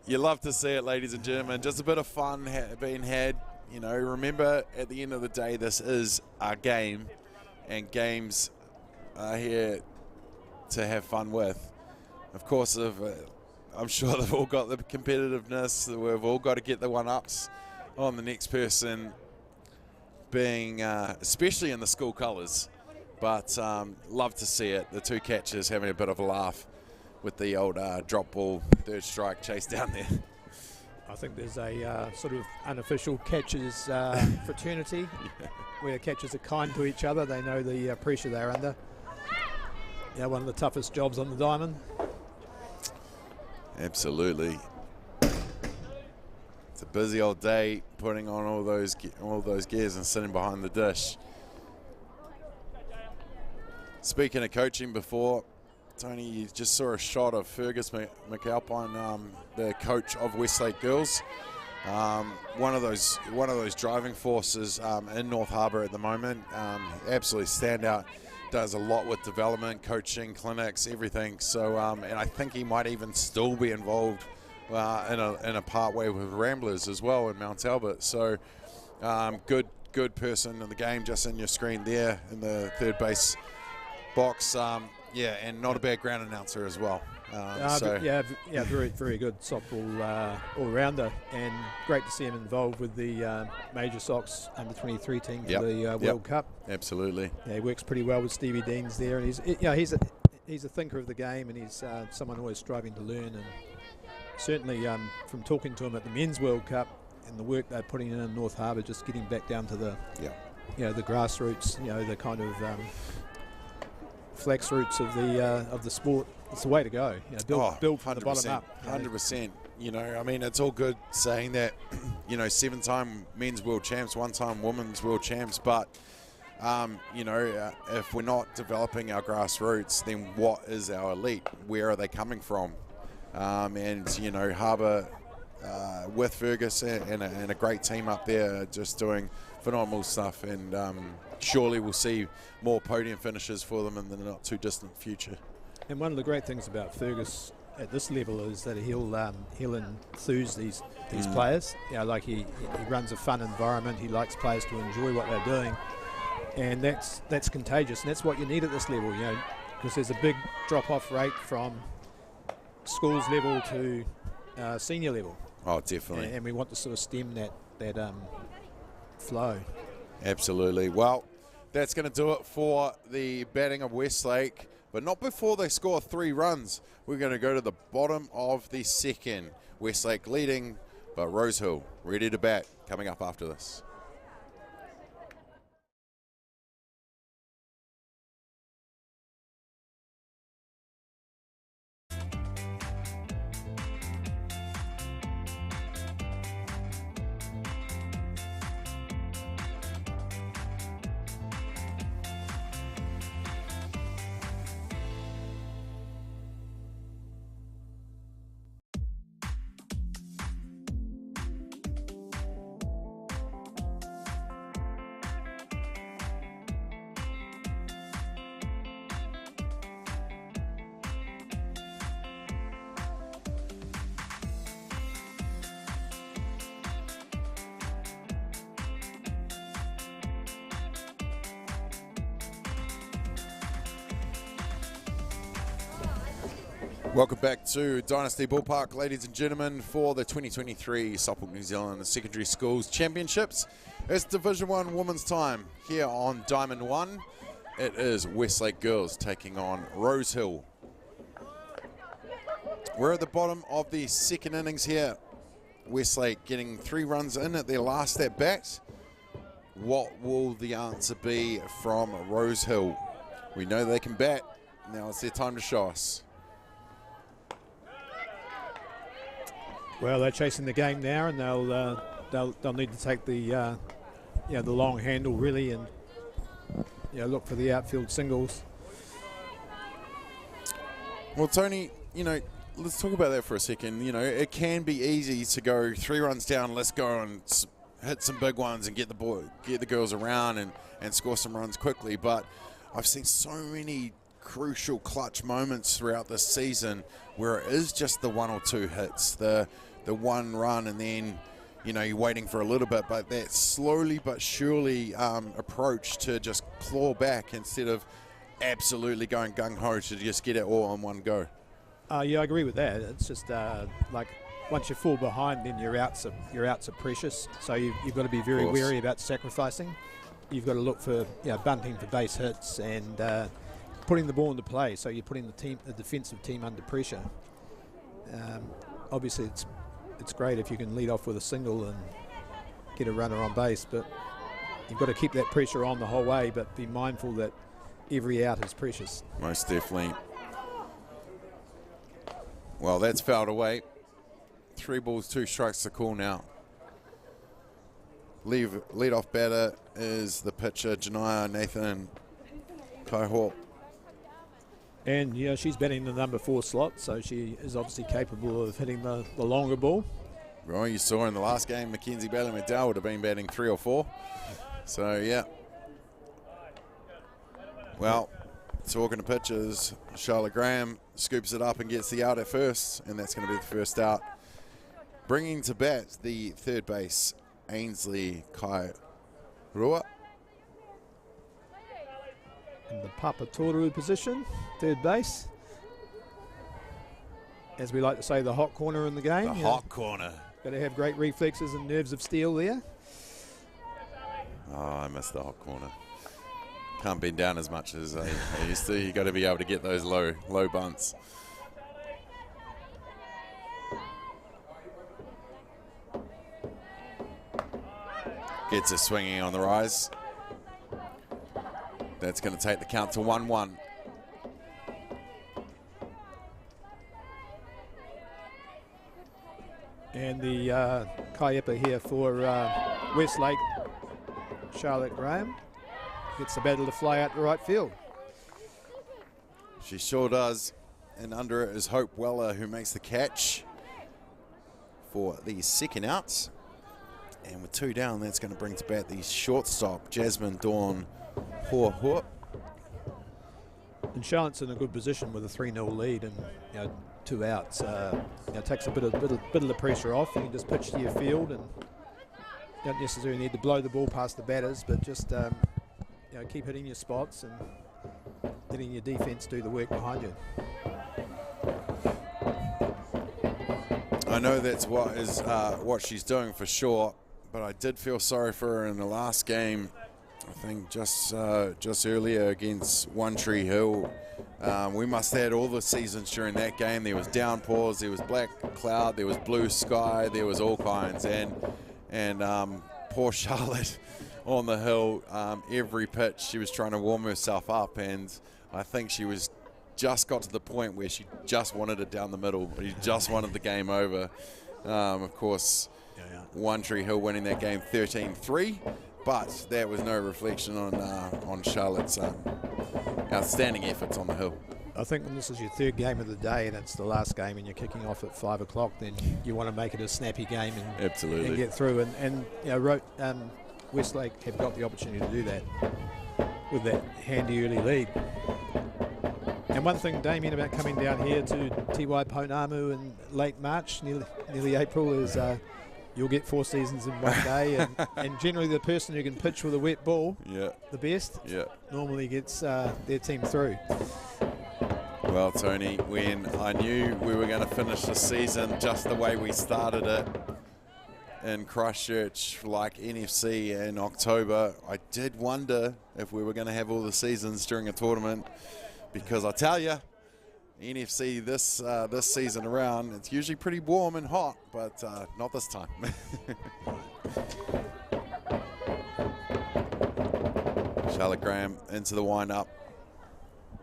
You love to see it, ladies and gentlemen. Just a bit of fun being had. You know, remember, at the end of the day, this is a game, and games are here to have fun with. Of course, I'm sure they've all got the competitiveness. We've all got to get the one-ups on the next person, being especially in the school colours. But love to see it. The 2 catchers having a bit of a laugh with the old drop ball, 3rd strike chase down there. I think there's a sort of unofficial catchers fraternity where catchers are kind to each other. They know the pressure they're under. Yeah, one of the toughest jobs on the diamond. Absolutely. It's a busy old day putting on all those gears and sitting behind the dish. Speaking of coaching before, Tony, you just saw a shot of Fergus McAlpine, the coach of Westlake Girls. One of those driving forces in North Harbour at the moment. Absolutely standout. Does a lot with development, coaching, clinics, everything. So, and I think he might even still be involved in a part way with Ramblers as well in Mount Albert. So, good person in the game, just in your screen there in the 3rd base box. Yeah, and not a bad ground announcer as well. Very, very good softball all-rounder, and great to see him involved with the Major Sox under-23 team for the World Cup. Absolutely. Yeah, he works pretty well with Stevie Deans there, and he's a thinker of the game, and he's someone always striving to learn. And certainly, from talking to him at the Men's World Cup and the work they're putting in North Harbour, just getting back down to the the grassroots, the kind of flex roots of the sport. It's the way to go. Build from the bottom up. 100%. I mean, it's all good saying that, 7-time men's world champs, 1-time women's world champs, but if we're not developing our grassroots, then what is our elite? Where are they coming from? Harbour with Fergus and a great team up there, just doing phenomenal stuff, and surely we'll see more podium finishes for them in the not too distant future. And one of the great things about Fergus at this level is that he'll enthuse these players. He runs a fun environment. He likes players to enjoy what they're doing, and that's contagious. And that's what you need at this level, because there's a big drop-off rate from schools level to senior level. Oh, definitely. And we want to sort of stem that flow. Absolutely. Well, that's going to do it for the batting of Westlake, but not before they score 3 runs. We're going to go to the bottom of the 2nd. Westlake leading, but Rosehill ready to bat coming up after this. Welcome back to Dynasty Ballpark, ladies and gentlemen, for the 2023 Softball New Zealand Secondary Schools Championships. It's Division 1 Women's time here on Diamond 1. It is Westlake girls taking on Rosehill. We're at the bottom of the second innings here. Westlake getting 3 runs in at their last at bat. What will the answer be from Rosehill? We know they can bat. Now it's their time to show us. Well, they're chasing the game now, and they'll need to take the the long handle really, and look for the outfield singles. Well, Tony, let's talk about that for a second. It can be easy to go 3 runs down. Let's go and hit some big ones and get the girls around and score some runs quickly. But I've seen so many crucial clutch moments throughout this season where it is just the 1 or 2 hits, the 1 run, and then you're waiting for a little bit, but that slowly but surely approach to just claw back instead of absolutely going gung-ho to just get it all in one go. Yeah, I agree with that. It's just like once you fall behind, then your outs are precious. So you've got to be very wary about sacrificing. You've got to look for bunting for base hits and putting the ball into play. So you're putting the defensive team under pressure. Obviously, it's great if you can lead off with a single and get a runner on base, but you've got to keep that pressure on the whole way, but be mindful that every out is precious. Most definitely. Well, that's fouled away. 3 balls, 2 strikes to call now. Lead off batter is the pitcher, Janaya Nathan Kaiapoi. And she's batting the number 4 slot, so she is obviously capable of hitting the longer ball. Well, you saw in the last game, Mackenzie Bailey-McDowell would have been batting 3 or 4. So, yeah. Well, talking to pitchers, Charlotte Graham scoops it up and gets the out at first, and that's going to be the first out. Bringing to bat the third base, Ainsley Kairua. In the Papatoru position, third base. As we like to say, the hot corner in the game. The hot corner. Got to have great reflexes and nerves of steel there. Oh, I missed the hot corner. Can't bend down as much as I used to. You got to be able to get those low bunts. Gets it swinging on the rise. That's going to take the count to 1-1. And the Kaiapoi here for Westlake, Charlotte Graham, gets the battle to fly out to right field. She sure does. And under it is Hope Weller, who makes the catch for the second out. And with 2 down, that's going to bring to bat the shortstop, Jasmine Dawn Hua. And Charlotte's in a good position with a 3-0 lead and 2 outs. Takes a bit of the pressure off. You can just pitch to your field and don't necessarily need to blow the ball past the batters, but just keep hitting your spots and letting your defense do the work behind you. I know that's what she's doing for sure, but I did feel sorry for her in the last game. I think just earlier against One Tree Hill. We must have had all the seasons during that game. There was downpours, there was black cloud, there was blue sky, there was all kinds. And poor Charlotte on the hill, every pitch she was trying to warm herself up, and I think she was just got to the point where she just wanted it down the middle. She just wanted the game over. Of course, One Tree Hill winning that game 13-3. But that was no reflection on Charlotte's outstanding efforts on the hill. I think when this is your 3rd game of the day and it's the last game and you're kicking off at 5 o'clock, then you want to make it a snappy game and get through. And Westlake have got the opportunity to do that with that handy early lead. And one thing, Damien, about coming down here to Tiwai Pounamu in late March, nearly April, is you'll get 4 seasons in one day, and generally the person who can pitch with a wet ball, the best, normally gets their team through. Well, Tony, when I knew we were going to finish the season just the way we started it in Christchurch, like NFC in October, I did wonder if we were going to have all the seasons during a tournament, because I tell you, NFC this season around, it's usually pretty warm and hot, but not this time. Charlotte Graham into the wind-up.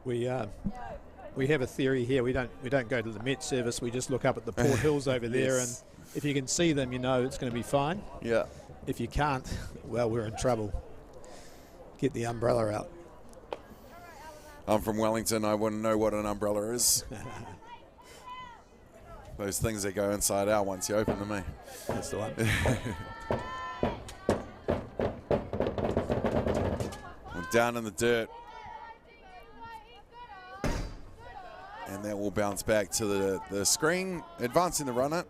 We have a theory here. We don't go to the Met service. We just look up at the Port Hills over there, Yes. and if you can see them, you know it's going to be fine. Yeah. If you can't, well, we're in trouble. Get the umbrella out. I'm from Wellington. I wouldn't know what an umbrella is. Those things that go inside out once you open them, eh? That's the one. Well, down in the dirt. And that will bounce back to the screen, advancing the runner.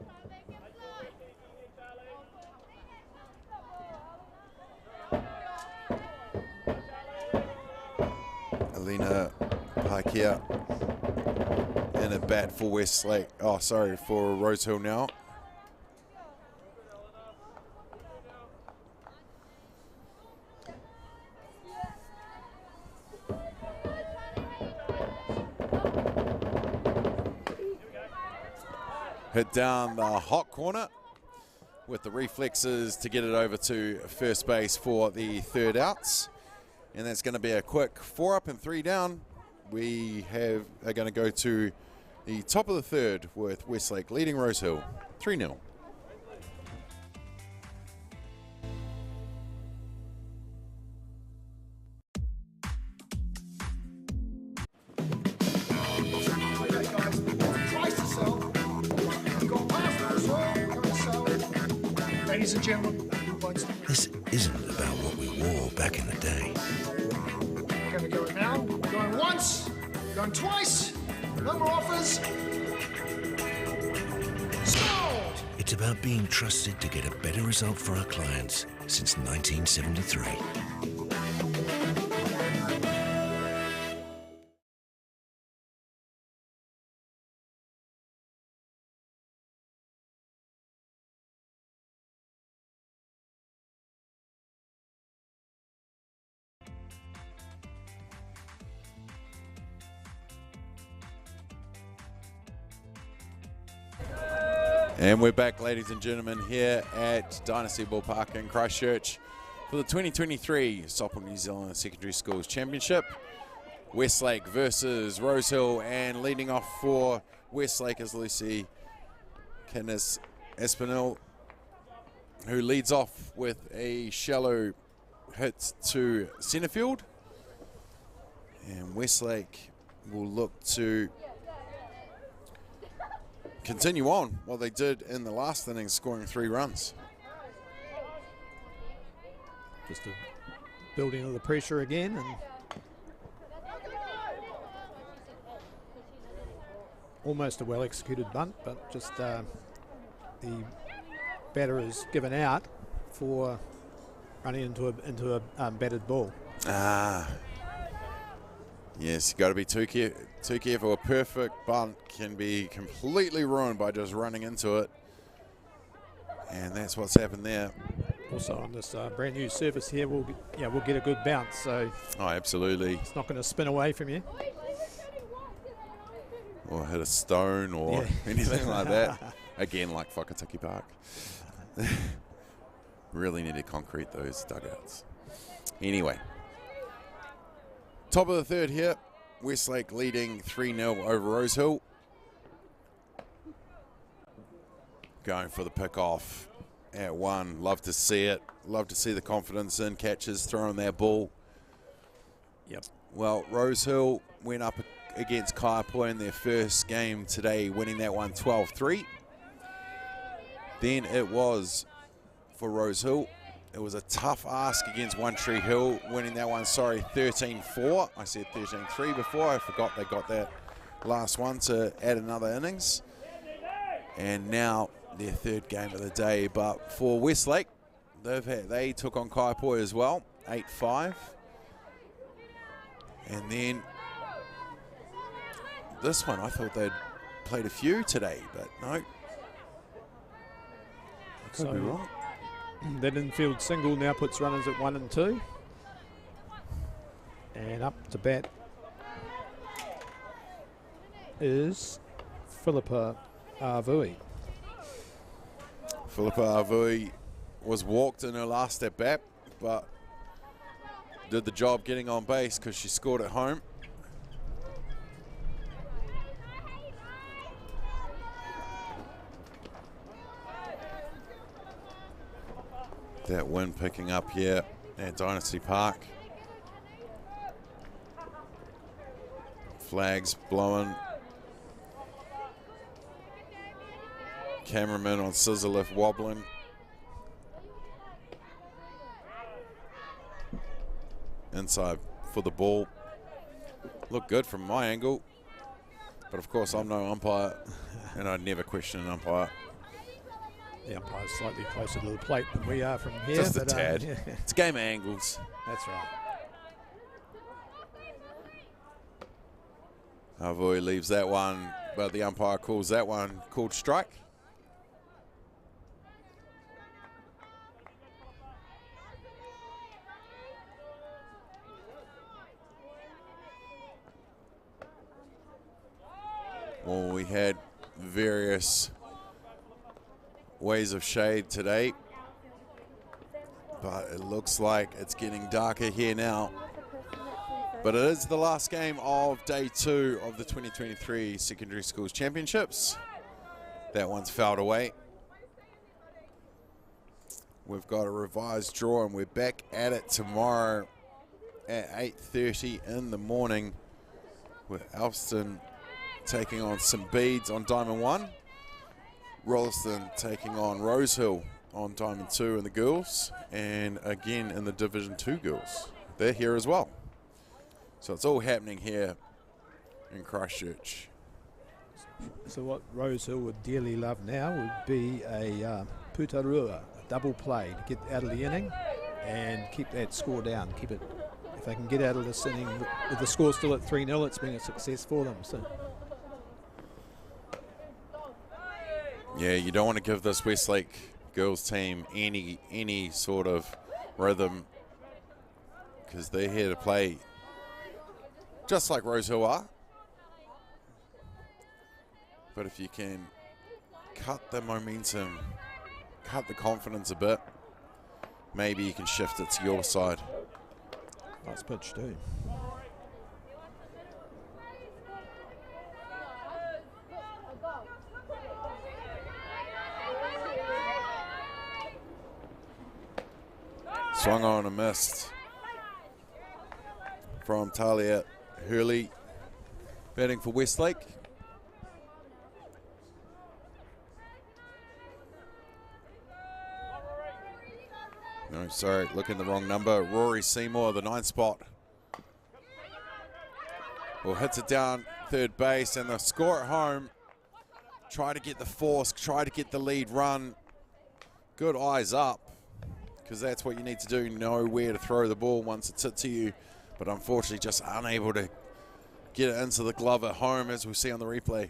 Alina Paikea and a bat for Westlake. Oh, sorry, for Rosehill now. Hit down the hot corner with the reflexes to get it over to first base for the third outs. And that's going to be a quick 4 up and 3 down. We are going to go to the top of the third with Westlake leading Rosehill 3-0. Ladies and gentlemen, This isn't about what we wore back in the day. we're going to go now. Going once, going twice. No more offers. Scored! It's about being trusted to get a better result for our clients since 1973. And we're back, ladies and gentlemen, here at Dynasty Ballpark in Christchurch for the 2023 Softball New Zealand Secondary Schools Championship. Westlake versus Rosehill, and leading off for Westlake is Lucy Canis Espinel, who leads off with a shallow hit to centre field. And Westlake will look to continue on what they did in the last innings, scoring 3 runs. Just a building of the pressure again, and almost a well-executed bunt, but just the batter is given out for running into a batted ball. Yes, you've got to be too careful. A perfect bunt can be completely ruined by just running into it. And that's what's happened there. Also on this brand new surface here, we'll get a good bounce. So oh, absolutely. It's not going to spin away from you. Or hit a stone or anything like that. Again, like Whakataki Park. Really need to concrete those dugouts. Anyway. Top of the third here. Westlake leading 3-0 over Rosehill. Going for the pick-off at 1. Love to see it. Love to see the confidence in catchers throwing their ball. Yep. Well, Rosehill went up against Kaiapoi in their first game today, winning that one 12-3. Then it was for Rosehill. It was a tough ask against One Tree Hill, winning that one, 13-4. I said 13-3 before. I forgot they got that last one to add another innings. And now their third game of the day. But for Westlake, they took on Kaiapoi as well, 8-5. And then this one. I thought they'd played a few today, but no. I could be wrong. That infield single now puts runners at 1 and 2. And up to bat is Philippa Arvui. Philippa Arvui was walked in her last at bat, but did the job getting on base because she scored at home. That wind picking up here at Dynasty Park. Flags blowing. Cameraman on scissor lift wobbling. Inside for the ball. Looked good from my angle. But of course I'm no umpire and I'd never question an umpire. The umpire's slightly closer to the plate than we are from here. Just a tad. Yeah. It's game of angles. That's right. Arvui leaves that one, but the umpire calls that one called strike. Well, we had various ways of shade today, but it looks like it's getting darker here now. But it is the last game of day 2 of the 2023 Secondary Schools Championships. That one's fouled away. We've got a revised draw and we're back at it tomorrow at 8:30 in the morning with Alston taking on St. Bede's on Diamond 1. Rolleston taking on Rosehill on Diamond 2 in the girls, and again in the Division 2 girls. They're here as well. So it's all happening here in Christchurch. So what Rosehill would dearly love now would be a putarua, a double play to get out of the inning and keep that score down. Keep it, if they can get out of this inning with the score still at 3-0, it's been a success for them. So. Yeah, you don't want to give this Westlake girls team any sort of rhythm because they're here to play just like Rosehill are. But if you can cut the momentum, cut the confidence a bit, maybe you can shift it to your side. Nice pitch too. Swung on and missed from Talia Hurley, batting for Westlake. No, sorry, looking the wrong number. Rory Seymour, the 9 spot. Well, hits it down third base, and the score at home. Try to get the force, try to get the lead run. Good eyes up, because that's what you need to do. Know where to throw the ball once it's hit to you. But unfortunately just unable to get it into the glove at home, as we see on the replay.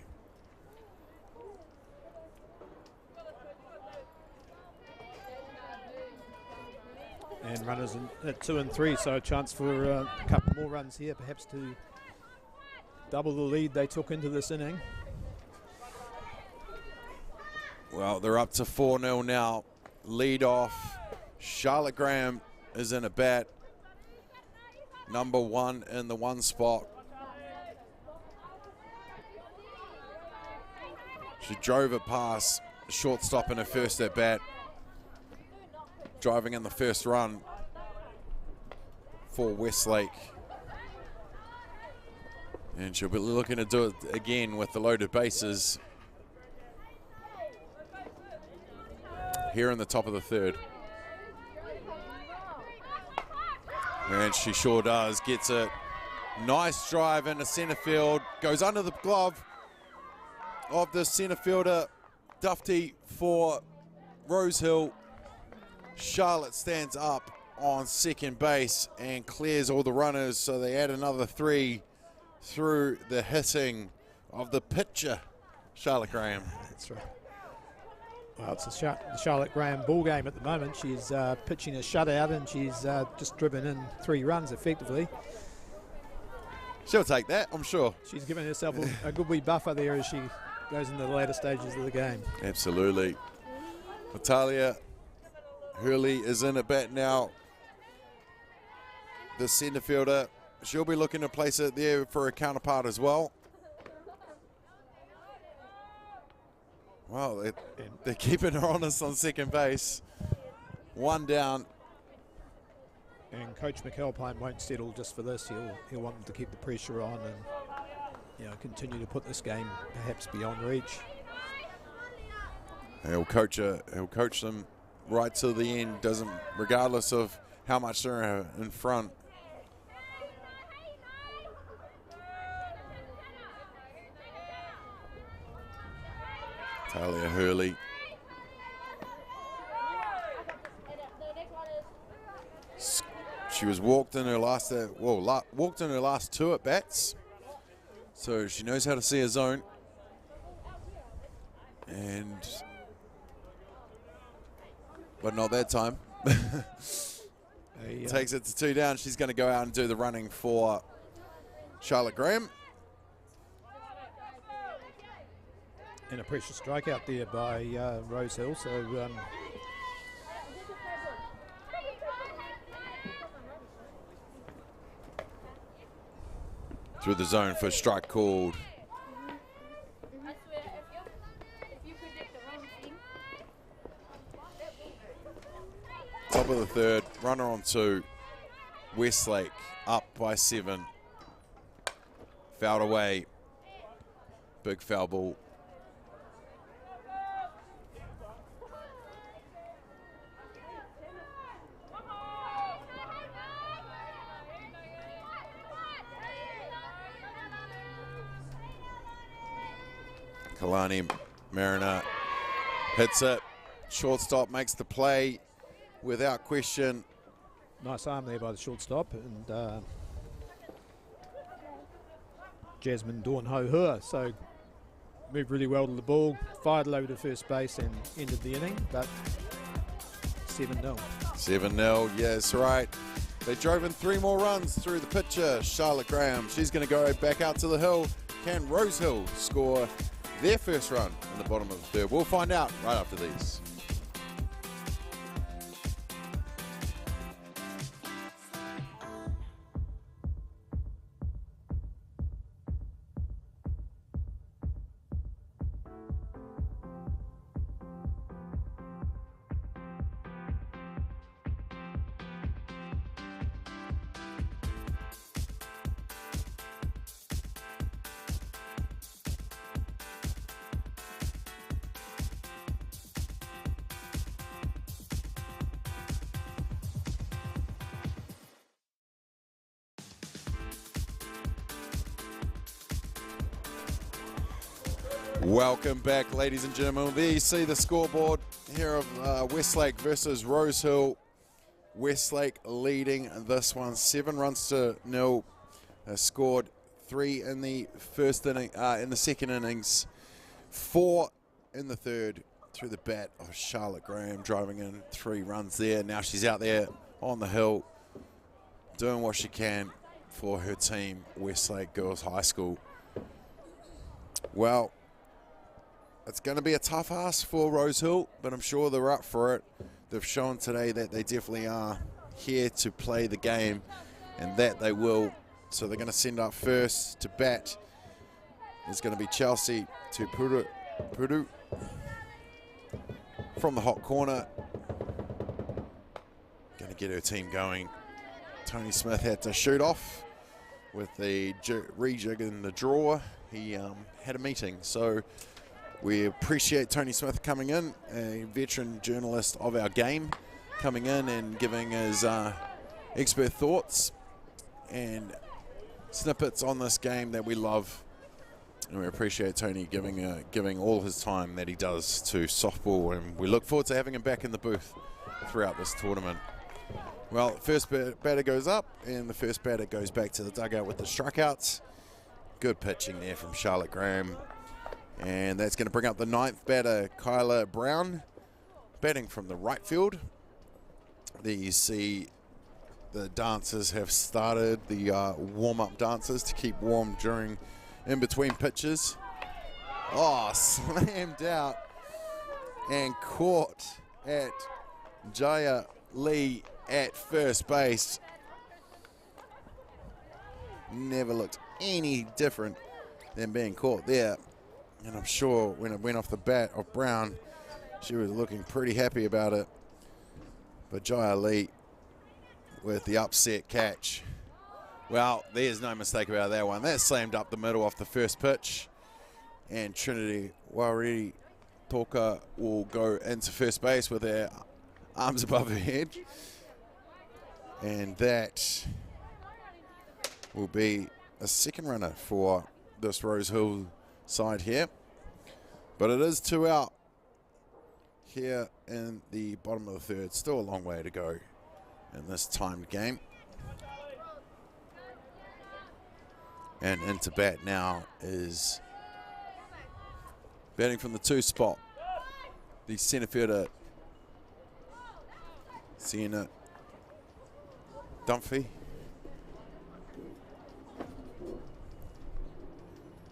And runners at 2 and 3, so a chance for a couple more runs here, perhaps to double the lead they took into this inning. Well, they're up to 4-0 now. Lead off. Charlotte Graham is in a bat. Number 1 in the 1 spot. She drove it past shortstop in her first at bat, driving in the first run for Westlake. And she'll be looking to do it again with the loaded bases here in the top of the third. And she sure does. Gets it. Nice drive into centre field. Goes under the glove of the centre fielder, Dufty, for Rosehill. Charlotte stands up on second base and clears all the runners, so they add another 3 through the hitting of the pitcher, Charlotte Graham. That's right. Well, it's the Charlotte Graham ball game at the moment. She's pitching a shutout, and she's just driven in 3 runs effectively. She'll take that, I'm sure. She's given herself a good wee buffer there as she goes into the later stages of the game. Absolutely. Natalia Hurley is in at bat now. The centre fielder, she'll be looking to place it there for a counterpart as well. Well, they're keeping her honest on second base. 1 down. And Coach McAlpine won't settle just for this. He'll want them to keep the pressure on and continue to put this game perhaps beyond reach. He'll coach them right to the end, regardless of how much they're in front. Talia Hurley. She was walked in her last 2 at bats, so she knows how to see a zone. But not that time. Takes it to 2 down. She's going to go out and do the running for Charlotte Graham. And a precious strikeout there by Rosehill. So through the zone for strike called. Top of the 3rd, runner on 2. Westlake up by 7. Fouled away. Big foul ball. Kalani Mariner hits it. Shortstop makes the play without question. Nice arm there by the shortstop. And Jasmine Dawn-Ho-Hua. So moved really well to the ball, fired low to first base and ended the inning. But 7-0. 7-0, yes, right. They drove in 3 more runs through the pitcher, Charlotte Graham. She's going to go back out to the hill. Can Rosehill score their first run in the bottom of the 3rd? We'll find out right after these. Welcome back, ladies and gentlemen. There you see the scoreboard here of Westlake versus Rosehill. Westlake leading this one 7-0. Scored 3 in the first inning, in the second innings, 4 in the 3rd through the bat of Charlotte Graham, driving in 3 runs there. Now she's out there on the hill doing what she can for her team, Westlake Girls High School. Well, it's going to be a tough ask for Rosehill, but I'm sure they're up for it. They've shown today that they definitely are here to play the game, and that they will. So they're going to send up first to bat. It's going to be Chelsea to Puru from the hot corner. Going to get her team going. Tony Smith had to shoot off with the rejig in the draw. He had a meeting, so we appreciate Tony Smith coming in, a veteran journalist of our game, coming in and giving his expert thoughts and snippets on this game that we love. And we appreciate Tony giving all his time that he does to softball, and we look forward to having him back in the booth throughout this tournament. Well, first batter goes up, and the first batter goes back to the dugout with the strikeouts. Good pitching there from Charlotte Graham. And that's going to bring up the 9th batter, Kyla Brown, batting from the right field. There you see the dancers have started, the warm-up dancers to keep warm during in between pitches. Oh, slammed out and caught at Jaya Lee at first base. Never looked any different than being caught there. And I'm sure when it went off the bat of Brown, she was looking pretty happy about it. But Jaya Lee with the upset catch. Well, there's no mistake about that one. That slammed up the middle off the first pitch. And Trinity Wariri Toka will go into first base with their arms above her head. And that will be a second runner for this Rosehill side here. But it is 2 out here in the bottom of the third. Still a long way to go in this timed game. And into bat now is batting from the 2 spot, the centre fielder Sienna Dunphy.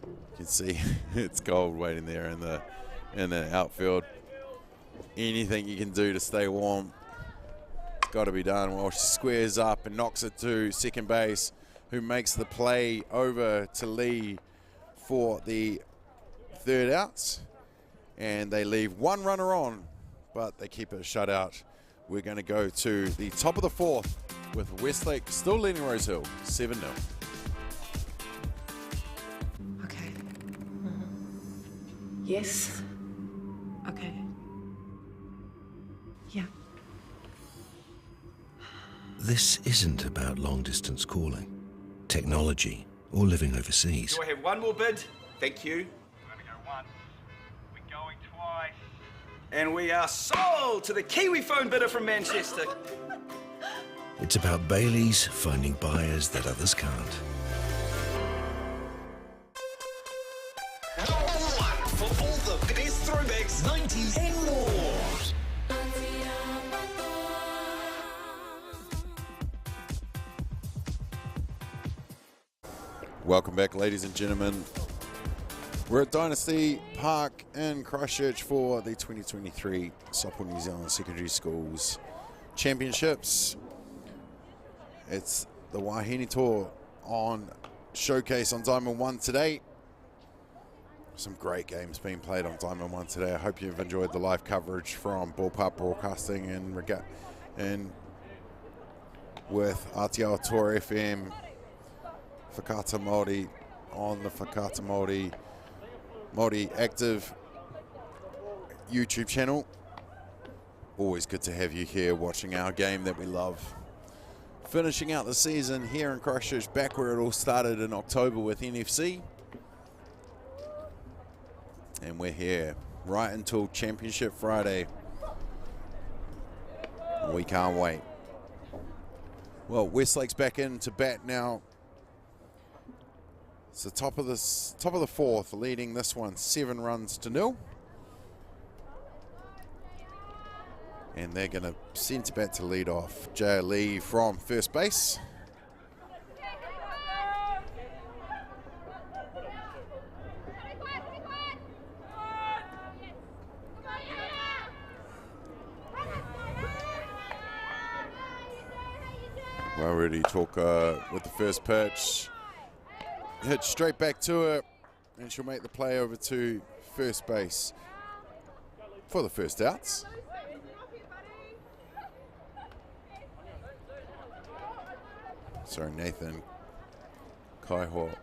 You can see it's cold waiting there in the outfield. Anything you can do to stay warm, it's got to be done. Well, she squares up and knocks it to second base, who makes the play over to Lee for the 3rd outs. And they leave 1 runner on, but they keep it a shutout. We're going to go to the top of the 4th with Westlake still leading Rosehill 7-0. Okay. Yes. Okay. Yeah. This isn't about long-distance calling, technology, or living overseas. Do I have one more bid? Thank you. We're going to go once. We're going twice. And we are sold to the Kiwi phone bidder from Manchester. It's about Bailey's finding buyers that others can't. #1 for all the best throwbacks, 90s and more. Welcome back, ladies and gentlemen. We're at Dynasty Park in Christchurch for the 2023 Softball New Zealand Secondary Schools Championships. It's the Wahine Tour on showcase on Diamond 1 today. Some great games being played on Diamond 1 today. I hope you've enjoyed the live coverage from Ballpark Broadcasting and with Atiawa Toa FM, Whakata Māori on the Whakata Māori Active YouTube channel. Always good to have you here watching our game that we love. Finishing out the season here in Christchurch, back where it all started in October with NFC. And we're here right until Championship Friday. We can't wait. Well, Westlake's back in to bat now. It's the top of the 4th, leading this one 7 runs to 0. And they're going to send to bat to lead off. Jaya Lee from first base. Already Toka with the first pitch. Hit straight back to her, and she'll make the play over to first base for the first outs. Sorry, Nathan Kaiapoi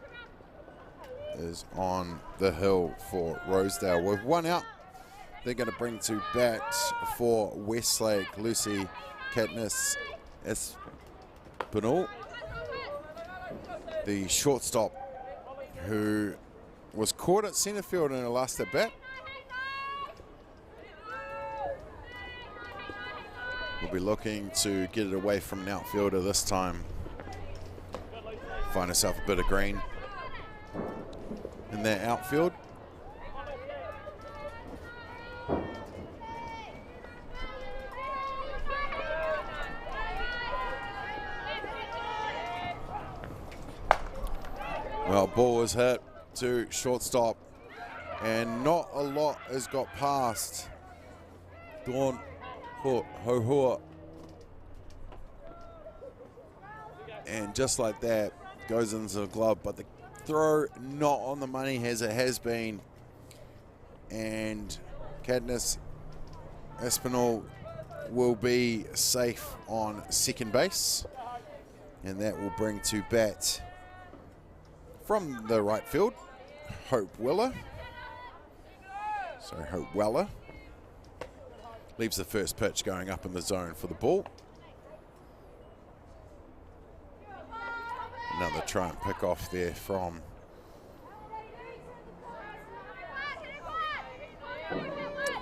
is on the hill for Rosedale. With 1 out, they're going to bring to bat for Westlake, Lucy Katniss Espinal, the shortstop who was caught at centre field in her last at bat. We'll be looking to get it away from an outfielder this time. Find herself a bit of green. in the outfield. Well, ball was hit to shortstop, and not a lot has got past Dawn Hohua. And just like that, goes into the glove, but the throw not on the money as it has been. And Cadmus Espinal will be safe on second base, and that will bring to bat from the right field, Hope Weller. Leaves the first pitch going up in the zone for the ball. Another try and pick off there from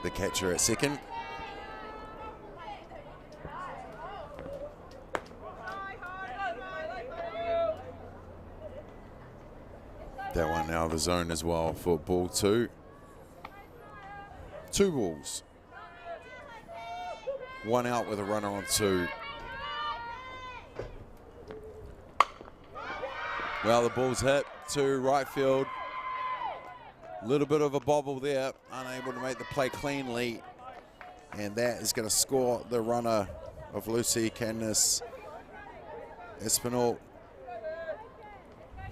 the catcher at second. That one now the zone as well for ball two. 2 balls. 1 out with a runner on 2. Well, the ball's hit to right field. Little bit of a bobble there, unable to make the play cleanly. And that is going to score the runner of Lucy Cadmus Espinal.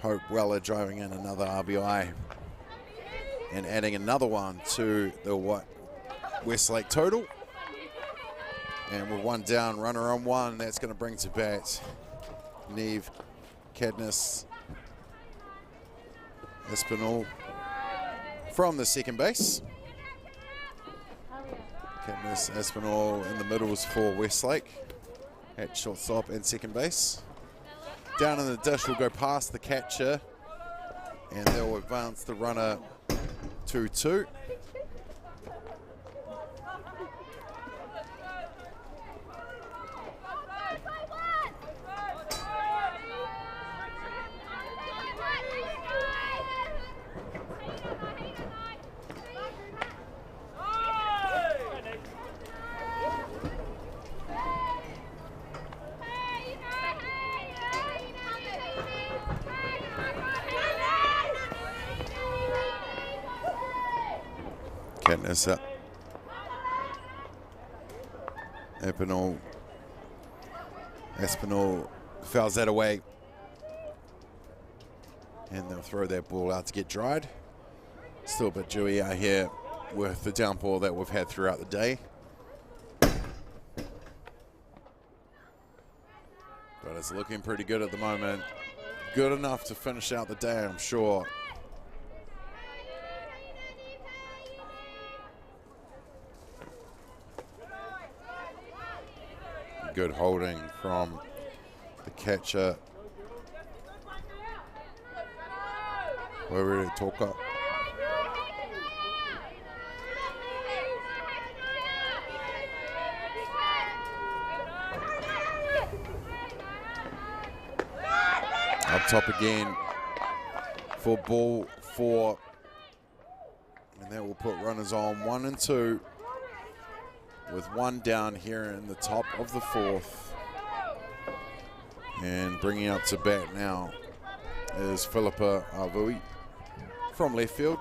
Hope Weller driving in another RBI and adding another one to the Westlake total. And with 1 down, runner on 1, that's going to bring to bat Neve Cadmus Espinal from the second base. Cadmus Espinal in the middles for Westlake at shortstop and second base. Down in the dish will go past the catcher, and they'll advance the runner 2-2. Cadmus Espinal fouls that away, and they'll throw that ball out to get dried. Still a bit dewy out here with the downpour that we've had throughout the day, but it's looking pretty good at the moment. Good enough to finish out the day, I'm sure. Good holding from the catcher. We're ready to talk up. Up top again for ball 4. And that will put runners on 1 and 2. With 1 down here in the top of the 4th. And bringing up to bat now is Philippa Avui from left field.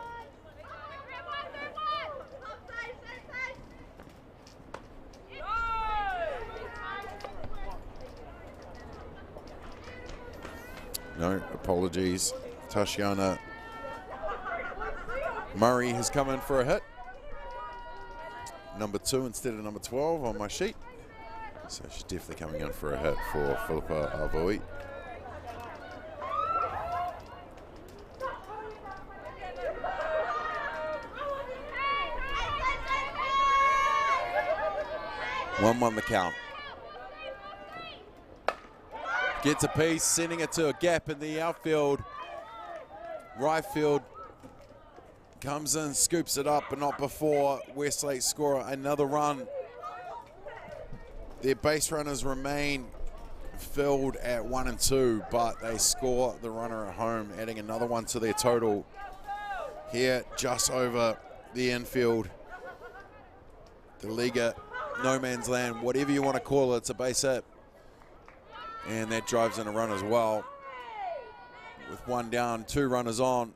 No, apologies. Tashiana Murray has come in for a hit. Number 2 instead of number 12 on my sheet. So she's definitely coming in for a hit for Philippa Avui. One the count. Gets a piece, sending it to a gap in the outfield. Right field. Comes in, scoops it up, but not before Westlake score another run. Their base runners remain filled at 1 and 2, but they score the runner at home, adding another one to their total. here just over the infield. The Liga, no man's land, whatever you want to call it, it's a base hit. And that drives in a run as well. With one down, 2 runners on.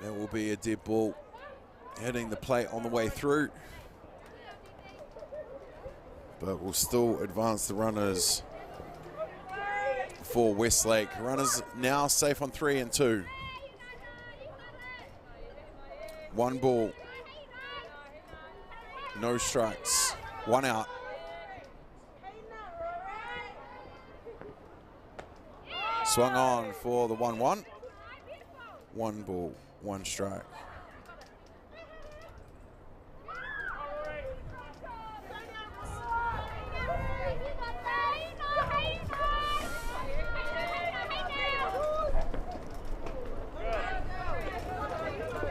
That will be a dead ball hitting the plate on the way through. But we'll still advance the runners for Westlake. Runners now safe on 3 and 2. 1 ball. No strikes. 1 out. Swung on for the 1-1. 1 ball, 1 strike.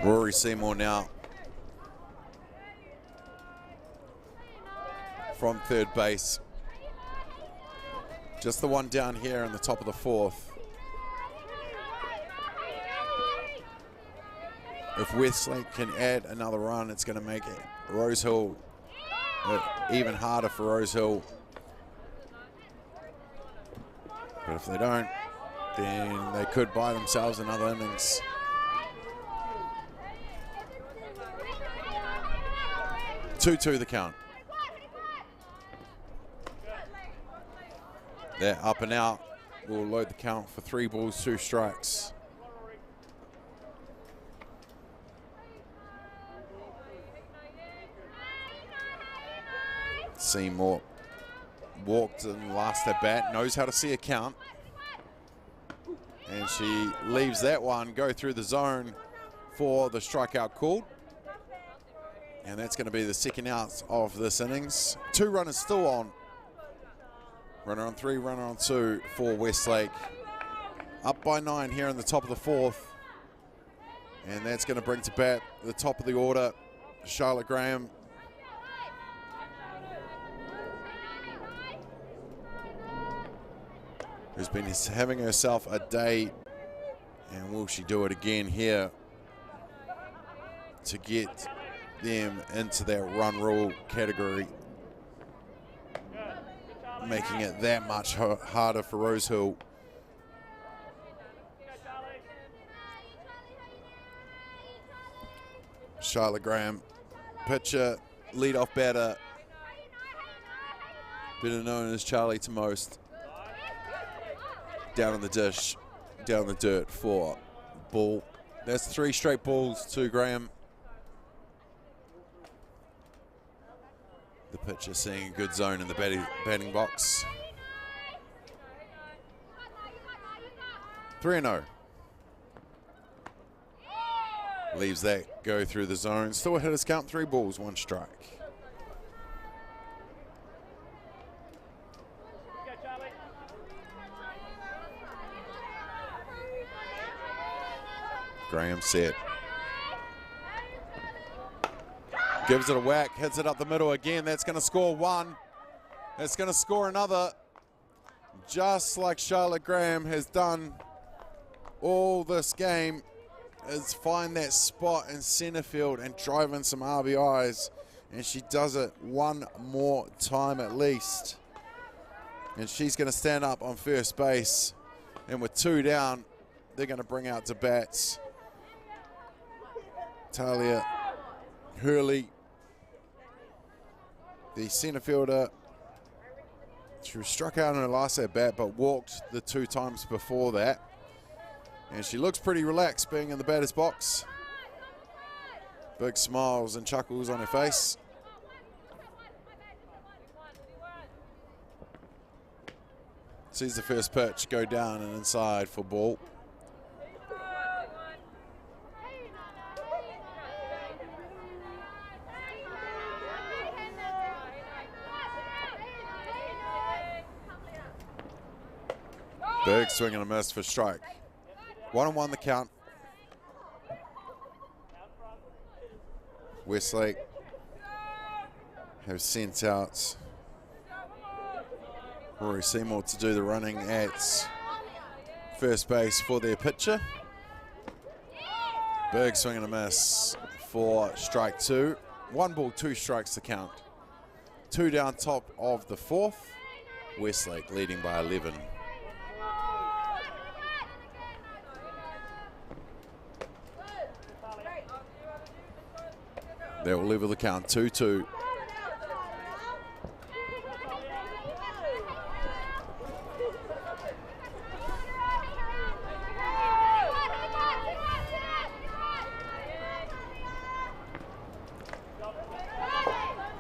Rory Seymour now from third base. Just the one down here in the top of the 4th. If Westlake can add another run, it's going to make it Rosehill even harder for Rosehill. But if they don't, then they could buy themselves another innings. Two the count. They're up and out. We'll load the count for 3 balls, 2 strikes. Seymour walked and last at bat, knows how to see a count. And she leaves that one go through the zone for the strikeout called. And that's going to be the second out of this innings. 2 runners still on. Runner on 3, runner on 2 for Westlake. Up by 9 here in the top of the 4th. And that's going to bring to bat the top of the order, Charlotte Graham. Who's been having herself a day. And will she do it again here to get them into that run rule category, making it that much harder for Rosehill. Charlotte Graham, pitcher, leadoff batter, better known as Charlie to most. Down on the dish, down the dirt for ball. That's 3 straight balls to Graham. The pitcher seeing a good zone in the batting box. 3-0. Leaves that go through the zone. Still a hitter's count, 3 balls, 1 strike. Graham set. Gives it a whack, hits it up the middle again. That's going to score 1. That's going to score another. Just like Charlotte Graham has done all this game, is find that spot in center field and drive in some RBIs. And she does it 1 more time at least. And she's going to stand up on first base. And with 2 down, they're going to bring out to bats Talia Hurley, the centre fielder. She was struck out in her last at bat, but walked the 2 times before that. And she looks pretty relaxed being in the batter's box. Big smiles and chuckles on her face. Sees the first pitch go down and inside for ball. Big swing and a miss for strike. 1-1 the count. Westlake have sent out Rory Seymour to do the running at first base for their pitcher. Big swing and a miss for strike 2. 1 ball, 2 strikes to count. 2 down top of the 4th. Westlake leading by 11. They will level the count, 2-2.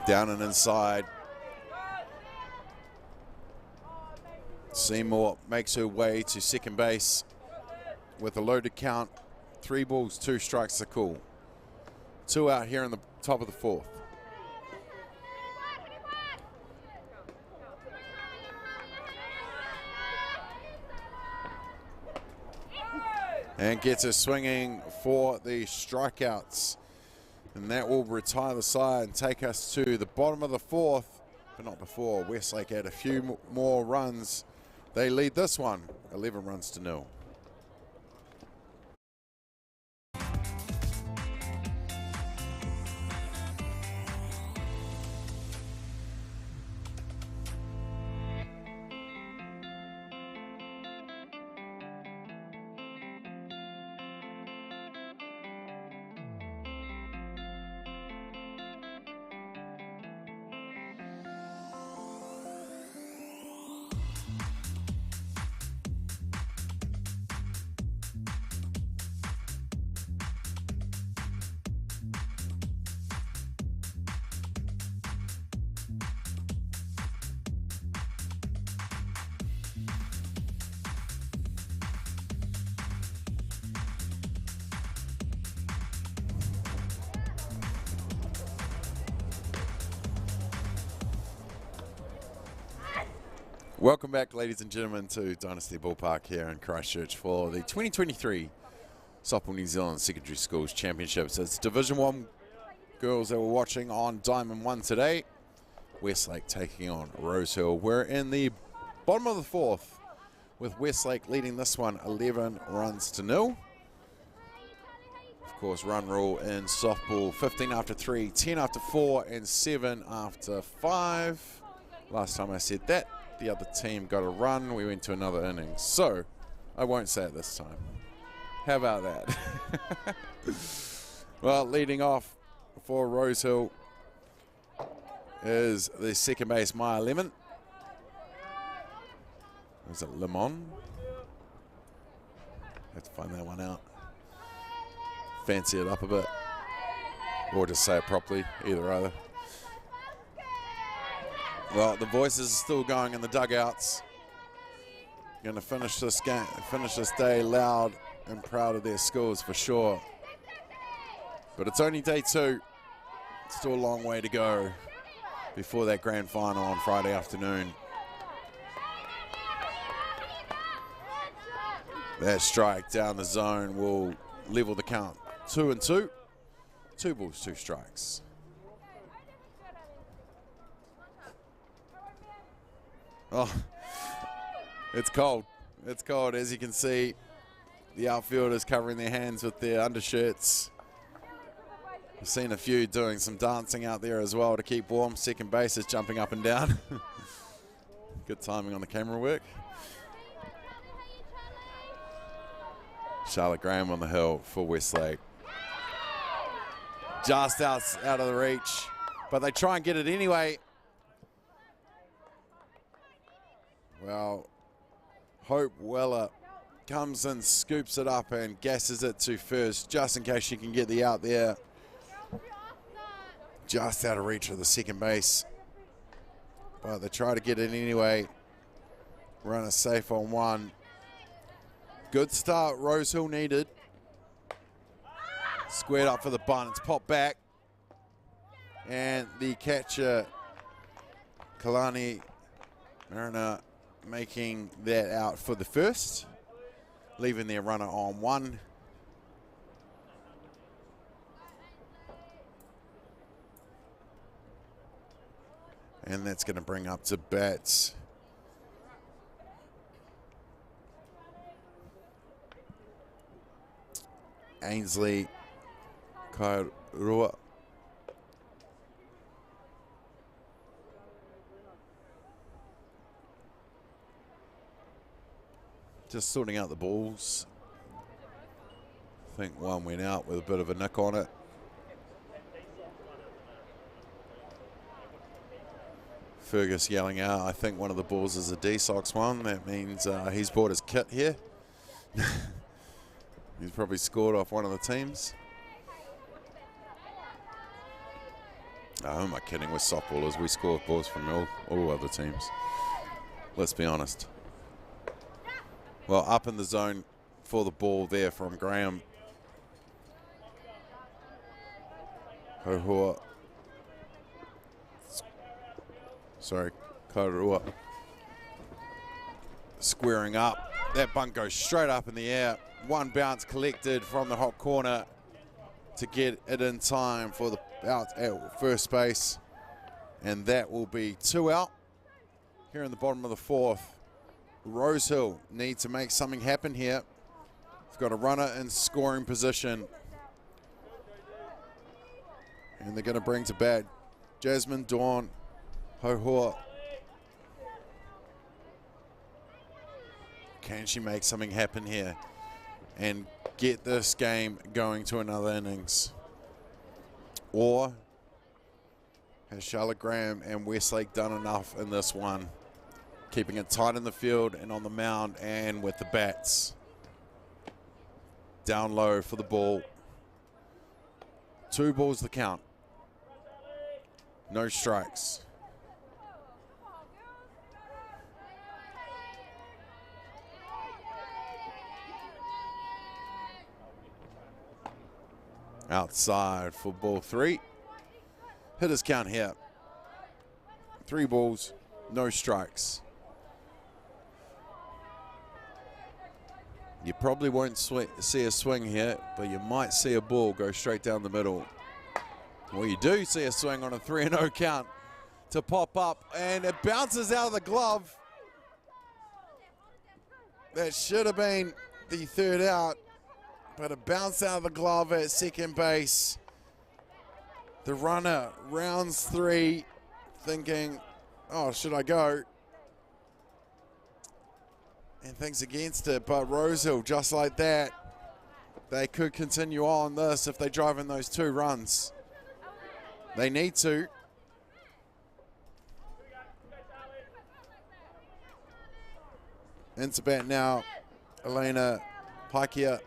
Down and inside. Seymour makes her way to second base with a loaded count. 3 balls, 2 strikes to call. 2 out here in the top of the 4th. And gets her swinging for the strikeouts. And that will retire the side and take us to the bottom of the 4th, but not before. Westlake had a few more runs. They lead this one, 11 runs to 0. Welcome back, ladies and gentlemen, to Dynasty Ballpark here in Christchurch for the 2023 Softball New Zealand Secondary Schools Championships. It's Division 1 girls that we're watching on Diamond 1 today. Westlake taking on Rosehill. We're in the bottom of the 4th with Westlake leading this one 11 runs to 0. Of course, run rule in softball, 15 after 3, 10 after 4, and 7 after 5. Last time I said that, the other team got a run. We went to another inning. So, I won't say it this time. How about that? Well, leading off for Rosehill is the second base, Maya Lemon. Is it Lemon? Have to find that one out. Fancy it up a bit. Or just say it properly, either. Well, the voices are still going in the dugouts. Going to finish this game, finish this day loud and proud of their scores for sure. But it's only day 2. Still a long way to go before that grand final on Friday afternoon. That strike down the zone will level the count. 2-2. 2 balls, 2 strikes. Oh, it's cold. It's cold. As you can see, the outfielders covering their hands with their undershirts. I've seen a few doing some dancing out there as well to keep warm. Second base is jumping up and down. Good timing on the camera work. Charlotte Graham on the hill for Westlake. Just out of the reach, but they try and get it anyway. Well, Hope Weller comes and scoops it up and gasses it to first, just in case she can get the out there. Just out of reach of the second base. But they try to get it anyway. Runner safe on 1. Good start Rosehill needed. Squared up for the bunt. It's popped back. And the catcher, Kalani Mariner, making that out for the first, leaving their runner on 1. And that's going to bring up to bat Ainsley Kaiapoi. Just sorting out the balls. I think one went out with a bit of a nick on it. Fergus yelling out, I think one of the balls is a D-Sox one. That means he's bought his kit here. He's probably scored off one of the teams. Oh, who am I kidding with softballers? We score balls from all other teams. Let's be honest. Well, up in the zone for the ball there from Graham. Kaiapoi. Sorry, Kaiapoi. Squaring up. That bunt goes straight up in the air. One bounce collected from the hot corner to get it in time for the out at first base. And that will be 2 out. Here in the bottom of the 4th. Rosehill need to make something happen here. They've got a runner in scoring position. And they're going to bring to bat Jasmine Dawn Hohoa. Can she make something happen here and get this game going to another innings? Or has Charlotte Graham and Westlake done enough in this one? Keeping it tight in the field and on the mound and with the bats. Down low for the ball. 2 balls the count. No strikes. Outside for ball 3. Hitters count here. 3 balls, no strikes. You probably won't see a swing here, but you might see a ball go straight down the middle. Well, you do see a swing on a 3-0 count to pop up, and it bounces out of the glove. That should have been the 3rd out, but it bounced out of the glove at second base. The runner rounds 3, thinking, oh, should I go? And thinks against it, but Rosehill, just like that, they could continue on this if they drive in those 2 runs. They need to. Into bat now, Elena Pakia.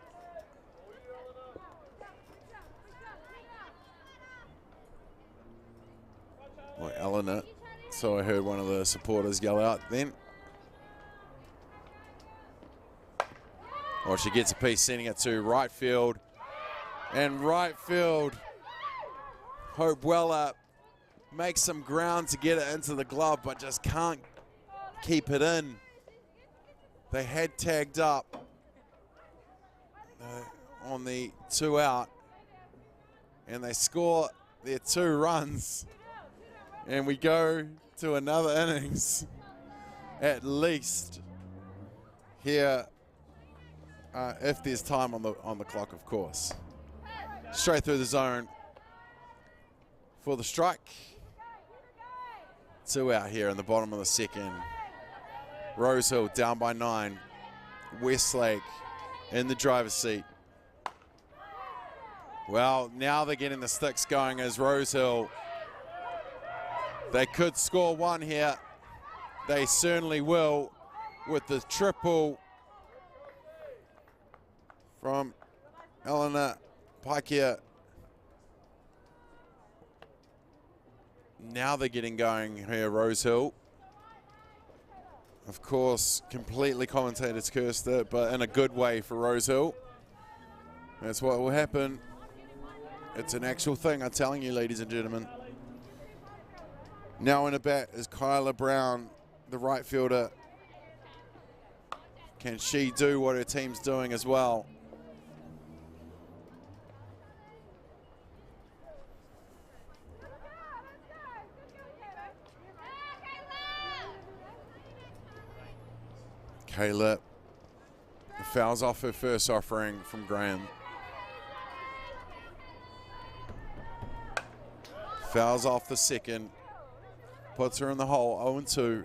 Or Eleanor. So I heard one of the supporters yell out then. Well, she gets a piece, sending it to right field. And right field, Hope Weller makes some ground to get it into the glove, but just can't keep it in. They had tagged up on the 2 out, and they score their 2 runs. And we go to another innings, at least, here. If there's time on the clock, of course. Straight through the zone for the strike. 2 out here in the bottom of the 2nd. Rosehill down by 9. Westlake in the driver's seat. Well, now they're getting the sticks going as Rosehill. They could score 1 here. They certainly will with the triple from Eleanor Pakia. Now they're getting going here, Rosehill. Of course, completely commentators cursed it, but in a good way for Rosehill. That's what will happen. It's an actual thing, I'm telling you, ladies and gentlemen. Now in a bat is Kyla Brown, the right fielder. Can she do what her team's doing as well? Kayla fouls off her first offering from Graham. Fouls off the second. Puts her in the hole, 0-2.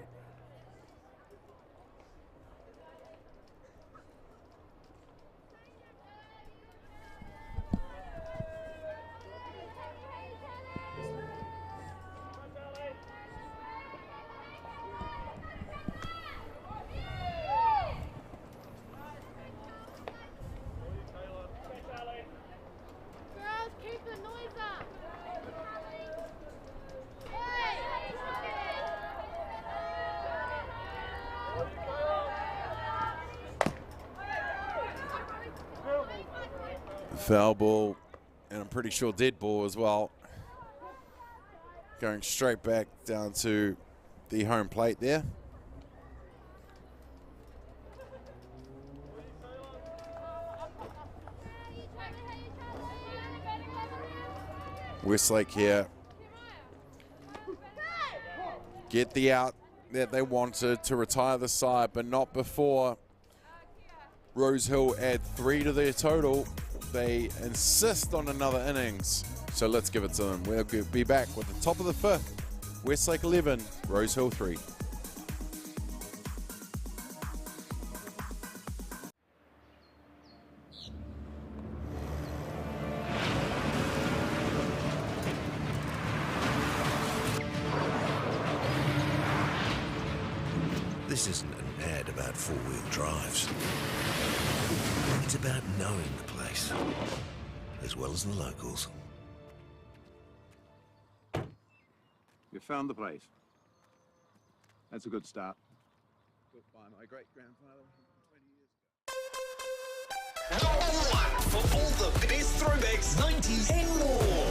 Foul ball, and I'm pretty sure dead ball as well. Going straight back down to the home plate there. Westlake here. Get the out that they wanted to retire the side, but not before Rosehill add 3 to their total. They insist on another innings, so let's give it to them. We'll be back with the top of the 5th. Westlake 11, Rosehill 3. This isn't an ad about four-wheel drives. It's about knowing the place, as well as the locals. You found the place. That's a good start. Built by my great-grandfather 20 years ago. Number 1 for all the best throwbacks, 90s and more.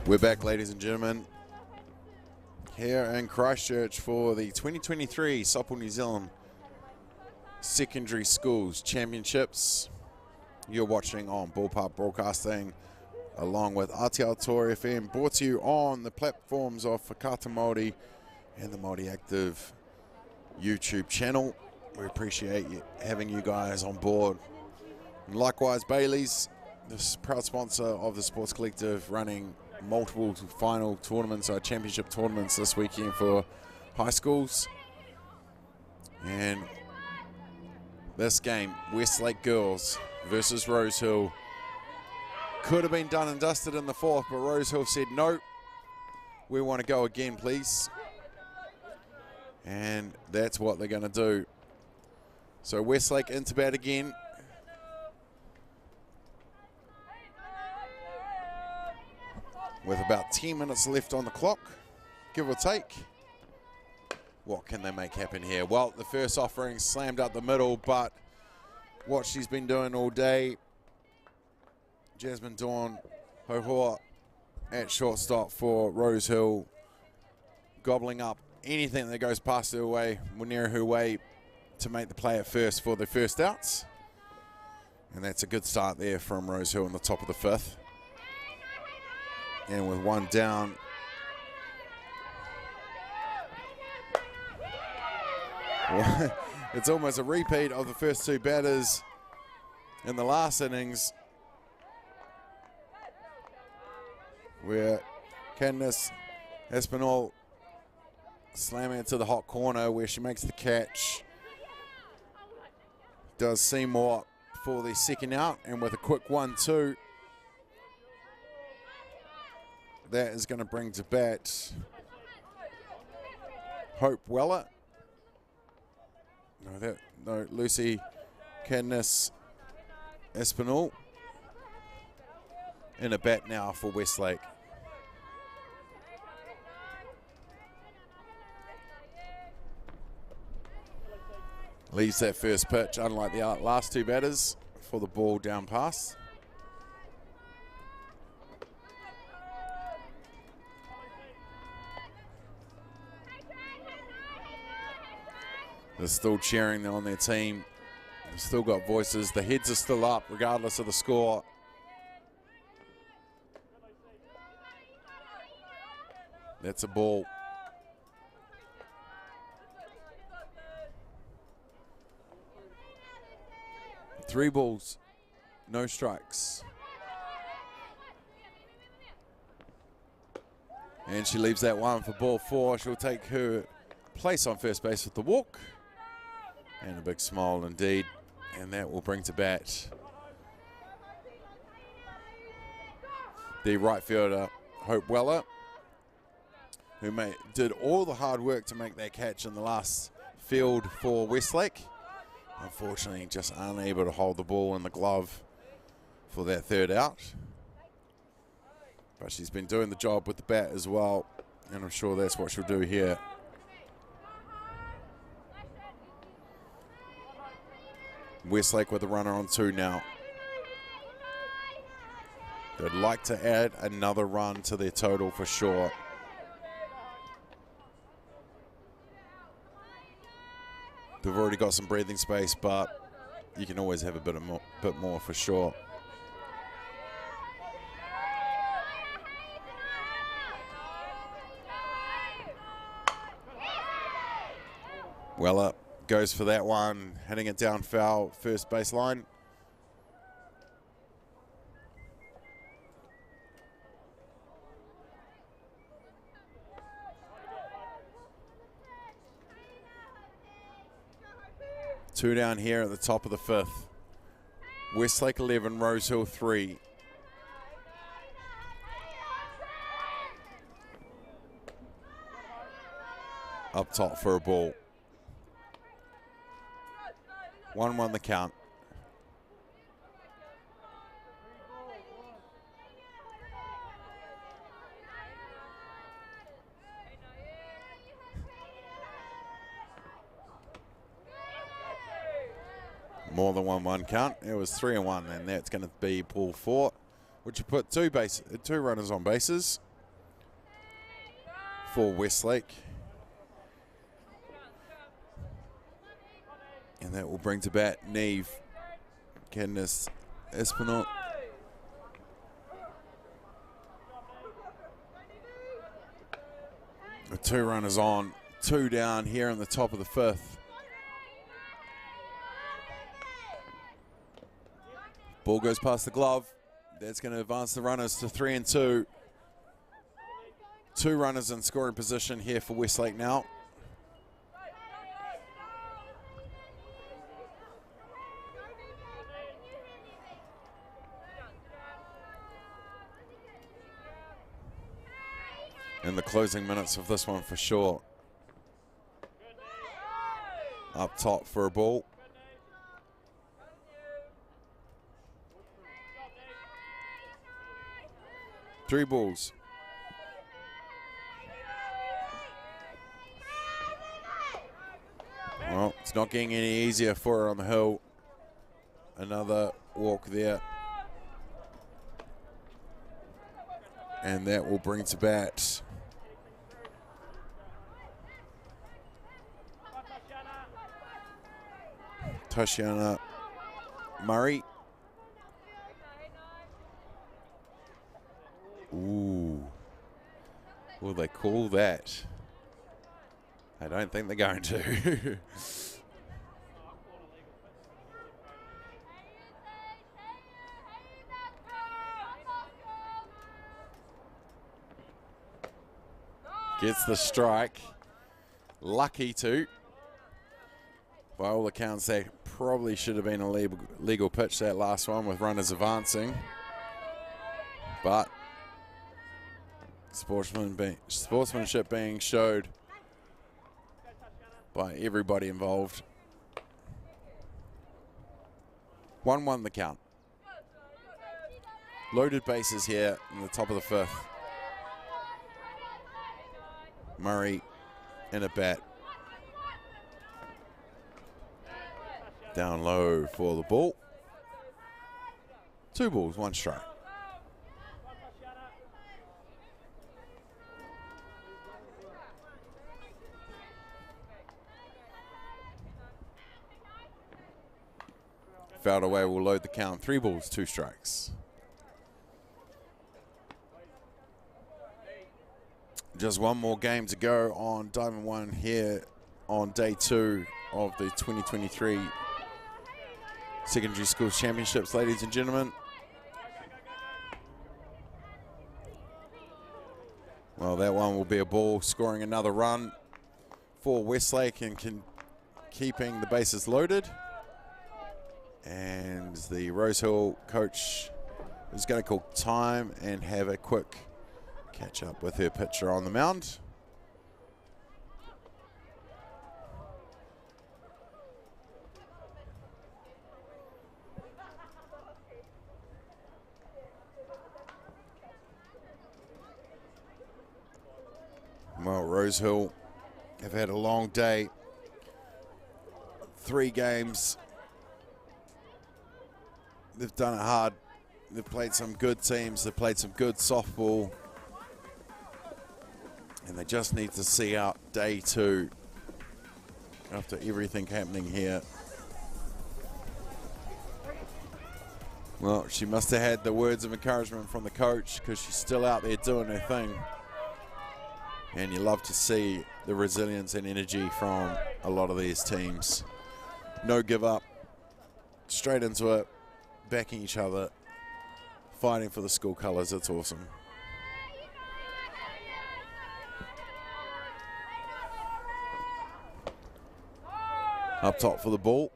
We're back, ladies and gentlemen, here in Christchurch for the 2023 Softball New Zealand Secondary Schools Championships. You're watching on Ballpark Broadcasting along with Atiawa Toa FM, brought to you on the platforms of Whakata Māori and the Māori Active YouTube channel. We appreciate having you guys on board. And likewise, Bailey's, the proud sponsor of the Sports Collective, running multiple final tournaments, championship tournaments this weekend for high schools. And this game, Westlake girls versus Rosehill, could have been done and dusted in the 4th, but Rosehill said no, we want to go again, please. And that's what they're going to do. So Westlake into bat again. With about 10 minutes left on the clock, give or take. What can they make happen here? Well, the first offering slammed up the middle, but what she's been doing all day, Jasmine Dawn Hohoa at shortstop for Rosehill, gobbling up anything that goes past her way, near her way, to make the play at first for the first outs. And that's a good start there from Rosehill in the top of the 5th. And with one down, it's almost a repeat of the first 2 batters in the last innings, where Candice Espinal slamming it to the hot corner where she makes the catch. Does Seymour for the second out, and with a quick 1-2, that is going to bring to bat Hope Weller. No, Lucy Cadnis Espinal in a bat now for Westlake. Leaves that first pitch, unlike the last 2 batters, for the ball down past. They're still cheering on their team. They've still got voices. The heads are still up regardless of the score. That's a ball. 3 balls, no strikes. And she leaves that one for ball 4. She'll take her place on first base with the walk. And a big smile indeed. And that will bring to bat the right fielder, Hope Weller, who did all the hard work to make that catch in the last field for Westlake. Unfortunately, just unable to hold the ball in the glove for that third out. But she's been doing the job with the bat as well, and I'm sure that's what she'll do here. Westlake with a runner on 2 now. They'd like to add another run to their total for sure. They've already got some breathing space, but you can always have a bit more for sure. Weller goes for that one, hitting it down foul, first baseline. Two down here at the top of the 5th. Westlake 11, Rosehill 3. Up top for a ball. 1-1 the count. More than 1-1 count. It was 3-1, and that's going to be ball 4, which will put two runners on bases for Westlake. And that will bring to bat Neve Cadnis Espinot. With 2 runners on, 2 down here in the top of the 5th. Ball goes past the glove. That's going to advance the runners to 3 and 2. 2 runners in scoring position here for Westlake now. In the closing minutes of this one for sure. Up top for a ball. Three balls. Well, it's not getting any easier for her on the hill. Another walk there. And that will bring to bat Tashiana Murray. Ooh. Will they call that? I don't think they're going to. Gets the strike. Lucky to. By all accounts, that probably should have been a legal pitch, that last one, with runners advancing. But sportsmanship being showed by everybody involved. 1-1 the count. Loaded bases here in the top of the 5th. Murray in a bat. Down low for the ball. 2 balls, 1 strike. Fouled away will load the count. 3 balls, 2 strikes. Just one more game to go on Diamond 1 here on day 2 of the 2023 Secondary Schools Championships, ladies and gentlemen. Well, that one will be a ball scoring another run for Westlake and keeping the bases loaded. And the Rosehill coach is going to call time and have a quick catch up with her pitcher on the mound. Well, Rosehill have had a long day. 3 games. They've done it hard. They've played some good teams. They've played some good softball. And they just need to see out day 2 after everything happening here. Well, she must have had the words of encouragement from the coach because she's still out there doing her thing. And you love to see the resilience and energy from a lot of these teams. No give up, straight into it, backing each other, fighting for the school colours. It's awesome. Up top for the ball.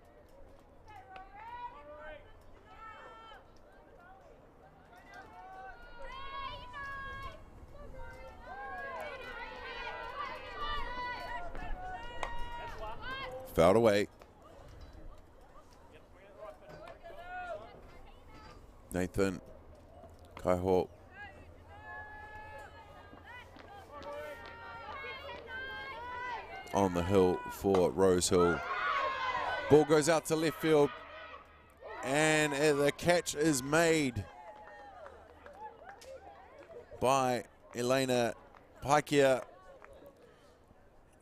Fouled away. Nathan Kaiapoi on the hill for Rosehill. Ball goes out to left field, and the catch is made by Elena Paikia.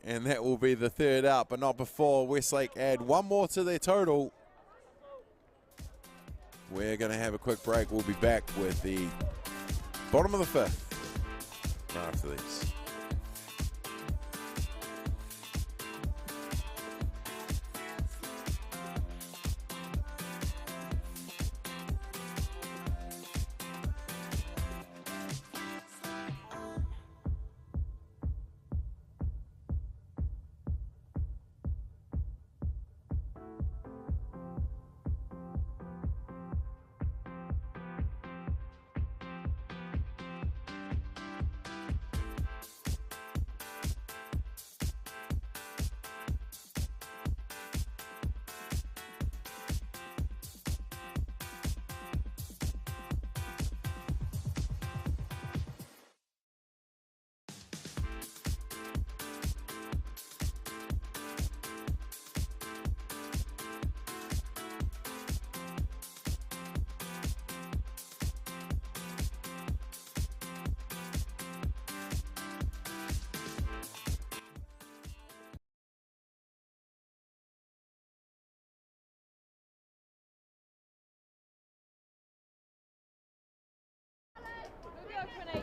And that will be the 3rd out, but not before Westlake add 1 more to their total. We're going to have a quick break. We'll be back with the bottom of the 5th right after these.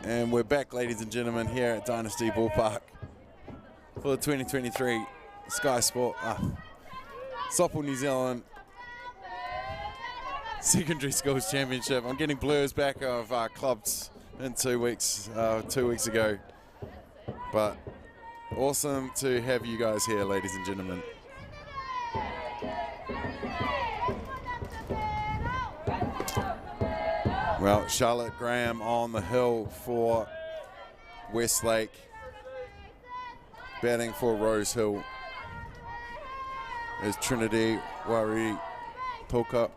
And we're back, ladies and gentlemen, here at Dynasty Ballpark for the 2023 Sky Sport Softball New Zealand Secondary Schools Championship. I'm getting blurs back of clubs in 2 weeks, 2 weeks ago. But awesome to have you guys here, ladies and gentlemen. Well, Charlotte Graham on the hill for Westlake, batting for Rosehill is Trinity Wari Poka,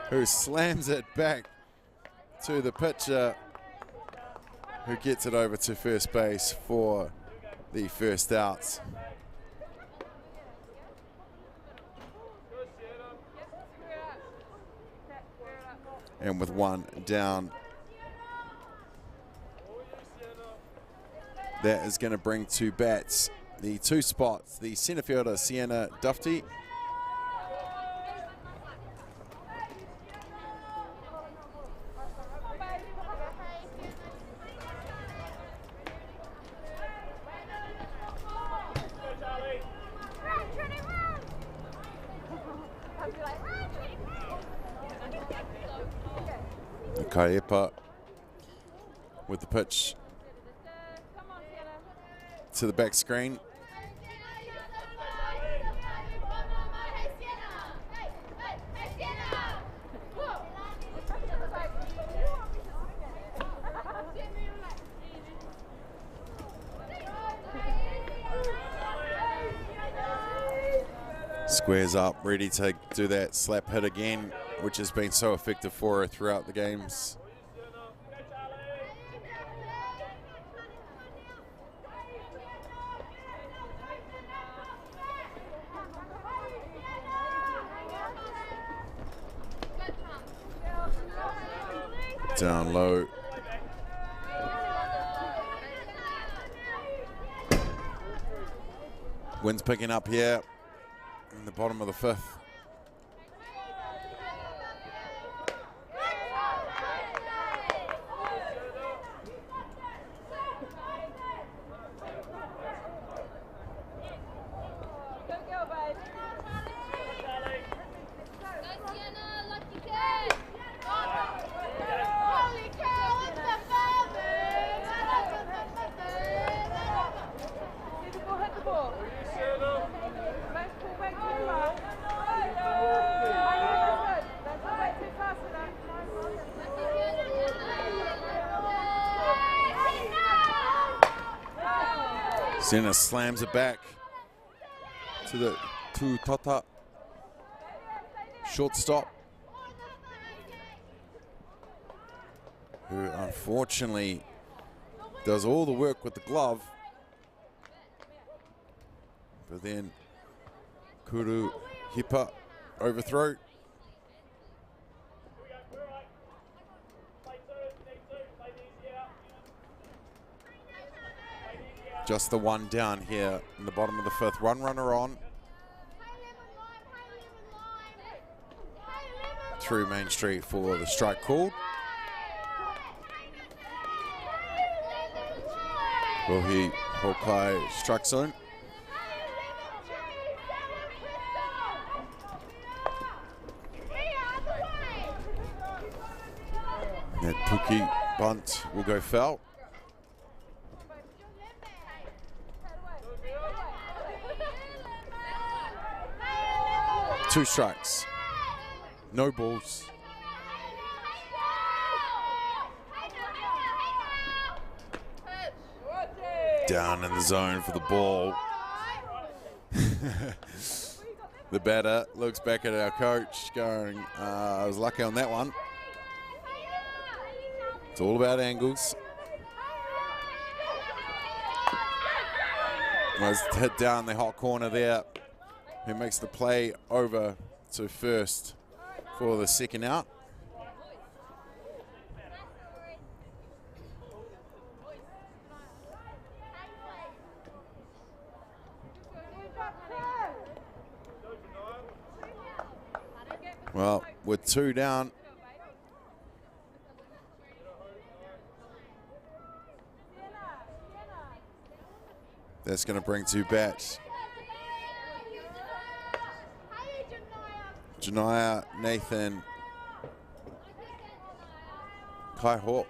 who slams it back to the pitcher, who gets it over to first base for the 1st out. And with 1 down, that is going to bring to bats the 2 spots, the centre fielder Sienna Dufty Kaiapoi with the pitch to the back screen. Squares up, ready to do that slap hit again, which has been so effective for her throughout the games. Down low. Wind's picking up here in the bottom of the fifth. Senna slams it back to Tata. Shortstop, who unfortunately does all the work with the glove. But then Kuru Hipa overthrow. Just the one down here in the bottom of the fifth. One runner on. Through Main Street for the strike called. Rohi Hokai strike zone. That Puki bunt will go foul. Two strikes, no balls. Down in the zone for the ball. The batter looks back at our coach going, I was lucky on that one. It's all about angles. Was hit down the hot corner there. Who makes the play over to first for the second out. Well, with two down, that's going to bring two bats. Janaya, Nathan, Kaiho,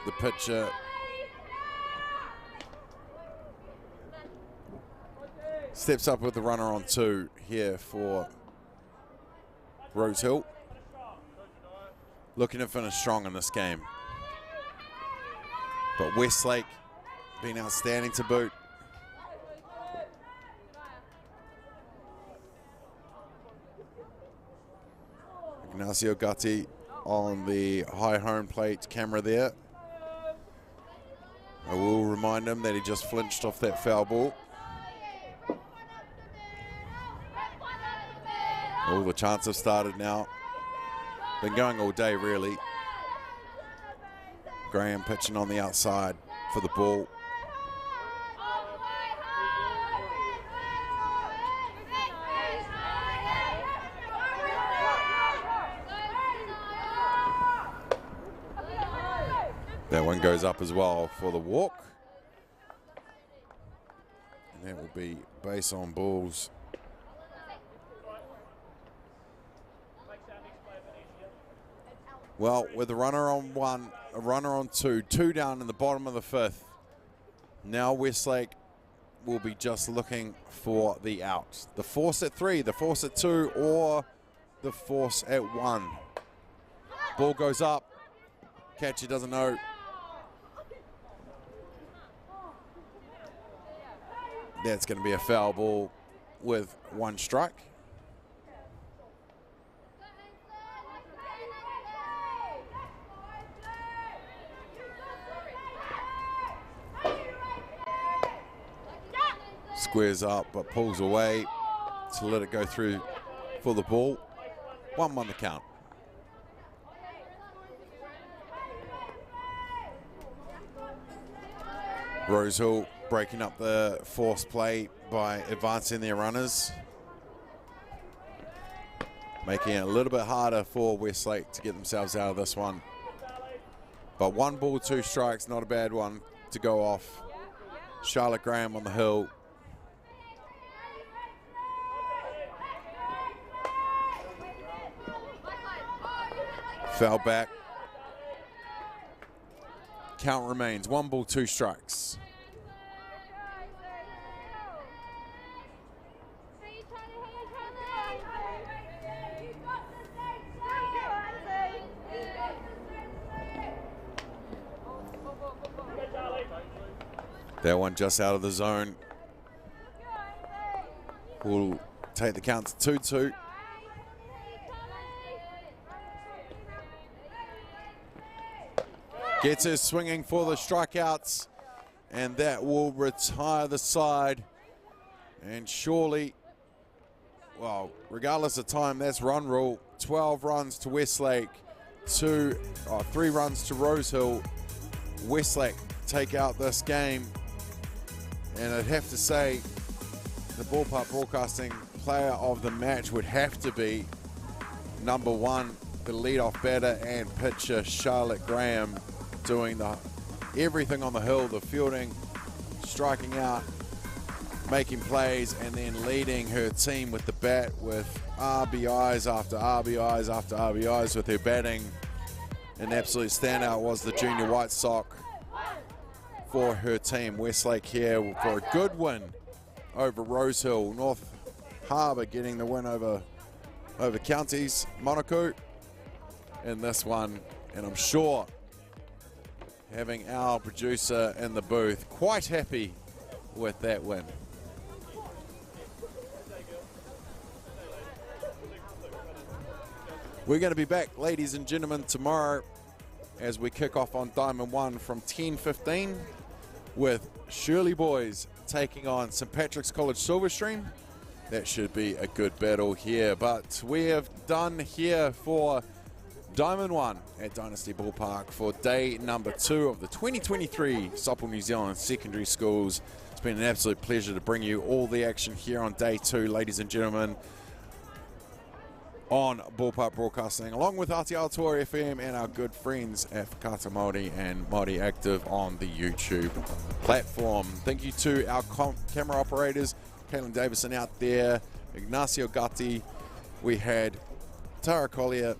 the pitcher. Steps up with the runner on two here for Rosehill. Looking to finish strong in this game. But Westlake been outstanding to boot. Ignacio Gatti on the high home plate camera there. I will remind him that he just flinched off that foul ball. All the chants have started now. Been going all day, really. Graham pitching on the outside for the ball. That one goes up as well for the walk. And that will be base on balls. Well, with a runner on one, a runner on two down in the bottom of the fifth, now Westlake will be just looking for the out. The force at 3, the force at 2, or the force at 1. Ball goes up. Catcher doesn't know. That's going to be a foul ball with 1 strike. Squares up but pulls away to let it go through for the ball. 1-1 the count. Rosehill breaking up the force play by advancing their runners, making it a little bit harder for Westlake to get themselves out of this one. But 1 ball, 2 strikes, not a bad one to go off. Charlotte Graham on the hill. Foul back. Count remains 1 ball, 2 strikes. That one just out of the zone. Will take the count to 2-2. Gets her swinging for the strikeouts, and that will retire the side. And surely, well, regardless of time, that's run rule. 12 runs to Westlake, 3 runs to Rosehill. Westlake take out this game, and I'd have to say the Ballpark Broadcasting player of the match would have to be number 1, the leadoff batter and pitcher, Charlotte Graham, doing everything on the hill, the fielding, striking out, making plays, and then leading her team with the bat with RBIs after RBIs after RBIs with her batting. An absolute standout was the junior White Sox for her team. Westlake here for a good win over Rosehill. North Harbour getting the win over Counties, Monaco in this one, and I'm sure having our producer in the booth quite happy with that win. We're going to be back, ladies and gentlemen, tomorrow as we kick off on Diamond 1 from 10:15 with Shirley Boys taking on St. Patrick's College Silverstream. That should be a good battle here, but we have done here for Diamond 1 at Dynasty Ballpark for day number 2 of the 2023 Softball New Zealand Secondary Schools. It's been an absolute pleasure to bring you all the action here on day 2, ladies and gentlemen, on Ballpark Broadcasting, along with Atiawa Toa FM and our good friends at Whakata Māori and Māori Active on the YouTube platform. Thank you to our camera operators, Caitlin Davison out there, Ignacio Gatti. We had Tara Collier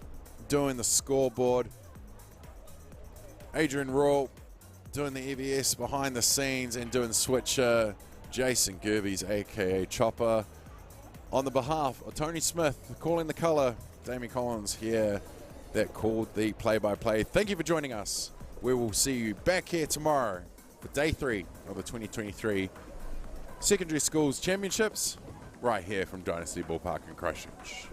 doing the scoreboard, Adrian Raw doing the EVS behind the scenes and doing switcher, Jason Gerbies aka Chopper. On the behalf of Tony Smith calling the colour, Damien Collins here that called the play-by-play. Thank you for joining us. We will see you back here tomorrow for day 3 of the 2023 Secondary Schools Championships right here from Dynasty Ballpark in Christchurch.